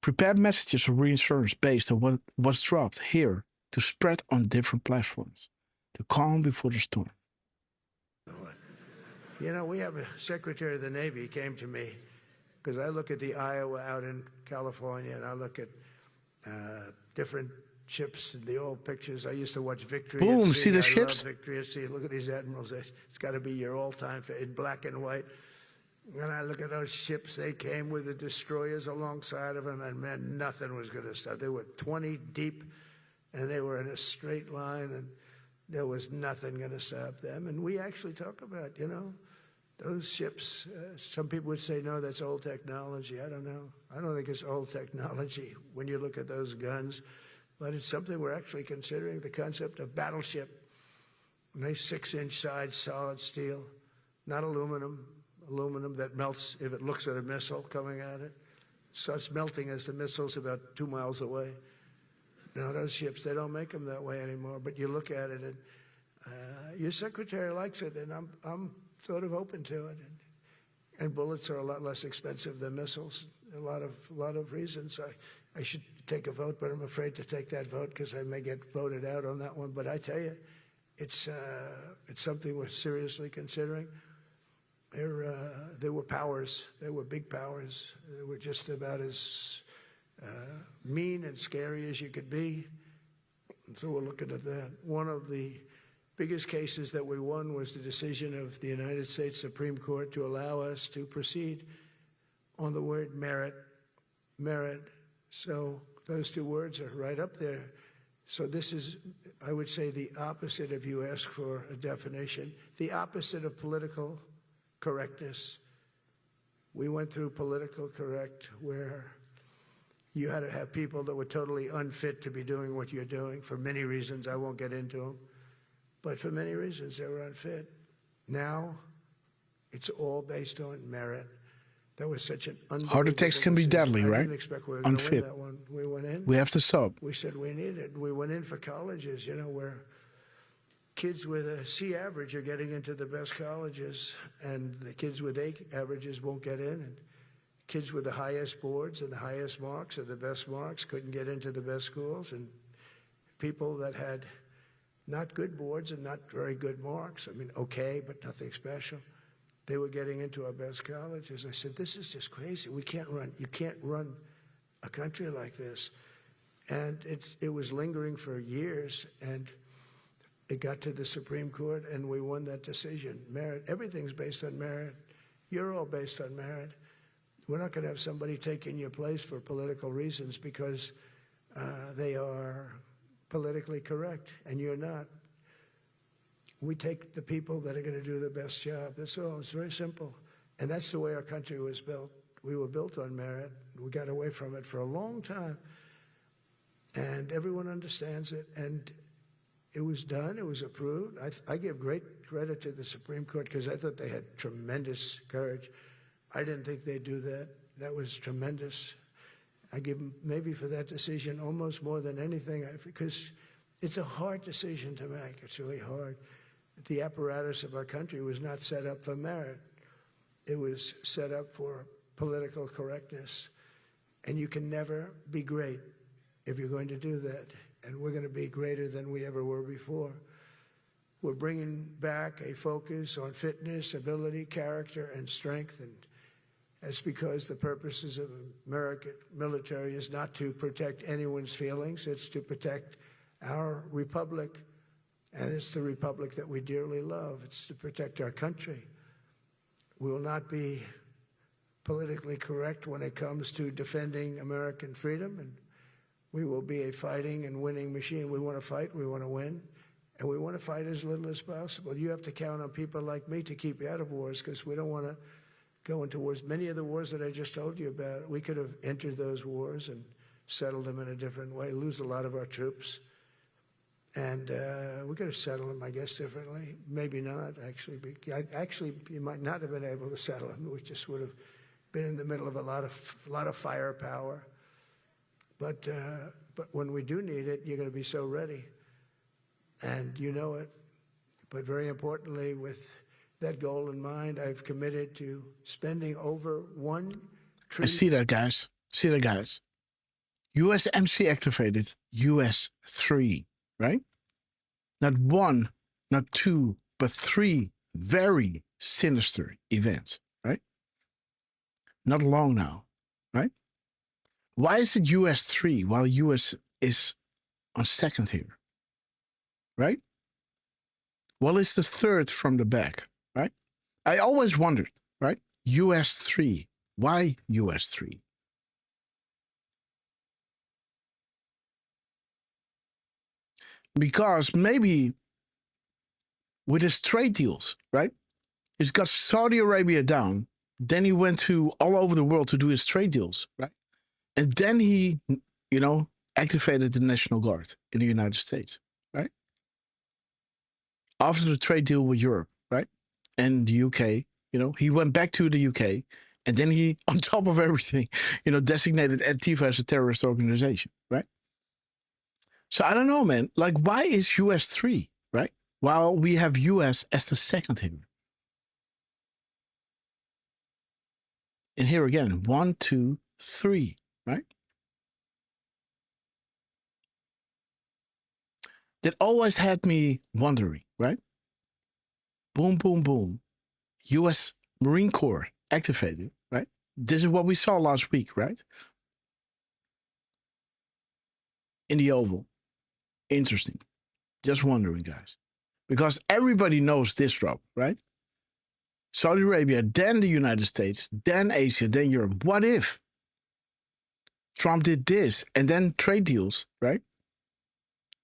Prepare messages or reassurance based on what was dropped here to spread on different platforms. The calm before the storm. You know, we have a Secretary of the Navy came to me because I look at the Iowa out in California and I look at different ships and the old pictures. I used to watch Victory Boom, at Sea. see the I ships? love Victory at Sea. Look at these admirals. It's got to be your all-time in black and white. When I look at those ships, they came with the destroyers alongside of them, and man, nothing was going to stop. They were 20 deep, and they were in a straight line, and there was nothing going to stop them. And we actually talk about, you know, those ships. Some people would say, no, that's old technology. I don't know. I don't think it's old technology when you look at those guns, but it's something we're actually considering, the concept of battleship. Nice 6-inch sides, solid steel, not aluminum that melts if it looks at a missile coming at it. Starts melting as the missile's about 2 miles away. Now, those ships, they don't make them that way anymore, but you look at it, and your secretary likes it, and I'm sort of open to it. And bullets are a lot less expensive than missiles. A lot of reasons. I should take a vote, but I'm afraid to take that vote because I may get voted out on that one. But I tell you, it's something we're seriously considering. There were powers. There were big powers. They were just about as mean and scary as you could be. And so we're looking at that. One of the biggest cases that we won was the decision of the United States Supreme Court to allow us to proceed on the word merit. So those two words are right up there. So this is, I would say, the opposite if you ask for a definition, the opposite of political correctness. We went through political correct where you had to have people that were totally unfit to be doing what you're doing for many reasons. I won't get into them. But for many reasons, they were unfit. Now, it's all based on merit. That was such an unbelievable Heart attacks can be deadly, I right? didn't expect we were going to win Unfit. that one. We went in. We have to stop. We said we need it. We went in for colleges, you know, where kids with a C average are getting into the best colleges, and the kids with A averages won't get in. And kids with the highest boards and the highest marks and the best marks couldn't get into the best schools. And people that had not good boards and not very good marks, I mean, okay, but nothing special, they were getting into our best colleges. I said, this is just crazy. You can't run a country like this. And it was lingering for years, and it got to the Supreme Court, and we won that decision. Merit, everything's based on merit. You're all based on merit. We're not going to have somebody taking your place for political reasons because they are politically correct, and you're not. We take the people that are going to do the best job. That's all. It's very simple. And that's the way our country was built. We were built on merit. We got away from it for a long time. And everyone understands it. And it was done. It was approved. I give great credit to the Supreme Court because I thought they had tremendous courage. I didn't think they'd do that. That was tremendous. I give them maybe for that decision almost more than anything because it's a hard decision to make. It's really hard. The apparatus of our country was not set up for merit. It was set up for political correctness. And you can never be great if you're going to do that. And we're going to be greater than we ever were before. We're bringing back a focus on fitness, ability, character, and strength. And that's because the purposes of American military is not to protect anyone's feelings. It's to protect our republic. And it's the republic that we dearly love. It's to protect our country. We will not be politically correct when it comes to defending American freedom. And we will be a fighting and winning machine. We want to fight, we want to win, and we want to fight as little as possible. You have to count on people like me to keep you out of wars because we don't want to go into wars. Many of the wars that I just told you about, we could have entered those wars and settled them in a different way, lose a lot of our troops. And we could have settled them, I guess, differently. Maybe not, actually. Actually, you might not have been able to settle them. We just would have been in the middle of a lot of firepower. But when we do need it, you're going to be so ready. And you know it. But very importantly, with that goal in mind, I've committed to spending over $1 I trillion. see that, guys. See that, guys. USMC activated US 3, right? Not one, not two, but three very sinister events, right? Not long now, right? Why is it US 3 while US is on second here, right? Well, it's the third from the back, right? I always wondered, right? US 3. Why US 3? Because maybe with his trade deals, right? He's got Saudi Arabia down. Then he went to all over the world to do his trade deals, right? And then he, activated the National Guard in the United States, right? After the trade deal with Europe, right? And the UK, he went back to the UK. And then he, on top of everything, designated Antifa as a terrorist organization, right? So I don't know, man. Like, why is US 3, right? While we have US as the second here. And here again, 1, 2, 3, right? That always had me wondering, right? Boom, boom, boom. US Marine Corps activated, right? This is what we saw last week, right? In the Oval. Interesting. Just wondering, guys. Because everybody knows this drop, right? Saudi Arabia, then the United States, then Asia, then Europe. What if Trump did this and then trade deals, right?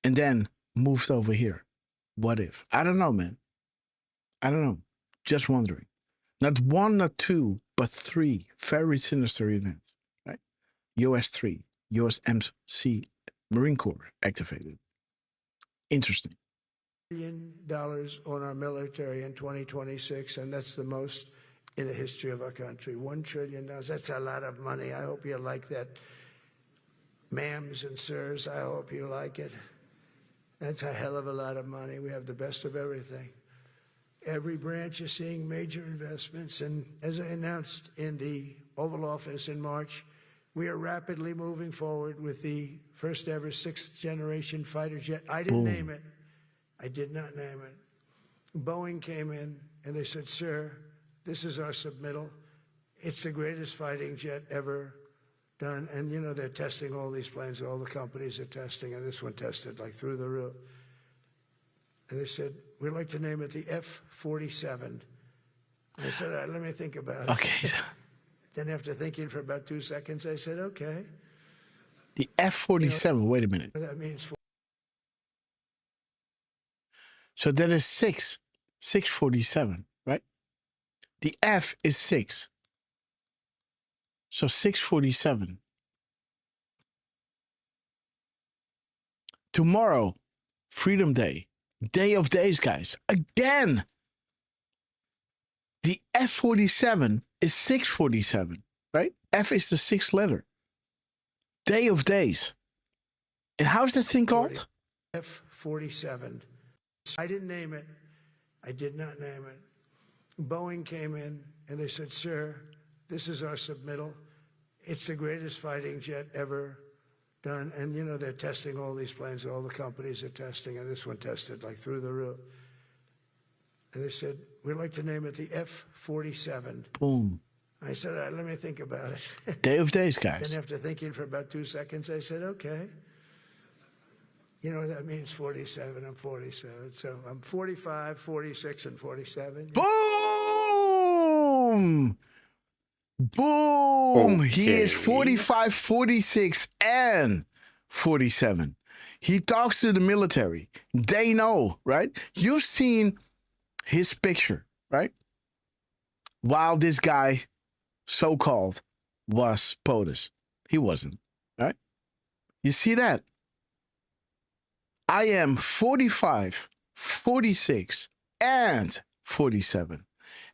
And then moved over here? What if? I don't know, man. I don't know. Just wondering. Not one, not two, but three very sinister events, right? US 3, USMC Marine Corps activated. Interesting. $1 billion on our military in 2026, and that's the most in the history of our country. $1 trillion. That's a lot of money. I hope you like that. Ma'ams and sirs, I hope you like it. That's a hell of a lot of money. We have the best of everything. Every branch is seeing major investments, and as I announced in the Oval Office in March, we are rapidly moving forward with the first ever 6th generation fighter jet. I didn't name it. I did not name it. Boeing came in and they said, sir, this is our submittal. It's the greatest fighting jet ever done. And, they're testing all these planes. All the companies are testing, and this one tested like through the roof. And they said, we'd like to name it the F-47. I said, all right, let me think about it. Okay. Then after thinking for about 2 seconds, I said, okay. The F-47, wait a minute. That means So that is 647, right? The F is 6. So 647. Tomorrow, Freedom Day. Day of days, guys. Again. The F-47 is 647, right? F is the 6th letter. Day of days. And how's that thing called? F-47. I didn't name it. I did not name it. Boeing came in and they said, sir, this is our submittal. It's the greatest fighting jet ever done. And, they're testing all these planes. All the companies are testing, and this one tested like through the roof. And they said, we'd like to name it the F-47. Boom. I said, all right, let me think about it. Day of days, guys. Then after thinking for about 2 seconds, I said, okay. That means 47. I'm 47. So I'm 45, 46, and 47. Boom! Boom! Okay. He is 45, 46, and 47. He talks to the military. They know, right? You've seen his picture, right? While this guy, so-called, was POTUS. He wasn't, right? You see that? I am 45, 46, and 47.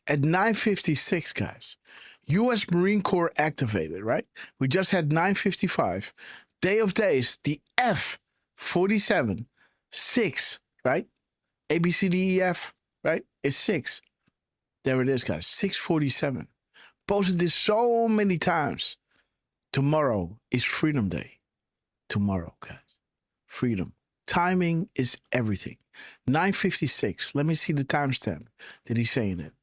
At 9:56, guys. U.S. Marine Corps activated, right? We just had 9:55. Day of days, the F-47, 6, right? ABCDEF, right? It's 6. There it is, guys. 6:47. Posted this so many times. Tomorrow is Freedom Day. Tomorrow, guys. Freedom. Timing is everything. 9:56. Let me see the timestamp that he's saying it.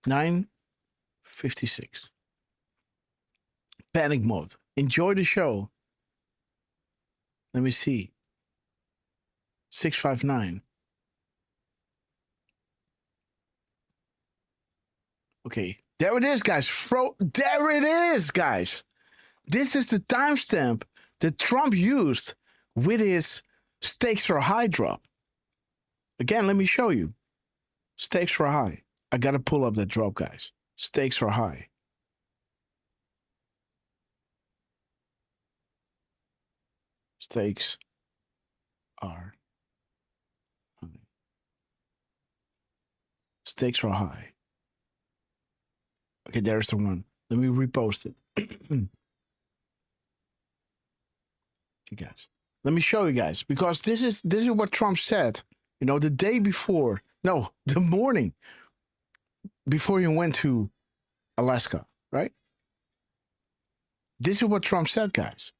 9:56. Panic mode. Enjoy the show. Let me see. 6:59. Okay, there it is, guys. There it is, guys. This is the timestamp that Trump used with his stakes are high drop. Again, let me show you. Stakes are high. I gotta pull up that drop, guys. Stakes are high. Stakes are high. Stakes are high. Okay, there's the one. Let me repost it. Okay, guys. Let me show you guys, because this is what Trump said, you know, the day before, no, the morning before he went to Alaska, right? This is what Trump said, guys.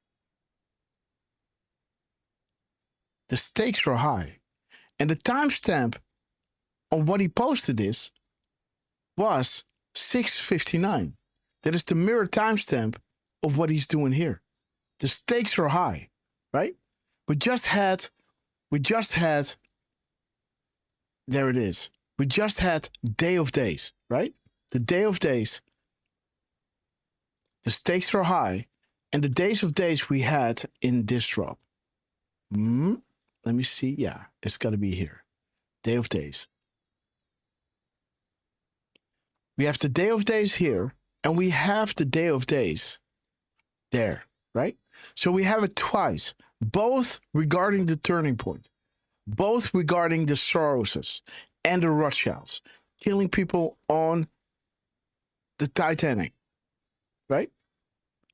The stakes are high. And the timestamp on what he posted this was 6:59. That is the mirror timestamp of what he's doing here. The stakes are high, right? We just had, there it is. We just had day of days, right? The day of days, the stakes are high, and the days of days we had in this drop. Let me see. Yeah, it's got to be here. Day of days. We have the day of days here, and we have the day of days there, right? So we have it twice, both regarding the turning point, both regarding the Soroses and the Rothschilds, killing people on the Titanic, right?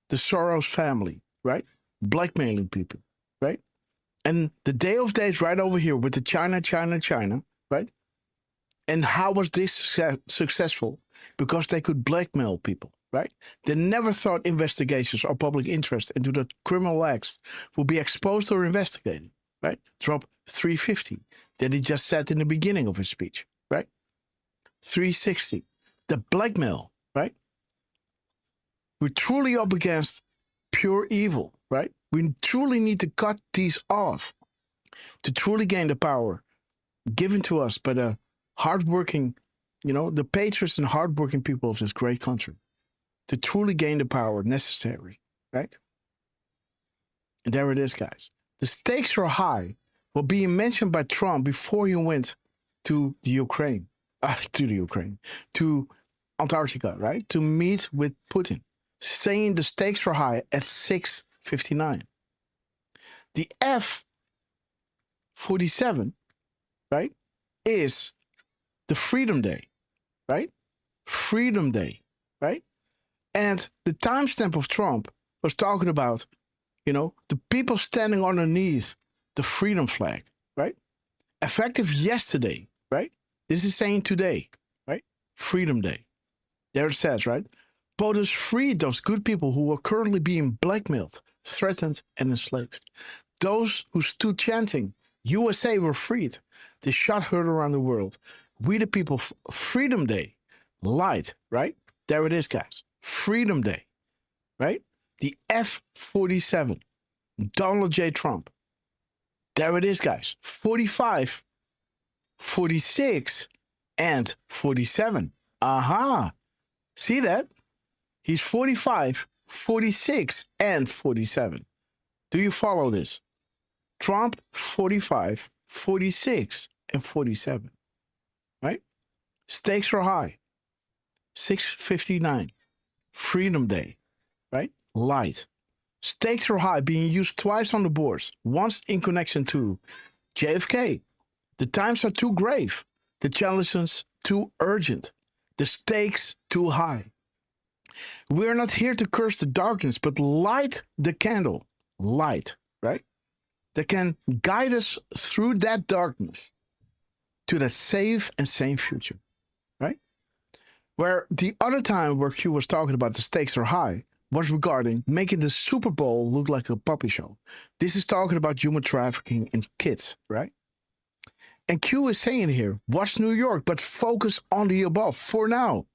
The Soros family, right? Blackmailing people, right? And the day of days right over here with the China, right? And how was this successful? Because they could blackmail people, right? They never thought investigations or public interest into the criminal acts would be exposed or investigated, right? Drop 350 that he just said in the beginning of his speech, right? 360, the blackmail, right? We're truly up against pure evil, right? We truly need to cut these off to truly gain the power given to us by the hardworking, you know, the patriots and hardworking people of this great country, to truly gain the power necessary, right? And there it is, guys. The stakes are high, were being mentioned by Trump before he went to the Ukraine, to Antarctica, right? To meet with Putin, saying the stakes are high at 6:59. The F-47, right, is the Freedom Day, right? Freedom Day, right? And the timestamp of Trump was talking about, you know, the people standing underneath the freedom flag, right? Effective yesterday, right? This is saying today, right? Freedom Day. There it says, right? POTUS freed those good people who are currently being blackmailed, threatened, and enslaved. Those who stood chanting, USA were freed. The shot heard around the world. We the people, Freedom Day, light, right? There it is, guys. Freedom Day, right? The F-47, Donald J. Trump. There it is, guys. 45, 46, and 47. Aha. See that? He's 45, 46, and 47. Do you follow this? Trump, 45, 46, and 47. Right? Stakes are high. 6:59. Freedom Day. Right? Light. Stakes are high, being used twice on the boards. Once in connection to JFK. The times are too grave. The challenges too urgent. The stakes too high. We are not here to curse the darkness, but light the candle. Light, right? That can guide us through that darkness to that safe and sane future, right? Where the other time where Q was talking about the stakes are high was regarding making the Super Bowl look like a puppy show. This is talking about human trafficking in kids, right? And Q is saying here, watch New York, but focus on the above for now.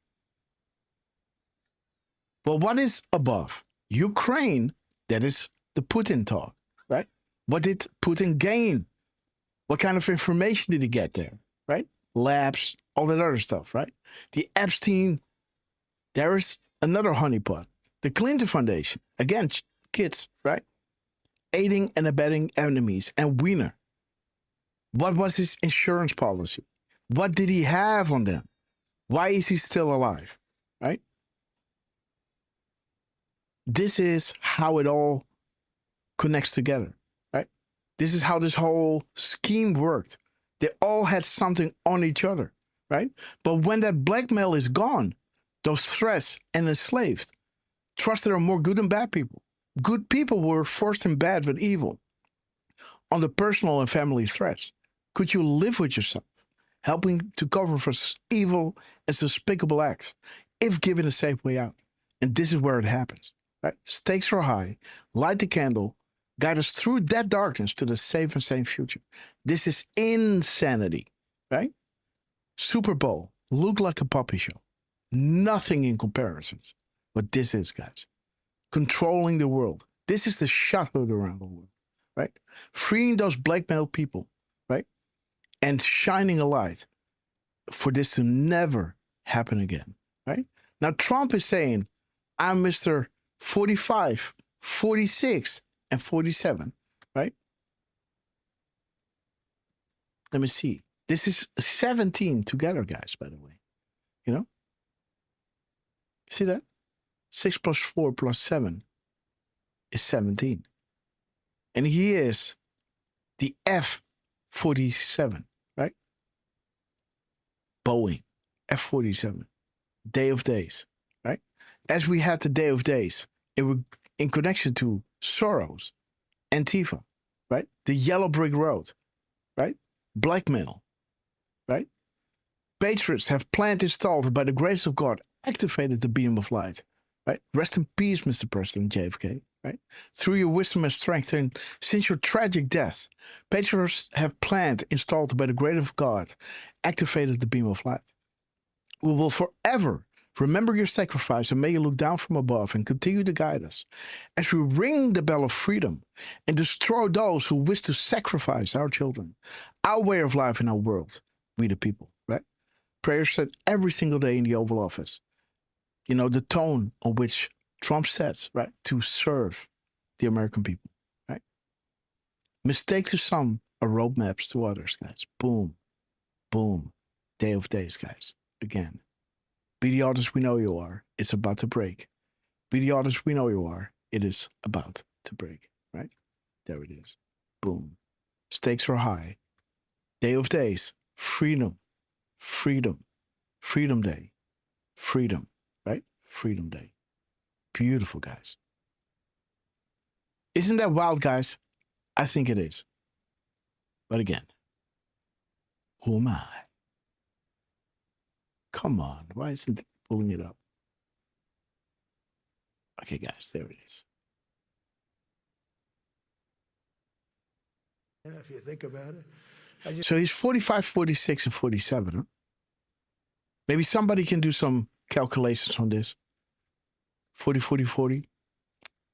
Well, what is above? Ukraine, that is the Putin talk, right? What did Putin gain? What kind of information did he get there, right? Labs, all that other stuff, right? The Epstein, there is another honeypot. The Clinton Foundation, against kids, right? Aiding and abetting enemies. And Wiener. What was his insurance policy? What did he have on them? Why is he still alive, right? This is how it all connects together, right? This is how this whole scheme worked. They all had something on each other, right? But when that blackmail is gone, those threats and enslaved, trust there are more good and bad people. Good people were forced in bed with evil. On the personal and family threats, could you live with yourself, helping to cover for evil and despicable acts, if given a safe way out? And this is where it happens, right? Stakes are high. Light the candle. Guide us through that darkness to the safe and sane future. This is insanity, right? Super Bowl, look like a puppy show. Nothing in comparisons. What this is, guys. Controlling the world. This is the shothood around the world, right? Freeing those blackmailed people, right? And shining a light for this to never happen again, right? Now, Trump is saying, I'm Mr. 45, 46, and 47, right? Let me see. This is 17 together, guys, by the way. You know? See that? 6 plus 4 plus 7 is 17. And he is the F-47, right? Boeing, F-47, Day of Days, right? As we had the Day of Days, in connection to Soros, Antifa, right? The Yellow Brick Road, right? Blackmail, right? Patriots have planned, installed, by the grace of God, activated the beam of light, right? Rest in peace, Mr. President JFK, right? Through your wisdom and strength, and since your tragic death, patriots have planned, installed, by the grace of God, activated the beam of light. We will forever remember your sacrifice, and may you look down from above and continue to guide us as we ring the bell of freedom and destroy those who wish to sacrifice our children, our way of life in our world, we the people, right? Prayers said every single day in the Oval Office. You know, the tone on which Trump sets, right, to serve the American people, right? Mistakes to some are roadmaps to others, guys. Boom, boom, Day of Days, guys. Again. Be the artist we know you are. It's about to break. Be the artist we know you are. It is about to break, right? There it is. Boom. Stakes are high. Day of Days. Freedom. Freedom. Freedom Day. Freedom, right? Freedom Day. Beautiful, guys. Isn't that wild, guys? I think it is. But again, who am I? Come on, why isn't it pulling it up? Okay, guys, there it is. Yeah, if you think about it. So he's 45, 46, and 47, huh? Maybe somebody can do some calculations on this. 40, 40, 40.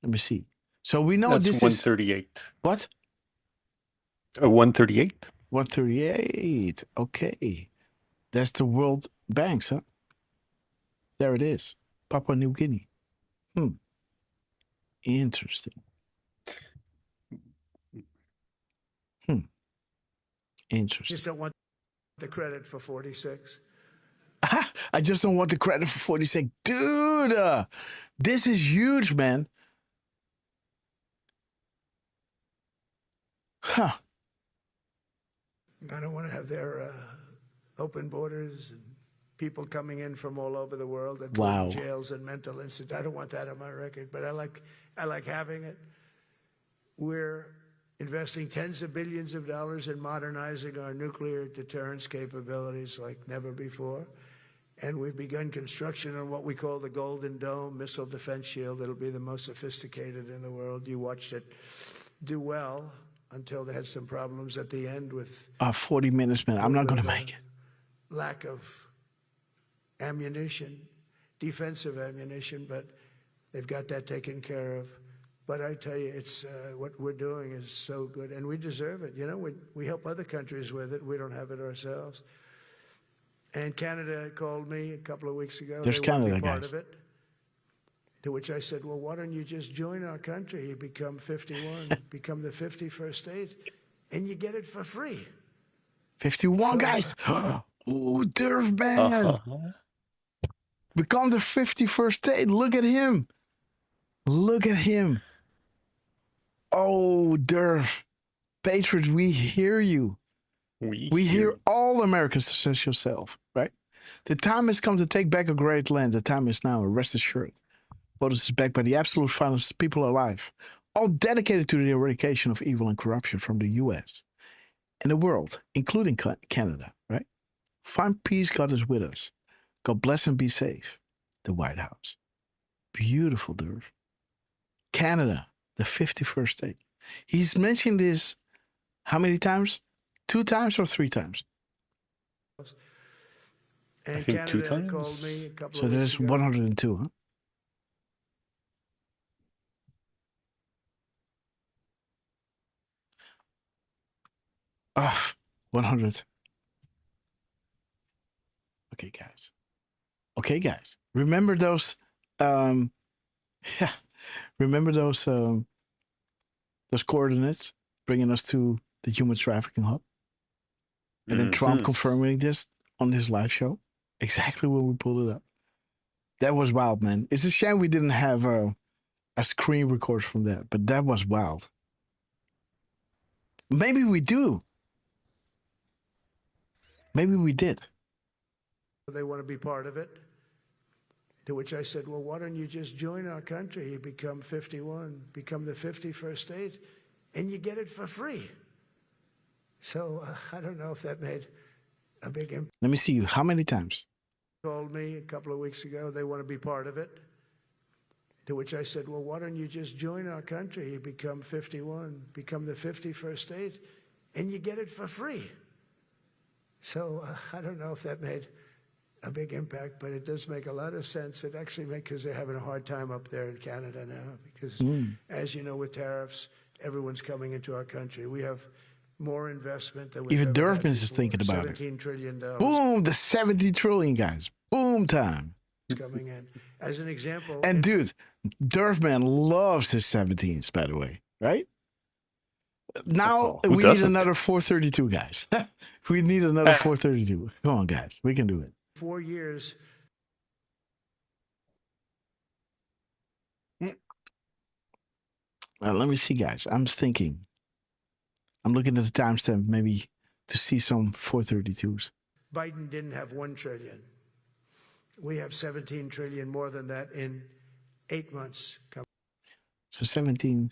Let me see. So we know That's this 138. Is... What? 138. 138. Okay. That's the World Banks, huh? There it is. Papua New Guinea. Interesting. Interesting. Just don't want the credit for 46. I just don't want the credit for 46. Dude, this is huge, man. Huh. I don't want to have their open borders and people coming in from all over the world and wow. jails and mental institutes. I don't want that on my record, but I like having it. We're investing tens of billions of dollars in modernizing our nuclear deterrence capabilities like never before. And we've begun construction on what we call the Golden Dome missile defense shield. It'll be the most sophisticated in the world. You watched it do well until they had some problems at the end with 40 minutes, man. I'm not going to make it. Lack of ammunition, defensive ammunition, but they've got that taken care of. But I tell you, it's what we're doing is so good, and we deserve it. You know, we help other countries with it. We don't have it ourselves. And Canada called me a couple of weeks ago. There's They want to Canada, be part guys. of it. To which I said, well, why don't you just join our country? You become 51, become the 51st state, and you get it for free. 51, guys. Oh, Derf, man. Become the 51st state. Look at him. Look at him. Oh, Derf. Patriots, we hear you. We hear all Americans such yourself, right? The time has come to take back a great land. The time is now. Rest assured. POTUS is backed by the absolute finest people alive, all dedicated to the eradication of evil and corruption from the U.S. and the world, including Canada, right? Find peace, God is with us. God bless and be safe. The White House. Beautiful, Derf. Canada, the 51st state. He's mentioned this how many times? 2 times or 3 times? And I think Canada 2 times. called me a couple So of that weeks is ago. 102, huh? Ah, 100. Okay, guys. Okay, guys. Remember those yeah. Remember those coordinates bringing us to the human trafficking hub? And then Trump confirming this on his live show? Exactly when we pulled it up. That was wild, man. It's a shame we didn't have a screen record from that, but that was wild. Maybe we do. Maybe we did. They want to be part of it. To which I said, well, why don't you just join our country? You become 51, become the 51st state, and you get it for free. So I don't know if that made a big impact. Let me see you. How many times? Called me a couple of weeks ago. They want to be part of it. To which I said, well, why don't you just join our country? You become 51, become the 51st state, and you get it for free. So I don't know if that made a big impact, but it does make a lot of sense. It actually makes, because they're having a hard time up there in Canada now, because as you know, with tariffs, everyone's coming into our country. We have more investment than we've Even ever had Derfman is before. thinking about it. $17 trillion Boom, the 70 trillion, guys. Boom time. coming in. As an example. And dude, Derfman loves his 17s, by the way, right? Now who we need doesn't? another 432, guys. We need another 432. Come on, guys. We can do it. 4 years. Well, let me see, guys. I'm thinking. I'm looking at the timestamp maybe to see some 432s. Biden didn't have 1 trillion. We have 17 trillion, more than that in 8 months. So 17.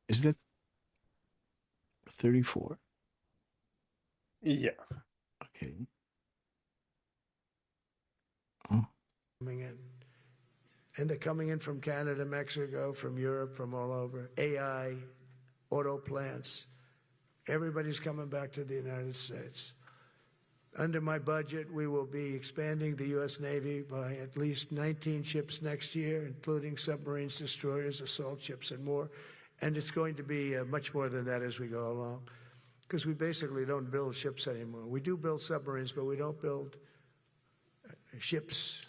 Is that 34? Yeah. Okay. Coming in. And they're coming in from Canada, Mexico, from Europe, from all over. AI, auto plants. Everybody's coming back to the United States. Under my budget, we will be expanding the U.S. Navy by at least 19 ships next year, including submarines, destroyers, assault ships, and more. And it's going to be much more than that as we go along, because we basically don't build ships anymore. We do build submarines, but we don't build ships.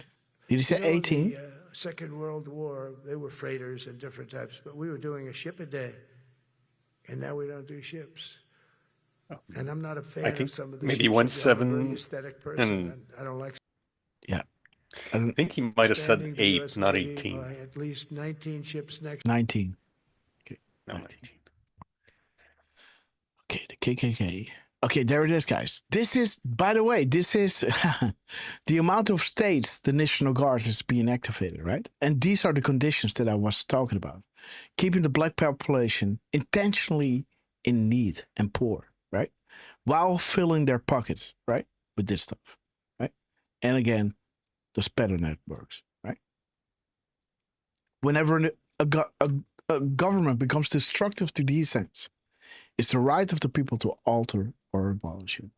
Did you say You know, 18? The Second World War, they were freighters and different types, but we were doing a ship a day. And now we don't do ships. And I'm not a fan I think of some of the maybe ships. I'm a very 17 aesthetic person, and I don't like. Yeah. I think he might have said expanding the 8, US not Navy 18. by at least 19 ships next. 19. Okay. No, 19. Okay, the KKK. Okay, there it is, guys. This is, by the way, this is the amount of states the National Guard is being activated, right? And these are the conditions that I was talking about. Keeping the black population intentionally in need and poor, right? While filling their pockets, right? With this stuff, right? And again, the spatter networks, right? Whenever a government becomes destructive to these ends, it's the right of the people to alter or abolish it.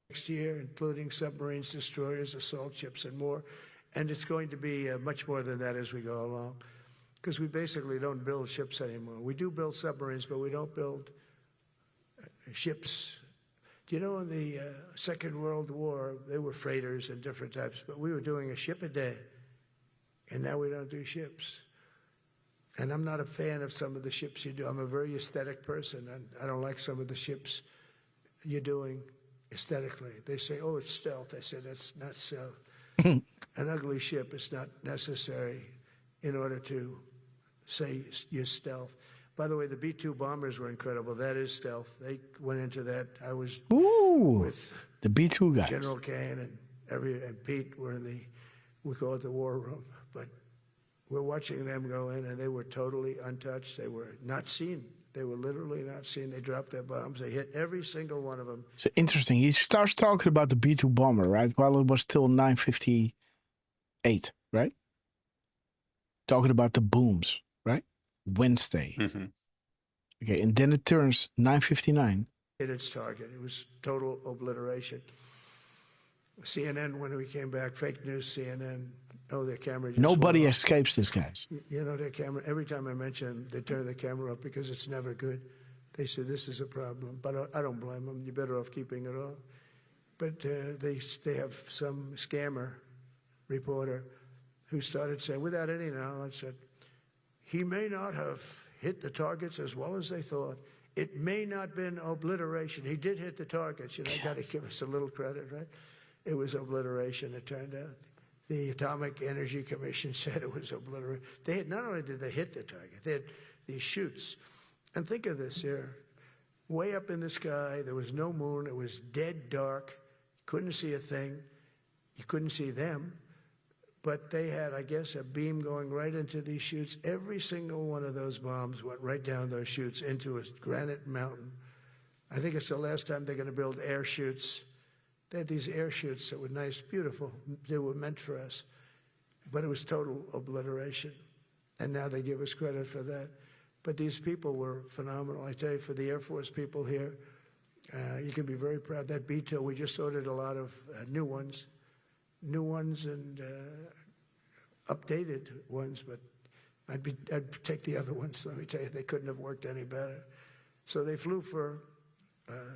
Next year, including submarines, destroyers, assault ships, and more. And it's going to be much more than that as we go along, because we basically don't build ships anymore. We do build submarines, but we don't build ships. Do you know in the Second World War, there were freighters and different types, but we were doing a ship a day. And now we don't do ships. And I'm not a fan of some of the ships you do. I'm a very aesthetic person, and I don't like some of the ships you're doing aesthetically. They say, oh, it's stealth. I say, that's not stealth. An ugly ship is not necessary in order to say you're stealth. By the way, the B-2 bombers were incredible. That is stealth. They went into that. I was with the B-2 guys. General Kane and Pete were in the, we call it the war room. But we're watching them go in, and they were totally untouched. They were not seen. They were literally not seen. They dropped their bombs. They hit every single one of them. So interesting. He starts talking about the B-2 bomber, right? While it was still 9:58, right? Talking about the booms, right? Wednesday. Mm-hmm. Okay, and then it turns 9:59. Hit its target. It was total obliteration. CNN, when we came back, fake news, CNN, oh, their camera just Nobody went off. escapes this, guys. You know, their camera, every time I mention, they turn the camera up because it's never good. They say, this is a problem. But I don't blame them. You're better off keeping it off. But they have some scammer reporter who started saying, without any knowledge, that he may not have hit the targets as well as they thought. It may not have been obliteration. He did hit the targets. You know, got to give us a little credit, right? It was obliteration, it turned out. The Atomic Energy Commission said it was obliteration. They had, not only did they hit the target, they had these chutes. And think of this here. Way up in the sky, there was no moon. It was dead dark. Couldn't see a thing. You couldn't see them. But they had, I guess, a beam going right into these chutes. Every single one of those bombs went right down those chutes into a granite mountain. I think it's the last time they're going to build air chutes. They had these air chutes that were nice, beautiful. They were meant for us. But it was total obliteration. And now they give us credit for that. But these people were phenomenal. I tell you, for the Air Force people here, you can be very proud. That B-2, we just ordered a lot of new ones and updated ones, but I'd take the other ones. Let me tell you, they couldn't have worked any better. So they flew for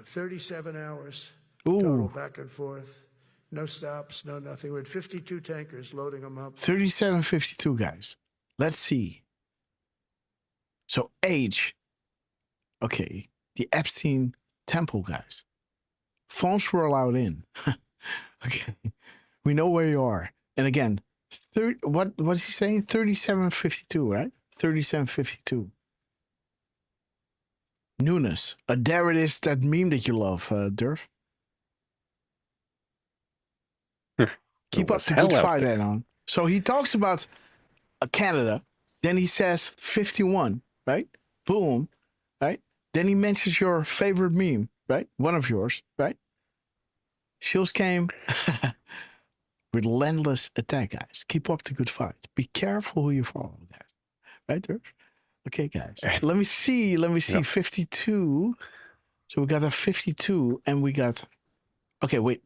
37 hours. Total back and forth, no stops, no nothing. We had 52 tankers loading them up. 37:52, guys. Let's see. So age. Okay, the Epstein Temple guys. Phones were allowed in. Okay, we know where you are. And again, what is he saying? 37:52, right? 37:52. Newness. There it is, that meme that you love, Derf. Keep up the good fight, on. So he talks about Canada. Then he says 51, right? Boom, right? Then he mentions your favorite meme, right? One of yours, right? Shields came. Relentless attack, guys. Keep up the good fight. Be careful who you follow, guys. Right, Derf? Okay, guys. Let me see. Yep. 52. So we got a 52 and we got... Okay, wait.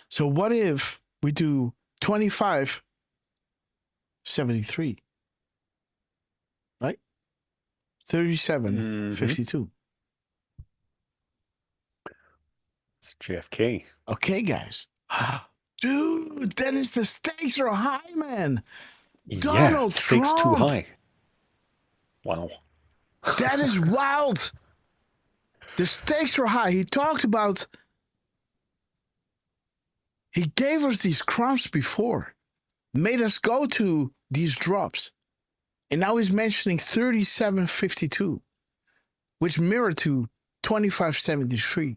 So what if we do 25:73, right? 37:52. It's JFK. Okay, guys. Dude, Dennis, the stakes are high, man. Donald Trump. Stakes too high. Wow. That is wild. The stakes are high. He talked about... He gave us these crumbs before, made us go to these drops. And now he's mentioning 37:52, which mirror to 2573.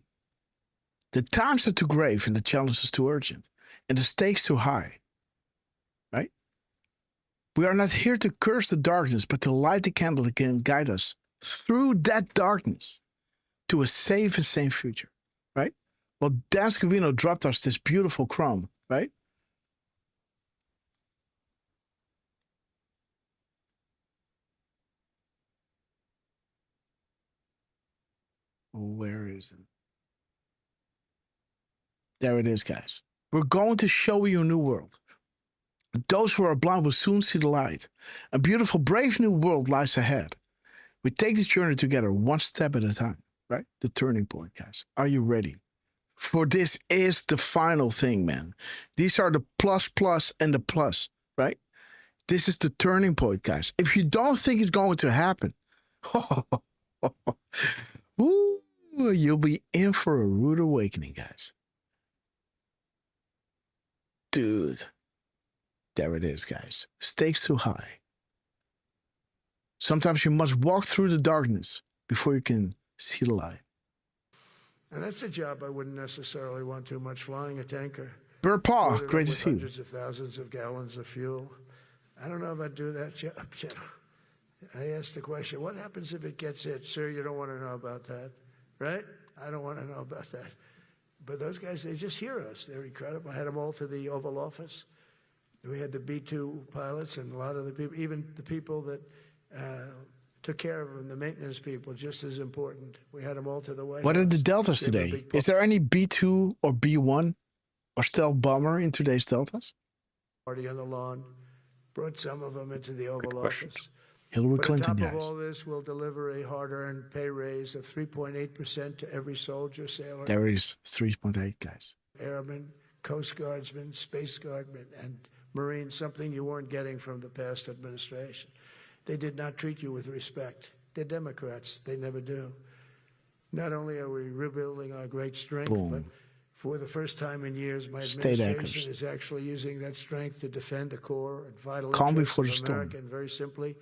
The times are too grave and the challenge is too urgent and the stakes too high. Right? We are not here to curse the darkness, but to light the candle that can guide us through that darkness to a safe and sane future. Right? Well, Dan Scavino dropped us this beautiful crumb. Right? Where is it? There it is, guys. We're going to show you a new world. Those who are blind will soon see the light. A beautiful, brave new world lies ahead. We take this journey together, one step at a time, right? The turning point, guys. Are you ready? For this is the final thing, man. These are the plus and the plus, right? This is the turning point, guys. If you don't think it's going to happen, ooh, you'll be in for a rude awakening, guys. Dude. There it is, guys. Stakes too high. Sometimes you must walk through the darkness before you can see the light. And that's a job I wouldn't necessarily want too much, flying a tanker. Bert Paul, great to see you. Hundreds of thousands of gallons of fuel. I don't know if I'd do that job. I asked the question, what happens if it gets hit? Sir, you don't want to know about that, right? I don't want to know about that. But those guys, they just hear us. They're incredible. I had them all to the Oval Office. We had the B-2 pilots and a lot of the people, even the people that took care of them, the maintenance people, just as important. We had them all to the White House. What are the deltas today? Is there any B-2 or B-1 or stealth bomber in today's deltas? Party on the lawn, brought some of them into the Oval Office. Hillary Clinton, guys. On top guys. of all this, we'll deliver a hard-earned pay raise of 3.8% to every soldier, sailor. There is 3.8, guys. Airman, Coast Guardsman, Space Guardman, and Marine, something you weren't getting from the past administration. They did not treat you with respect. They're Democrats. They never do. Not only are we rebuilding our great strength, but for the first time in years, my administration is actually using that strength to defend the core and vital interests of America. And very simply,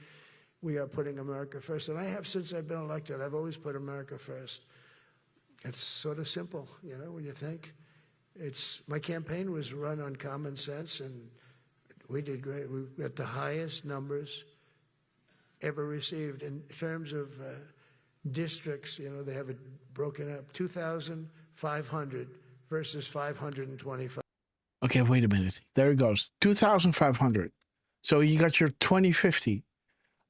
we are putting America first. And I have since I've been elected. I've always put America first. It's sort of simple, you know, when you think. My campaign was run on common sense, and we did great. We got the highest numbers ever received in terms of districts. You know, they have it broken up: 2,500 versus 525. Okay, wait a minute. There it goes. 2,500. So you got your 2050.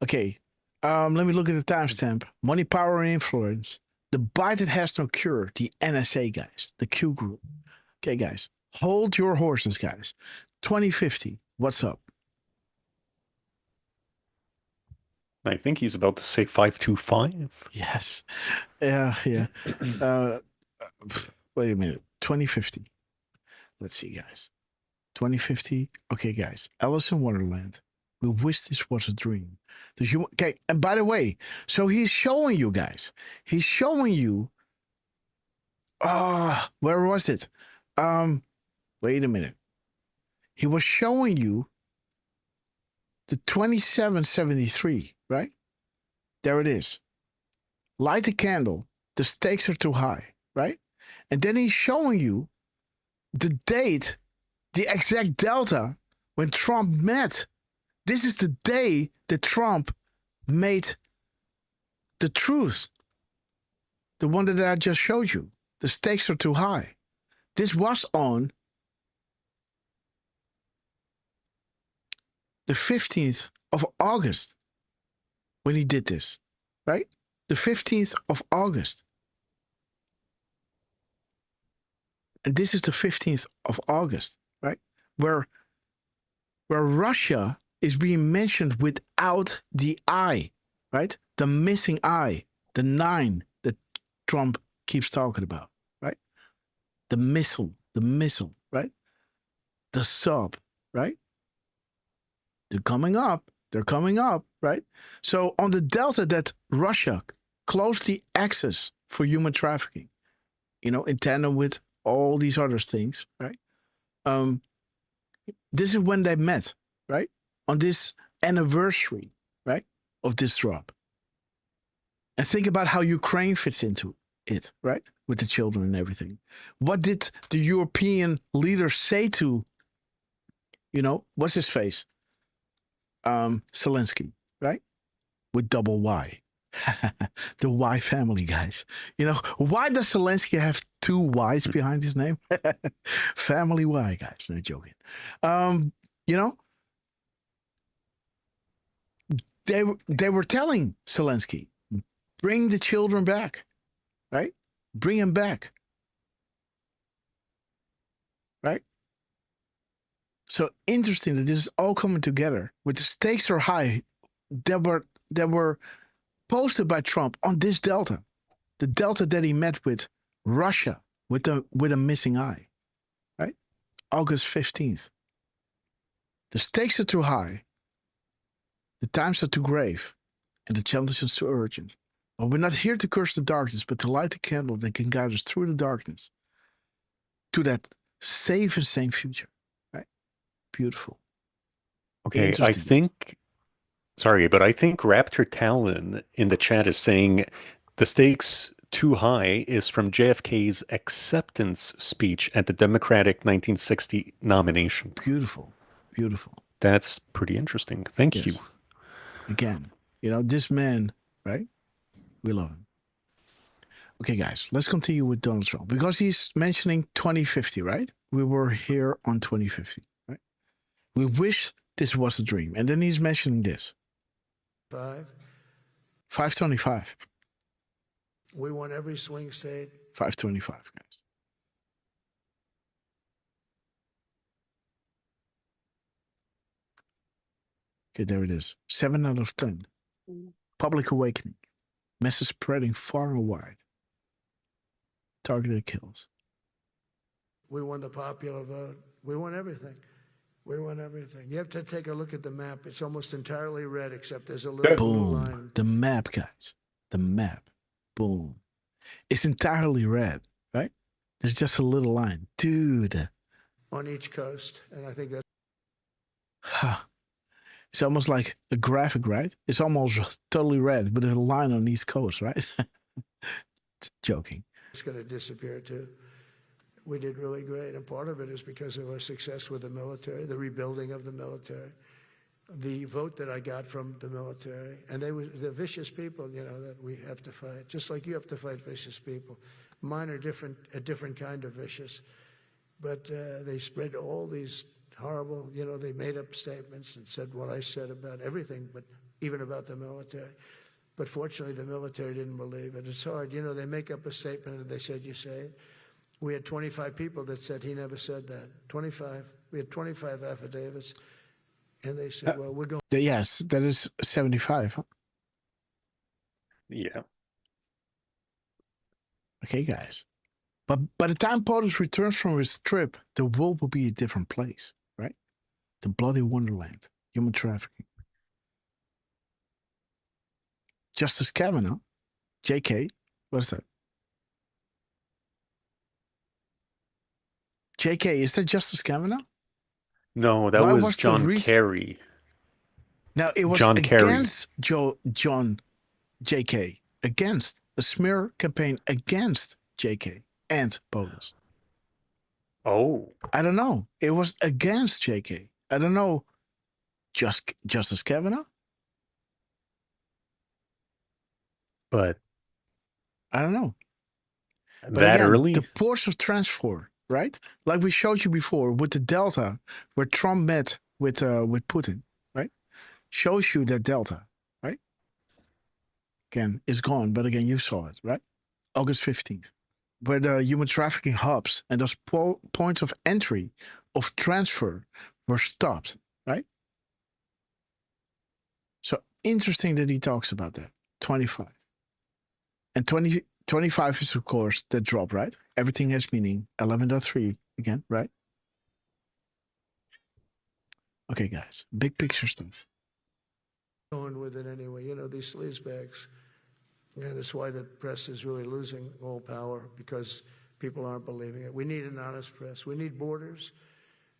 Okay, let me look at the timestamp. Money, power, and influence. The bite that has no cure. The NSA guys. The Q group. Okay, guys. Hold your horses, guys. 2050. What's up? I think he's about to say 525. Yes. Yeah. Wait a minute. 2050. Let's see, guys. 2050. Okay, guys. Alice in Wonderland. We wish this was a dream. Okay, and by the way, so he's showing you guys. He's showing you. Where was it? Wait a minute. He was showing you the 2773, right? There it is. Light a candle. The stakes are too high, right? And then he's showing you the date, the exact delta when Trump met. This is the day that Trump made the truth. The one that I just showed you. The stakes are too high. This was on the 15th of August when he did this, right? The 15th of August. And this is the 15th of August, right? Where Russia is being mentioned without the I, right? The missing I, the 9 that Trump keeps talking about, right? The missile, right? The sub, right? They're coming up, right? So on the delta that Russia closed the access for human trafficking, you know, in tandem with all these other things, right? This is when they met, right? On this anniversary, right, of this drop. And think about how Ukraine fits into it, right? With the children and everything. What did the European leaders say to, what's his face? Zelensky, right? With double Y. The Y family, guys. Why does Zelensky have 2 Y's behind his name? Family Y, guys. No joking. They were telling Zelensky, bring the children back, right? Bring them back, right? So interesting that this is all coming together. With the stakes are high, that were posted by Trump on this delta, the delta that he met with Russia with a missing eye, right? August 15th. The stakes are too high, the times are too grave, and the challenges too urgent. But we're not here to curse the darkness, but to light the candle that can guide us through the darkness to that safe and sane future, right? Beautiful. Okay, I think Raptor Talon in the chat is saying the stakes too high is from JFK's acceptance speech at the Democratic 1960 nomination. Beautiful. That's pretty interesting. Thank you. Again, this man, right? We love him. Okay, guys, let's continue with Donald Trump because he's mentioning 2050, right? We were here on 2050, right? We wish this was a dream. And then he's mentioning this. 525. We want every swing state. 525, guys. Okay, there it is. 7 out of 10. Public awakening. Message spreading far and wide. Targeted kills. We want the popular vote. We want everything. We want everything. You have to take a look at the map. It's almost entirely red, except there's a little blue line. The map, guys. The map. Boom. It's entirely red, right? There's just a little line. Dude. On each coast. And I think that's... It's almost like a graphic, right? It's almost totally red, but there's a line on East Coast, right? Joking. It's going to disappear too. We did really great, and part of it is because of our success with the military, the rebuilding of the military, the vote that I got from the military, and they're vicious people, that we have to fight, just like you have to fight vicious people. Mine are different, a different kind of vicious, but they spread all these horrible, they made up statements and said what I said about everything, but even about the military. But fortunately, the military didn't believe it. It's hard. They make up a statement and they said, you say it. We had 25 people that said he never said that. 25. We had 25 affidavits. And they said, well, we're going. Yes, that is 75. Huh? Yeah. Okay, guys. But by the time POTUS returns from his trip, the world will be a different place, right? The bloody wonderland. Human trafficking. Justice Kavanaugh. JK. What is that? JK, is that Justice Kavanaugh? No, that was John Kerry. Now, it was John against John JK. Against a smear campaign against JK and POTUS. Oh. I don't know. It was against JK. I don't know. Justice Kavanaugh? But I don't know. But that again, early? The ports of transfer, right? Like we showed you before with the Delta, where Trump met with Putin, right? Shows you that Delta, right? Again, it's gone, but again, you saw it, right? August 15th, where the human trafficking hubs and those points of entry of transfer were stopped, right? So interesting that he talks about that. 25. And 25 is, of course, the drop, right? Everything has meaning. 11.3 again, right? Okay, guys. Big picture stuff. Going with it anyway. These sleazebags. And that's why the press is really losing all power, because people aren't believing it. We need an honest press. We need borders.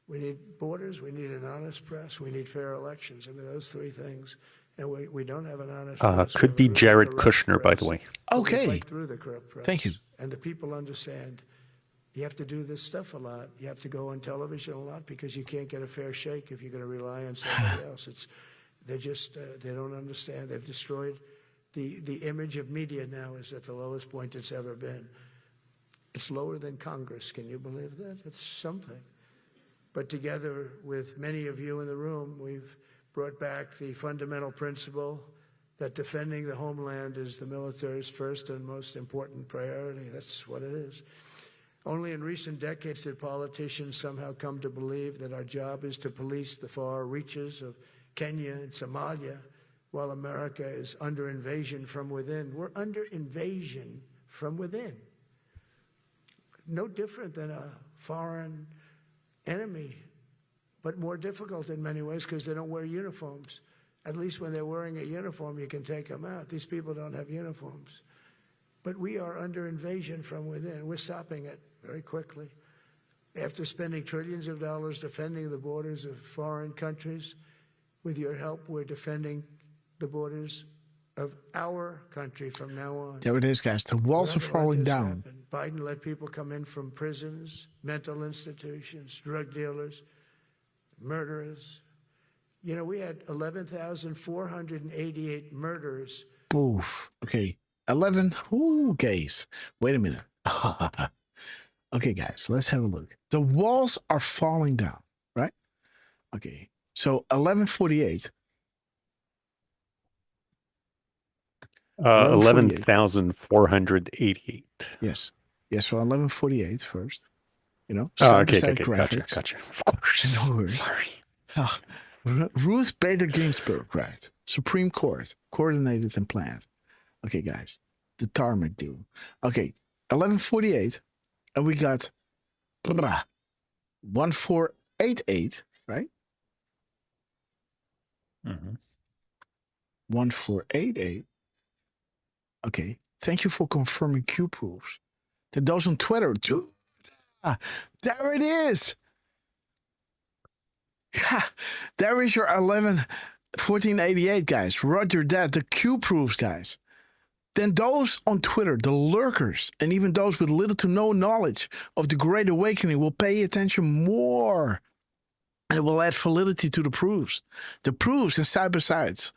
We need borders. We need an honest press. We need fair elections. I mean, those three things. And we don't have an honest could be Jared Kushner, by the way. Okay. Through the corrupt press. Thank you. And the people understand you have to do this stuff a lot. You have to go on television a lot because you can't get a fair shake if you're going to rely on somebody else. They're just, they don't understand. They've destroyed the image of media now is at the lowest point it's ever been. It's lower than Congress. Can you believe that? It's something. But together with many of you in the room, we've brought back the fundamental principle that defending the homeland is the military's first and most important priority. That's what it is. Only in recent decades did politicians somehow come to believe that our job is to police the far reaches of Kenya and Somalia, while America is under invasion from within. We're under invasion from within. No different than a foreign enemy, but more difficult in many ways because they don't wear uniforms. At least when they're wearing a uniform, you can take them out. These people don't have uniforms. But we are under invasion from within. We're stopping it very quickly. After spending trillions of dollars defending the borders of foreign countries, with your help, we're defending the borders of our country from now on. There it is, guys. The walls are falling down. Biden let people come in from prisons, mental institutions, drug dealers, murderers. You know, we had 11,488 murders. Oof. Okay. 11. Ooh, guys. Wait a minute. Okay, guys, let's have a look. The walls are falling down, right? Okay. So 1148. 11,488. Yes. Yes, so 1148 first. You know, okay, graphics. Gotcha. Of course. No worries. Sorry. Ruth Bader Ginsburg, right? Supreme Court, coordinated and planned. Okay, guys, the tarmac deal. Okay, 1148, and we got 1488, right? 1488. Okay, thank you for confirming Q proofs. Then those on Twitter too. There it is. There is your 1488, guys. Roger that. The Q proofs, guys. Then those on Twitter, the lurkers, and even those with little to no knowledge of the Great Awakening will pay attention more. And it will add validity to the proofs. The proofs and side by sides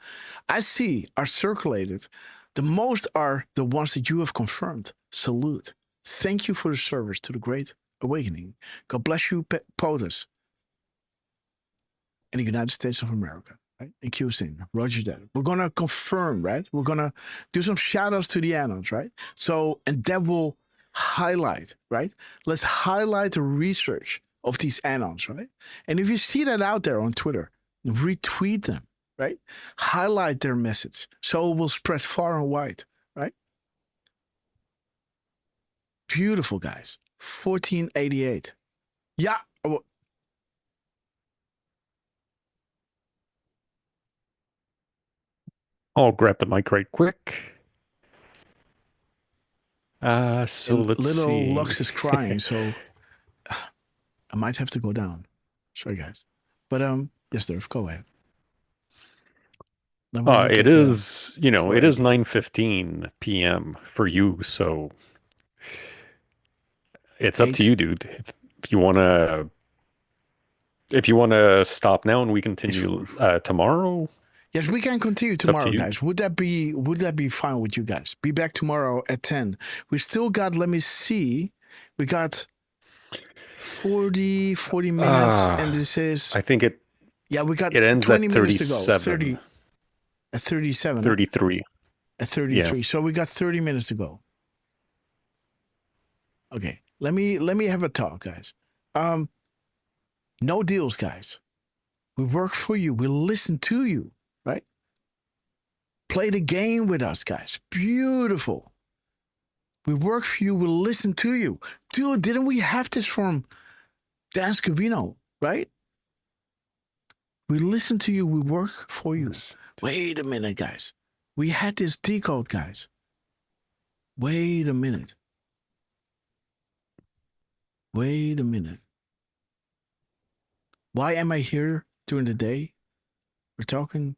I see are circulated. The most are the ones that you have confirmed. Salute. Thank you for the service to the Great Awakening. God bless you, POTUS. In the United States of America, right? In QSIN. Roger that. We're going to confirm, right? We're going to do some shout outs to the anons, right? So, and then we'll highlight, right? Let's highlight the research of these anons, right? And if you see that out there on Twitter, retweet them, right? Highlight their message so it will spread far and wide, right? Beautiful, guys. 1488. Yeah. I'll grab the mic right quick. So let's see. Little Lux is crying, so I might have to go down. Sorry, guys. But yes, Derf, go ahead. It is, it is 9:15 p.m. for you, so it's up to you, dude. If you wanna stop now and we continue tomorrow. Yes, we can continue tomorrow, guys. Would that be fine with you guys? Be back tomorrow at 10. We still got, let me see, we got 40 minutes, and this is. I think it. Yeah, we got. It ends 20 at minutes 37. To go. At 37. 33. At 33. Yeah. So we got 30 minutes to go. Okay, let me have a talk, guys. No deals, guys. We work for you. We listen to you. Right? Play the game with us, guys. Beautiful. We work for you. We listen to you. Dude, didn't we have this from Dan Scavino, right? We listen to you. We work for you. Wait a minute, guys. We had this Decode, guys. Wait a minute. Wait a minute. Why am I here during the day? We're talking,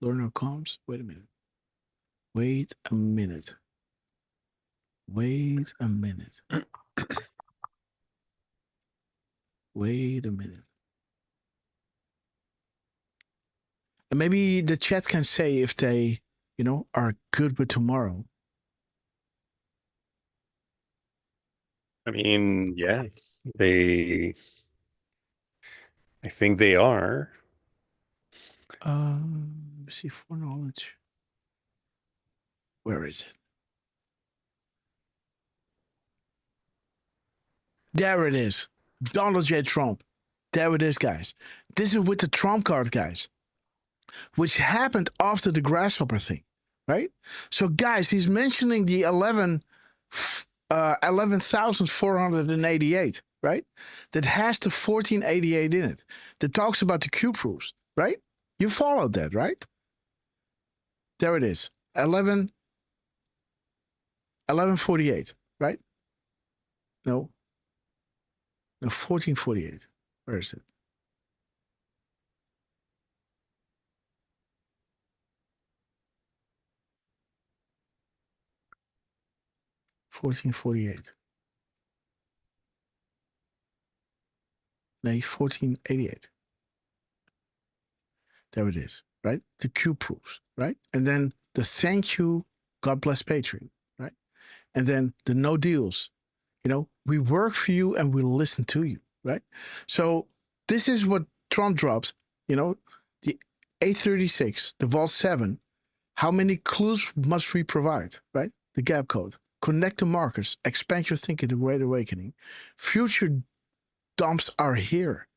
Learner comms. Wait a minute. Wait a minute. Wait a minute. Wait a minute. And maybe the chat can say if they, you know, are good with tomorrow. I mean, yeah, I think they are. Let's see, foreknowledge. Where is it? There it is. Donald J. Trump. There it is, guys. This is with the Trump card, guys, which happened after the Grasshopper thing, right? So, guys, he's mentioning the 11,488, right? That has the 1488 in it. That talks about the Q proofs, right? You followed that, right? There it is. 1148, right? No, 1448. Where is it? $14.48. No, 1488. There it is, right? The Q proofs, right? And then the thank you, God bless Patreon, right? And then the no deals. You know, we work for you and we listen to you, right? So this is what Trump drops, you know, the 836, the Vault 7. How many clues must we provide, right? The gap code. Connect the markers, expand your thinking, the Great Awakening. Future dumps are here.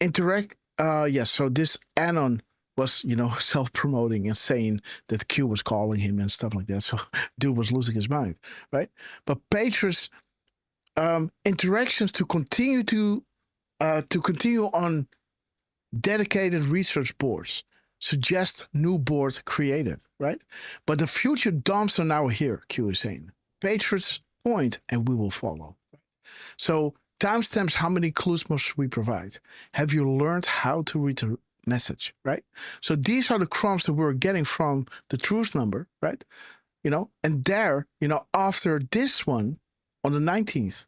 Interact. Yes, so this Anon was, you know, self-promoting and saying that Q was calling him and stuff like that. So dude was losing his mind, right? But Patriot's interactions to continue on dedicated research boards suggest new board created, right? But the future dumps are now here, Q is saying. Patriots point and we will follow. So timestamps, how many clues must we provide? Have you learned how to read the message, right? So these are the crumbs that we're getting from the truth number, right? You know, and there, you know, after this one on the 19th,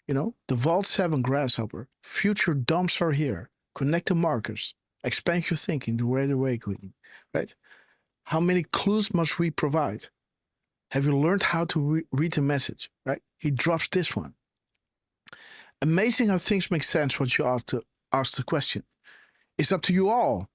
you know, the Vault 7 Grasshopper, future dumps are here. Connect the markers, expand your thinking, the Great Awakening, right? How many clues must we provide? Have you learned how to read the message, right? He drops this one. Amazing how things make sense once you ask the question. It's up to you all.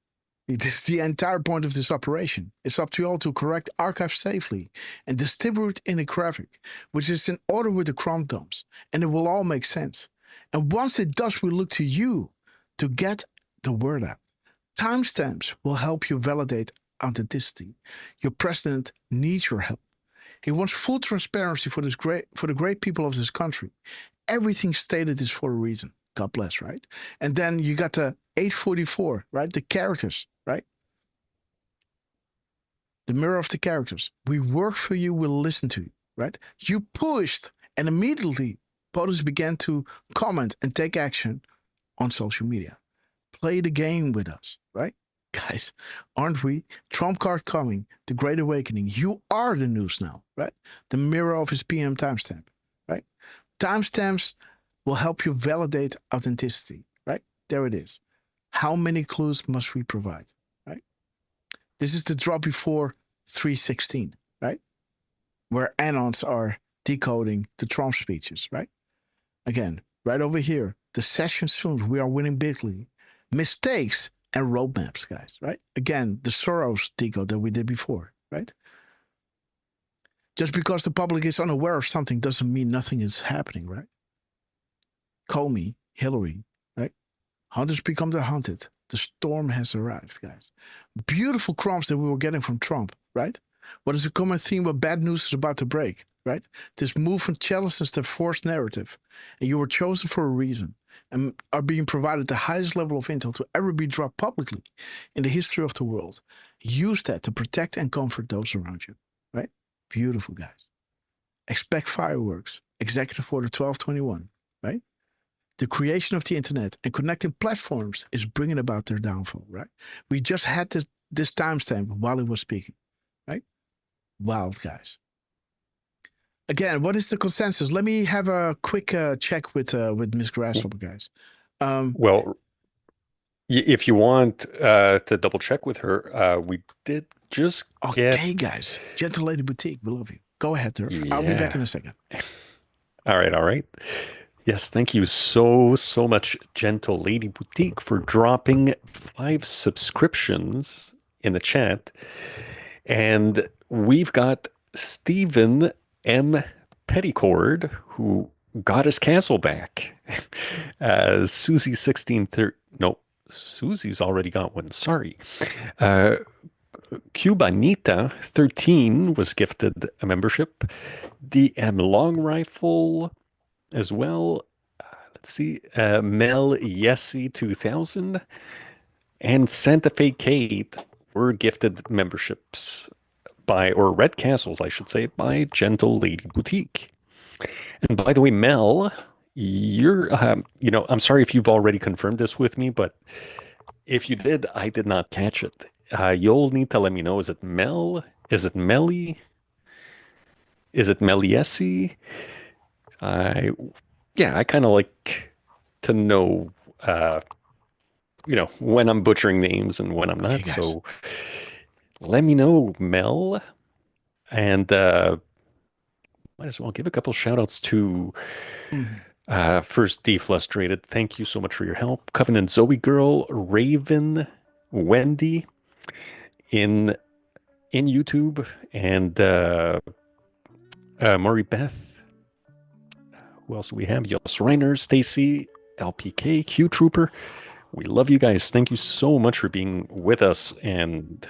It is the entire point of this operation. It's up to you all to correct archive safely and distribute in a graphic, which is in order with the crumb dumps, and it will all make sense. And once it does, we look to you to get the word out. Timestamps will help you validate authenticity. Your president needs your help. He wants full transparency for the great people of this country. Everything stated is for a reason. God bless, right? And then you got the 844, right? The characters, right? The mirror of the characters. We work for you, we'll listen to you, right? You pushed, and immediately POTUS began to comment and take action on social media. Play the game with us, right? Guys, aren't we? Trump card coming, the Great Awakening. You are the news now, right? The mirror of his PM timestamp, right? Timestamps will help you validate authenticity, right? There it is. How many clues must we provide, right? This is the drop before 316, right? Where Anons are decoding the Trump speeches, right? Again, right over here, the session soon, we are winning bigly. Mistakes and roadmaps, guys, right? Again, the Soros decode that we did before, right? Just because the public is unaware of something doesn't mean nothing is happening, right? Comey, Hillary, right? Hunters become the hunted. The storm has arrived, guys. Beautiful crumbs that we were getting from Trump, right? What is a common theme where bad news is about to break, right? This movement challenges the forced narrative, and you were chosen for a reason and are being provided the highest level of intel to ever be dropped publicly in the history of the world. Use that to protect and comfort those around you, right? Beautiful, guys. Expect fireworks. Executive Order 1221, right? the creation of the internet and connecting platforms is bringing about their downfall, right? We just had this timestamp while he was speaking, right? Wild, guys. Again, what is the consensus? Let me have a quick check with Miss Grasshopper, guys. Well, if you want to double check with her, we did just get... Okay, guys. Gentle Lady Boutique, we love you. Go ahead, Derf. I'll be back in a second. All right. Yes, thank you so much, Gentle Lady Boutique, for dropping 5 subscriptions in the chat. And we've got Stephen M. Petticord, who got his castle back. Susie1630. No, Susie's already got one. Sorry. Cubanita 13 was gifted a membership. DM Long Rifle as well. Let's see. Mel Yessi 2000 and Santa Fe Kate were gifted memberships or Red Castles, I should say, by Gentle Lady Boutique. And by the way, Mel, you're, I'm sorry if you've already confirmed this with me, but if you did, I did not catch it. You'll need to let me know. Is it Mel? Is it Melly? Is it Meliesi? I kind of like to know, when I'm butchering names and when I'm not. Guys. So let me know, Mel. And might as well give a couple shout outs to first Deflustrated. Thank you so much for your help. Covenant Zoe Girl, Raven, Wendy in YouTube, and Murray Beth. Who else do we have? Jos Reiner, Stacy, LPK, Q Trooper. We love you guys. Thank you so much for being with us, and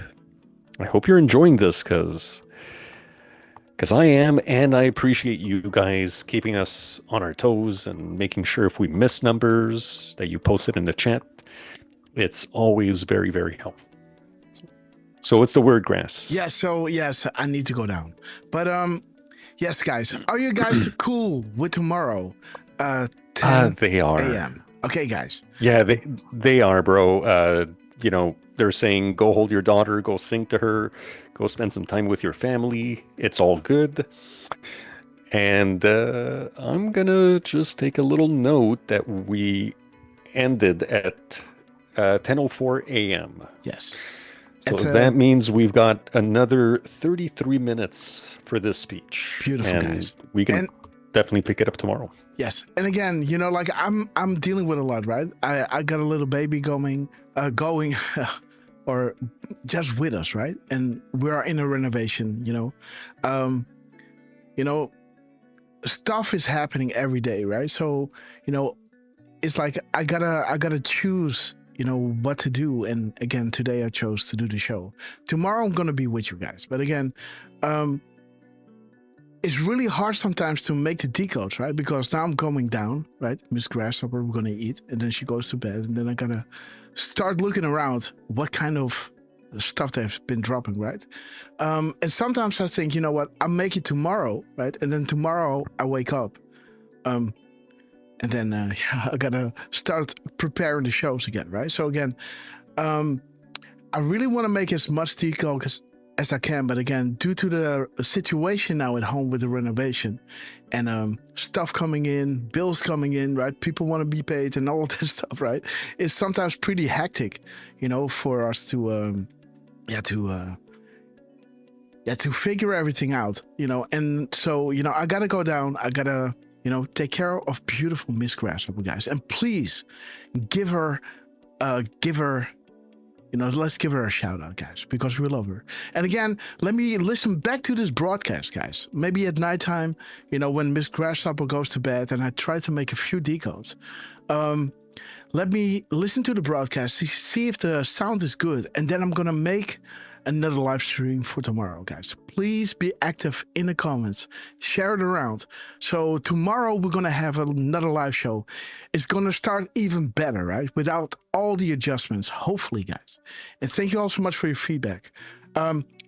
I hope you're enjoying this because I am, and I appreciate you guys keeping us on our toes and making sure if we miss numbers that you post it in the chat. It's always very, very helpful. So what's the word, Grass? Yeah, so yes, I need to go down. But yes, guys, are you guys cool with tomorrow? 10 they are. a.m. Okay, guys. Yeah, they are, bro. They're saying go hold your daughter, go sing to her, go spend some time with your family. It's all good. And I'm gonna just take a little note that we ended at 10:04 a.m. Yes. So that means we've got another 33 minutes for this speech. Beautiful, and guys. We can definitely pick it up tomorrow. Yes, and again, I'm dealing with a lot, right? I got a little baby going, or just with us, right? And we are in a renovation, stuff is happening every day, right? So, it's like I gotta choose, what to do. And again, today I chose to do the show. Tomorrow I'm gonna be with you guys, but again, it's really hard sometimes to make the decodes, right? Because now I'm going down, right? Miss Grasshopper, we're gonna eat, and then she goes to bed, and then I gotta start looking around what kind of stuff they've been dropping, right? And sometimes I think, you know what, I'll make it tomorrow, right? And then tomorrow I wake up, and then I gotta start preparing the shows again, right? So again, I really want to make as much decode as I can, but again, due to the situation now at home with the renovation and stuff coming in, bills coming in, right? People want to be paid and all that stuff, right? It's sometimes pretty hectic, for us to figure everything out, And so, I gotta go down. I gotta, take care of beautiful Miss Grasshopper, guys, and please give her. Let's give her a shout out, guys, because we love her. And again, let me listen back to this broadcast, guys. Maybe at nighttime, when Miss Grasshopper goes to bed and I try to make a few decodes. Let me listen to the broadcast, see if the sound is good. And then I'm going to make another live stream for tomorrow, guys. Please be active in the comments. Share it around. So tomorrow we're going to have another live show. It's going to start even better, right? Without all the adjustments, hopefully, guys. And thank you all so much for your feedback.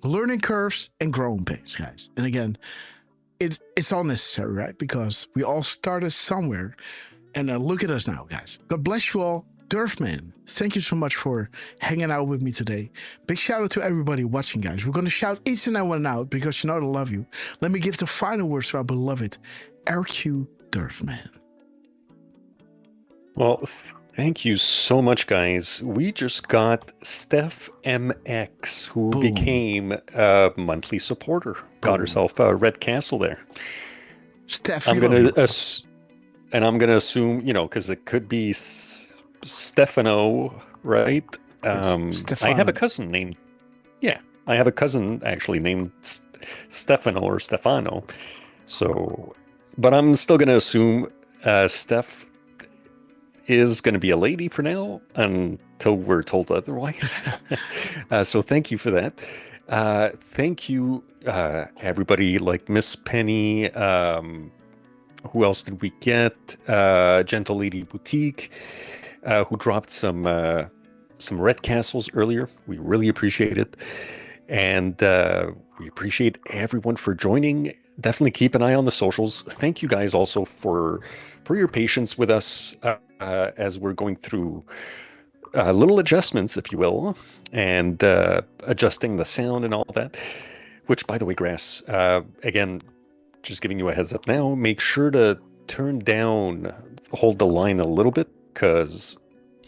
Learning curves and growing pains, guys. And again, it's all necessary, right? Because we all started somewhere. And look at us now, guys. God bless you all. Derf, man, thank you so much for hanging out with me today. Big shout out to everybody watching, guys. We're going to shout each and every one out because you know I love you. Let me give the final words to our beloved RQ Derf, man. Well, thank you so much, guys. We just got Steph MX, who became a monthly supporter. Got herself a red castle there. Steph, I'm gonna assume, you know, because it could be Stefano, right? I have a cousin named, I have a cousin actually named Stefano or Stefano. So, but I'm still going to assume Steph is going to be a lady for now until we're told otherwise. So thank you for that. Thank you, everybody, like Miss Penny. Who else did we get? Gentle Lady Boutique. Who dropped some red castles earlier. We really appreciate it. And we appreciate everyone for joining. Definitely keep an eye on the socials. Thank you guys also for your patience with us as we're going through little adjustments, if you will, and adjusting the sound and all that. Which, by the way, Grass, again, just giving you a heads up now, make sure to hold the line a little bit, because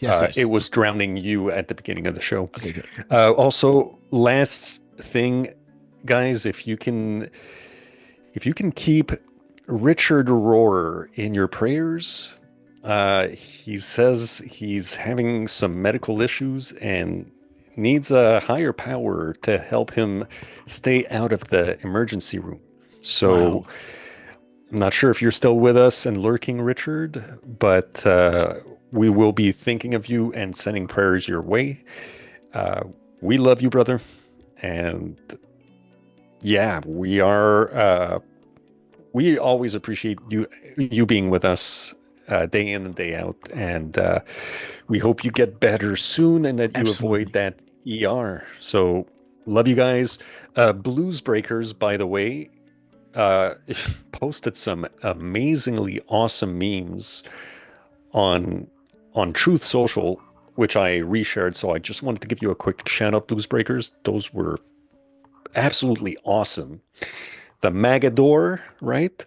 it was drowning you at the beginning of the show. Okay, good. Also, last thing, guys, if you can keep Richard Rohr in your prayers. He says he's having some medical issues and needs a higher power to help him stay out of the emergency room. So I'm not sure if you're still with us and lurking, Richard, but we will be thinking of you and sending prayers your way. We love you, brother. And yeah, we always appreciate you being with us day in and day out. And we hope you get better soon and that you avoid that ER. So love you guys. Blues Breakers, by the way, posted some amazingly awesome memes on Truth Social, which I reshared. So I just wanted to give you a quick shout out, Blues Breakers. Those were absolutely awesome. The Magador, right?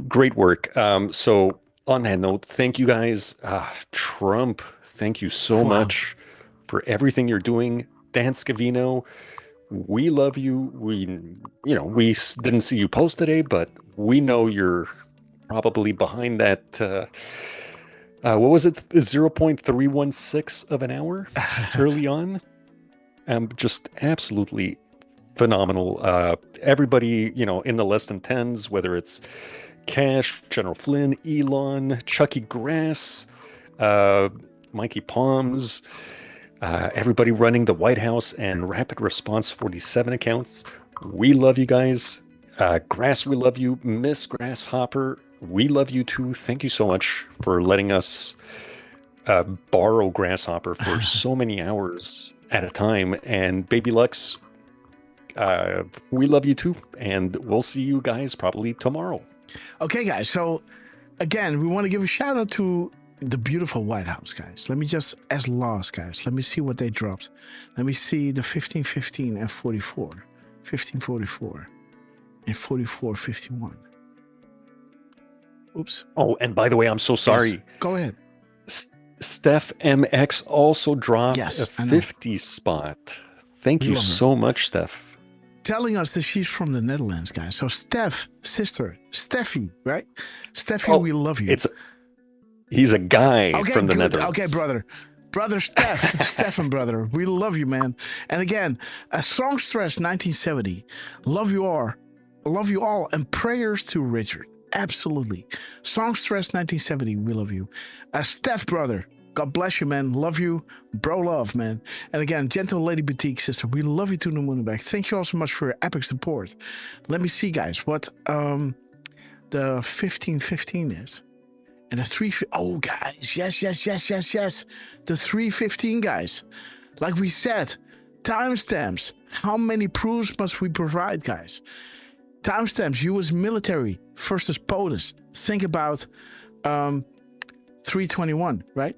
Great work. So on that note, thank you guys. Trump, thank you so much for everything you're doing. Dan Scavino, we love you. We didn't see you post today, but we know you're probably behind that. What was it? 0.316 of an hour early on. Just absolutely phenomenal. Everybody, in the less than tens, whether it's Cash, General Flynn, Elon, Chucky Grass, Mikey Palms, everybody running the White House and Rapid Response 47 accounts. We love you guys. Grass, we love you. Miss Grasshopper, we love you too. Thank you so much for letting us borrow Grasshopper for so many hours at a time. And Baby Lux, we love you too. And we'll see you guys probably tomorrow. Okay, guys. So again, we want to give a shout out to the beautiful White House, guys. Let me just, as lost, guys, let me see what they dropped. Let me see the 1515 and 44. 1544 and 4451. Oops. Oh, and by the way, I'm so sorry. Yes. Go ahead. Steph MX also dropped a 50 spot. Thank you so much, Steph. Telling us that she's from the Netherlands, guys. So Steph, sister, Steffi, right? Steffi, we love you. He's a guy from the Netherlands. Okay, brother Steph, Stefan, brother, we love you, man. And again, a Songstress 1970. Love you all, and prayers to Richard. Absolutely. Songstress 1970, we love you. Steph, brother, God bless you, man. Love you, bro, love, man. And again, Gentle Lady Boutique, sister, we love you to the moon and back. Thank you all so much for your epic support. Let me see, guys, what the 1515 is. And the guys, yes. The 315, guys. Like we said, timestamps. How many proofs must we provide, guys? Timestamps, U.S. military versus POTUS. Think about 321, right?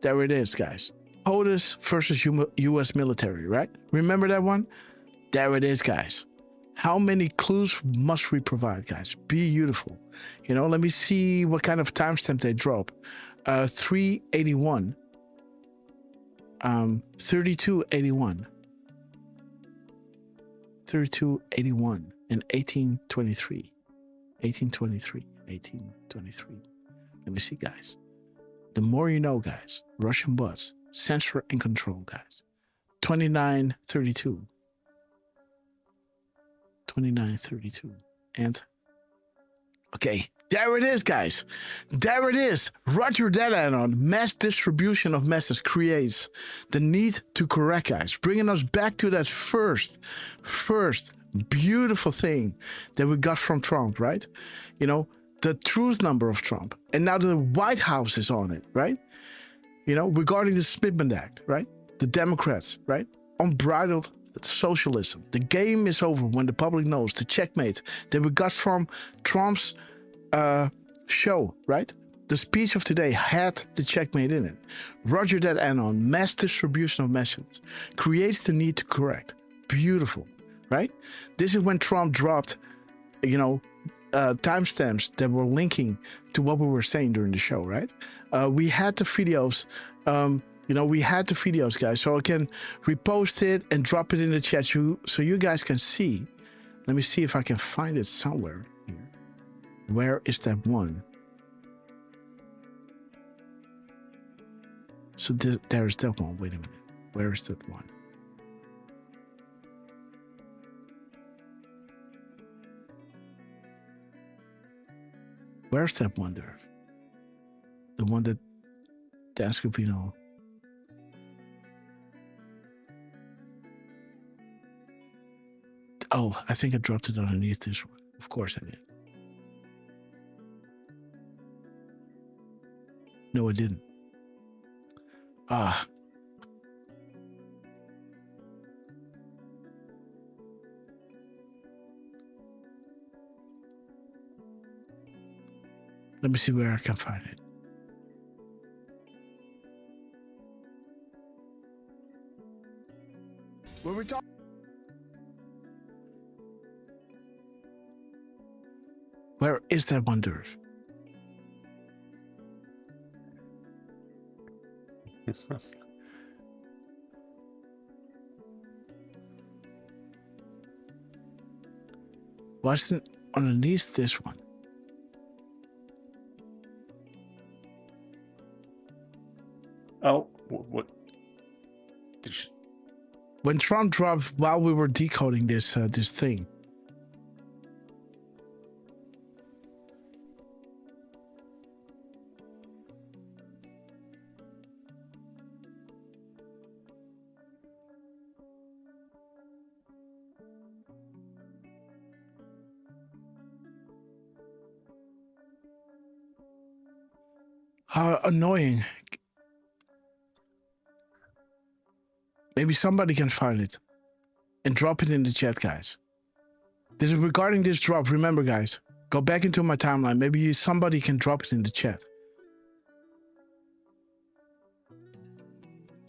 There it is, guys. POTUS versus U.S. military, right? Remember that one? There it is, guys. How many clues must we provide, guys? Beautiful. You know, let me see what kind of timestamp they drop. 381. 3281. 3281 and 1823. 1823. 1823. Let me see, guys. The more you know, guys. Russian bots. Censor and control, guys. 2932. 2932. And okay, there it is, guys. There it is. Roger that, add-on. Mass distribution of messages creates the need to correct, guys. Bringing us back to that first beautiful thing that we got from Trump, right? You know, the truth number of Trump. And now the White House is on it, right? You know, regarding the Spitman Act, right? The Democrats, right? Unbridled socialism. The game is over when the public knows the checkmate that we got from Trump's show, right? The speech of today had the checkmate in it. Roger that, add-on. Mass distribution of messages creates the need to correct. Beautiful, right? This is when Trump dropped, you know, timestamps that were linking to what we were saying during the show, right? We had the videos, you know, we had the videos, guys, so I can repost it and drop it in the chat so you guys can see. Let me see if I can find it somewhere here. Where is that one? So there is that one. Wait a minute. Where is that one? Where's that one, Derf? The one that Dascovino. Oh, I think I dropped it underneath this one. Of course I did. No, I didn't. Ah. Let me see where I can find it. When we talk. Where is that one, Derf? Wasn't underneath this one? Oh, what? When Trump dropped while we were decoding this thing. How annoying. Maybe somebody can find it and drop it in the chat, guys. This is regarding this drop. Remember, guys, go back into my timeline. Maybe somebody can drop it in the chat.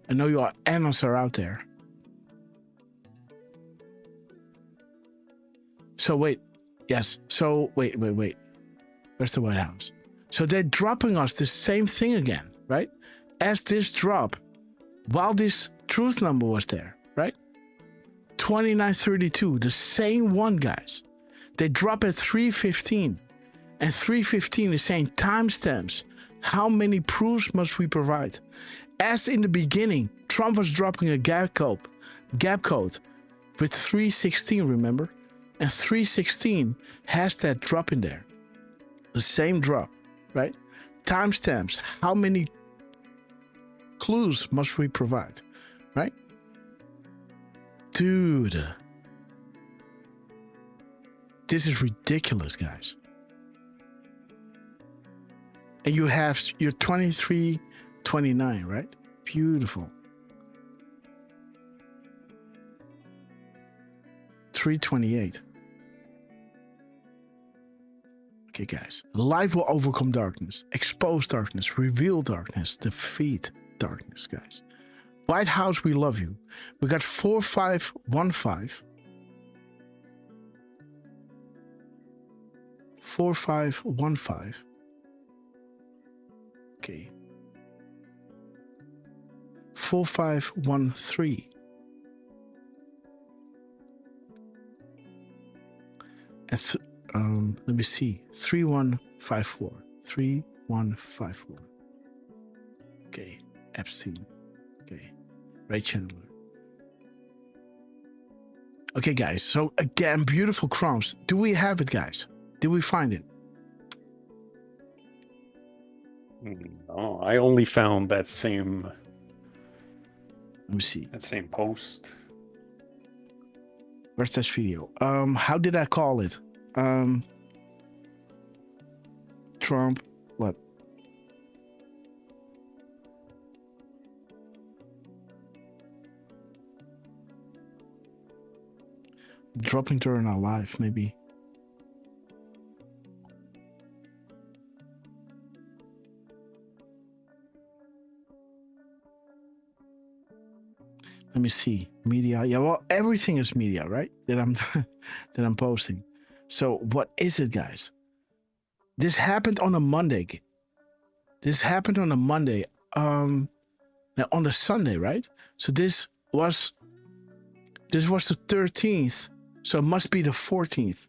I know your analysts are out there. So wait. Yes. So wait. Where's the White House? So they're dropping us the same thing again, right? As this drop, while this truth number was there, right? 2932, the same one, guys. They drop at 315, and 315 is saying timestamps. How many proofs must we provide? As in the beginning, Trump was dropping a gap code with 316, remember? And 316 has that drop in there. The same drop, right? Timestamps. How many clues must we provide? Right? Dude. This is ridiculous, guys. And you have your 2329, right? Beautiful. 328. Okay, guys. Light will overcome darkness, expose darkness, reveal darkness, defeat darkness, guys. White House, we love you. We got 4515. 4515. Okay. 4513. And let me see. 3154. 3154. Okay. Epstein. Okay. Ray Chandler. Okay, guys. So again, beautiful crumbs. Do we have it, guys? Did we find it? No, I only found that same. Let me see. That same post. Where's this video? How did I call it? Trump. What? Dropping during our life, maybe. Let me see. Media. Yeah, well, everything is media, right? That I'm posting. So what is it, guys? This happened on a Monday. This happened on a Monday. Now on the Sunday, right? So this was the 13th. So it must be the 14th.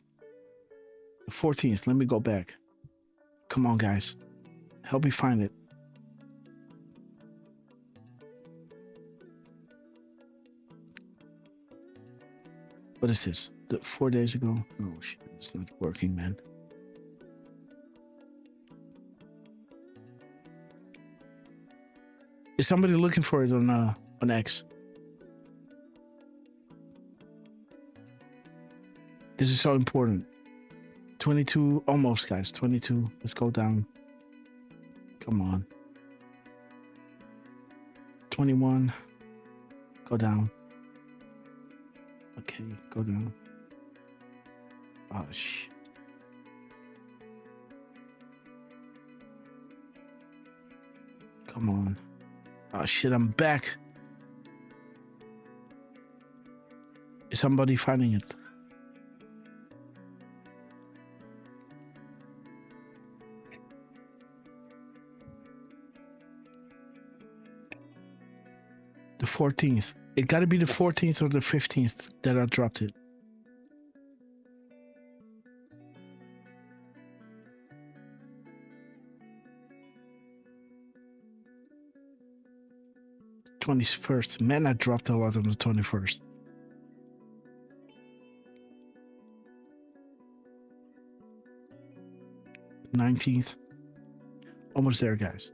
The 14th. Let me go back. Come on, guys. Help me find it. What is this? 4 days ago? Oh shit, it's not working, man. Is somebody looking for it on X? This is so important. 22, almost, guys. 22. Let's go down. Come on. 21. Go down. Okay, go down. Oh, shit. Come on. Oh, shit, I'm back. Is somebody finding it? The 14th. It gotta be the 14th or the 15th that I dropped it. The 21st. Man, I dropped a lot on the 21st. The 19th. Almost there, guys.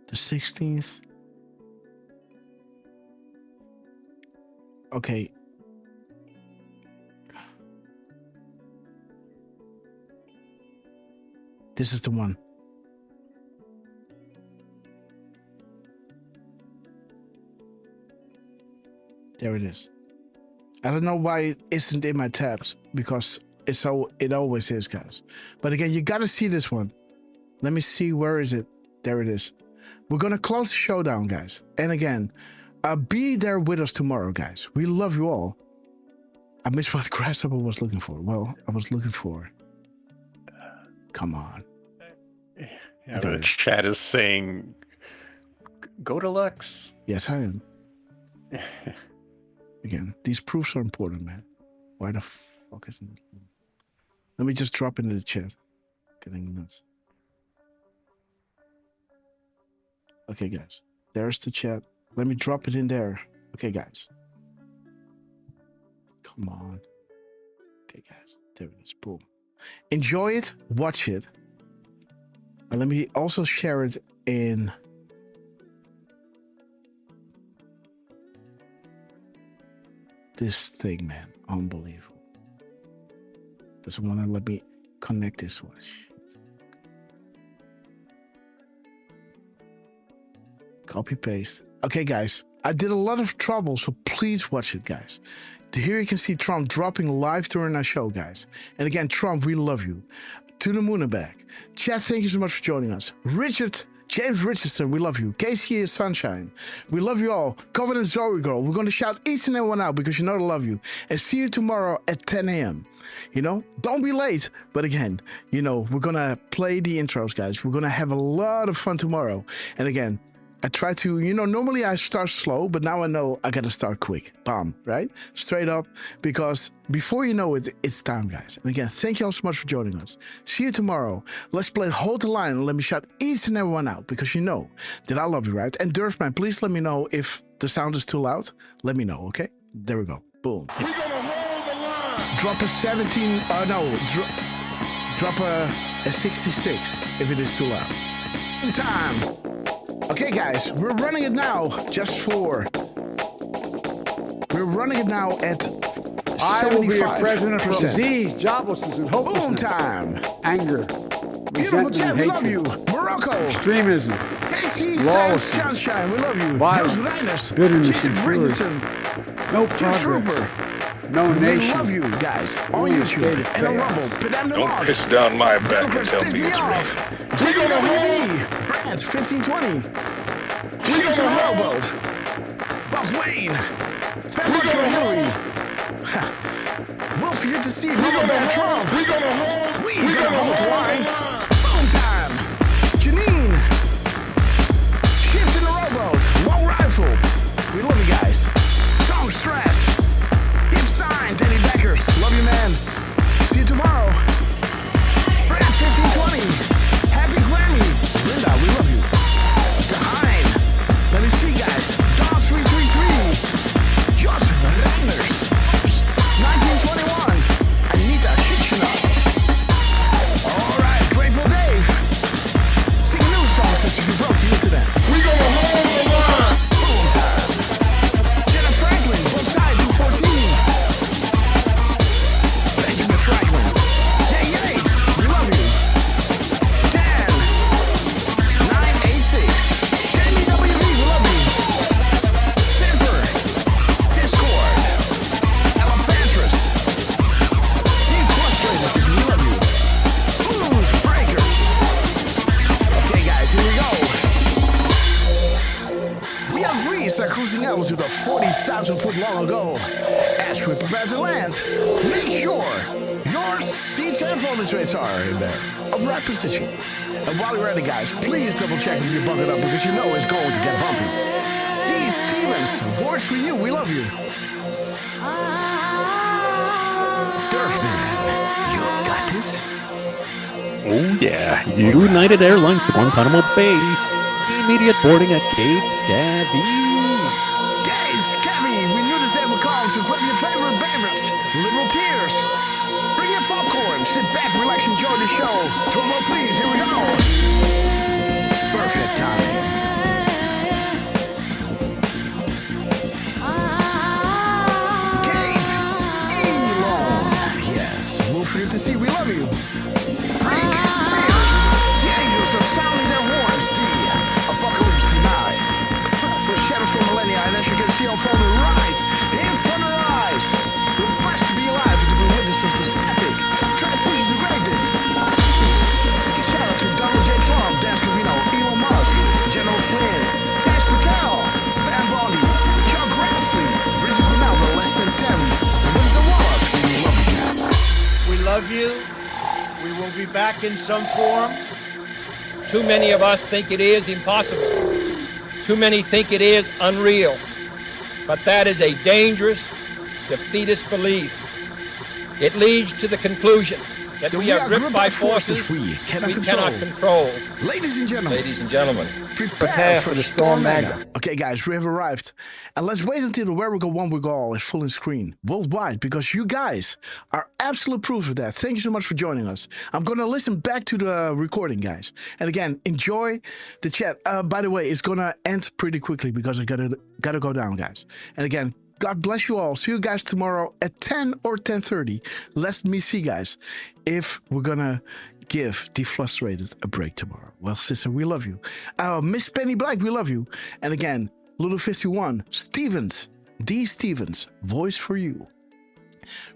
The 16th. Okay. This is the one. There it is. I don't know why it isn't in my tabs, because it always is, guys. But again, you gotta see this one. Let me see, where is it? There it is. We're gonna close the show down, guys. And again, be there with us tomorrow, guys. We love you all. I missed what Grasshopper was looking for. Well, I was looking for. Come on. Yeah, the chat is saying, go to Lux. Yes, I am. Again, these proofs are important, man. Why the fuck isn't it? Let me just drop into the chat. Getting nuts. Okay, guys. There's the chat. Let me drop it in there. Okay, guys. Come on. Okay, guys. There it is. Boom. Enjoy it. Watch it. And let me also share it in... this thing, man. Unbelievable. Doesn't want to let me connect this one. Shit. Copy paste. Okay, guys, I did a lot of trouble, so please watch it, guys. Here you can see Trump dropping live during our show, guys. And again, Trump, we love you. To the moon and back. Chat, thank you so much for joining us. Richard, James Richardson, we love you. Casey is Sunshine. We love you all. Covenant Zoe Girl, we're going to shout each and every one out because you know I love you. And see you tomorrow at 10 a.m. You know, don't be late. But again, you know, we're going to play the intros, guys. We're going to have a lot of fun tomorrow. And again, I try to, you know, normally I start slow, but now I know I got to start quick. Bam, right? Straight up, because before you know it, it's time, guys. And again, thank you all so much for joining us. See you tomorrow. Let's play Hold the Line and let me shout each and every one out because you know that I love you, right? And Derf, man, please let me know if the sound is too loud. Let me know, okay? There we go. Boom. We're gonna hold the line. Drop a 17, drop a 66 if it is too loud. In time. Okay, guys, we're running it now We're running it now at 75%. I will be a president from disease, joblessness, and hopelessness. Boom time. Anger. Beautiful chat, we love you. Morocco. Extremism. Casey, Lawlessness. Sunshine, we love you. Violence. Readiness. Bitterness and fury. No progress. Trooper. No We nation. love you, guys. On Only a YouTube state of and on chaos. Rumble. Pedam Don't piss down my back and tell me it's raining. We're gonna hold. Brad, 1520. We're gonna hold. Buck Wayne. Family for Hillary. Wolf here to see. We're gonna hold. We're gonna hold. We're gonna hold the line. Boom time. Janine. Ships in the rowboat. Long rifle. We love you guys. Strong stress. Hip sign. Danny Beckers. Love you, man. See you tomorrow. Brad 1520. Happy Grammy. Linda, we love you. Dehain. Let me see, guys. Don 333. Josh Reyners. 1921. Anita Shitchina. All right, Grateful Dave. Sing a new song since you broke the internet. We gonna hold the line. Boom time. Jenna Franklin, both sides, 214. Benjamin Franklin. Jay Yates, we love you. Dan, 986. Jamie WZ, we love you. Simper. Discord. Elephantress. Deep Frustrators, we love you. Blues Breakers. Okay, guys, here we go. We have reached our cruising altitude of 40,000 foot long ago. As we prepare to land, make sure your seats and folding trays are in there, of right position. And while you're ready, guys, please double check if you're buckled up because you know it's going to get bumpy. D. Stevens, voice for you, we love you. Derf, man, you got this. Oh yeah, United Airlines to Guantanamo Bay. Immediate boarding at Gate Scabby. Guys, Cabby, we knew this day would come, so grab your favorite favorites. Liberal tears. Bring your popcorn, sit back, relax, enjoy the show. Drum roll, please, here we go. Perfect timing. Kate, Elon. Yes, we'll for you to see, we love you. Freak, Beers. The angels are sounding their horns, the apocalypse denied. For shadows from millennia, and as you can see on the right, in front of our eyes, we're blessed to be alive and to be witness of this epic transition to greatness. Big shout out to Donald J. Trump, Dan Scavino, Elon Musk, General Flynn, Dash Patel, Van Bondi, Chuck Grassley, Bridget Ronaldo, less than 10, Winston Wallach. We love you guys. We love you. We will be back in some form. Too many of us think it is impossible. Too many think it is unreal. But that is a dangerous, defeatist belief. It leads to the conclusion that we are gripped by forces we cannot control. Ladies and gentlemen, prepare for the Storm Magna. Okay, guys, we have arrived. And let's wait until the Where We Go One We Go All is full in screen worldwide because you guys are absolute proof of that. Thank you so much for joining us. I'm going to listen back to the recording, guys. And again, enjoy the chat. By the way, it's going to end pretty quickly because I got to go down, guys. And again, God bless you all. See you guys tomorrow at 10 or 10:30. Let me see, guys, if we're gonna, give Deflustrated a break tomorrow. Well, sister, we love you. Miss Penny Black, we love you. And again, Little 51, Stevens, D. Stevens, voice for you.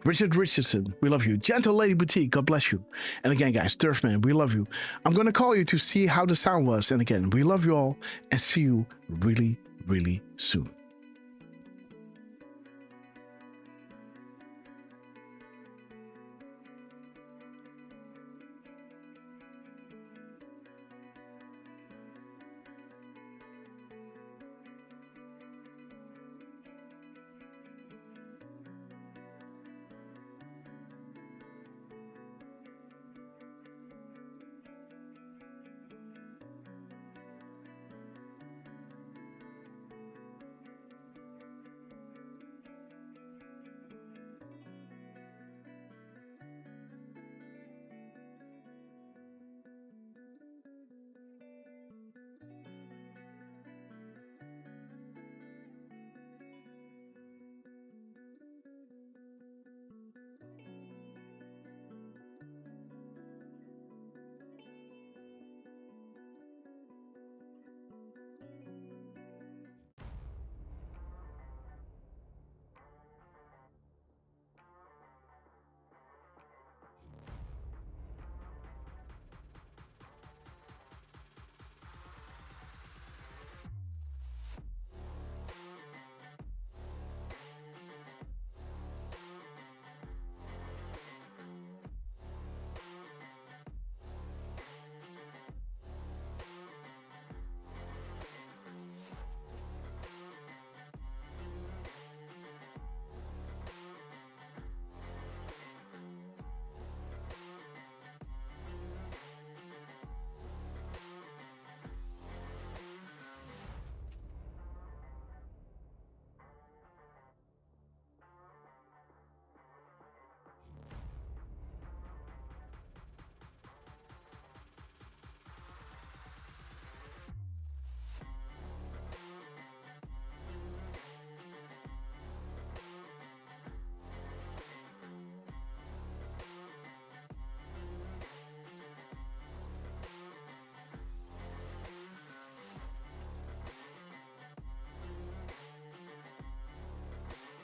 Richard Richardson, we love you. Gentle Lady Boutique, God bless you. And again, guys, Derfman, we love you. I'm going to call you to see how the sound was. And again, we love you all and see you really, really soon.